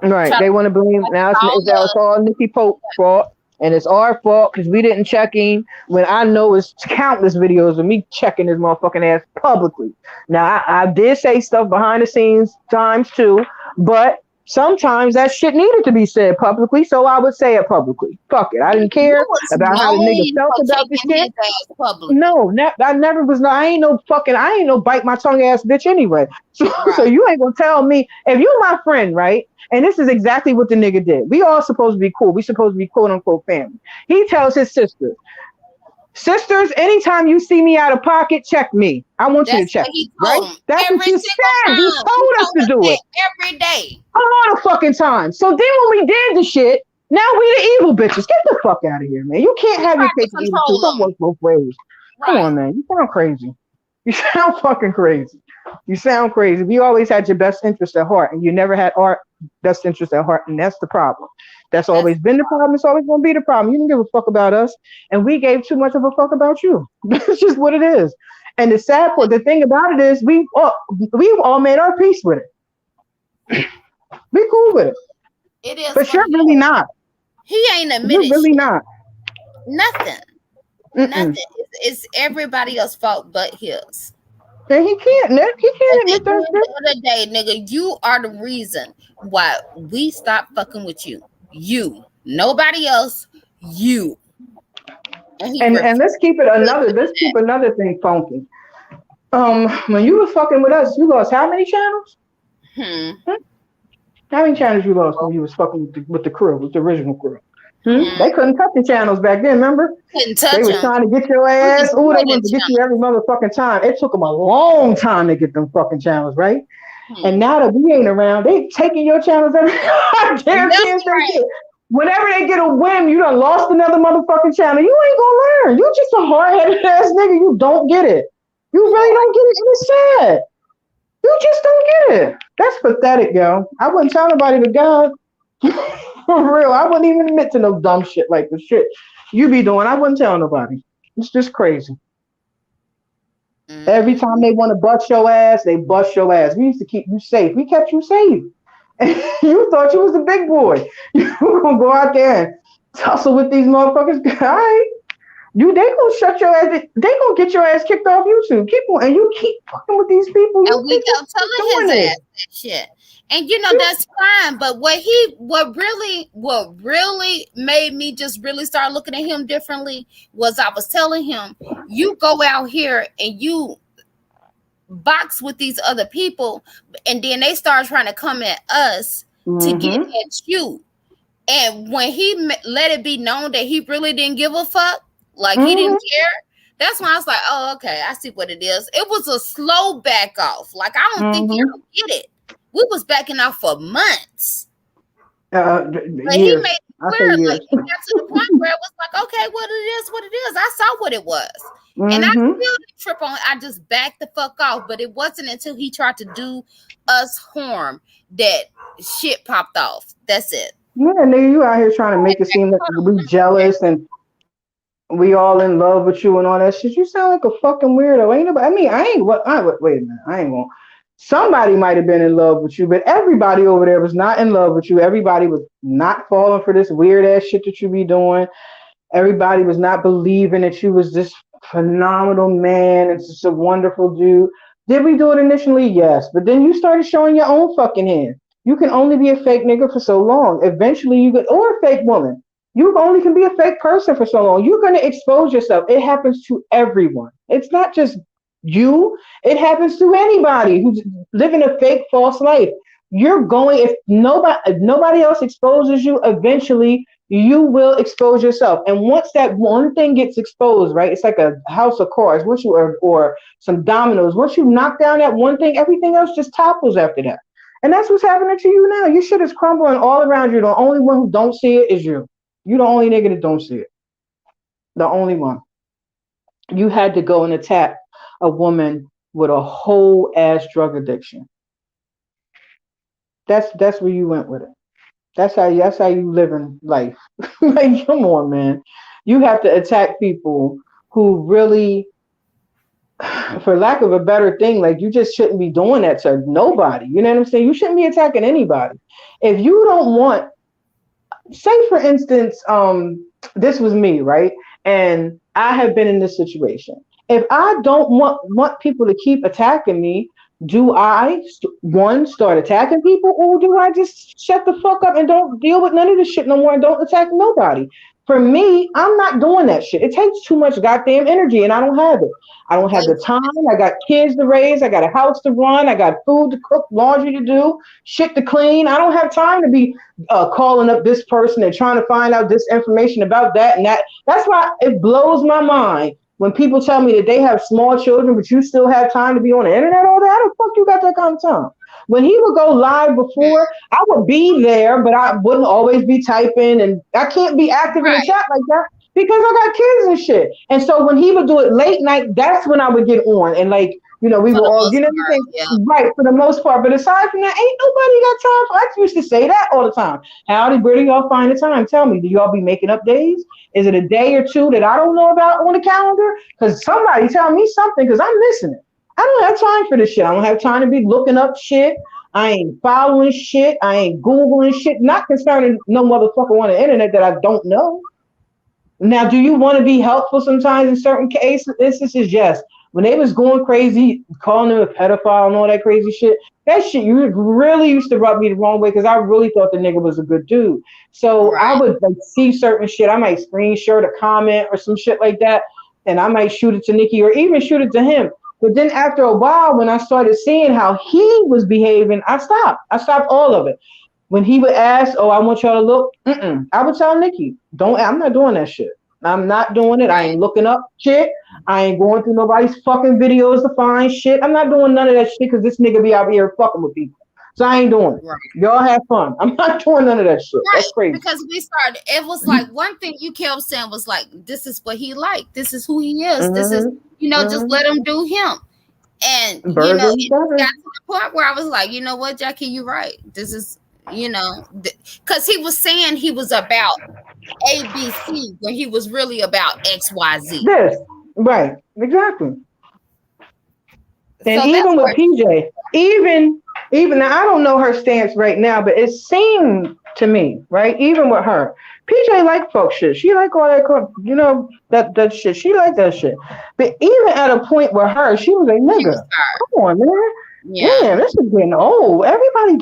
Right. try to They want to blame like now. it's all It's love. all Nikki Pope's fault, and it's our fault because we didn't check in. When I know it's countless videos of me checking this motherfucking ass publicly. Now I did say stuff behind the scenes times too, but sometimes that shit needed to be said publicly, so I would say it publicly. Fuck it. I didn't You care was about how the nigga known felt for about the taking shit. his ass publicly. No, I never was. No, I ain't no bite my tongue ass bitch anyway. So Right. you ain't gonna tell me if you my friend, right? And this is exactly what the nigga did. We all supposed to be cool. We supposed to be quote unquote family. He tells his sister, Sisters, anytime you see me out of pocket, check me. I want you to That's check what me, he right? told him That's what every you single said. You time. He told us told to us do it that every day. a lot of fucking time. So then when we did the shit, now we the evil bitches. Get the fuck out of here, man. You can't He have your tried to cake and eat it too. control Don't work him. both ways. Come on, Right. man. You sound crazy. You sound fucking crazy. You sound crazy. We always had your best interest at heart, and you never had our best interest at heart, and that's the problem. That's That's always been the problem. It's always going to be the problem. You didn't give a fuck about us, and we gave too much of a fuck about you. That's just what it is. And the sad part, the thing about it is, we've all made our peace with it. We cool with it, it is but what you're it really is. not. He ain't You're admitted really shit. not. Nothing. Mm-mm. Nothing. It's everybody else's fault but his. And he can't. Nick. He At can't the admit that end shit. of the day, nigga, you are the reason why we stopped fucking with you. You. Nobody else. You. And he And let's keep it refused another. to do Let's keep that. another thing funky. When you was fucking with us, you lost how many channels? Hmm. Hmm? How many channels you lost when you was fucking with the crew, with the original crew? Hmm. They couldn't cut the channels back then. Remember? Couldn't They touch was him. trying to get your We ass. Oh, they destroyed the wanted to get you channel. every motherfucking time. It took them a long time to get them fucking channels, right? And Hmm. now that we ain't around, they taking your channels every goddamn Left chance and they right. get. Whenever they get a whim, you done lost another motherfucking channel. You ain't gonna learn. You just a hard-headed ass nigga. You don't get it. You really Hard. don't get it. And it's sad. You just don't get it. That's pathetic, yo. I wouldn't tell nobody to God. For real. I wouldn't even admit to no dumb shit like the shit you be doing. I wouldn't tell nobody. It's just crazy. Every time Hmm. they want to bust your ass, they bust your ass. We used to keep you safe. We kept you safe. You thought you was the big boy. You were gonna go out there and tussle with these motherfuckers. All right. They gonna shut your ass. They gonna get your ass kicked off YouTube. Keep on, and you keep fucking with these people. You And we think you kept keep telling his doing ass this. that shit. And You, that's fine. But what really made me just really start looking at him differently was I was telling him, you go out here and you box with these other people, and then they start trying to come at us to get mm-hmm, at you. And when he let it be known that he really didn't give a fuck, like he mm-hmm, didn't care, that's when I was like, oh, okay, I see what it is. It was a slow back off. Like, I don't think mm-hmm. y'all get it. We was backing off for months. But he Years. made it I say clear, like years. it got to the point where it was like, okay, what it is. I saw what it was. And I Mm-hmm. still didn't trip on it. I just backed the fuck off. But it wasn't until he tried to do us harm that shit popped off. That's it. Yeah, nigga, you out here trying to make it seem like Hold on, we let me check. jealous and we all in love with you and all that shit. You sound like a fucking weirdo. Ain't nobody, I mean, I ain't what I wait a minute. I ain't gonna somebody might have been in love with you, but everybody over there was not in love with you. Everybody was not falling for this weird ass shit that you be doing. Everybody was not believing that you was this phenomenal man and just a wonderful dude. Did we do it initially? Yes. But then you started showing your own fucking hand. You can only be a fake nigga for so long. Eventually you could, or a fake woman. You only can be a fake person for so long. You're going to expose yourself. It happens to everyone. It's not just you. It happens to anybody who's living a fake false life. You're going, if nobody else exposes you, eventually you will expose yourself. And once that one thing gets exposed, right, it's like a house of cards. Once you or some dominoes, once you knock down that one thing, everything else just topples after that. And that's what's happening to you now. Your shit is crumbling all around you. The only one who don't see it is you. You the only nigga that don't see it. The only one. You had to go and attack a woman with a whole ass drug addiction. That's where you went with it. That's how you live in life. Like, come on, man. You have to attack people who really, for lack of a better thing, like you just shouldn't be doing that to nobody. You know what I'm saying? You shouldn't be attacking anybody. If you don't want, say for instance, this was me, right? And I have been in this situation. If I don't want people to keep attacking me, do I one start attacking people, or do I just shut the fuck up and don't deal with none of this shit no more and don't attack nobody? For me, I'm not doing that shit. It takes too much goddamn energy and I don't have it. I don't have Wait. the time. I got kids to raise. I got a house to run. I got food to cook, laundry to do, shit to clean. I don't have time to be calling up this person and trying to find out this information about that and that. That's why it blows my mind when people tell me that they have small children, but you still have time to be on the internet all day. How the fuck you got that kind of time? When he would go live before, I would be there, but I wouldn't always be typing, and I can't be active in the Right. chat like that because I got kids and shit. And so when he would do it late night, that's when I would get on, and like we For were the all, most part, everything yeah. right for the most part. But aside from that, ain't nobody got time for. I used to say that all the time. Where do y'all find the time? Tell me, do y'all be making up days? Is it a day or two that I don't know about on the calendar? Because somebody tell me something because I'm missing it. I don't have time for this shit. I don't have time to be looking up shit. I ain't following shit. I ain't Googling shit. Not concerning no motherfucker on the internet that I don't know. Now, do you want to be helpful sometimes in certain cases? Instances, yes. When they was going crazy, calling him a pedophile and all that crazy shit, that shit you really used to rub me the wrong way because I really thought the nigga was a good dude. So I Right. would like see certain shit. I might screenshot a comment or some shit like that, and I might shoot it to Nikki or even shoot it to him. But then after a while, when I started seeing how he was behaving, I stopped. I stopped all of it. When he would ask, "Oh, I want y'all to look," I would tell Nikki, "Don't. I'm not doing that shit. I'm not doing it. I Right. ain't looking up shit. I ain't going through nobody's fucking videos to find shit. I'm not doing none of that shit because this nigga be out here fucking with people. So I ain't doing it. Right. Y'all have fun. I'm not doing none of that shit. That's Right. crazy." Because we started, it was like one thing you kept saying was like, this is what he liked. This is who he is. This is, Mm-hmm. just Mm-hmm. let him do him. And, Burger it just got better. to the point where I was like, you know what, Jackie, you're right. This is, because he was saying he was about ABC when he was really about XYZ. This. Right. Exactly. And So that's even with where, PJ, even now, I don't know her stance right now, but it seemed to me, right, even with her, PJ like folk shit. She like all that, that shit. She like that shit. But even at a point with her, she was like, she was "Nigga, tired. come on, man. Yeah. Damn, this is getting old. Nobody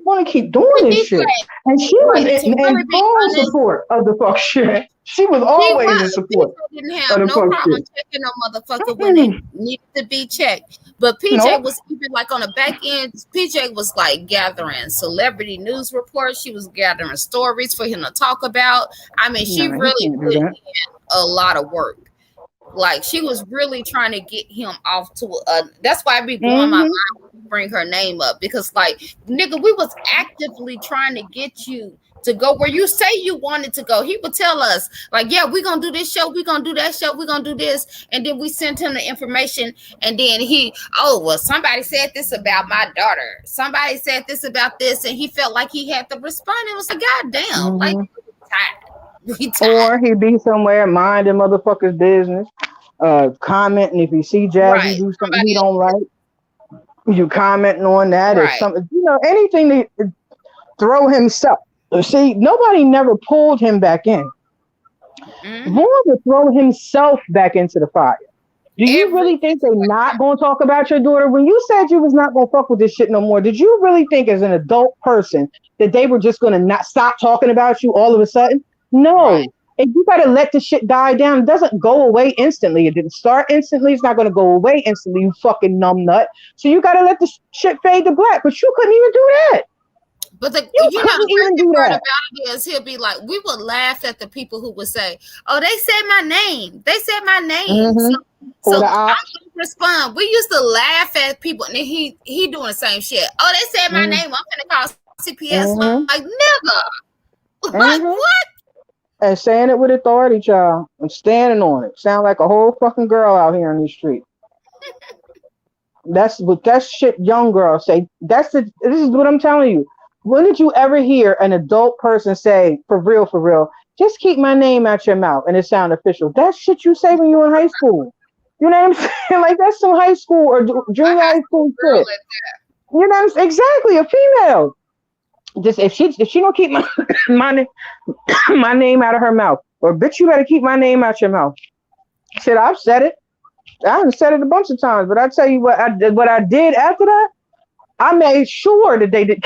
want to keep doing this PJ, shit." And she was right, to in really be full honest, support of the fuck shit. She was he always in was. support PJ didn't of have the no fuck problem shit. checking no motherfucker when it Mm-mm. needed to be checked. But PJ Nope. was even like on the back end, PJ was like gathering celebrity news reports. She was gathering stories for him to talk about. I mean, she No, he really can't do put that. in a lot of work. Like she was really trying to get him off to that's why I be blowing my mind Mm-hmm. when you bring her name up because like nigga, we was actively trying to get you to go where you say you wanted to go. He would tell us like, yeah, we're gonna do this show, we're gonna do that show, we're gonna do this, and then we sent him the information, and then oh well, somebody said this about my daughter, somebody said this about this, and he felt like he had to respond. It was like, god damn, like Mm-hmm. we tired. We Or tired. he be somewhere minding motherfuckers' business, commenting if you see Jazzy Right. do something he Somebody don't else. like, you commenting on that. If Right. something, anything to throw himself. See, nobody never pulled him back in. Hmm. Vaughn would throw himself back into the fire. Do you Every really think they're not situation. going to talk about your daughter? When you said you was not going to fuck with this shit no more, did you really think as an adult person that they were just going to not stop talking about you all of a sudden? Right. No. And you got to let the shit die down. It doesn't go away instantly. It didn't start instantly. It's not going to go away instantly, you fucking numb nut. So you got to let the shit fade to black. But you couldn't even do that. But You the couldn't even crazy do part that. about it is he'll be like, we would laugh at the people who would say, "Oh, they said my name. They said my name." So, Mm-hmm. so Or the I'm ops. gonna respond. We used to laugh at people, and then he doing the same shit. Oh, they said my name. I'm gonna call CPS. Like, Mm-hmm. nigga, like Mm-hmm. what? And saying it with authority, child. I'm standing on it. Sound like a whole fucking girl out here in these streets. That's what that shit young girls say. This is what I'm telling you. When did you ever hear an adult person say, for real, just keep my name out your mouth and it sound official? That shit you say when you're in high school. You know what I'm saying? Like that's some high school or A junior high high school school girl shit. You know what I'm saying? Exactly, a female. Just if she don't keep my my, my name out of her mouth, or bitch, you better keep my name out your mouth. Shit, I've said it. I haven't said it a bunch of times, but I tell you what I did after that. I made sure that they did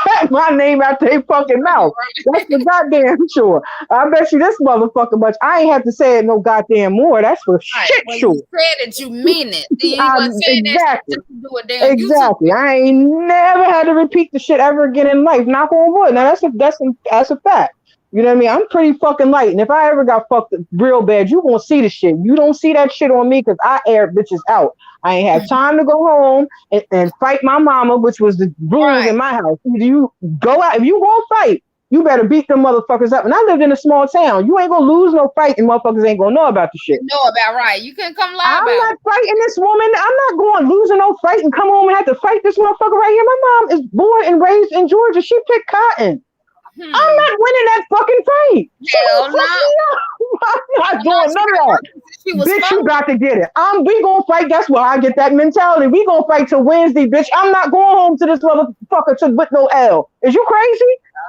have my name out their fucking mouth. That's for goddamn sure. I bet you this motherfucker much. I ain't have to say it no goddamn more. That's for Right. shit When you sure. said it, you mean it. You wasn't saying that shit Exactly. just to do a damn YouTube Exactly. video. I ain't never had to repeat the shit ever again in life. Knock on wood. Now that's a fact. You know what I mean? I'm pretty fucking light, and if I ever got fucked real bad, you gonna see the shit. You don't see that shit on me because I air bitches out. I ain't have time to go home and fight my mama, which was the rules Right. in my house. Either you go out, if you gonna fight, you better beat them motherfuckers up. And I lived in a small town. You ain't gonna lose no fight, and motherfuckers ain't gonna know about the shit. You know about right. You can come lie I'm about not it. fighting this woman. I'm not going losing no fight and come home and have to fight this motherfucker right here. My mom is born and raised in Georgia. She picked cotton. I'm Hmm. not winning that fucking fight. She gonna Hell fuck no. me up. I'm not Well, no, doing she none of been that. working since she was Bitch, you 4. got to get it. We gonna fight. That's why I get that mentality. We gonna fight till Wednesday, bitch. I'm not going home to this motherfucker with no L. Is you crazy?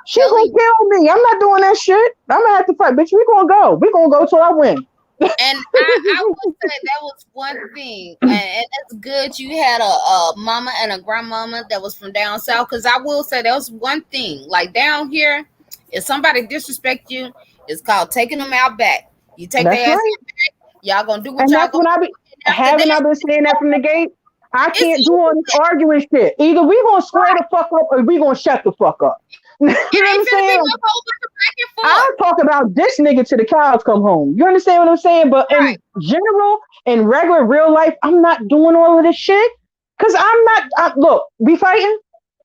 She Telling gonna you. kill me. I'm not doing that shit. I'm gonna have to fight, bitch. We gonna go. We gonna go till I win. And I would say that was one thing, and it's good you had a mama and a grandmama that was from down south. Because I will say that was one thing. Like down here, if somebody disrespect you, it's called taking them out back. You take That's their ass right. out back. Y'all gonna do what And y'all that's gonna what I be do. And after haven't I that, been saying that from the gate? I it's can't do all easy. this arguing shit. Either we gonna square the fuck up or we gonna shut the fuck up. You know It what ain't I'm finna be saying? no whole bunch of back and forth. I'll talk about this nigga till the cows come home. You understand what I'm saying? But in Right. general, in regular real life, I'm not doing all of this shit. Cause I'm not look, we fighting?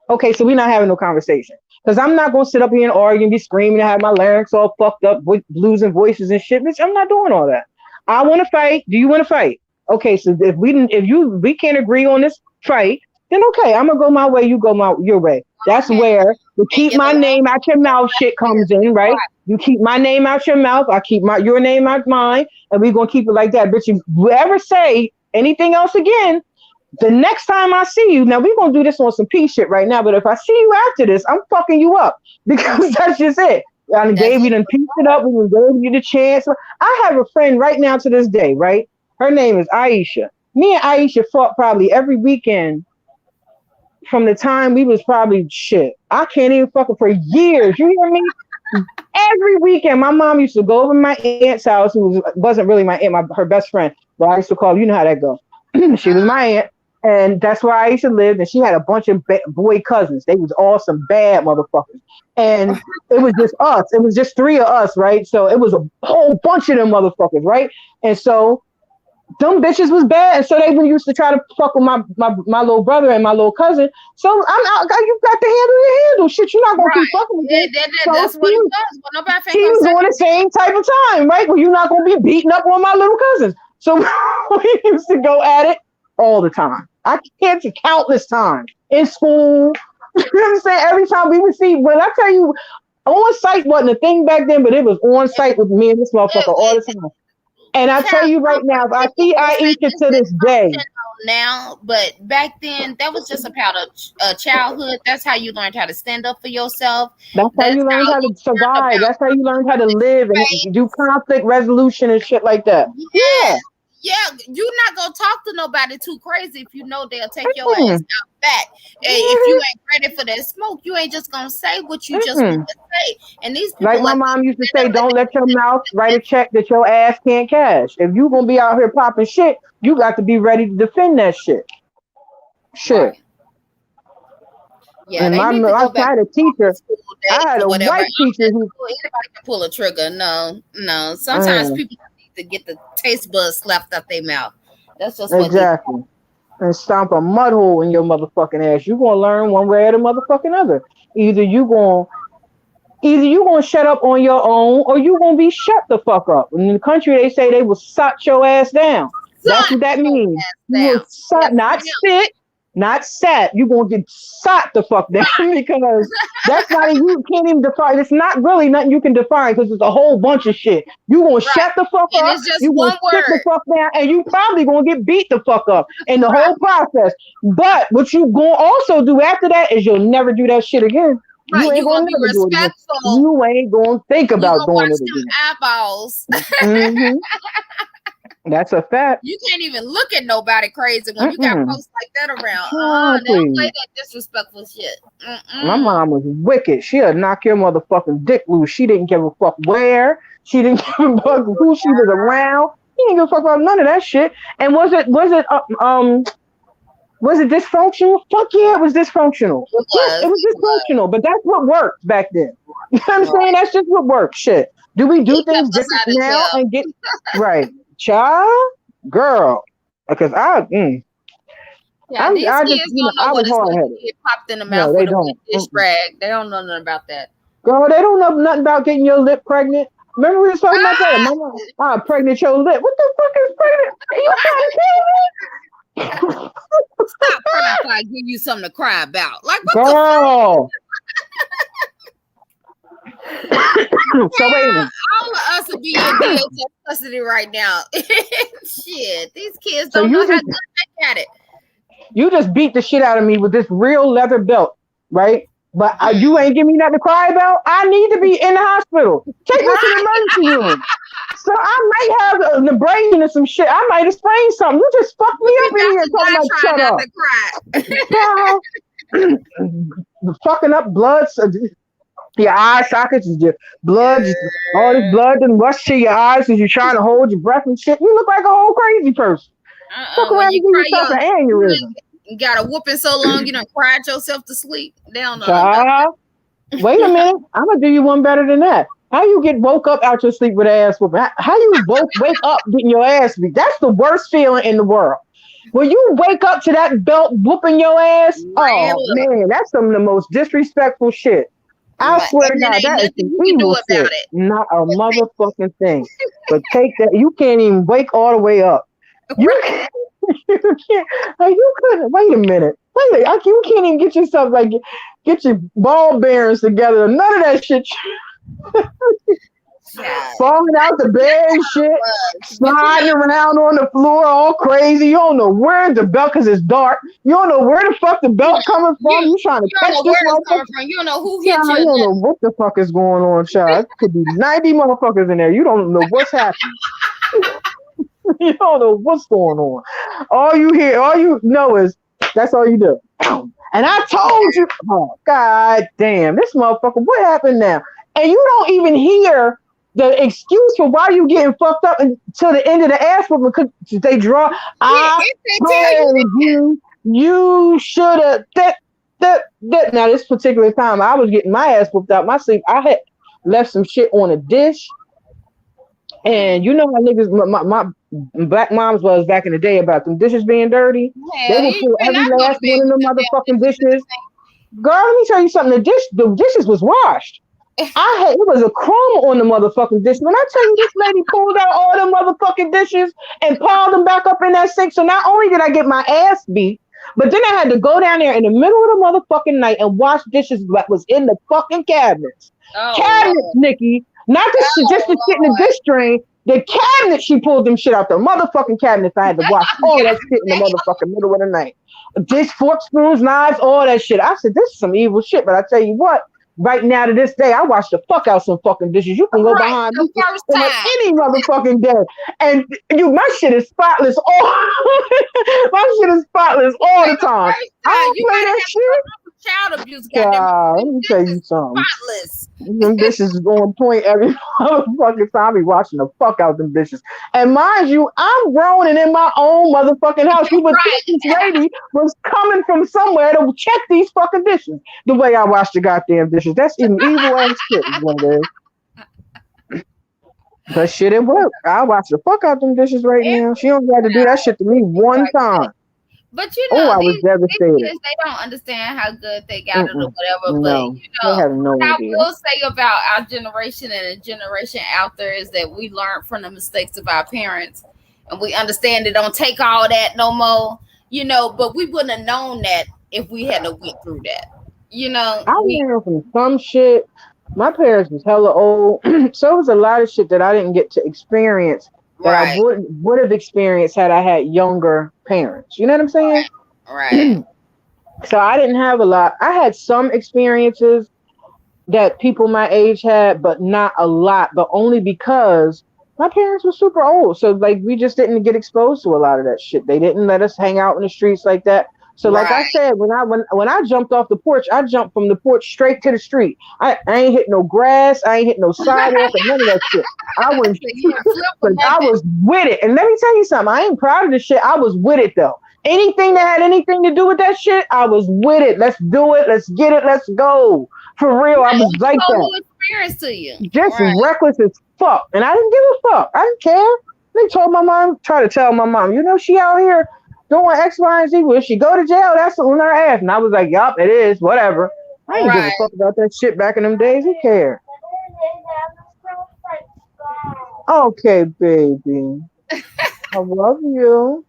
Okay, so we're not having no conversation. Because I'm not gonna sit up here and argue and be screaming and have my larynx all fucked up with losing voices and shit. Bitch, I'm not doing all that. I wanna fight. Do you wanna fight? Okay, so if we can't agree on this fight, then okay, I'm gonna go my way, you go your way. Go That's ahead where the and keep get my along name out your mouth shit here. comes in, right? Right. You keep my name out your mouth, I keep your name out mine, and we're gonna keep it like that. Bitch, if you ever say anything else again, the next time I see you, now we're gonna do this on some peace shit right now, but if I see you after this, I'm fucking you up because that's just it. I done That's gave you it. done pieced it up, we done gave you the chance. I have a friend right now to this day, right? Her name is Aisha. Me and Aisha fought probably every weekend from the time we was probably shit. I can't even fucking for years. You hear me? Every weekend, my mom used to go over to my aunt's house, who wasn't really my aunt, her best friend, but I used to call. You know how that go. She was my aunt, and that's where I used to live. And she had a bunch of boy cousins. They was all some bad motherfuckers, and it was just us. It was just three of us, right? So it was a whole bunch of them motherfuckers, right? And so them bitches was bad, and so they used to try to fuck with my little brother and my little cousin. So I'm out. You got to handle your handle. Shit, you're not gonna keep Right. fucking with Yeah, me. that's So what it was. Well, nobody finna she come was say on the same type of time, right? Where you're not gonna be beating up on my little cousins. So we used to go at it all the time. I can't countless times in school. You know what I'm saying? Every time we would see, when I tell you, on site wasn't a thing back then, but it was on site with me and this motherfucker all the time. And I tell child, you right now, if I people see will say Aisha this to is this day, now, but back then that was just about a childhood. That's how you learned how to stand up for yourself. that's how That's you learn how how you to learn survive. about That's how you learn how to live and do face. conflict resolution and shit like that. Yeah, Yeah. yeah. You're not gonna talk to nobody too crazy if you know they'll take your ass Mm-mm. out back. Hey, if you ain't ready for that smoke, you ain't just gonna say what you just want Mm-mm. to say. And these Like people my let mom used to stand say, up, let don't let your mouth write a that. check that your ass can't cash. If you gonna be out here popping shit, you got to be ready to defend that shit. Shit. Right. Yeah, And they my need to I go back had a to normal teacher. school I days had or a whatever. white teacher who, Anybody can pull a trigger. No, no. Sometimes man, people need to get the taste buds slapped out their mouth. That's just what needs. exactly, and stomp a mud hole in your motherfucking ass. You gonna learn one way or the motherfucking other. Either you gonna either you gonna shut up on your own or you gonna be shut the fuck up. In the country, they say they will sot your ass down. That's Shut what that your means. ass You will down. sot, Yes, not ma'am. sit, not sat. You gonna get sot the fuck down because that's not you can't even define. It's not really nothing you can define because it's a whole bunch of shit. You gonna Right. shut the fuck And up. it's just You gonna one sit the word. fuck down, and you probably gonna get beat the fuck up in the Right. whole process. But what you gonna also do after that is you'll never do that shit again. You Right. ain't You're gonna gonna be never do it again. respectful. You ain't gonna think You're about gonna doing watch it them again. eyeballs. Hmm. That's a fact. You can't even look at nobody crazy when you got Mm-mm. folks like that around. Oh, They don't play please. that disrespectful shit. My Mm-mm. mom was wicked. She'd knock your motherfucking dick loose. She didn't give a fuck where. She didn't give a fuck who she was around. She didn't give a fuck about none of that shit. And was it dysfunctional? Fuck yeah, it was dysfunctional. It Yes, it was. was It was. dysfunctional, but that's what worked back then. You know what I'm saying? Right. That's just what worked. Shit. Do we do He things kept us different out of now jail. and get right? Child, girl, because Yeah, these I just kids don't know I what was it's hard like to headed. get popped in the No, mouth they with a wet don't. dish Mm-mm. rag. They don't know nothing about that. Girl, they don't know nothing about getting your lip pregnant. Remember we was talking about that? Ah! Mama, pregnant your lip. What the fuck is pregnant? Are you trying to kill me? Stop crying before I give you something to cry about. Like, what the fuck? Girl. So wait a Yeah, minute. all of us would be in DHS custody right now. Shit, these kids So don't know you how just good they got it. beat the shit out of me with this real leather belt, right? But you Hmm. ain't give me nothing to cry about. I need to be in the hospital. Take me to the Right? emergency room. So I might have an abrasion or some shit. I might have sprained something. You just fucked me You be up in about here to talking die about trying shut not up. to cry. Child, fucking up blood. Your eye sockets is just blood, just all this blood and rush to your eyes as you're trying to hold your breath and shit. You look like a whole crazy person. Fuck When around you and give cry, yourself an aneurysm. you got a whooping so long you done cried yourself to sleep. They don't know nothing about Child, wait a minute. I'm gonna do you one better than that. How you get woke up out your sleep with ass whooping? How you wake up getting your ass beat? That's the worst feeling in the world. When you wake up to that belt whooping your ass, that. oh Real. man, that's some of the most disrespectful shit. I swear to And then God, ain't that is nothing some you can do evil about shit. it. Not a But take motherfucking thing. But take that. You can't even wake all the way up. You can't. You can't. Like, you couldn't. Wait a minute. Wait a minute. You can't even get yourself like get your ball bearings together. None of that shit. child. Falling out the bed and shit. But you Sliding around on the floor all crazy. You don't know where the belt because it's dark. You don't know where the fuck the belt coming from. You trying to you don't catch know this where it's motherfucker. coming from. You don't know who hit Child, you. you don't know what the fuck is going on, child. It could be 90 motherfuckers in there. You don't know what's happening. You don't know what's going on. All you hear, all you know is that's all you do. And I told you, oh god damn, this motherfucker, what happened now? And you don't even hear the excuse for why you getting fucked up until the end of the ass whooping because they draw. I If they tell you told you, you should have that. Now this particular time, I was getting my ass whooped out my sleep. I had left some shit on a dish, and you know how niggas, my black moms was back in the day about them dishes being dirty. They hell, would you pull better every not go to last bed one of with them them damn motherfucking dishes in dishes. Girl, let me tell you something. The dishes was washed. the sink. It was a crumb on the motherfucking dish. When I tell you this lady pulled out all the motherfucking dishes and piled them back up in that sink. So not only did I get my ass beat, but then I had to go down there in the middle of the motherfucking night and wash dishes that was in the fucking cabinets. Oh Cabinets, Lord. Nikki. Not the shit, just Oh the shit in the Lord. dish drain. The cabinet, she pulled them shit out the motherfucking cabinets. I had to wash all that shit in the God motherfucking middle of the night. Dish, fork, spoons, knives, all that shit. I said, this is some evil shit. But I tell you what, right now to this day, I wash the fuck out some fucking dishes. You can damn. go Right. behind me The first on time. any motherfucking day. And my shit is spotless all my shit is spotless all Right, the the time. first I time. don't You play might that have shit. had some child abuse, goddamn it. Child, let Them me tell you dishes something. spotless. Them dishes is on point every motherfucking time. I be watching the fuck out them dishes. And mind you, I'm grown and in my own motherfucking house. You would think Right. this lady was coming from somewhere to check these fucking dishes. The way I wash the goddamn dishes. That's even evil ass shit is what it is. But shit, it worked. I wash the fuck out them dishes right now. She don't got to do that shit to me one time. But you Oh, know, I was these devastated. kids, they don't understand how good they got it or Mm-mm. whatever. But No, they have no what I idea. will say about our generation and the generation out there is that we learn from the mistakes of our parents, and we understand it don't take all that no more. But we wouldn't have known that if we hadn't went through that. I We learned from some shit. My parents was hella old, so it was a lot of shit that I didn't get to experience that I right, would have experienced had I had younger parents. You know what I'm saying? right, So I didn't have a lot. I had some experiences that people my age had, but not a lot. But only because My parents were super old, so like we just didn't get exposed to a lot of that shit. They didn't let us hang out in the streets like that. So like I Right. said, when I jumped off the porch, I jumped from the porch straight to the street. I ain't hit no grass, I ain't hit no sidewalk or none of that shit. I So went you didn't flip or because I nothing. was with it. And let me tell you something, I ain't proud of the shit. I was with it though. Anything that had anything to do with that shit, I was with it. Let's do it. Let's get it. Let's go. For real, I Right. was It was like a whole that. new experience to you. Just Right. reckless as fuck. And I didn't give a fuck. I didn't care. They told my mom, try to tell my mom, she out here doing X, Y, and Z. Will she go to jail? That's on her ass. And I was like, yup, it is. Whatever. I ain't give a Right. fuck about that shit back in them days. Who cared? Okay, baby. I love you.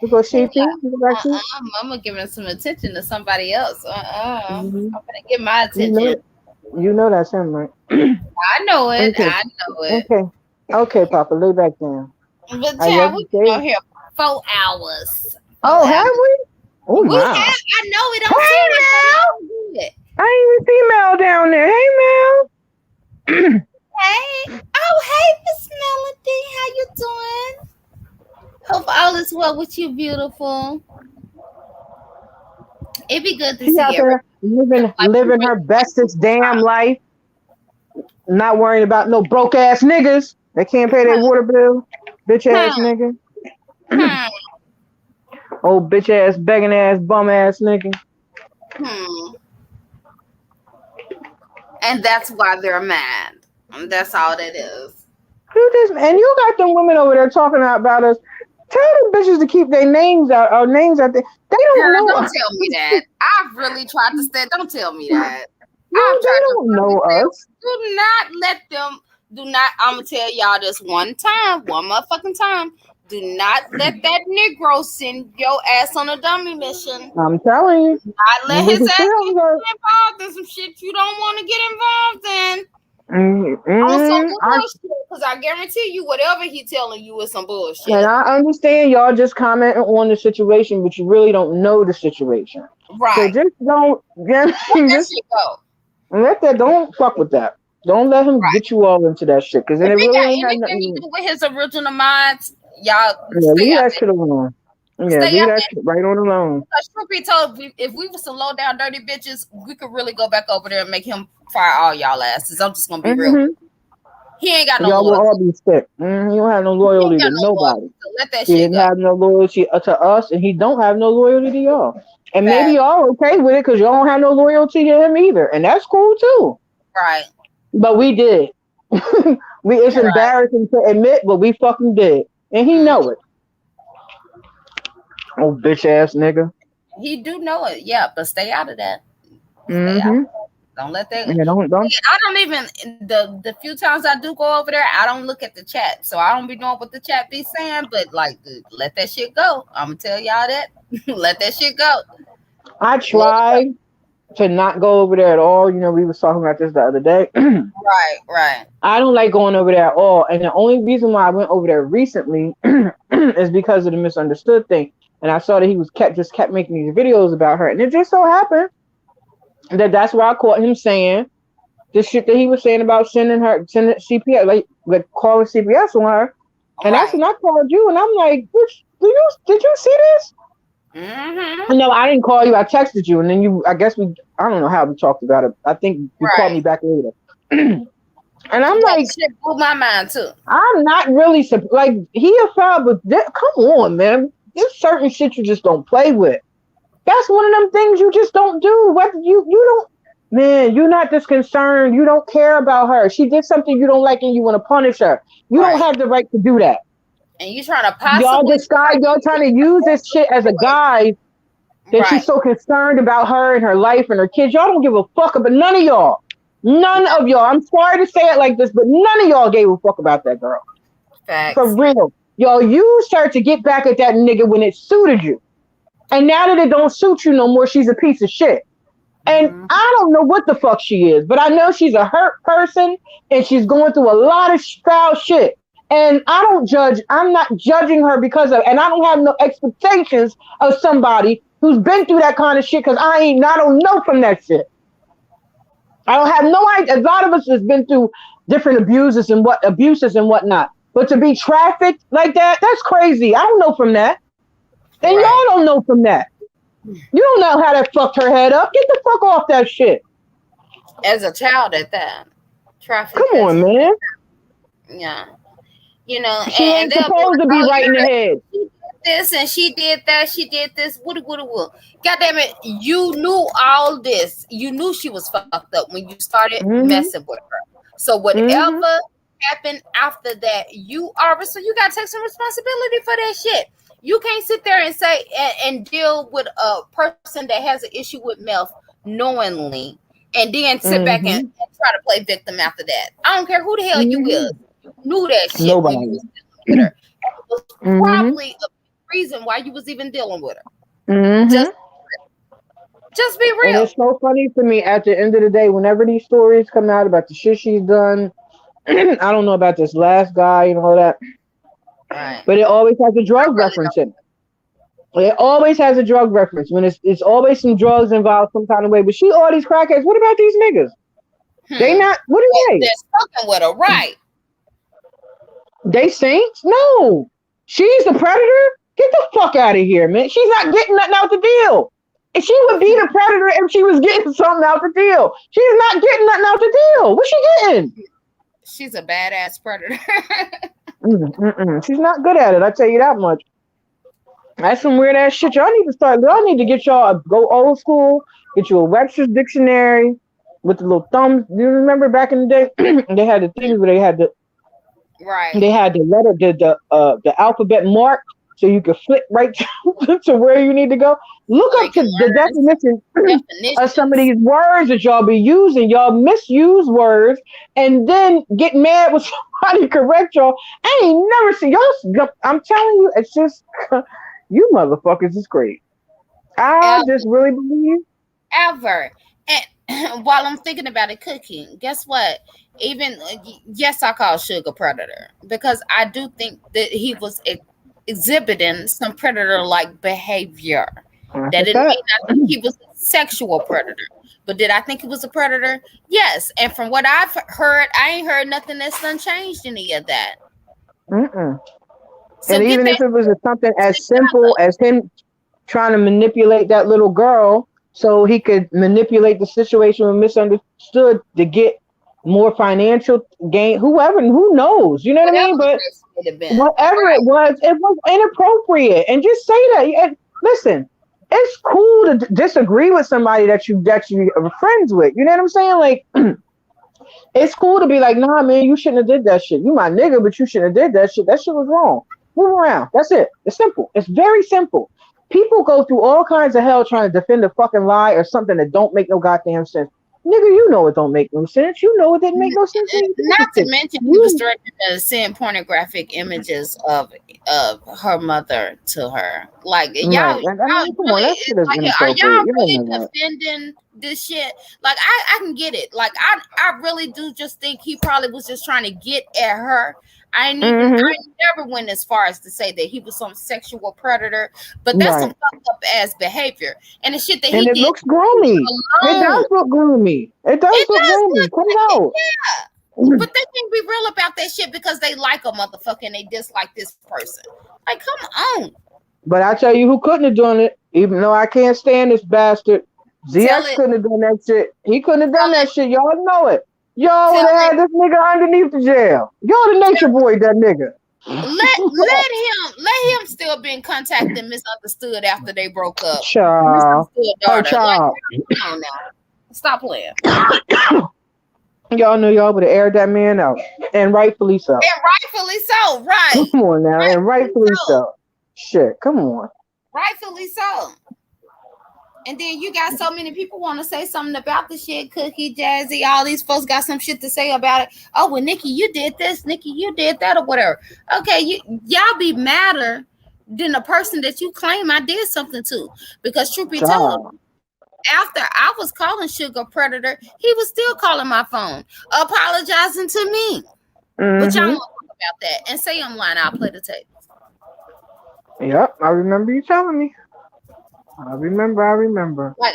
You go, He Sheepy. like, You go back to Mama giving some attention to somebody else. I'm hmm gonna get my You attention. know, you know that's him, right? I know it. Okay. I know it. Okay. Okay, Papa, lay back down. But I child, love we've you, been baby. on here 4 hours. Oh, 4 hours. have we? Oh, We my. have. I know it don't seem Hey, like Mel. we do it. I ain't even see Mel down there. Hey, Mel. Hey. Oh, hey, Miss Melody. How you doing? Hope all is well with you, beautiful. It'd be good to She see out everybody. there living, Like we living really her bestest damn life, not worrying about no broke ass niggas. They can't pay their water bill. Bitch ass hmm, nigga. hmm, Old bitch ass, begging ass, bum ass nigga. hmm. And that's why they're mad. And that's all that is. And you got them women over there talking about us. Tell them bitches to keep their names out. Our names out there. They Girl, don't know don't us. tell me that. I've really tried to say, don't tell me that. No, I've they tried to don't really know say, us. do not let them, do not, I'm going to tell y'all this one time, one motherfucking time. Do not let that Negro send your ass on a dummy mission. I'm telling you. Not let We his can ass still get go. you involved in some shit you don't want to get involved in. On some Mm-mm. bullshit. Because I guarantee you, whatever he telling you is some And bullshit. I understand y'all just commenting on the situation, but you really don't know the situation. So Right. just don't Let that just shit go. don't fuck with that. Don't let him Right. get you all into that shit. Cause then If it it really got ain't had anything to nothing. do with his original minds, y'all Yeah, stay leave out that there. shit alone. Yeah, Stay leave out that there. shit right on alone. Because truth be told, if we was some low down dirty bitches, we could really go back over there and make him fire all y'all asses. I'm just gonna be real. Mm-hmm. He ain't got no Y'all will loyalty. all be sick. He don't have no He ain't loyalty got to no nobody. loyalty. So let that He shit didn't go. have no loyalty to us, and he don't have no loyalty to y'all. And maybe Fact. y'all okay with it because y'all don't have no loyalty to him either, and that's cool too. Right. But we did. It's Right. embarrassing to admit, but we fucking did, and he Mm. know it. Oh, bitch ass nigga. He do know it, yeah, but stay out of that. Stay out. Mm-hmm. Don't let that. Yeah, don't. I don't even the few times I do go over there, I don't look at the chat, so I don't be knowing what the chat be saying. But like, let that shit go. I'm gonna tell y'all that. Let that shit go. I Let it go. tried to not go over there at all. We was talking about this the other day. Right, right, I don't like going over there at all, and the only reason why I went over there recently is because of the misunderstood thing. And I saw that he was kept making these videos about her, and it just so happened that's where I caught him saying the shit that he was saying about sending CPS, like calling CPS on her. And that's right. when I called you, and I'm like, did you see this? Mm-hmm. No, I didn't call you. I texted you, and then I don't know how we talked about it. I think you called me Right. back later. And I'm Yeah, like, the shit blew my mind too. I'm not really like he a foul, but come on, man. There's certain shit you just don't play with. That's one of them things you just don't do. What you don't, man. You're not this concerned. You don't care about her. She did something you don't like, and you want to punish her. You don't Right. have the right to do that. And you trying to Y'all possibly disguise. Y'all trying to use this shit as a guise that you're right. so concerned about her and her life and her kids. Y'all don't give a fuck about none of y'all. None of y'all. I'm sorry to say it like this, but none of y'all gave a fuck about that girl. For Facts. real. Y'all used her to get back at that nigga when it suited you. And now that it don't suit you no more, she's a piece of shit. And Mm-hmm. I don't know what the fuck she is, but I know she's a hurt person and she's going through a lot of foul shit. And I don't judge. I'm not judging her and I don't have no expectations of somebody who's been through that kind of shit because I don't know from that shit. I don't have no idea. A lot of us has been through different abuses and whatnot. But to be trafficked like that, that's crazy. I don't know from that. And y'all Right. don't know from that. You don't know how that fucked her head up. Get the fuck off that shit. As a child at that. Come Trafficked on, as man. yeah. You know, She and ain't they'll be supposed like, to be "Oh, right in the head. she did this and she did that, she did this, woody woody wood." God damn it, you knew all this. You knew she was fucked up when you started Mm-hmm. messing with her. So Mm-hmm. whatever happened after that, you are so you gotta take some responsibility for that shit. You can't sit there and say and deal with a person that has an issue with meth knowingly and then sit back Mm-hmm. and try to play victim after that. I don't care who the hell you is. Mm-hmm. You knew that shit when you Nobody. was dealing with her. And it was Mm-hmm. probably a reason why you was even dealing with her. Mm-hmm. Just just be And real. it's so funny to me at the end of the day, whenever these stories come out about the shit she's done, I don't know about this last guy and all that, Right. but it always has a I drug really reference don't. in it. It always has a drug reference when it's always some drugs involved some kind of way. But she all these crackheads. What about these niggas? They Hmm. not. What are they? That's fucking with her. Right. They saints? No. She's the predator? Get the fuck out of here, man. She's not getting nothing out the deal. And she would be the predator if she was getting something out the deal. She's not getting nothing out the deal. What's she getting? She's a badass predator. She's not good at it. I tell you that much. That's some weird ass shit. Y'all need to start. Y'all need to get y'all go old school. Get you a Webster's dictionary with the little thumbs. Do you remember back in the day? They had the things where Right. they had the letter, the alphabet mark, so you could flip right to where you need to go. Look So they up to can the learn some definition of some of definitions. these words that y'all be using. Y'all misuse words and then get mad when somebody correct y'all. I ain't never seen y'all. I'm telling you, it's just you motherfuckers is great. I just really believe. Ever. And while I'm thinking about it, cooking, guess what? Even yes, I call Sugar predator because I do think that he was exhibiting some predator-like behavior. That's That a didn't fact. mean I think he was a sexual predator, but did I think he was a predator? Yes. And from what I've heard, I ain't heard nothing that's unchanged any of that. Mm-mm. So And get even that if it was something as simple together. as him trying to manipulate that little girl so he could manipulate the situation and misunderstood to get more financial gain, whoever, who knows, you know what I Whatever mean? the But case may have been. whatever Right. it was inappropriate. And just say that. And listen, it's cool to disagree with somebody that you are friends with. You know what I'm saying? Like it's cool to be like, nah, man, you shouldn't have did that shit. You my nigga, but you shouldn't have did that shit. That shit was wrong. Move around. That's it. It's simple. It's very simple. People go through all kinds of hell trying to defend a fucking lie or something that don't make no goddamn sense. Nigga, you know it don't make no sense. You know it didn't make no sense when you did the Not to shit. mention, he was You threatening to send pornographic images of her mother to her. Like right. y'all I mean, come on, really, that shit it's is like, are inappropriate. y'all You don't really know defending this shit? Like I can get it. Like I really do just think he probably was just trying to get at her. that. Mm-hmm. I never went as far as to say that he was some sexual predator, but that's some Right. fucked up ass behavior. And the shit that And he it did, looks groomy. It alone. does look groomy. It does It look does groomy. look Cut like it it, out. yeah. But they can't be real about that shit because they like a motherfucker and they dislike this person. Like, come on. But I tell you who couldn't have done it, even though I can't stand this bastard. Tell ZX it, couldn't have done that shit. He couldn't have tell done that it, shit. Y'all know it. Y'all would tell have it, had this nigga underneath the jail. Y'all the nature tell boy, that nigga. let him still be in contact and misunderstood after they broke up. Child. Misunderstood Her daughter. Like, child. come on now. Stop playing. Y'all knew y'all would have aired that man out. And rightfully so. And rightfully so, right. Come on now. And Rightfully rightfully so. so. Shit. Come on. Rightfully so. And then you got so many people want to say something about the shit. Cookie, Jazzy, all these folks got some shit to say about it. Oh, well, Nikki, you did this. Nikki, you did that, or whatever. Okay, y'all be madder than the person that you claim I did something to. Because truth be told, Child. after I was calling Sugar Predator, he was still calling my phone, apologizing to me. But y'all Mm-hmm. want to talk about that and say I'm lying. I'll play the tape. Yep. I remember you telling me. I remember. I remember. Like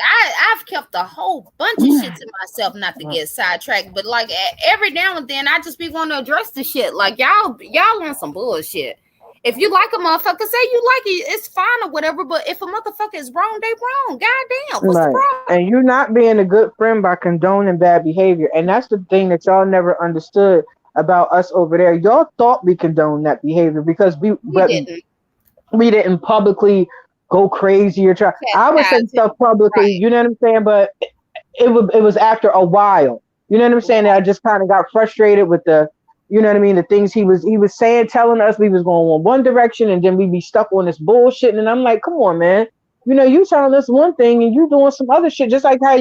I've kept a whole bunch of shit to myself not to get sidetracked, but like every now and then I just be wanting to address the shit. Like y'all on some bullshit. If you like a motherfucker, say you like it, it's fine or whatever. But if a motherfucker is wrong, they wrong. Goddamn, what's the Right. problem? And you're not being a good friend by condoning bad behavior. And that's the thing that y'all never understood about us over there. Y'all thought we condoned that behavior because We didn't we didn't publicly go crazy or try. I would say chastise him, stuff publicly, right? you know what I'm saying? But it was after a while. You know what I'm saying? That I just kind of got frustrated with the, you know what I mean, the things he was saying, telling us we was going one direction, and then we be stuck on this bullshit. And I'm like, come on, man. You know, you telling us one thing and you doing some other shit, just like how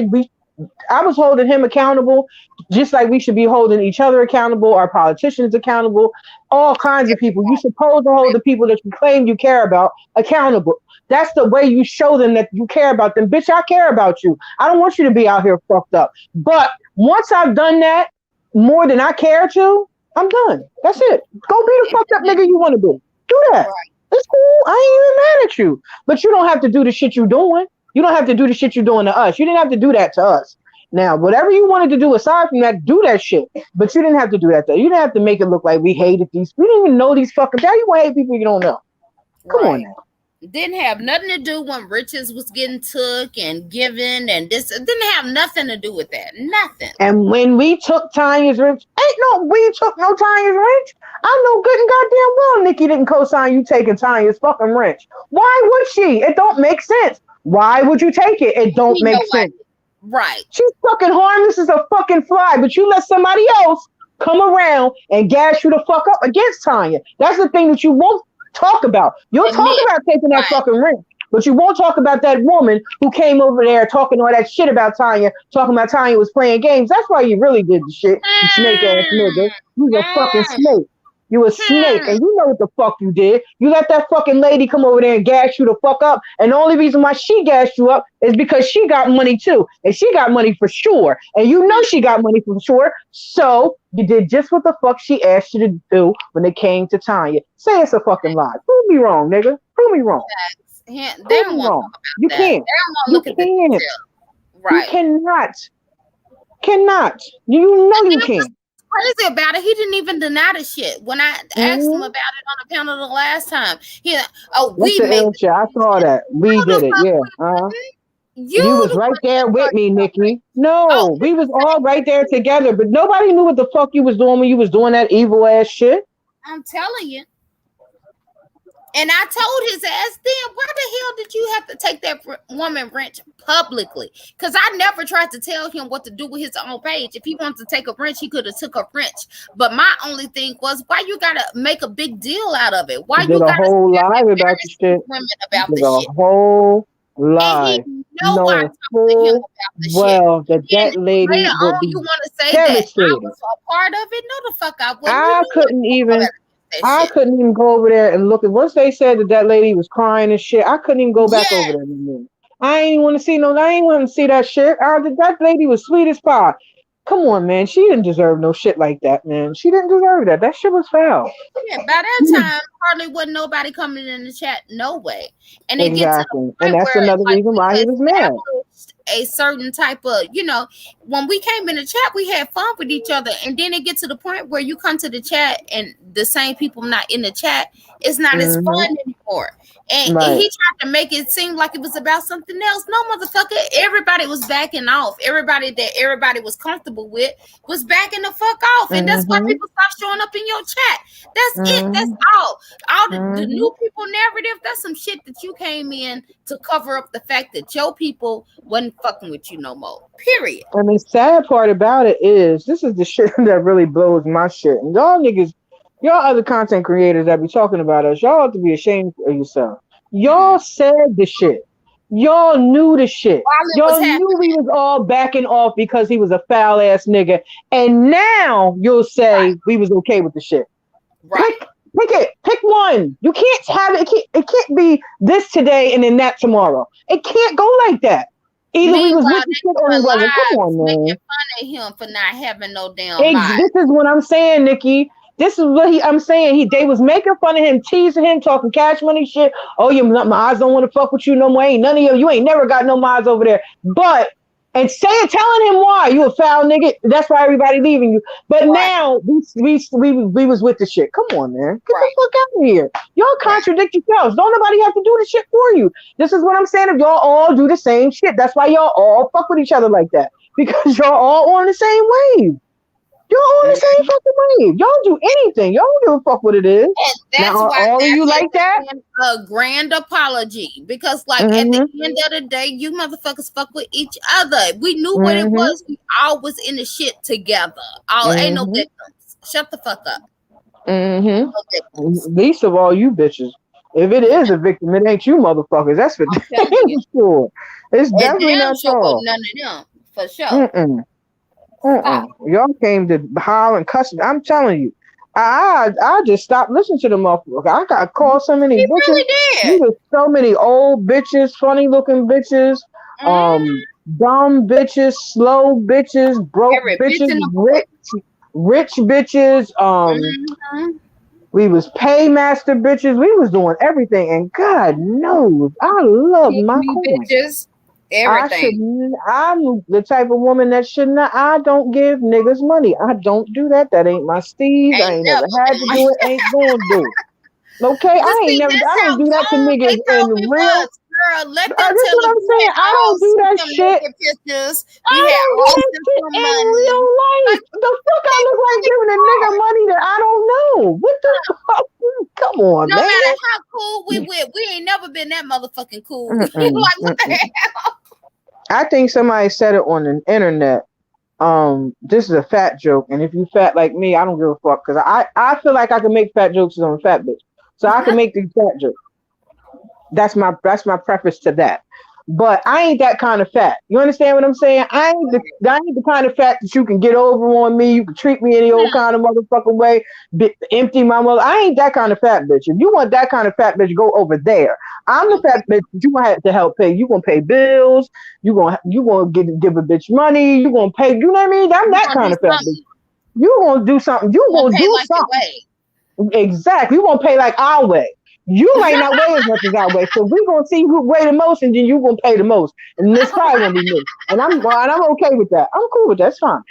I was holding him accountable, just like we should be holding each other accountable, our politicians accountable, all kinds of people. You supposed to hold the people that you claim you care about accountable. That's the way you show them that you care about them. Bitch, I care about you. I don't want you to be out here fucked up. But once I've done that more than I care to, I'm done. That's it. Go be the fucked up nigga you want to be. Do that. Right. It's cool. I ain't even mad at you. But you don't have to do the shit you doing. You don't have to do the shit you're doing to us. You didn't have to do that to us. Now, whatever you wanted to do aside from that, do that shit. But you didn't have to do that though. You didn't have to make it look like we hated these. We didn't even know these fucking. How you gonna hate people you don't know? Come on Right. now. Didn't have nothing to do when riches was getting took and given, and this it didn't have nothing to do with that. Nothing. And when we took Tanya's wrench, we took no Tanya's wrench. I know good and goddamn well Nikki didn't co-sign you taking Tanya's fucking wrench. Why would she? It don't make sense. Why would you take it? It don't We know make why. sense. Right. She's fucking harmless as a fucking fly, but you let somebody else come around and gas you the fuck up against Tanya. That's the thing that you won't talk about. You'll talk Admit. about taking that Right. fucking ring, but you won't talk about that woman who came over there talking all that shit about Tanya, talking about Tanya was playing games. That's why you really did the shit, you snake ass nigga. You a fucking Mm, snake. You a snake, mm. and you know what the fuck you did. You let that fucking lady come over there and gas you the fuck up, and the only reason why she gassed you up is because she got money too, and she got money for sure, and you know she got money for sure. So you did just what the fuck she asked you to do when it came to Tanya. Say it's a fucking lie. Prove me wrong, nigga. Prove me wrong. They Prove don't me want to wrong. talk about You that. can't. They don't want to You look at the can't. detail. You Right. cannot. Cannot. You know you can't. Crazy about it. He didn't even deny the shit. When I asked him Mm-hmm. about it on the panel the last time, oh, That's we the made ill the shit. I saw decision. that. We No, did the it. fuck Yeah. we didn't. You You was the right one there that with started me, something. Nikki. Oh, No, we was all right there together, but nobody knew what the fuck you was doing when you was doing that evil ass shit. I'm telling you. And I told his ass then, why the hell did you have to take that woman wrench publicly? Because I never tried to tell him what to do with his own page. If he wanted to take a wrench, he could have took a wrench. But my only thing was, why you gotta make a big deal out of it? Why Did you a gotta whole start live about the embarrassing these shit. women about Did the a shit? whole And he live. know I Knowing talked to him full about the shit. well that And that lady later would on, be you want to say that I devastated. was a part of it? No, the fuck I wasn't. You I know couldn't I even that I shit. couldn't even go over there and look at once they said that lady was crying and shit, I couldn't even go back Yeah, over there anymore. I ain't want to see no I ain't want to see that shit. That lady was sweet as pie. Come on, man. She didn't deserve no shit like that, man. She didn't deserve that. That shit was foul. yeah. By that time, hardly wasn't nobody coming in the chat. No way. And it get to the Exactly. And point that's where another like reason we why he was mad. established a certain type of, when we came in the chat, we had fun with each other, and then it gets to the point where you come to the chat and the same people not in the chat, it's not as Hmm. fun anymore. And Right. he tried to make it seem like it was about something else. No, motherfucker, everybody was backing off. Everybody that everybody was comfortable with was backing the fuck off, and that's why Hmm. people stopped showing up in your chat. That's it. That's Hmm. all the Hmm. new people narrative. That's some shit that you came in to cover up the fact that your people wasn't fucking with you no more. Period. And the sad part about it is this is the shit that really blows my shit. And y'all niggas, y'all other content creators that be talking about us, y'all ought to be ashamed of yourself. Hmm. Y'all said the shit. Y'all knew the shit. While it was Y'all knew we happening, was all backing off because he was a foul ass nigga. And now you'll right, say we was okay with the shit. right. Pick pick it. Pick one. You can't have it. It can't be this today and then that tomorrow. It can't go like that. Either we was with Meanwhile, the they shit or we doing wasn't. Come lives on, making man. fun of him for not having no damn lives. This is what I'm saying, Nikki. This is what I'm saying. They was making fun of him, teasing him, talking Cash Money shit. Oh, my eyes don't want to fuck with you no more. Ain't none of you ain't never got no eyes over there. But and telling him why you a foul nigga. That's why everybody leaving you. But Right. now we was with the shit. Come on, man, get the Right. fuck out of here. Y'all Right. contradict yourselves. Don't nobody have to do the shit for you. This is what I'm saying. If y'all all do the same shit, that's why y'all all fuck with each other like that, because y'all all on the same wave. Y'all on the same Mhm. fucking wave. Y'all do anything. Y'all don't give a fuck what it is. And Now, that's are why all of that's you like like that? a grand apology. Because like at the Mm-hmm. end of the day, you motherfuckers fuck with each other. We knew what it Mm-hmm. was. We all was in the shit together. All ain't no Mm-hmm. victims. Shut the fuck up. Mm-hmm. No victims. Least of all you bitches. If it is a victim, it ain't you motherfuckers. That's for I'm telling damn you. sure. It's It definitely damn not sure wasn't y'all. none of them. For sure. Mm-mm. Stop. Y'all came to howl and cuss. I'm telling you. I just stopped listening to the motherfucker. I got called so many He bitches. really We did. was so many old bitches, funny looking bitches, Mm, dumb bitches, slow bitches, broke every bitch bitches, in the book. rich bitches. Mm-hmm. We was paymaster bitches. We was doing everything, and God knows I love Pick my me coin. bitches. I should. Everything. I'm the type of woman that should not. I don't give niggas money. I don't do that. That ain't my steez. I Ain't ain't never never had been to like. do it. Ain't gonna do it. Okay, But I ain't see, never. that's I how don't do that to dumb they niggas told in me real. was. Girl, let them This is tell what it. I'm We saying. had I all don't do sent that some shit. naked pictures. We I had don't do all that sent shit some in money. real life. Like, The fuck I they look like really giving a nigga are. money that I don't know. What the fuck? Come on, No man. matter how cool we with, we ain't never been that motherfucking cool. Like, Mm-mm, what the mm-mm. hell? I think somebody said it on the internet. This is a fat joke, and if you fat like me, I don't give a fuck, because I feel like I can make fat jokes 'cause I'm a fat bitch, so I can make these fat jokes. That's my preface to that. But I ain't that kind of fat. You understand what I'm saying? I ain't the kind of fat that you can get over on me. You can treat me any old kind of motherfucking way. Empty my mother. I ain't that kind of fat bitch. If you want that kind of fat bitch, go over there. I'm the fat bitch that you gonna have to help pay. You gonna pay bills. You gonna give a bitch money. You gonna pay. You know what I mean? I'm You that gonna kind do of fat bitch. something. You gonna do something. You You gonna gonna pay do like it something. way. Exactly. You won't pay like our way. You might not weigh as much as I weigh. So we're gonna see who weigh the most, and then you're gonna pay the most. And this probably gonna be me. And I'm okay with that. I'm cool with that. It's fine.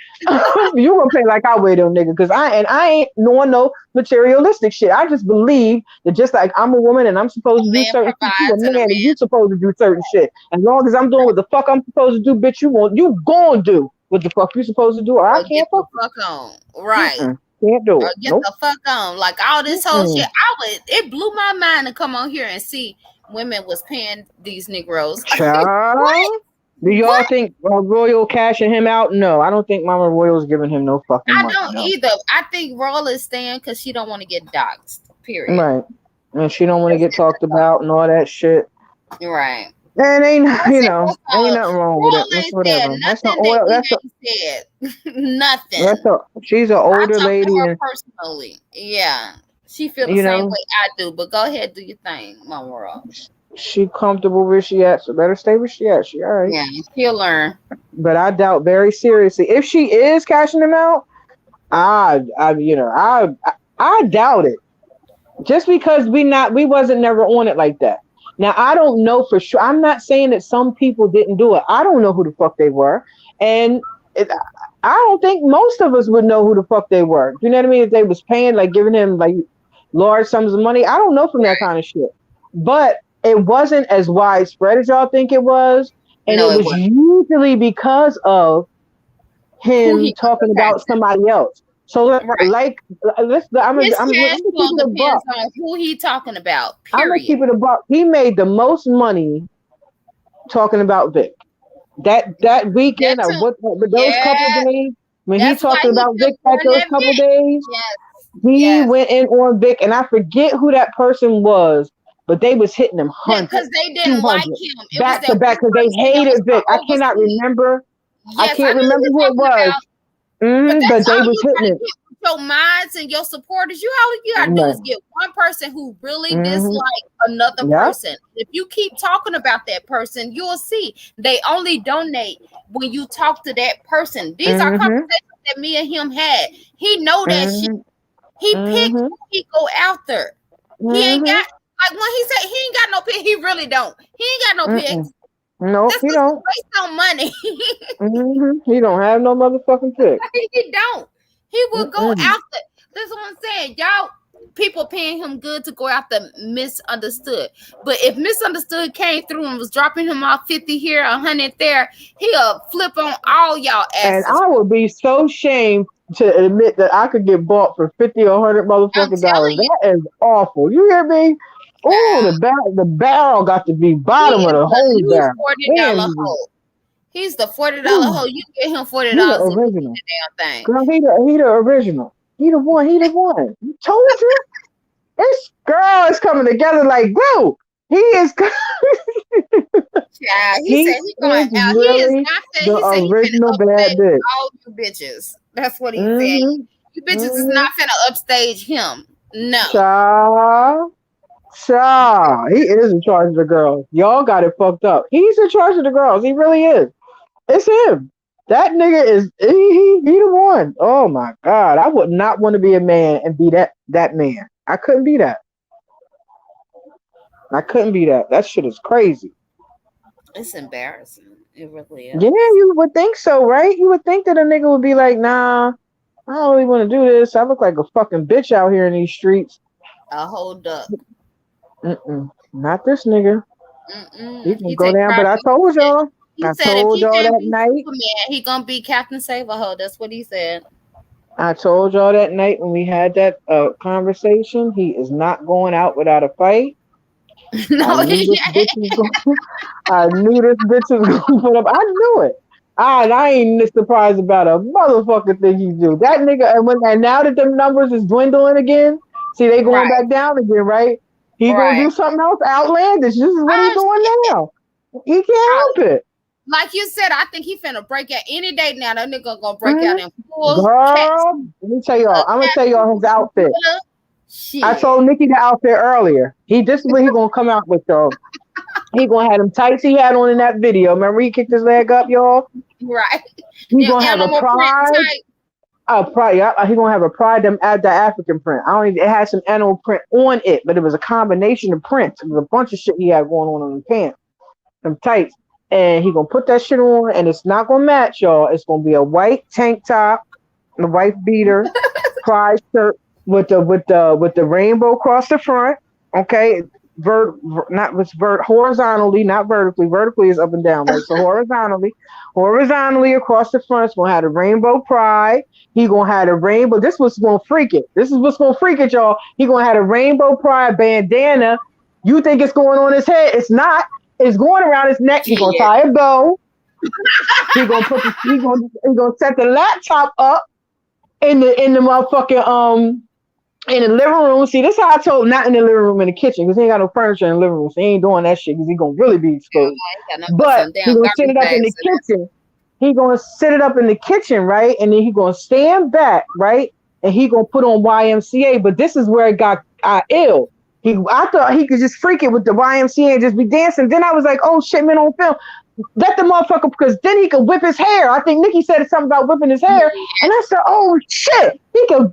You gonna pay like I weigh them nigga. Cause I ain't doing no materialistic shit. I just believe that just like I'm a woman and I'm A supposed to do man certain shit, you a provides and a man and you man. supposed to do certain shit. As long as I'm doing what the fuck I'm supposed to do, bitch, you gonna do what the fuck you supposed to do, or I Or get can't the fuck fuck on. you. Right. Can't do Or it. get Nope. the fuck on. Like all this whole shit. Mm-mm. It blew my mind to come on here and see women was paying these Negroes. What? Child, do y'all What? think Royal cashing him out? No, I don't think Mama Royal's giving him no fucking I money. don't No, either. I think Roll is staying because she don't want to get doxxed. Period. right. And she don't want to That's get it. talked about and all that shit. Right. And ain't That's it. That's ain't all. nothing wrong with it. Roll That's ain't said whatever. That's not nothing that oil. we ain't said. That's Nothing. a. She's an I older talked to lady, her and personally. Yeah. She feel the you same know way I do. But go ahead, do your thing, Mama Roll. she comfortable where she at. So let her stay where she at. She all right. Yeah, she'll learn. But I doubt very seriously if she is cashing him out. I doubt it. Just because we wasn't never on it like that. Now I don't know for sure. I'm not saying that some people didn't do it. I don't know who the fuck they were, and it, I don't think most of us would know who the fuck they were. You know what I mean? If they was paying, like giving him like large sums of money, I don't know from that kind of shit. But it wasn't as widespread as y'all think it was, and No, it it was wasn't. usually because of Who him he talking about contacted. somebody else. So Right. like, His I'm cash gonna keep flow it a buck. depends on who he talking about. I'm gonna Period. keep it a buck. He made the most money talking about Vic. That That weekend, or too. but those couple Yeah. days when he That's why talked he about Vic, kept at going those that couple Vic. days, Yes. he Yes. went in on Vic, and I forget who that person was, but they was hitting him 100, Because they didn't like 200 him. It was back that to back one because they person that was hated Vic. I from cannot overseas. remember. I Yes, I can't know who remember you're who it talking was. about. But that's But they all was you hitting gotta it. get with your minds and your supporters. All you gotta do is Right. get one person who really Mm-hmm. dislike another Yeah. person. If you keep talking about that person, you'll see they only donate when you talk to that person. These are Mm-hmm. conversations that me and him had. He know that shit. Mm-hmm. He pick Mm-hmm. who he go after. He ain't Mm-hmm. got like when he said he ain't got no pick. He really don't. He ain't got no Mm-mm. picks. Nope, That's he because he don't. waste on money. Mm-hmm. He don't have no motherfucking pick. He don't. He will go Mm-mm. after. That's what I'm saying. Y'all, people paying him good to go after misunderstood. But if misunderstood came through and was dropping him off 50 here, 100 there, he'll flip on all y'all And asses. I would be so shamed to admit that I could get bought for 50 or 100 I'm motherfucking dollars. telling you, That is awful. You hear me? Oh, child, the barrel got to be he bottom of is the the whole new barrel. $40 Damn, hoe. He's the $40 whew, hoe. You get him $40 he the and he original. the damn thing. Girl, he the original. He the one. He the one. I told you. This girl is coming together like glue. He is. Child, he He said he going is out. He is really not the finna. He said he original finna bad upstage bitch. all you bitches. That's what he said. Mm-hmm. You bitches is Mm-hmm. not finna upstage him. No. Child. Child. He is in charge of the girls. Y'all got it fucked up. He's in charge of the girls. He really is. It's him. That nigga is he the one. Oh my god. I would not want to be a man and be that man. I couldn't be that. I couldn't be that. That shit is crazy. It's embarrassing. It really Yeah, is. you would think so, right? You would think that a nigga would be like, nah, I don't really want to do this. I look like a fucking bitch out here in these streets. A whole duck. Mm-mm. Not this nigga. He Mm-mm. can go down. But I He told said, y'all. he I said if told he y'all can't that be night. Superman, he gonna be Captain Save-A-Ho. That's what he said. I told y'all that night when we had that conversation. He is not going out without a fight. I No, knew he this bitch was going. I knew this bitch was going to put up. I knew it. I ain't surprised about a motherfucking thing he do. That nigga, and now that them numbers is dwindling again, see they going right, back down again, right? He gonna right. do something else outlandish. This is what he Oh doing shit. now. He can't help it. Like you said, I think he finna break out any day now. That nigga gonna break out Mhm. in full cat Girl, let me tell y'all. I'm gonna tell y'all his outfit. I shit. told Nikki the outfit earlier. This is what he gonna come out with, y'all. He gonna have them tights he had on in that video. Remember he kicked his leg up, y'all. Right. He Them gonna have a animal print pride. type. A pride. Yeah, he gonna have a pride. Them add the African print. I don't even. It had some animal print on it, but it was a combination of prints. It was a bunch of shit he had going on the pants, them tights. And he gonna put that shit on, and it's not gonna match, y'all. It's gonna be a white tank top, a white beater, pride shirt with the rainbow across the front. Okay, not with horizontally, not vertically. Vertically is up and down, right? So horizontally across the front. It's gonna have the rainbow pride. He gonna have the rainbow. This was gonna freak it. This is what's gonna freak it, y'all. He gonna have a rainbow pride bandana. You think it's going on his head? It's not. It's going around his neck. He gonna Shit. tie a bow. He gonna set the laptop up in the motherfucking in the living room. See, this is how I told not in the living room, in the kitchen, because he ain't got no furniture in the living room. So he ain't doing that shit because he gonna really be Hell exposed. no, he got nothing but But some he damn gonna set garbage it up in bags the in there. kitchen. He gonna set it up in the kitchen, right? And then he gonna stand back, right? And he gonna put on YMCA. But this is where it got ill. I thought he could just freak it with the YMCA and just be dancing. Then I was like, oh shit, man, on film. Let the motherfucker, because then he could whip his hair. I think Nikki said something about whipping his hair, and I said, "Oh shit, he could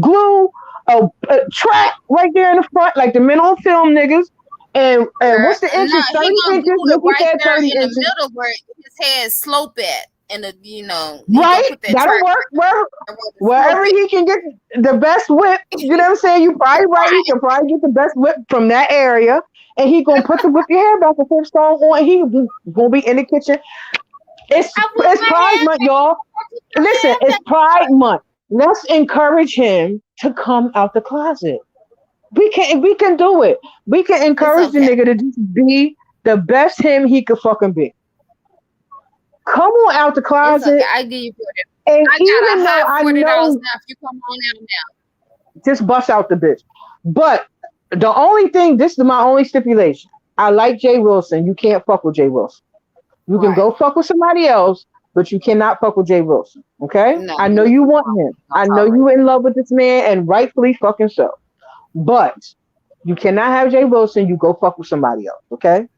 glue a track right there in the front, like the men on film niggas." And what's the No, inches? he 30 gonna inches. glue it Nikki right said there 30 in the inches. middle where his head slope at. And he gonna Right, put that that'll track work. right where the slope Wherever is. he can get the best whip, you know what I'm saying? You probably right. He Right. can probably get the best whip from that area, and he gonna put the whip your hair back and forth strong on. He gonna be in the kitchen. It's I whip it's my Pride hair Month, back. y'all. I whip my Listen, hair it's back. Pride Month. Let's encourage him to come out the closet. We can do it. We can It's encourage the okay. nigga to just be the best him he could fucking be. Come on out the It's okay. closet. I give you 40. And I got a even though hot I $40 know, now. If you come on out now. just bust out the bitch. But the only thing, this is my only stipulation. I like Jay Wilson. You can't fuck with Jay Wilson. You can Right. go fuck with somebody else, but you cannot fuck with Jay Wilson. Okay? No, I know you you want him. don't I know tolerate you in love with this man, and rightfully fucking so. But you cannot have Jay Wilson. You go fuck with somebody else. Okay?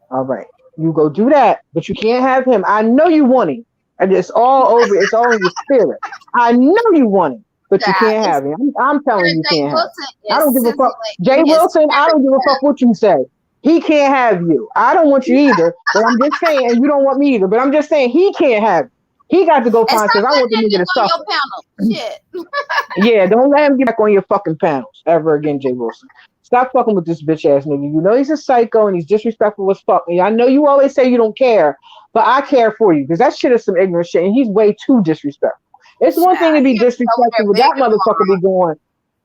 All right. You go do that, but you can't have him. I know you want him. And it's all over. It's all in your spirit. I know you want him. but you Child, can't it's have him. I'm telling you, Jay can't have him. Wilson I is don't give a fuck. sizzling Jay in his Wilson, I don't give a fuck what you say. He can't have you. I don't want you either, but I'm just saying, and you don't want me either, but I'm just saying he can't have you. He got to go and find stop because I want letting the that nigga to nigga on your suffer. panel. Shit. Yeah, don't let him get back on your fucking panels ever again, Jay Wilson. Stop fucking with this bitch ass nigga. You know he's a psycho and he's disrespectful as fuck. And I know you always say you don't care, but I care for you because that shit is some ignorant shit and he's way too disrespectful. It's one thing to Child, be he'll be over disrespectful, there but that begging motherfucker be tomorrow. going,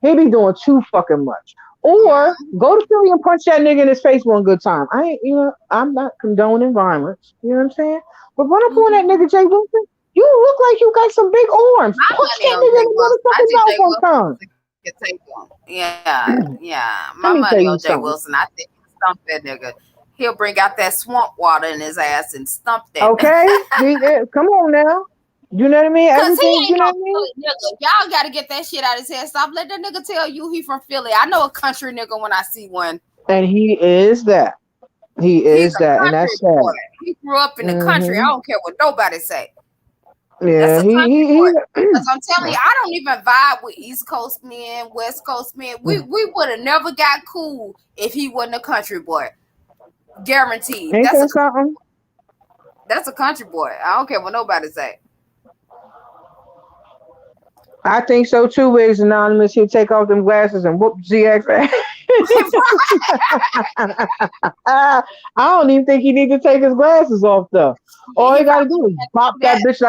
he be doing too fucking much. Or Mm, go to Philly and punch that nigga in his face one good time. I ain't, I'm not condoning violence. You know what I'm saying? But run up on that mm. nigga Jay Wilson. You look like you got some big arms. My Punch money that on nigga Jay in Wilson. the I motherfucking think Jay mouth one Wilson time. can take him. Yeah. My money Let on me Jay tell you Wilson. I something. think he'll stump that nigga. He'll bring out that swamp water in his ass and stump that. Okay? Come on now. You know what I mean? Cause he Everything, ain't you know no what I mean? Philly nigga. Y'all gotta get that shit out of his head. Stop letting that nigga tell you he from Philly. I know a country nigga when I see one. And he is that. He He's is a that. And country that's sad. boy. He grew up in the country. I Hmm. don't care what nobody say. That's Yeah, a country boy. he Cause I'm telling you, I don't even vibe with East Coast men, West Coast men. We would have never got cool if he wasn't a country boy. Guaranteed. ain't that something? That's a country boy. I don't care what nobody say. I think so too, Wigs Anonymous. He'll take off them glasses and whoop ZX ass. I don't even think he needs to take his glasses off though. All He he gotta probably do is can't bop do that that. bitch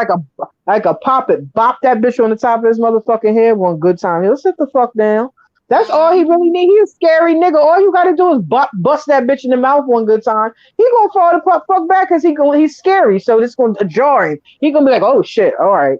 like a poppet. Bop that bitch on the top of his motherfucking head one good time. He'll sit the fuck down. That's all he really Mhm. need. He's a scary nigga. All you gotta do is bust that bitch in the mouth one good time. He gonna fall the fuck back because he's scary. So it's gonna jar him. He gonna be like, oh shit, all right.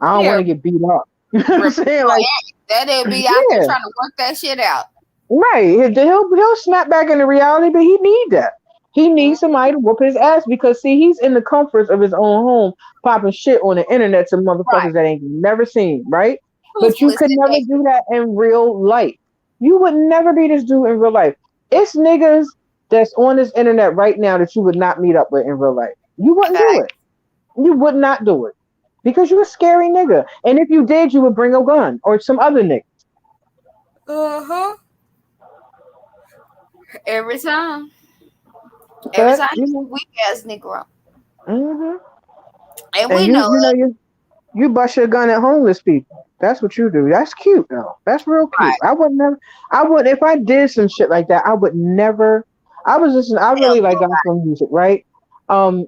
I don't want Yeah, to get beat up. You know what I'm rip saying? Like, that they'll be out there yeah. trying to work that shit out. Right. He'll snap back into reality, but he need that. He needs Mhm. somebody to whoop his ass because see, he's in the comforts of his own home, popping shit on the internet to Right. motherfuckers that ain't never seen, right? But you Toothless could and never naked. do that in real life. You would never be this dude in real life. It's niggas that's on this internet right now that you would not meet up with in real life. You wouldn't do Fact. it. You would not do it because you're a scary nigga. And if you did, you would bring a gun or some other nigga. Uh-huh. Every time. Every But time you he's a know. weak ass Negro. Hmm. And And we know it. you bust your gun at homeless people. That's what you do. That's cute though. That's real cute. Right. I would never. I would if I did some shit like that. I would never. I was listening. I Tell really like nobody. gospel music, right?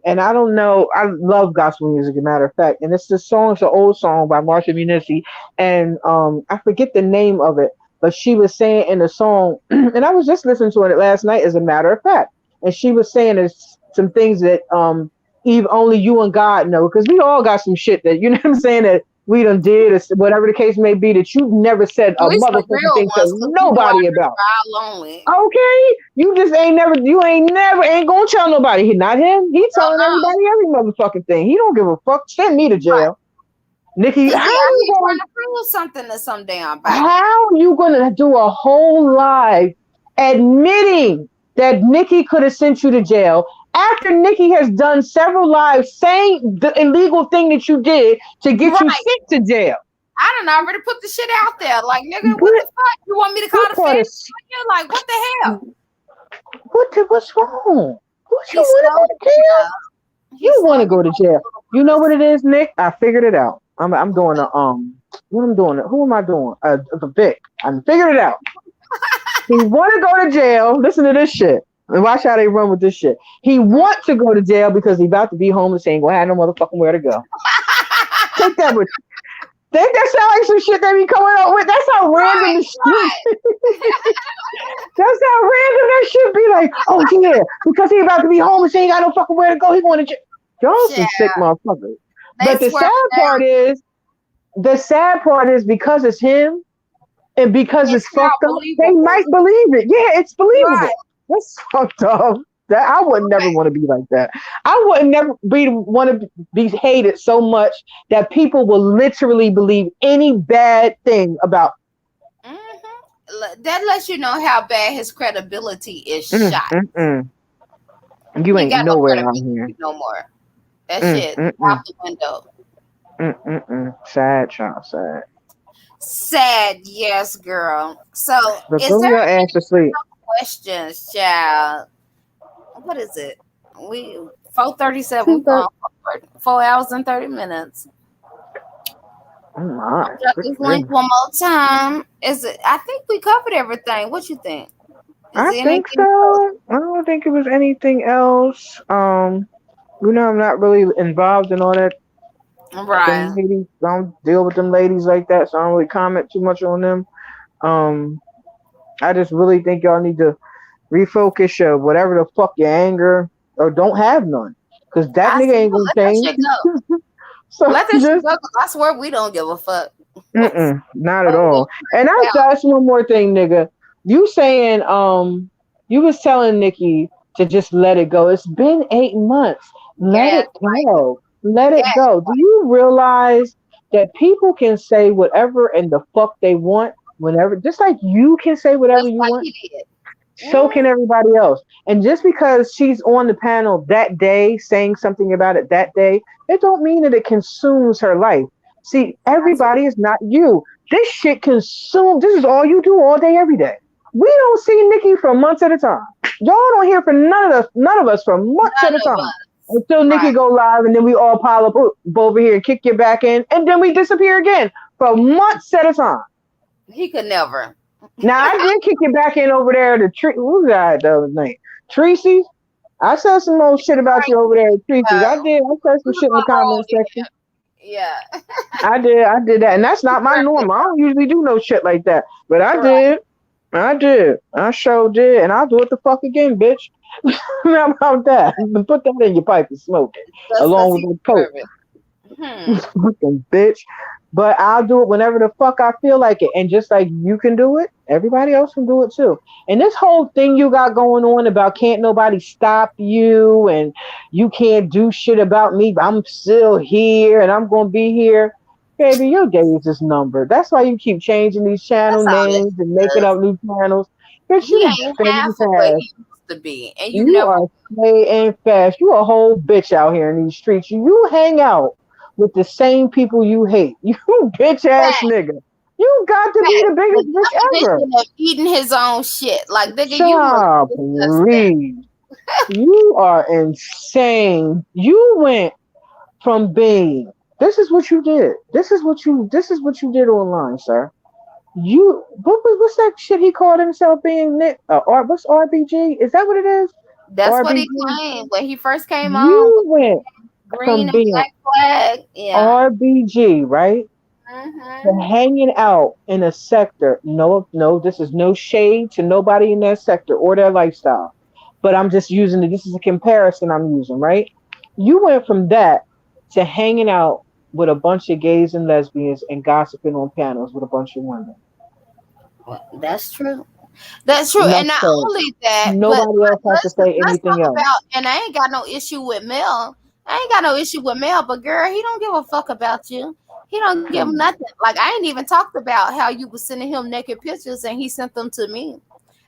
And I don't know. I love gospel music, as a matter of fact. And it's this song. It's an old song by Marsha Munici, and I forget the name of it. But she was saying in the song, and I was just listening to it last night, as a matter of fact. And she was saying there's some things that Eve, only you and God know, because we all got some shit that you know what I'm saying that we done did, or whatever the case may be, that you never said a We some motherfucking real thing to ones because we know nobody how to about. cry lonely. Okay, you ain't gonna tell nobody. Not him. He telling everybody every motherfucking thing. He don't give a fuck. Send me to Right. jail, Nikki. Because he out here trying to prove something to some damn body. How you gonna do a whole live admitting that Nikki could have sent you to jail after Nikki has done several lives saying the illegal thing that you did to get you Right. sent to jail? I done already put the shit out there. Like, nigga, what What the fuck? You want me to call what the part of feds on you? Like, what the hell? what's wrong? What you He want to go stole, to jail? he You want stole to my go to jail? little You know what purse. it is, Nick? I figured it out. I'm doing a what I'm doing. Who am I doing? The Vic. I figured it out. He want to go to jail. Listen to this shit. And watch how they run with this shit. He want to go to jail because he about to be homeless. He ain't gonna have no motherfucking where to go. Take that with. Think that sound like some shit they be coming up with? That's how random Right, the shit. right. That's how random that shit be. Like, oh yeah, because he about to be homeless, he ain't got no fucking where to go. He going to jail. Y'all Shit. some sick motherfuckers. They But swear the sad part is because it's him and because it's it's now fucked up, they believable. might believe it. Yeah, it's Right. believable. That's fucked up. That I would never Right. want to be like that. I would never be want to be hated so much that people will literally believe any bad thing about. That lets you know how bad his credibility is Mm, shot. mm, mm. You He ain't got no nowhere out here. credibility no more. That Mm, shit mm, out mm, the window. mm, mm, mm. Sad, child, sad. Sad, yes, girl. So, But is go there your any ass to sleep. questions, child? What is it? We 4:37. We 2:30. gone for 4 hours and 30 minutes. Oh my, Drop good this link grief. one more time. Is it? I think we covered everything. What you think? Is I there think anything so. else? I don't think it was anything else. I'm not really involved in all that. Them Right. ladies, I don't deal with them ladies like that, so I don't really comment too much on them. Um, I just really think y'all need to refocus your whatever the fuck your anger or don't have none, cause that I nigga said, ain't well, gonna let that change. shit go. So Let that shit just go. 'Cause I swear we don't give a fuck. What's not at what we all. And about? that's one more thing, nigga. You saying you was telling Nikki to just let it go. It's been 8 months. Let it Gaslighting. go. Let it Gas. go. Do you realize that people can say whatever and the fuck they want whenever, just like you can say whatever Just you like want? he did. So can Mm, everybody else. And just because she's on the panel that day saying something about it that day, it don't mean that it consumes her life. See, that's right. everybody is not you. This shit consumes. This is all you do all day, every day. We don't see Nikki for months at a time. Y'all don't hear from none of us for months at None a of time. us. Until Nikki Right. go live and then we all pile up over here and kick you back in and then we disappear again for months at a time. He could never. Now I did kick it back in over there to who's that the other name? Tracy's. I said some old shit about you over there at Tracy's. I did. I said We some was shit in the gonna roll comment section. there. Yeah. I did. I did that, and that's not my norm. I don't usually do no shit like that, but I Right. did. I did. I sure did, and I'll do it the fuck again, bitch. How about that? Put that in your pipe and smoke it, Just along because with he the coke. deserved it. Hmm. Fucking bitch. But I'll do it whenever the fuck I feel like it. And just like you can do it, everybody else can do it too. And this whole thing you got going on about can't nobody stop you and you can't do shit about me, but I'm still here and I'm gonna be here. Baby, your days is numbered. That's why you keep changing these channel That's all it names and making does. up new channels. Bitch, He you ain't half fading of what fast. he used to be. And you You never are fading fast. You a whole bitch out here in these streets. You hang out with the same people you hate. You bitch ass back. nigga. You got to be Back. the The biggest bitch ever. definition of eating his own shit. Like, nigga, you was Child, disgusting. please. You are insane. You went from being. This is what you did. This is what you did online, sir. What's that shit he called himself being Nick? What's RBG? Is that what it is? That's what he RBG. claimed when he first came on with You went green from and being black flag. Yeah. RBG, right, to Hmm. hanging out in a sector. No, no, this is no shade to nobody in that sector or their lifestyle. But I'm just using it. This is a comparison I'm using, right? You went from that to hanging out with a bunch of gays and lesbians and gossiping on panels with a bunch of women. Well, that's true. That's true. Enough And not said. only that, Nobody else has to say let's anything talk about. else. And I ain't got no issue with Mel. I ain't got no issue with Mel, but girl, he don't give a fuck about you. He don't give Hmm. nothing. Like I ain't even talked about how you was sending him naked pictures and he sent them to me.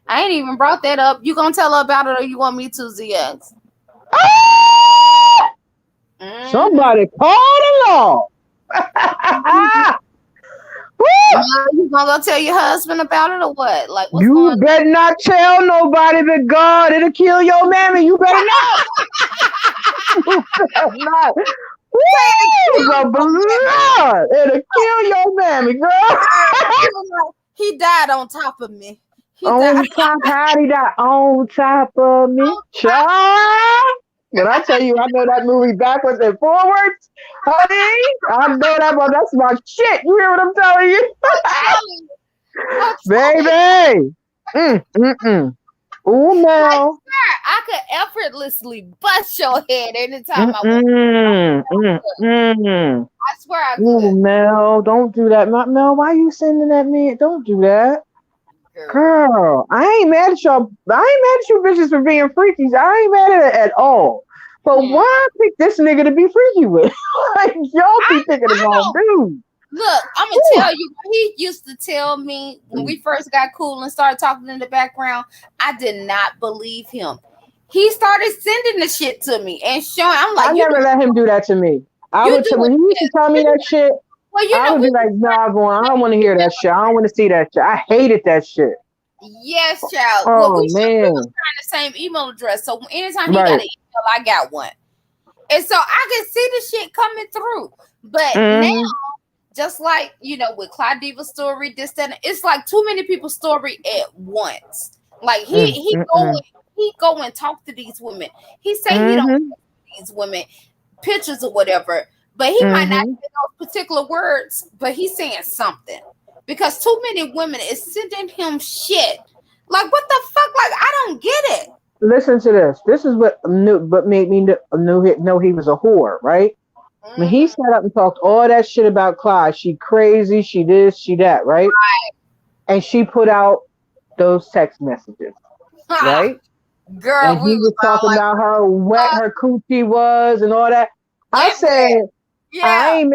I ain't even brought that up. You gonna tell her about it or you want me to, ZX? Ah! Mm-hmm. Somebody call the law. Woo! Mel, you gonna go tell your husband about it or what? Like what's You going better not tell nobody but God. It'll kill your mammy. You better not. You better not. Woo! The blood. It'll kill your mammy, girl. on? He died on top of me. He died On top, how did that on top of me? on top. Child. When I tell you I know that movie backwards and forwards, honey, I know that one. That's my shit. You hear what I'm telling you? I'm telling you. I'm telling you. Baby. Mm. Ooh, Like, Mel. sir, I could effortlessly bust your head anytime I want. Mm. I swear I Ooh, could. Mel, don't do that. Mel, why you sending that me? Don't do that. Girl. Girl, I ain't mad at y'all. I ain't mad at you bitches for being freaky. I ain't mad at it at all. But Hmm. why pick this nigga to be freaky with? Like, y'all I be picking the I wrong don't dude. look, I'm gonna Whew. tell you, he used to tell me when we first got cool and started talking in the background, I did not believe him. He started sending the shit to me and showing I'm I like, never let him do that to me. I you would tell doing when he used to this, tell me you that doing shit. Well, I would be we like, was nah, going, I don't want to hear that shit. I don't want to see that shit. I hated that shit. yes, child. Well, Oh we was man. trying the same email address, so anytime he got Right. an email, I got one, and so I could see the shit coming through. But now, Mm-hmm. just like with Clyde Diva's story, this that, it's like too many people's story at once. Like Mm-mm. he go and talk to these women. He say he don't Mm-hmm. these women pictures or whatever, but he might not Mm-hmm. say those particular words, but he's saying something because too many women is sending him shit. Like what the fuck? Like I don't get it. Listen to this. This is what made me know he was a whore, right? When he Mm, sat up and talked all that shit about Clyde, she crazy, she this, she that, right? And she put out those text messages, ha, right? girl, And we he was was all talking like, about how wet uh, her coochie was and all that. I wet, said, wet, yeah, I ain't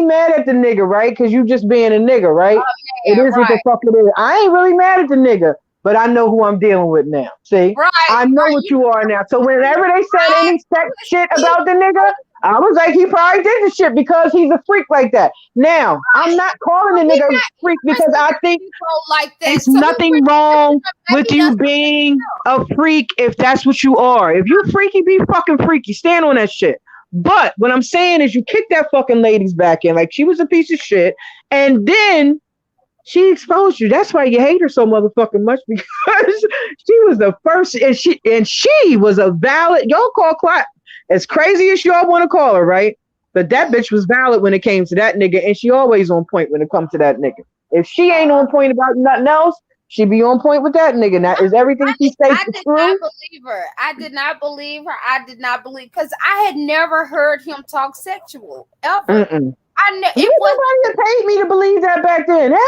mad at the nigga, right? Because you just being a nigga, right? It yeah, is what the right, fuck it is. I ain't really mad at the nigga, but I know who I'm dealing with now. See, right, I know right. what you are now. So whenever they said any sex shit You about the nigga, I was like, he probably did the shit because he's a freak like that. Now, I'm not calling the we nigga not freak because I receiving think people like it's that, so we nothing wrong with maybe you that's being a freak if that's what you are. If you freaky, be fucking freaky. Stand on that shit. But what I'm saying is you kick that fucking lady's back in like she was a piece of shit. And then she exposed you. That's why you hate her so motherfucking much because she was the first and she was a valid y'all call Clyde as crazy as y'all want to call her, right? But that bitch was valid when it came to that nigga, and she always on point when it comes to that nigga. If she ain't on point about nothing else, she be on point with that nigga. Now, is everything she says I did not true? believe her. I did not believe her. I did not believe because I had never heard him talk sexual ever. Mm-mm. It was Nobody had paid me to believe that back then. Hell I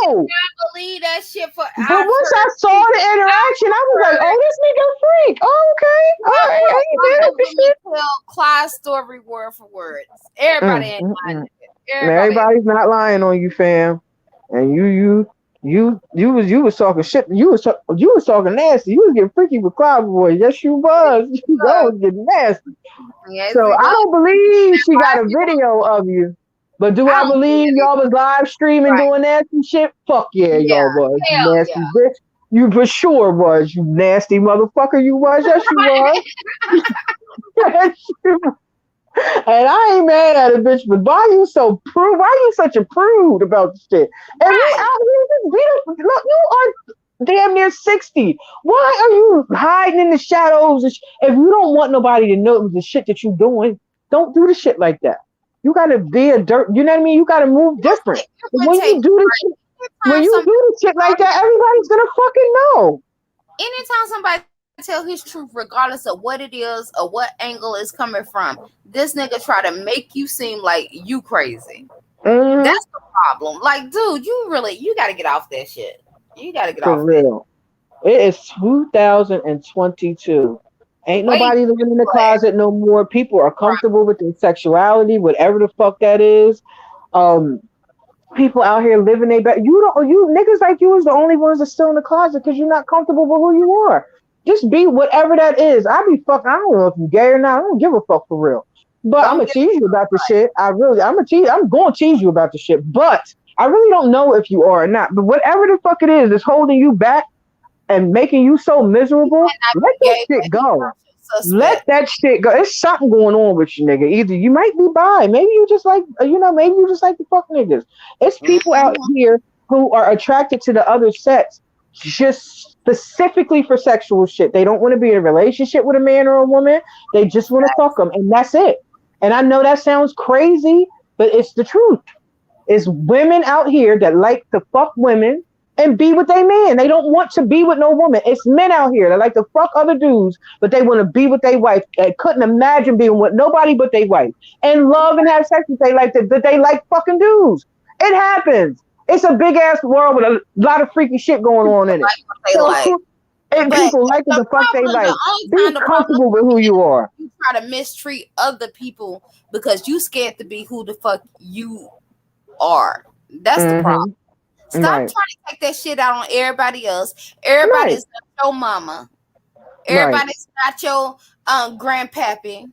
did no. not believe that shit for But I've once I heard saw the interaction, I was like, heard oh, this nigga freak. Oh, okay. All right. I ain't my mad at boo this women shit. tell Clyde's story word for word. Everybody Mm, ain't mm, lying. mm. Everybody ain't Everybody's not lying on you, fam. And you was talking shit. You was talking nasty. You was getting freaky with Cloud Boy. Yes, you was. Y'all lying. was getting nasty. Yes, So he I was. don't believe she got Why a she was video of you. But do I I don't believe believe it. y'all was live streaming Right. doing nasty shit? Fuck yeah, y'all Yeah. was. You Hell nasty bitch. You for sure was. You nasty motherfucker. You was. Yes, you was. Yes, you and I ain't mad at a bitch, but why you so prude? Why you such a prude about the shit? If you right. out here just look, you are damn near 60. Why are you hiding in the shadows? If you don't want nobody to know the shit that you doing, don't do the shit like that. You gotta be a dirt. You know what I mean? You gotta move different. It But would when take you do the shit, when anytime you somebody do the shit like that, everybody's gonna fucking know. anytime somebody tell his truth, regardless of what it is or what angle it's coming from, this nigga try to make you seem like you crazy. Hmm. That's the problem. Like, dude, you gotta get off that shit. You gotta get For off that. real. It is 2022. Ain't Wait, nobody living in the what? closet no more. People are Right. comfortable with their sexuality, whatever the fuck that is. Um, People out here living their best. You niggas like you is the only ones that's still in the closet because you're not comfortable with who you are. Just be whatever that is. I be fucking. I don't know if you gay or not. I don't give a fuck for real. But I'm Don't gonna get tease you about the shit. I'm gonna tease. I'm going to tease you about the shit. But I really don't know if you are or not. But whatever the fuck it is that's holding you back and making you so miserable, let that gay, shit but he go. commercial Let suspect. that shit go. There's something going on with you, nigga. Either you might be bi, maybe you just like, maybe you just like to fuck niggas. It's people out Mhm. here who are attracted to the other sex just specifically for sexual shit. They don't want to be in a relationship with a man or a woman. They just want to fuck them, and that's it. And I know that sounds crazy, but it's the truth. It's women out here that like to fuck women and be with their man. They don't want to be with no woman. It's men out here that like to fuck other dudes, but they want to be with their wife. They couldn't imagine being with nobody but their wife. And love and have sex with they like that, but they like fucking dudes. It happens. It's a big ass world with a lot of freaky shit going on in it. Like what they So like. and But people like it the the fuck they problem, the like. only Be time the problem comfortable with who you are. you try to mistreat other people because you scared to be who the fuck you are. That's the problem. Mm-hmm. Stop trying Right. to take that shit out on everybody else. Everybody's Right. not your mama. Right. Everybody's not your grandpappy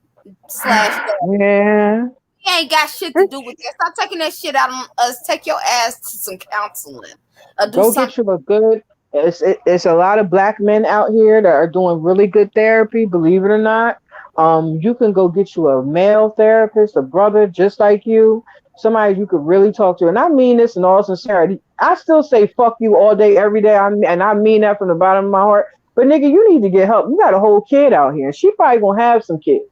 slash daddy. Yeah. He ain't got shit to do with that. Stop taking that shit out on us. Take your ass to some counseling or do Go get something. you a good. It's a lot of black men out here that are doing really good therapy. Believe it or not, you can go get you a male therapist, a brother just like you, somebody you could really talk to. And I mean this in all sincerity. I still say fuck you all day, every day. And I mean that from the bottom of my heart. But nigga, you need to get help. You got a whole kid out here, and she probably gonna have some kids.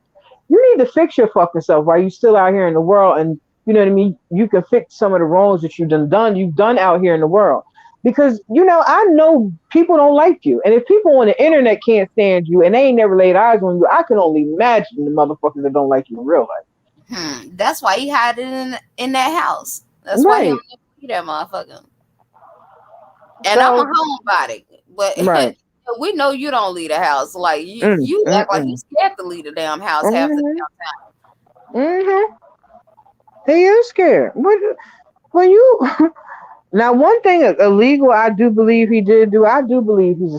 You need to fix your fucking self while you still out here in the world, and you know what I mean. You can fix some of the wrongs that you've done out here in the world, because I know people don't like you, and if people on the internet can't stand you and they ain't never laid eyes on you, I can only imagine the motherfuckers that don't like you in real life. That's why he hiding in that house. That's why he don't Right. see that motherfucker. And I'm a So homebody, but right. we know you don't leave the house. Like Mm, you mm, act like you mm. scared to leave the damn house half the Mhm. damn Mhm. He is scared. When you now, one thing illegal, I do believe he did do. I do believe he's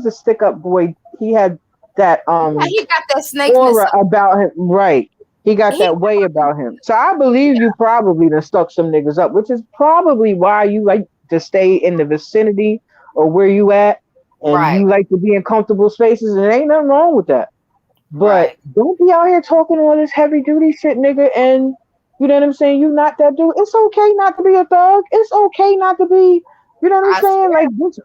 a stick up boy. He had that time. Yeah, he got that snakeness. aura about him. Right. He got He that way about him. So I believe you probably done stuck some niggas up, which is probably why you like to stay in the vicinity or where you at, and right, you like to be in comfortable spaces, and ain't nothing wrong with that. But right. don't be out here talking all this heavy duty shit, nigga, and you know what I'm saying? You not that dude. It's okay not to be a thug. It's okay not to be, you know what I'm I saying? swear. Like this,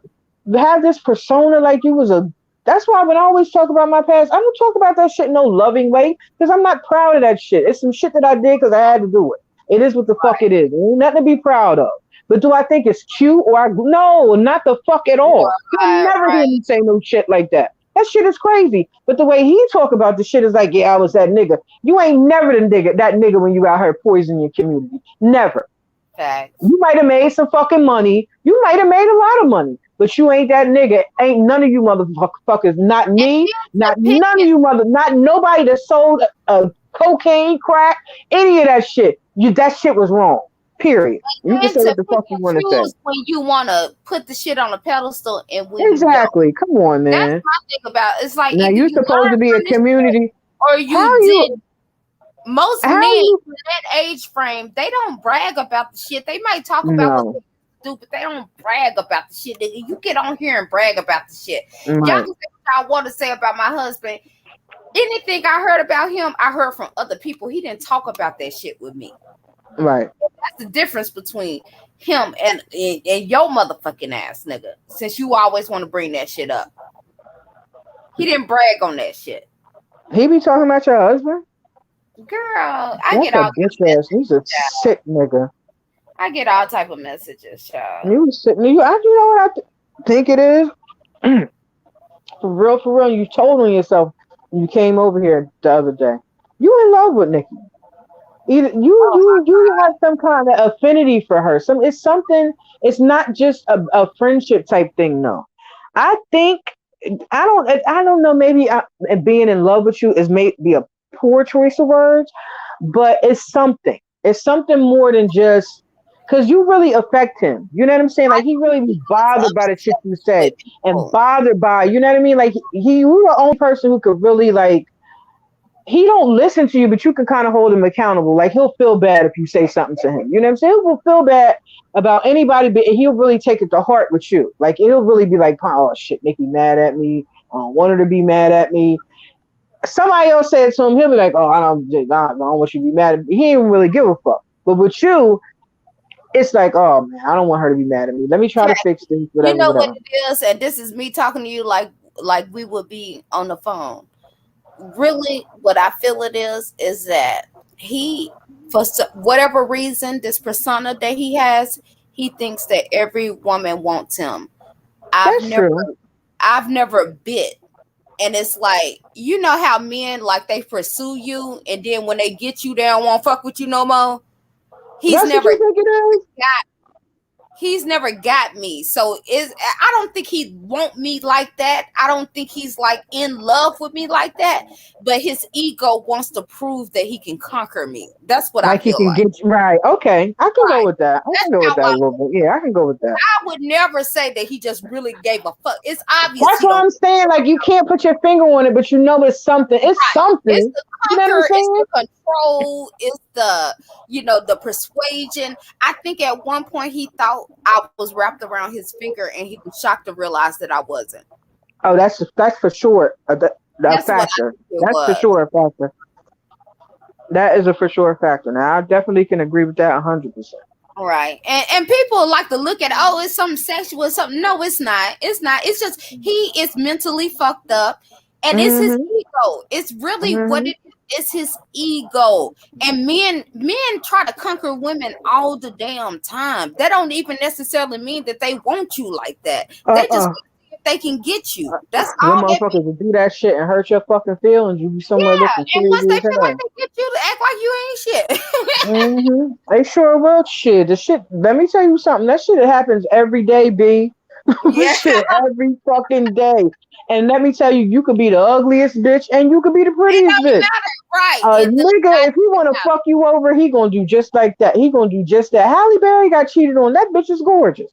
have this persona like you was a. That's why when I always talk about my past, I don't talk about that shit in no loving way, because I'm not proud of that shit. It's some shit that I did because I had to do it. It is what the fuck it is. Ain't nothing to be proud of. But do I think it's cute or no, not the fuck at all. You'll Right, never hear right. me say no shit like that. That shit is crazy. But the way he talk about the shit is like, yeah, I was that nigga. You ain't never the nigga, that nigga when you out here poisoning your community. Never. Facts. You might have made some fucking money. You might have made a lot of money. But you ain't that nigga. Ain't none of you motherfuckers. Not And me. Not here's the none of picking. you not nobody that sold cocaine, crack, any of that shit. That shit was wrong. Period. You can And say to what the pick fuck you and want to say. choose when you want to put the shit on a pedestal and when you don't. Exactly. Come on, That's man. my thing about it. It's like Now either you you supposed to learn be a from this shit community. or How you you? did. Most How men you? in that age frame, they don't brag about the shit. They might talk about what they No. do, but they don't brag about the shit. Nigga, you get on here and brag about the shit. Y'all Right. can say what I want to say about my husband. Anything I heard about him, I heard from other people. He didn't talk about that shit with me. Right. That's the difference between him and your motherfucking ass, nigga. Since you always want to bring that shit up, he didn't brag on that shit. He be talking about your husband. Girl, I That's get a all kind bitch of ass. He's a messages. sick nigga. I get all type of messages, child. You was sitting. You know what think it is? For real. You told on yourself when you came over here the other day. You in love with Nikki. Either Oh you have some kind of affinity for her. It's something. It's not just a friendship type thing. No, I think I don't know. Maybe being in love with you is maybe a poor choice of words, but it's something. It's something more than just because you really affect him. You know what I'm saying? I Like he think really be he gets bothered by the shit upset you say with and people. bothered by. You know what I mean? Like you're the only person who could really like he don't listen to you, but you can kind of hold him accountable. Like he'll feel bad if you say something to him. You know what I'm saying? He'll feel bad about anybody, but he'll really take it to heart with you. Like he'll really be like, "Oh shit, Nikki mad at me. I don't want her to be mad at me." Somebody else said it to him, he'll be like, "Oh, I don't want you to be mad at me." He ain't really give a fuck. But with you, it's like, "Oh man, I don't want her to be mad at me. Let me try to Fact. fix things, You whatever, know what whatever." it is, and this is me talking to you like we would be on the phone. Really, what I feel it is that he, for whatever reason, this persona that he has, he thinks that every woman wants him. I've That's never, true. I've never bit, and it's like you know how men like they pursue you, and then when they get you, they don't want to fuck with you no more. He's That's what never you think it is. got he's never got me. So is I don't think he want me like that. I don't think he's like in love with me like that. But his ego wants to prove that he can conquer me. That's what I Like he feel can like. get you right. Okay, I can go Right. with that. I That's can go with how that a I little bit. Yeah, I can go with that. I would never say that he just really gave a fuck. It's obvious That's he what don't I'm saying. Like you can't put your finger on it, but you know it's something. It's right. It's something. the You know what I'm conquer, it's saying? the control, it's the, the persuasion. I think at one point he thought I was wrapped around his finger, and he was shocked to realize that I wasn't. Oh, that's for sure a That's what I factor. think it That's for was. sure a factor. That is a for sure factor. Now, I definitely can agree with that 100%. Right. And people like to look at, oh, it's something sexual, something. No, it's not. It's not. It's just he is mentally fucked up, and it's his Mhm. ego. It's really what Mhm. it is. It's his ego. And men try to conquer women all the damn time. That don't even necessarily mean that they want you like that. They just Uh-uh. want to see if they can get you. That's Them all that motherfuckers will do that shit and hurt your fucking feelings. You be somewhere looking and once crazy they as feel like hell. they get you to act like you ain't shit. They sure will. Shit, the shit. Let me tell you something. That shit happens every day, b. Yeah. Shit, every fucking day. And let me tell you, you could be the ugliest bitch, and you could be the It prettiest don't bitch. matter. Right. A It does nigga, not if he want to matter. fuck you over, he gonna do just like that. He gonna do just that. Halle Berry got cheated on. That bitch is gorgeous.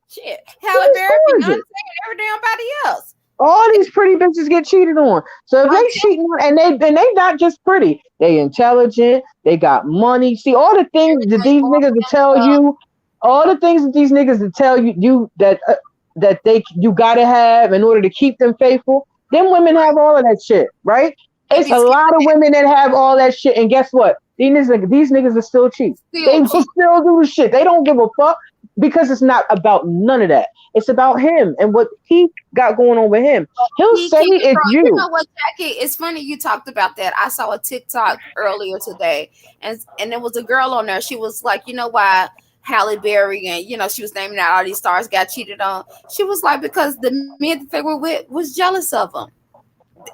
Shit. Halle She's Berry, Beyonce, gorgeous. and every damn body else. All these pretty bitches get cheated on. So if I'm they cheating on, and they not just pretty, they intelligent, they got money. See all the things that everything these going niggas will on. tell you, all the things that these niggas will tell you that you gotta have in order to keep them faithful. Them women have all of that shit, right? They It's be a scared lot of to women that have all that shit, and guess what? These niggas are still cheap. still They will cheat. still do the shit. They don't give a fuck because it's not about none of that. It's about him and what he got going on with him. He'll He say can't it's control. You you. know what, Jackie? It's funny you talked about that. I saw a TikTok earlier today, and there was a girl on there. She was like, you know why Halle Berry and she was naming out all these stars got cheated on. She was like, because the men that they were with was jealous of them.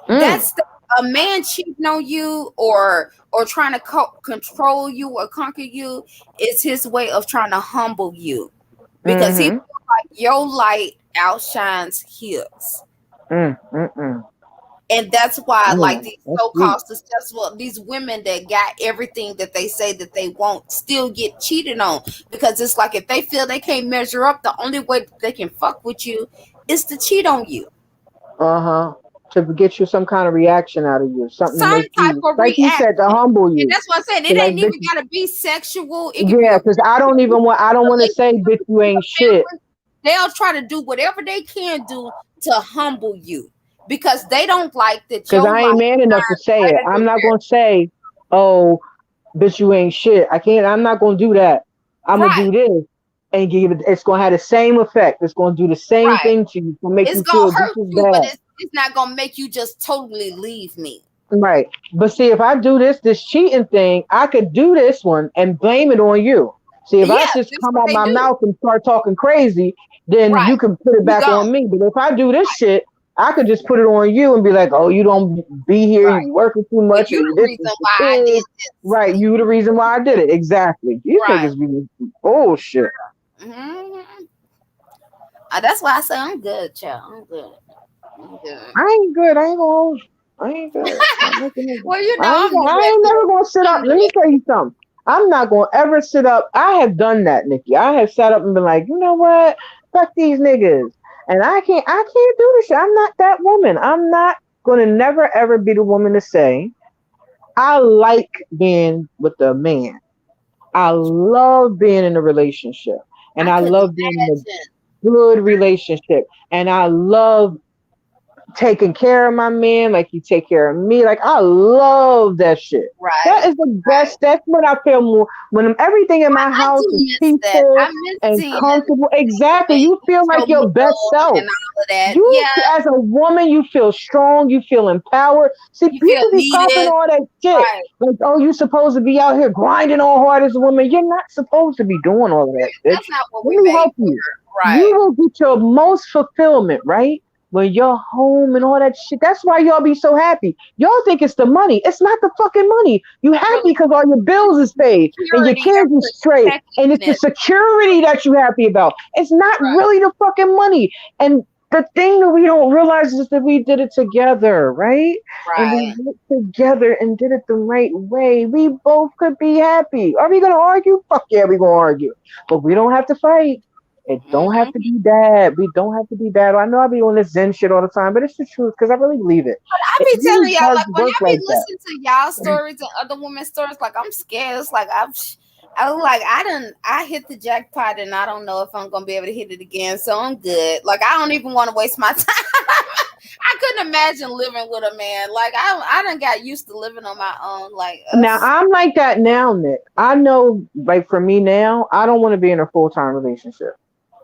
That's Mm, a man cheating on you or trying to control you or conquer you is his way of trying to humble you because he mm-hmm, feels like your light outshines his. mm. And that's why, like, Mm, these that's sweet. so-called successful, these women that got everything that they say that they want, still get cheated on because it's like if they feel they can't measure up, the only way that they can fuck with you is to cheat on you. Uh-huh. To get you some kind of reaction out of you, something to Some make type you, of like you said, to reaction. humble And you. that's what I'm saying. To It like, ain't bitch, even gotta be sexual. It could be yeah, a because friendship, I don't want to say, relationship, bitch, you with ain't a shit. family. They'll try to do whatever they can do to humble you because they don't like that Because your I light ain't man enough to shines say it. brighter I'm than not theirs. gonna say, oh, bitch, you ain't shit. I can't. I'm not gonna do that. I'm gonna Right, do this, and give it. It's gonna have the same effect. It's gonna do the same right. thing to you. It's gonna make It's you gonna feel just hurt as you, but bad. it's not gonna make you just totally leave me. Right. But see, if I do this cheating thing, I could do this one and blame it on you. See, if I Yeah, just that's come what out they my do. mouth and start talking crazy, then you Right. can put it You back gone. on me. But if I do this shit, I could just put it on you and be like, oh, you don't be here, Right. you working too Well, much, you and the this reason is the why I did kids. this. Right, you the reason why I did it. Exactly. These Right. niggas be bullshit. Hmm. That's why I say I'm good, child. I'm good. I'm good. I ain't good. I ain't gonna hold you. I ain't good. I'm making it. Well, I'm the I ain't never regular. gonna sit up. I'm the Let me tell regular. you something. I'm not gonna ever sit up. I have done that, Nikki. I have sat up and been like, you know what? Fuck these niggas. And I can't do this shit. I'm not that woman. I'm not gonna never ever be the woman to say, I like being with a man. I love being in a relationship. And I I couldn't love being in imagine. a good relationship. And I love taking care of my man like you take care of me. Like I love that shit. That Right. is the Right. best. That's when I feel more. When everything in my I house do is miss that. peaceful I miss and seeing comfortable. the Exactly. way You you feel like show me your best love self. and all of that. You, Yeah. as a woman, you feel strong. You feel empowered. See, You feel people be popping needed. all that shit. Right. Like, oh, you supposed to be out here grinding all hard as a woman. You're not supposed to be doing all of that, bitch. That's not what Let we me made help for. you. You Right. will get your most fulfillment, right? When you're home and all that shit. That's why y'all be so happy. Y'all think it's the money. It's not the fucking money. You happy Really, because all your bills is paid and your security kids and is straight. And it's the protectiveness. security that you happy about. It's not Right. really the fucking money. And the thing that we don't realize is that we did it together, right? And we Right. worked together and did it the right way. We both could be happy. Are we gonna argue? Fuck yeah, we gonna argue. But we don't have to fight. It don't have to Mm-hmm. be bad. We don't have to be bad. I know I be on this Zen shit all the time, but it's the truth because I really believe it. I It be really telling y'all, does like when work I be like that. listening to y'all stories and other women's stories, like I'm scared. It's like I was like I hit the jackpot and I don't know if I'm gonna be able to hit it again. So I'm good. Like I don't even want to waste my time. I couldn't imagine living with a man. Like I done got used to living on my own. Like Now I'm like that now, Nick. I know, like for me now, I don't want to be in a full time relationship.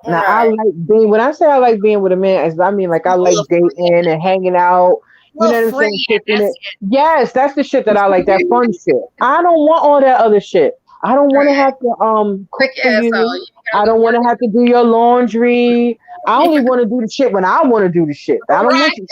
Now I right, like being when I say I like being with a man, as I mean like I a like little dating friend, and hanging out. You know little what I'm friend. saying? Kicking That's it. Yes, that's the shit that I like. That fun shit. I don't want all that other shit. I don't want to right. have to Break cook your for asshole. you. You I gotta go don't want work. to have to do your laundry. I only want to do the shit when I want to do the shit. I don't Right. want you.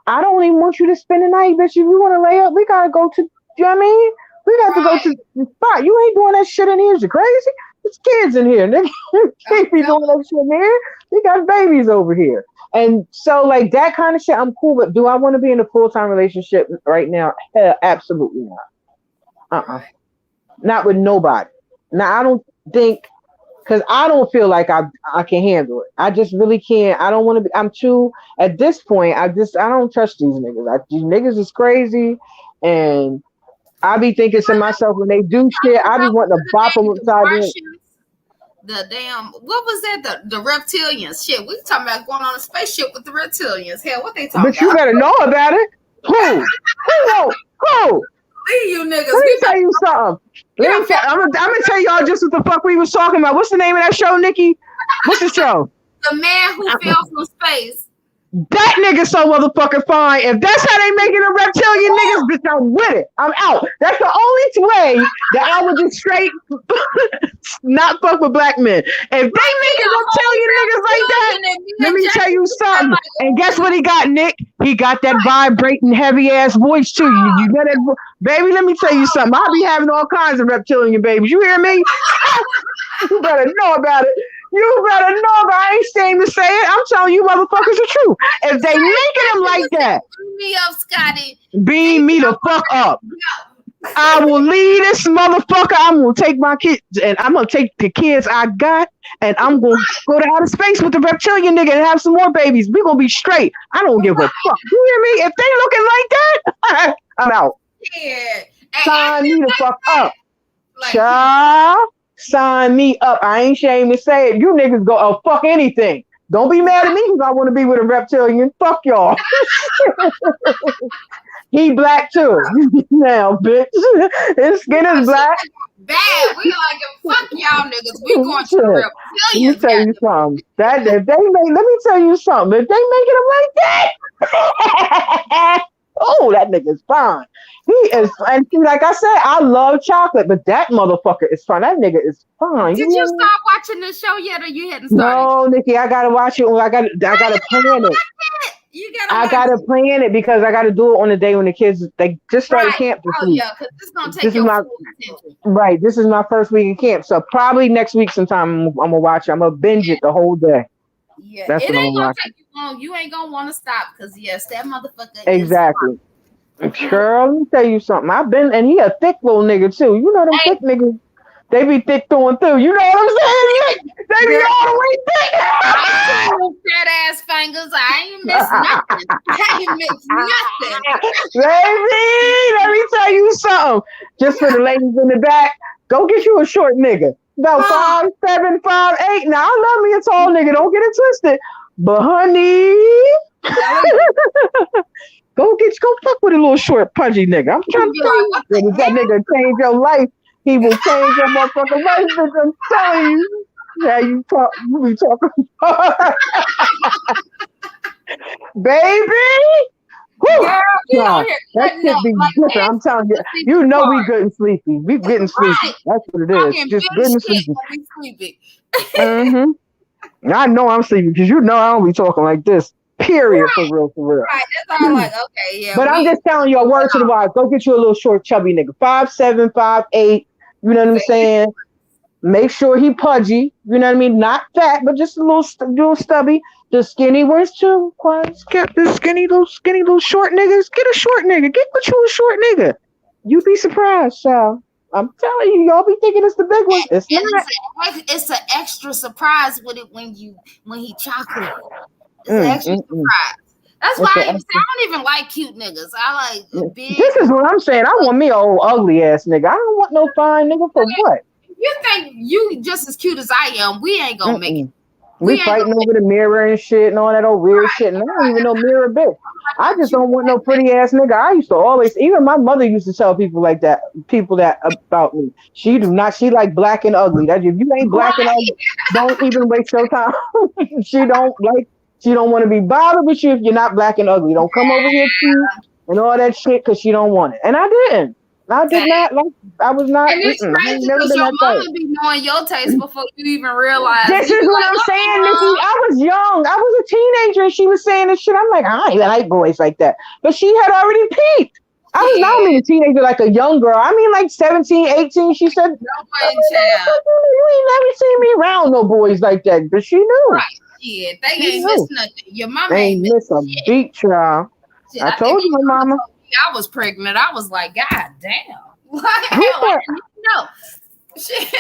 I don't even want you to spend the night, bitch. If you want to lay up, we gotta go to. You know what I mean? We got to go Right. to the spot. You ain't doing that shit in here. You crazy? There's kids in here. Nigga. You I'm can't be doing telling that shit in here. We got babies over here. And so, like, that kind of shit, I'm cool with. Do I want to be in a full time relationship right now? Hell, absolutely not. you. Uh-uh. Right. Not with nobody. Now, I don't think, because I don't feel like I can handle it. I just really can't. I don't want to be, I'm too, at this point, I don't trust these niggas. These niggas is crazy. And I be thinking to myself when they do shit, Talking I be about wanting what's to the bop them name? The upside the. Martians. The damn what was that? The reptilians. Shit, we talking about going on a spaceship with the reptilians. Hell, what they talking But you about? better know about it. Who? Who won't? Who? Leave you Let niggas. me tell you something. We Let done me tell. found I'm gonna tell y'all just what the fuck we was talking about. What's the name of that show, Nikki? What's the show? the man who fell from space. That nigga so motherfucking fine. If that's how they making a reptilian niggas, bitch, I'm with it. I'm out. That's the only way that I would just straight not fuck with black men. If they Like he making a whole reptilian niggas like that, reptilian and me let and me tell Jackie you was something. like, And guess ooh, what he got, Nick? He got that vibrating heavy ass voice too. You know that, baby. Let me tell you something. I'll be having all kinds of reptilian babies. You hear me? You better know about it. You better know about it. I ain't ashamed to say it. I'm telling you motherfuckers the truth. If they making them like that, beam me up, Scotty. Beam beam me me the fuck up. I will leave this motherfucker. I'm gonna take my kids and I'm gonna take the kids I got and I'm gonna go to outer space with the reptilian nigga and have some more babies. We gonna be straight. I don't give a fuck. You hear me? If they looking like that, I'm out. Yeah. And Sign me the fuck up. like him. Child, sign me up. I ain't ashamed to say it. You niggas go, oh, fuck anything. Don't be mad at me because I want to be with a reptilian. Fuck y'all. He black too. Now, bitch. His skin No, is she black. bad. We like fuck y'all niggas. We going to the Shit. Let me reptilians, tell you goddamn. something. That if they make, let me tell you something. If they making him like that, oh, that nigga's fine. He is, and see, like I said, I love chocolate, but that motherfucker is fine. That nigga is fine. You Did you hear me? start watching the show yet, or you hadn't started? No, Nikki, I gotta watch it. I Girl, gotta you plan gotta it. watch it. You gotta I watch gotta it. plan it because I gotta do it on the day when the kids they just started Right. camp this Oh week. yeah, because it's gonna take This is your my full attention. right. This is my first week in camp, so probably next week sometime I'm gonna watch it. I'm gonna binge it the whole day. Yeah, That's it what I'm ain't gonna gonna watch. take you long. You ain't gonna want to stop because yes, that motherfucker is Exactly. fine. Girl, let me tell you something. I've been, and he a thick little nigga too. You know them Hey, thick niggas. They be thick through and through. You know what I'm saying? Nick? They be girl, all the I see way them fat ass fingers. I ain't thick. miss nothing. I ain't miss nothing. Baby, let me tell you something. Just for the ladies in the back, go get you a short nigga. About Huh? 5'7", 5'8". Now I love me a tall nigga. Don't get it twisted. But honey, Telling you, go fuck with a little short pudgy nigga. I'm trying you to be tell like, you. what the That hell? nigga change your life. He will change your motherfucking life, bitch. I'm telling you. Yeah, you be talking. Baby. Whew, Girl, we on God, here that cutting shit up be like different. I'm this telling you, the you sleepy know we part. good and sleepy. We getting sleepy. Right. That's what it is. Talking Just big good and shit sleepy. when we sleepy. Mm-hmm. I know I'm sleepy because you know I don't be talking like this. Period. For Right, real, for right. That's all like, okay, yeah, but I'm we just telling you a word to the wise. Go get you a little short, chubby nigga. 5'7", 5'8". You know what I'm say saying? Make sure he pudgy. You know what I mean? Not fat, but just a little stubby. The skinny ones too. Quiet. Get the skinny little short niggas. Get a short nigga. Get with you a short nigga. You be surprised, child. I'm telling you, y'all be thinking it's the big one. It's And not. it's an extra surprise with it when he chocolate. It's an Mm, extra mm, mm. surprise. That's why It's I even say a, I don't even like cute niggas. I like big. this is what I'm saying. I want me a old ugly ass nigga. I don't want no fine nigga for what? You think you just as cute as I am? We ain't gonna make it. Mm-mm. We We ain't fighting gonna make over the mirror and shit and all that old weird it shit. And I don't even right. know mirror bitch. I'm I not just cute. don't want no pretty ass nigga. I used to always, even my mother used to tell people like that, people that about me. She do not. She like black and ugly. That if you ain't black and ugly, Right. don't even waste your time. she don't like. She don't want to be bothered with you if you're not black and ugly. Don't come over here cute and all that shit because she don't want it. And I didn't. I did not like. I was not. And it's Mm-mm, I ain't crazy never because been your that type. mama be knowing your taste before you even realize This it. You is be what like, I'm okay, saying, Nikki. mom. I was young. I was a teenager and she was saying this shit. I'm like, I don't even like boys like that. But she had already peaked. I don't mean Yeah, a teenager like a young girl. I mean like 17, 18. She said, no way, child. you ain't never seen me around no boys like that. But she knew. Right. Yeah, they She ain't miss knew. nothing. Your mama I ain't ain't miss miss a shit. beat, child. Shit, I I think told you, my my mama mama. told me I was pregnant. I was like, God damn. Like, Who hell, I said, didn't even know. Shit.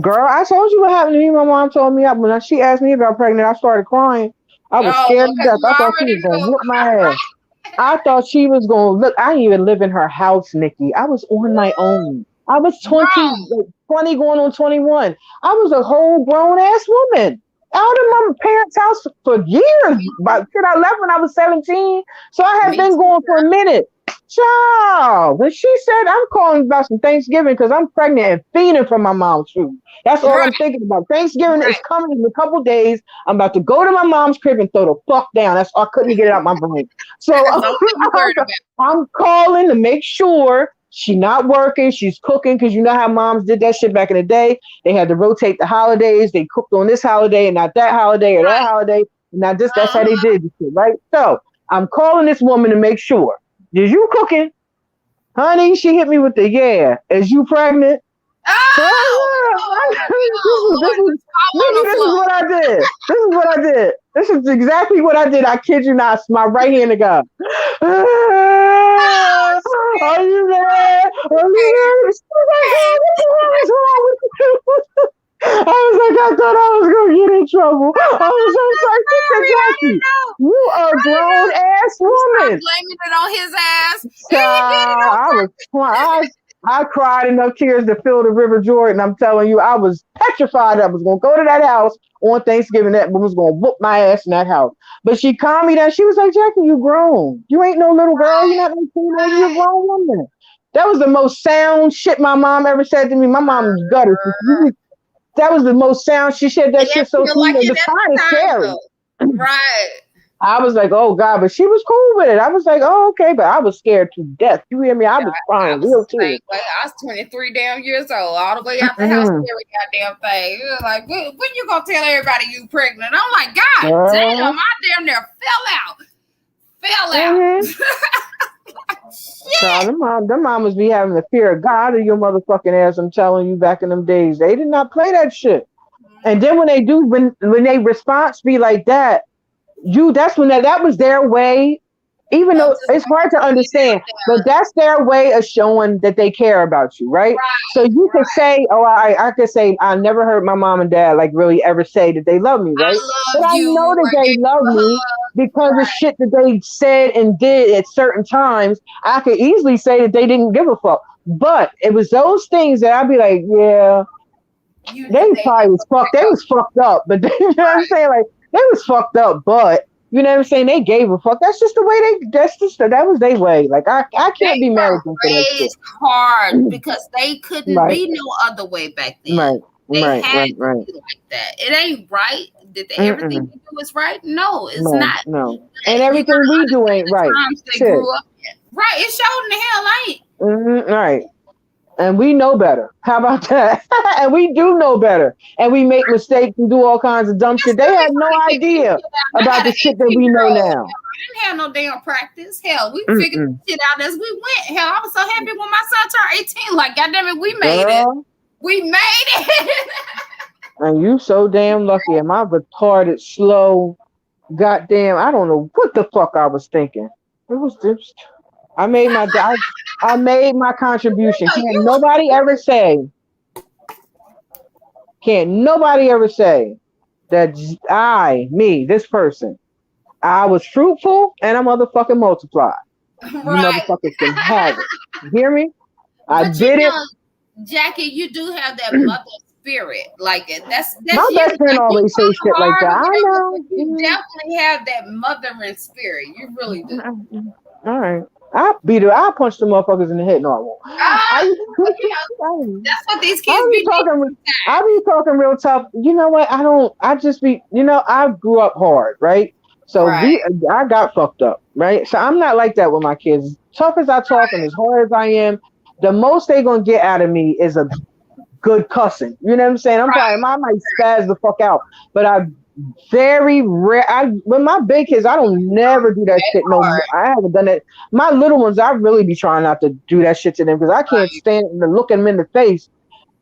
girl, I told you what happened to me. My mom told me when she asked me about pregnant, I started crying. I was scared Oh, to because death. you I thought she already was going to knew. whoop my ass. I thought she was going to look. I didn't even live in her house, Nikki. I was on my own. I was Bro, 20 going on 21. I was a whole grown ass woman out of my parents' house for years. me But shit, I left when I was 17. So I had me been too. going for a minute. Child, when she said, I'm calling about some Thanksgiving because I'm pregnant and feeding from my mom's food. That's all Right, I'm thinking about. Thanksgiving is right. coming in a couple days. I'm about to go to my mom's crib and throw the fuck down. That's I couldn't get it out my brain. So That's the only thing you worried about. I'm calling to make sure she's not working. She's cooking because you know how moms did that shit back in the day. They had to rotate the holidays. They cooked on this holiday and not that holiday or that Right. holiday. And not this. That's how they Uh-huh. did the shit, right? So I'm calling this woman to make sure. Is you cooking? Honey, she hit me with the yeah. Is you pregnant? So Oh, yeah, oh, oh, this Lord, is just fall on Nikki, the this is floor. what I did. This is what I did. This is exactly what I did. I kid you not. It's my right hand to God. Oh, Are you there? Are you shit. there? She's like, Hey, "Oh, what the hell is wrong with you?" I was like, I thought I was gonna get in trouble. I was so sorry. She said, sorry, I didn't Jackie, know. you are a I didn't grown know. ass You start woman. blaming it on his ass. He did it Child, on I was purpose. I cried enough tears to fill the River Jordan. I'm telling you, I was petrified I was gonna go to that house on Thanksgiving. That woman was gonna whoop my ass in that house. But she calmed me down. She was like, Jackie, you grown. You ain't no little girl. You're Right, not no teenager. You're a right. grown woman. That was the most sound shit my mom ever said to me. My mom's gutter. That was the most sound. She said that It shit didn't so feel sweet. like It it was at kind the of time, scary. though. Right. I was like, oh God, but she was cool with it. I was like, oh, okay, but I was scared to death. You hear me? I was I crying was the real same tears. way. I was 23 damn years old, all the way out the house, Mm-mm. every goddamn thing. It was like, when you gonna tell everybody you pregnant? I'm like, God damn, Girl. I damn near fell out. Fell Mm-hmm. out. Child, Shit. them mamas be having the fear of God of your motherfucking ass. I'm telling you, back in them days, they did not play that shit. And then when they do, when they response be like that, that's when that was their way. Even I'm though just it's hard to putting it understand, out but there. that's their way of showing that they care about you, right? So Right, you could right. say, oh, I could say, I never heard my mom and dad like really ever say that they love me, right? I But love I you, know that or they gave you love a me hug. because of Right. shit that they said and did at certain times. I could easily say that they didn't give a fuck. But it was those things that I'd be like, yeah, You they they probably was fucked. They was fucked up, but you know what I'm right. saying? Like they was fucked up, but you know what I'm saying? They gave a fuck. That's just the way they. That was their way. Like I can't They be mad were at them for that shit. raised hard because they couldn't Right, be no other way back then. right, They right, had right, to right. be like that. It ain't right that everything Mm-mm. you do is right. No, it's No, not. no. And You everything gotta we do understand ain't the right. times they Shit. grew up in. Right, it showed in the hell ain't. Right. And we know better. How about that? And we do know better. And we make mistakes and do all kinds of dumb I shit. They still be had no trying to figure this idea shit out. And I about had the an shit that 18 we year know old. now. Hell, I didn't have no damn practice. Hell, we figured Mm-mm. this shit out as we went. Hell, I was so happy when my son turned 18. Like, goddamn it, we made it. Girl. We made it. And you so damn lucky. Am I retarded, slow, goddamn? I don't know what the fuck I was thinking. It was just. I made my I made my contribution. You Can't nobody ever say that this person, I was fruitful and I motherfucking multiplied. You right. motherfuckers can have it. You hear me? I But you did it. know, Jackie, you do have that mother spirit. Like it. My That's you. best friend Like you always say work shit like hard that. or I whatever, but know. you definitely have that mothering spirit. You really do. All right. I beat her. I punch the motherfuckers in the head. No, I won't. Ah, I, but you know, that's what these kids I be be talking. needing. I be talking real tough. You know what? I don't. I just be. I grew up hard, right? So Right. I got fucked up, right? So I'm not like that with my kids. Tough as I talk and as hard as I am, the most they gonna get out of me is a good cussing. You know what I'm saying? I might spaz the fuck out, but I very rare. With my big kids, I don't never do that It's shit no more. hard. I haven't done it. My little ones, I really be trying not to do that shit to them because I can't Right. stand to look at them in the face.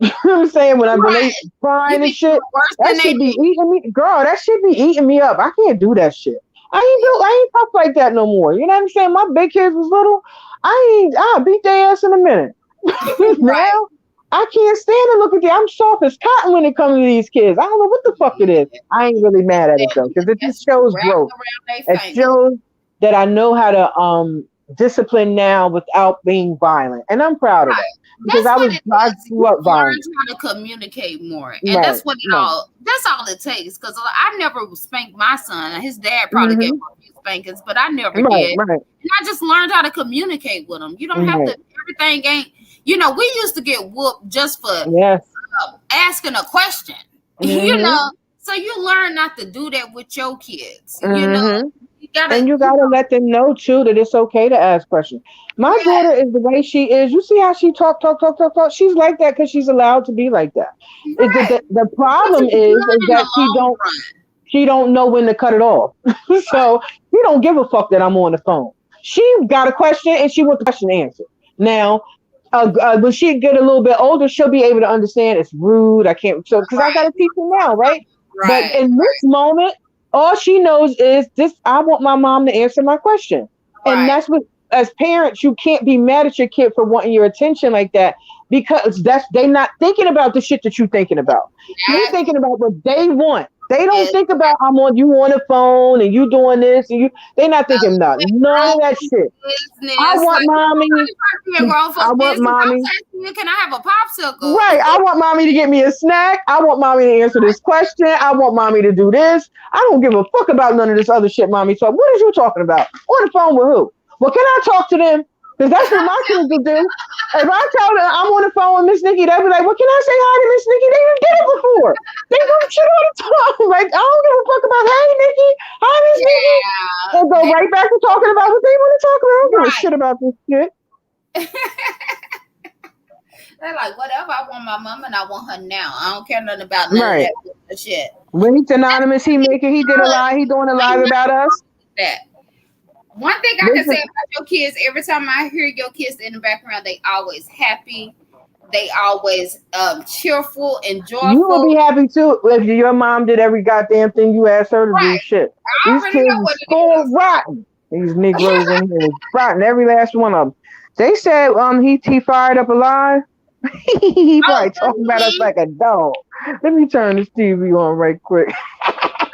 You know what I'm saying? When they Right. You crying and be doing shit, worse that than they should be do. eating me, girl. That should be eating me up. I can't do that shit. I ain't tough like that no more. You know what I'm saying? My big kids was little. I'll beat their ass in a minute. Right. Now I can't stand to look at them. I'm soft as cotton when it comes to these kids. I don't know what the fuck it is. Yeah. I ain't really mad at it That though, because it that's just shows wrapped growth. around their It finger. shows that I know how to discipline now without being violent, and I'm proud of that Right. because That's what it I is. grew You've up violent. learned how to communicate more. And Right, right, that's all it takes. Cause I never spanked my son. His dad probably gave him hmm a few spankings, but I never right, did. right, And I just learned how to communicate with him. You don't have right. to everything ain't we used to get whooped just for Yes. asking a question. you hmm know. So you learn not to do that with your kids. hmm You gotta And you gotta let them know too that it's okay to ask questions. My right, daughter is the way she is. You see how she talk. She's like that because she's allowed to be like that. right. The Because problem it's good is in the that long run. she don't know when to cut it off. Right. So she don't give a fuck that I'm on the phone. She got a question and she wants the question answered. Now, when she get a little bit older, she'll be able to understand it's rude. I can't so because I got to Right. teach her now, right? But Right. in this moment, all she knows is this: I want my mom to answer my question, and Right. that's what. As parents, you can't be mad at your kid for wanting your attention like that because they not thinking about the shit that you thinking about. They Exactly. thinking about what they want. They don't It's think about I'm on you on the phone and you doing this and you. They not thinking about none of grown that folks' shit. I business. want Like, mommy. being grown I folks' want business. I'm mommy. asking you, can I have a popsicle? Right. I want mommy to get me a snack. I want mommy to answer this question. I want mommy to do this. I don't give a fuck about none of this other shit, mommy. So what is you talking about? On the phone with who? Well, can I talk to them? Because that's what my kids will do. If I tell them I'm on the phone with Miss Nikki, they'll be like, well, can I say hi to Miss Nikki? They didn't get it before. They do shit all the time. Like, I don't give a fuck about, hey, Nikki. Hi, Miss Nikki. Yeah. And go right back to talking about what they want to talk about. I don't give a Right. shit about this shit. They're like, whatever. I want my mom and I want her now. I don't care nothing about none of Right. that shit. When he's anonymous, he did a lie. He doing a Ain't live nothing about us. with that. One thing I can say Listen, about your kids, every time I hear your kids in the background, they always happy. They always cheerful and you will be joyful. happy too if your mom did every goddamn thing you asked her to do. Right. Shit, I these already kids know is what it spoiled is. rotten. These Negroes in here is rotten. Every last one of them. They said he fired up alive. He Oh, probably talking about us like a dog. Let me turn this TV on right quick.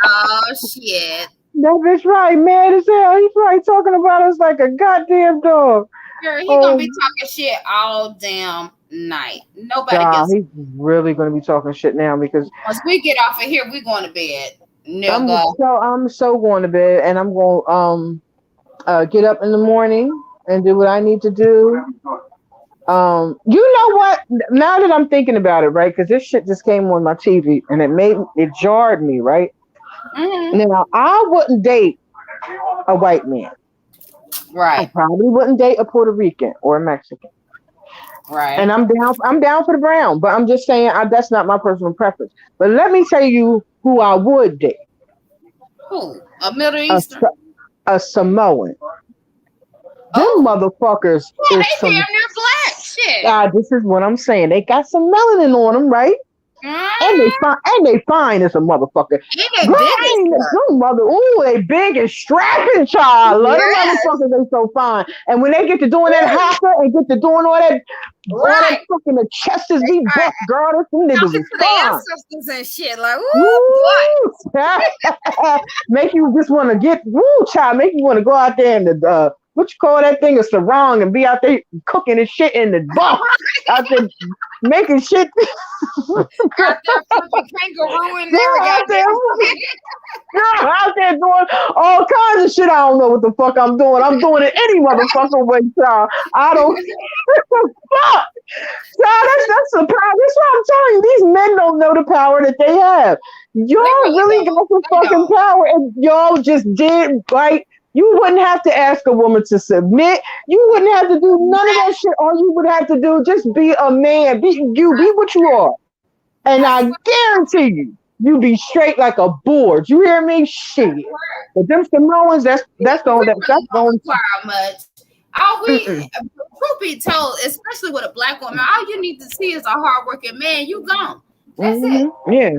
oh shit. That bitch right, mad as hell. He probably talking about us like a goddamn dog. Girl, he gonna Oh be talking shit all damn night. Nobody God, gets he's really gonna be talking shit now because once we get off of here, we going to bed. Nigga. I'm so going to bed and I'm going to get up in the morning and do what I need to do. You know what? Now that I'm thinking about it, right? Because this shit just came on my TV and it jarred me, right? Mm-hmm. Now I wouldn't date a white man. I Right. probably wouldn't date a Puerto Rican or a Mexican. Right. And I'm down for the brown, but I'm just saying that's not my personal preference. But let me tell you who I would date: Who? A Middle a, Eastern? a Samoan. Them Oh. motherfuckers Yeah, is they some. damn near black. Shit. This is what I'm saying. They got some melanin on them, right? and they fine as a motherfucker. And they Girl, big I as ain't fuck. some mother. Ooh, they big and strapping, child. Love them Yes. motherfuckers. They so fine. And when they get to doing that hopper and get to doing all that Right. fucking the chest is They be start buff, girl. Them niggas talking is to their fine. ancestors and shit. Like, ooh, boy. Woo! Make you just want to get child. Make you want to go out there and what you call that thing, a sarong, and be out there cooking and shit in the buff, out there making shit. Out there flipping kangaroo and every Girl out there, goddamn thing. girl out there doing all kinds of shit. I don't know what the fuck I'm doing. I'm doing it any motherfucking way, child. I don't fuck. Child, that's the power. That's what I'm telling you. These men don't know the power that they have. They Y'all really really don't. got some They fucking don't. power, and y'all just did right. You wouldn't have to ask a woman to submit. You wouldn't have to do none of that shit. All you would have to do just be a man. Be you. Be what you are. And I I swear, guarantee you be straight like a board. You hear me? I Shit. swear. But them Samoans, that's the We only that's really the don't only. require much. All we, Mm-mm. truth be told, especially with a black woman, all you need to see is a hardworking man. You gone. That's it. Yeah,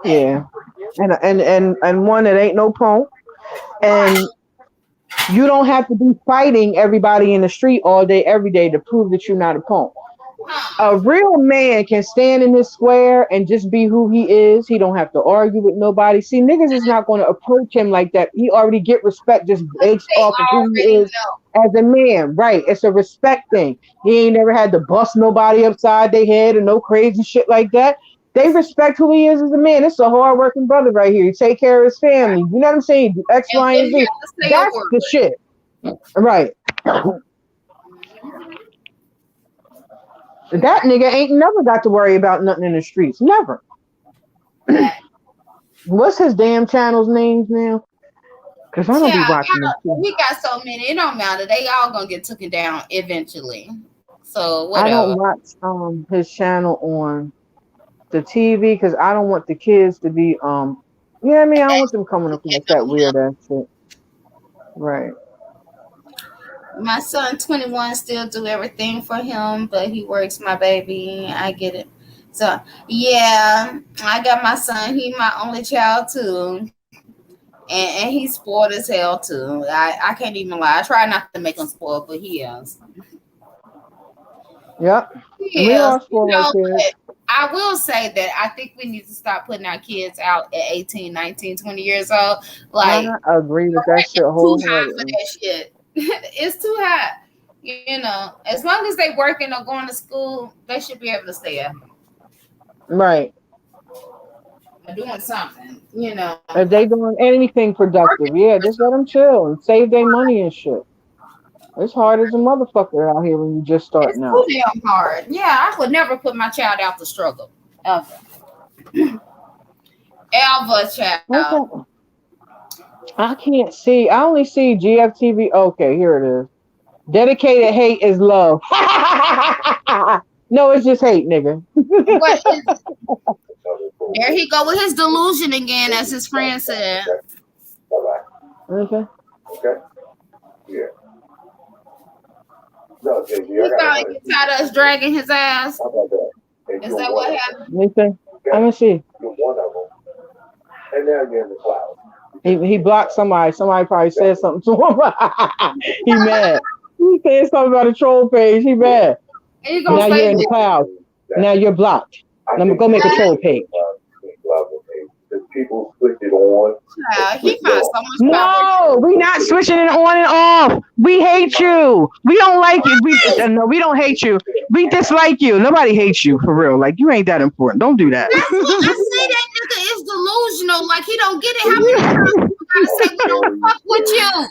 yeah. And one that ain't no punk. Right. And you don't have to be fighting everybody in the street all day, every day to prove that you're not a punk. A Huh. real man can stand in his square and just be who he is. He don't have to argue with nobody. See, niggas is not going to approach him like that. He already get respect just based They off of who he already is as a man. Right. It's a respect thing. He ain't never had to bust nobody upside their head or no crazy shit like that. They respect who he is as a man. It's a hard working brother right here. He take care of his family. You know what I'm saying? Do X, and Y, and wouldn't Z. have to say a That's word. the shit. Right. That nigga ain't never got to worry about nothing in the streets. Never. Fact. What's his damn channel's names now? Because I don't Yeah, be watching this shit. he got so many. It don't matter. They all gonna get taken down eventually. So I don't whatever. watch his channel on the TV because I don't want the kids to be you know what I mean? I don't want them coming across that weird ass shit. Right. My son 21 still do everything for him, but he works my baby. I get it. So yeah, I got my son. He my only child too. And he's spoiled as hell too. I can't even lie. I try not to make him spoiled, but he is. Yep. He And we is. all spoil our kids. But I will say that I think we need to stop putting our kids out at 18, 19, 20 years old. I Like, agree with that shit it's too high for wholeheartedly. that shit. It's too high. You know, as long as they working or going to school, they should be able to stay at home Right. or doing something. You know, If they doing anything working productive, yeah, or just let them something. chill and save their money and shit. It's hard as a motherfucker out here when you just It's starting too out. damn hard. Yeah, I would never put my child out to struggle. Ever. Ever, child. Okay. I can't see. I only see GFTV. Okay, here it is. Dedicated hate is love. No, it's just hate, nigga. What is there he go with his delusion again, as his friend said. Okay. He finally get tired of us dragging his ass. Is that what happened? Let me see. Let me see. He blocked somebody. Somebody probably said something to him. He mad. He said something about a troll page. He mad. And you gonna Now say you're in the that? clouds. Now you're blocked. Now go make a troll page. He finds so much power. No, we not switching it on and off. We hate you. We don't like you. We Yes. no, we don't hate you. We dislike you. Nobody hates you for real. Like you ain't that important. Don't do that. That's what I say. That nigga is delusional. Like he don't get it. How many times you gotta say we don't fuck with you?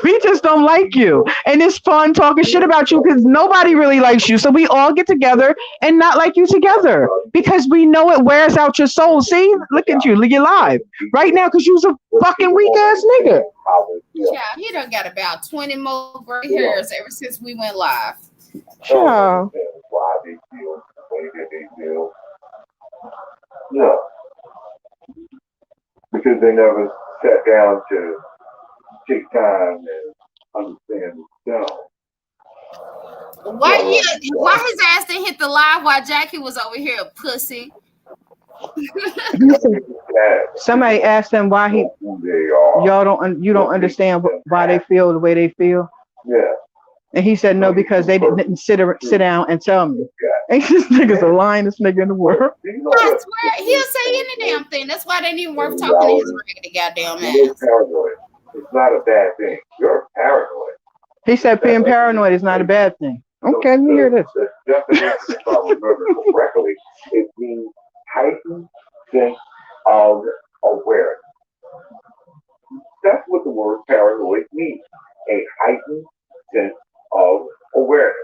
We just don't like you. And it's fun talking shit about you because nobody really likes you. So we all get together and not like you together because we know it wears out your soul. See, look at you. You're live right now because you's a fucking weak ass nigga. Yeah, he done got about 20 more gray hairs ever since we went live. Sure. Because they never sat down to take time and understand themselves. Why his ass didn't hit the live while Jackie was over here, pussy? He said, somebody asked him why he you don't understand why they feel the way they feel. Yeah. And he said no, because they didn't sit down and tell me. Ain't this nigga's the lyingest nigga in the world? I swear he'll say any damn thing. That's why they ain't even worth talking to his raggedy goddamn ass. Paranoid. It's not a bad thing. You're paranoid. He said being paranoid is not a bad thing. Okay, let me hear this. The definition, if I remember correctly, it means heightened sense of awareness. That's what the word paranoid means. A heightened sense of awareness.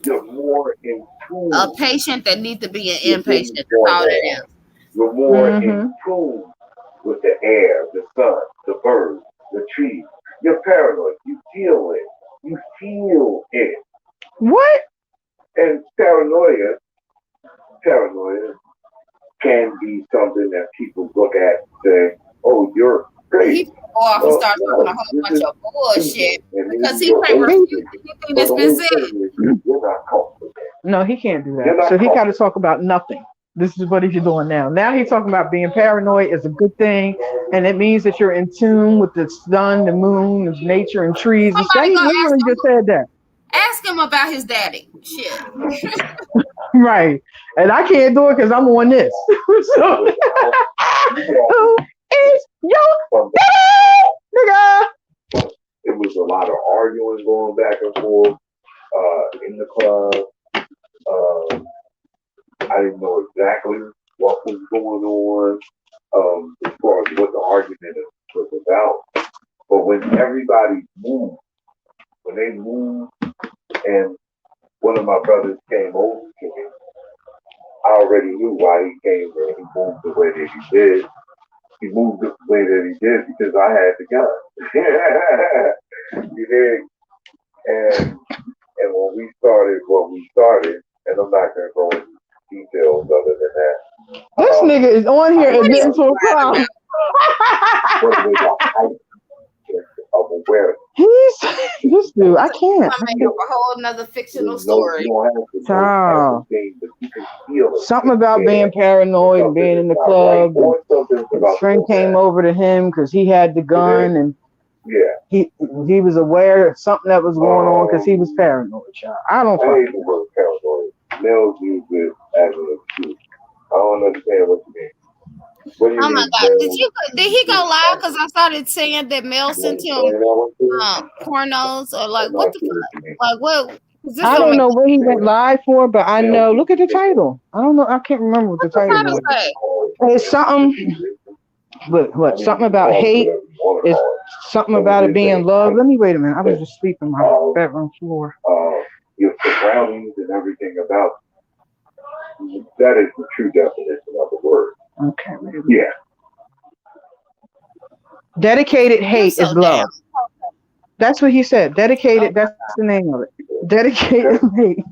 You're more in tune. A patient that needs to be an inpatient. That's all that is. You're more in tune with the air, the sun, the birds, the trees. You're paranoid. You feel it. You feel it. What? And paranoia can be something that people look at and say, "Oh, you're crazy." He go off and start talking a whole bunch of bullshit because he can't refute anything that's been said. No, he can't do that. So he got to talk about nothing. This is what he's doing now. Now he's talking about being paranoid is a good thing, and it means that you're in tune with the sun, the moon, nature, and trees. Somebody He go literally just said that. Ask him about his daddy. Shit. Right. And I can't do it because I'm on this. So, who is your daddy, nigga? It was a lot of arguing going back and forth in the club. I didn't know exactly what was going on as far as what the argument was about. But when everybody moved, when they moved and one of my brothers came over to me, I already knew why he came and he moved the way that he did. He moved the way that he did because I had the gun. You dig? And when we started what we started, and I'm not going to go into details other than that. This nigga is on here admitting to a crime. Of awareness. He's this dude. I can't. I'm making a whole nother fictional story. Child. Something about being paranoid and being in the club. And his friend came over to him because he had the gun, and he was aware of something that was going on because he was paranoid. Child. I don't. I hate the word paranoid. Males use it as an excuse. I don't understand what you mean. What do you Oh mean, my God! Did he go live? Because I started saying that Mel sent him pornos or like what the fuck? Like what? I don't know what he went live for, but I know. Look at the title. I don't know. I can't remember what the title was. It's something. What? Something about hate. It's something about it being love. Let me wait a minute. I was just sleeping on my bedroom floor. Your surroundings and everything about you. That is the true definition of the word. Okay. Yeah. Dedicated hate is love. That's what he said. Dedicated. That's the name of it. Dedicated hate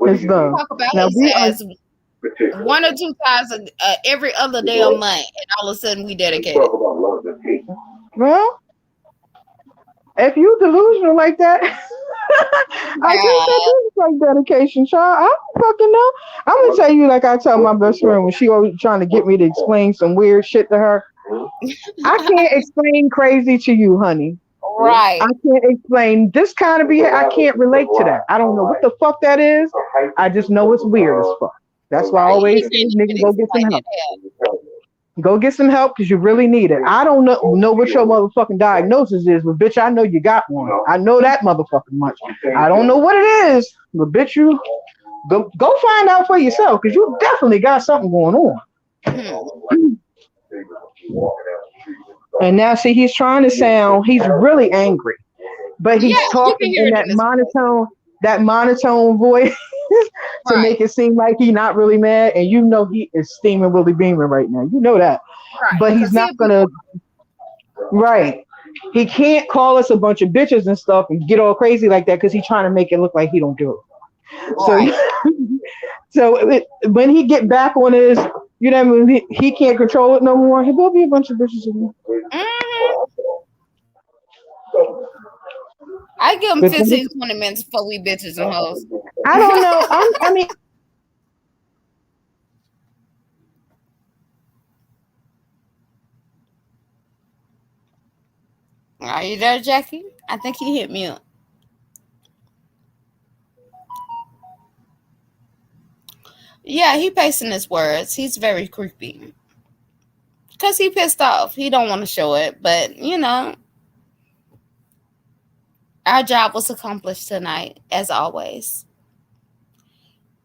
is love. Talk about his ass 1 or 2 times every other damn month, and all of a sudden we dedicated. Talk about love and hate. Well, if you delusional like that, I guess that is like dedication, child. I don't fucking know. I'm gonna tell you like I tell my best friend when she always trying to get me to explain some weird shit to her. I can't explain crazy to you, honey. Right. I can't explain this kind of behavior. I can't relate to that. I don't know what the fuck that is. I just know it's weird as fuck. That's why I always say, nigga, go get some help. Go get some help because you really need it. I don't know what your motherfucking diagnosis is, but bitch, I know you got one. I know that motherfucking much. I don't know what it is, but bitch, you go find out for yourself because you definitely got something going on. And now, see, he's trying to sound, he's really angry, but he's talking in that monotone voice to make it seem like he's not really mad. And you know he is steaming Willie Beamer right now. You know that. Right. But he's not going to. Right. He can't call us a bunch of bitches and stuff and get all crazy like that because he's trying to make it look like he don't do it. Right. So when he get back on his, you know what I mean, he can't control it no more. He will be a bunch of bitches again. I give him 15, 20 minutes before we bitches and hoes. I don't know. I mean, Are you there, Jackie? I think he hit mute. Yeah, he pacing his words. He's very creepy. Cause he pissed off. He don't want to show it, but our job was accomplished tonight, as always.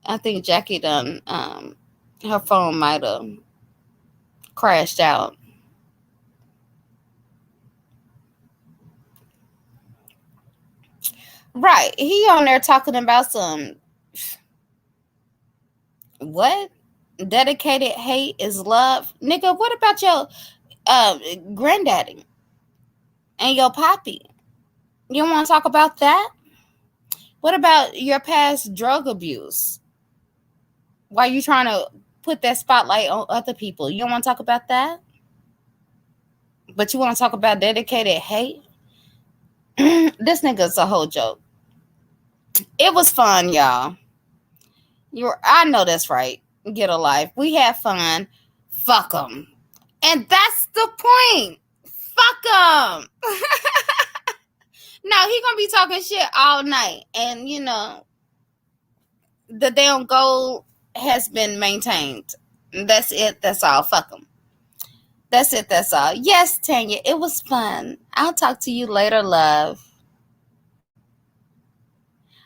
I think Jackie done her phone might have crashed out. Right. He on there talking about some what? Dedicated hate is love. Nigga, what about your uh granddaddy and your poppy? You don't want to talk about that? What about your past drug abuse? Why you trying to put that spotlight on other people? You don't want to talk about that? But you want to talk about dedicated hate? This nigga's a whole joke. It was fun, y'all. I know that's right. Get a life. We had fun. Fuck them. And that's the point. Fuck them. No, he gonna be talking shit all night. And, the damn goal has been maintained. That's it. That's all. Fuck them. That's it. That's all. Yes, Tanya, it was fun. I'll talk to you later, love.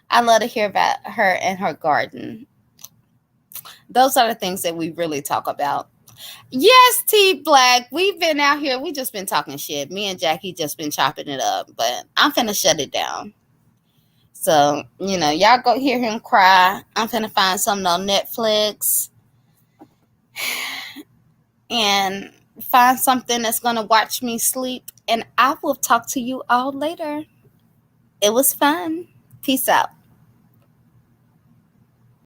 I love to hear about her and her garden. Those are the things that we really talk about. Yes, T Black. We've been out here. We just been talking shit. Me and Jackie just been chopping it up. But I'm finna shut it down. So, y'all go hear him cry. I'm finna find something on Netflix and find something that's gonna watch me sleep. And I will talk to you all later. It was fun. Peace out.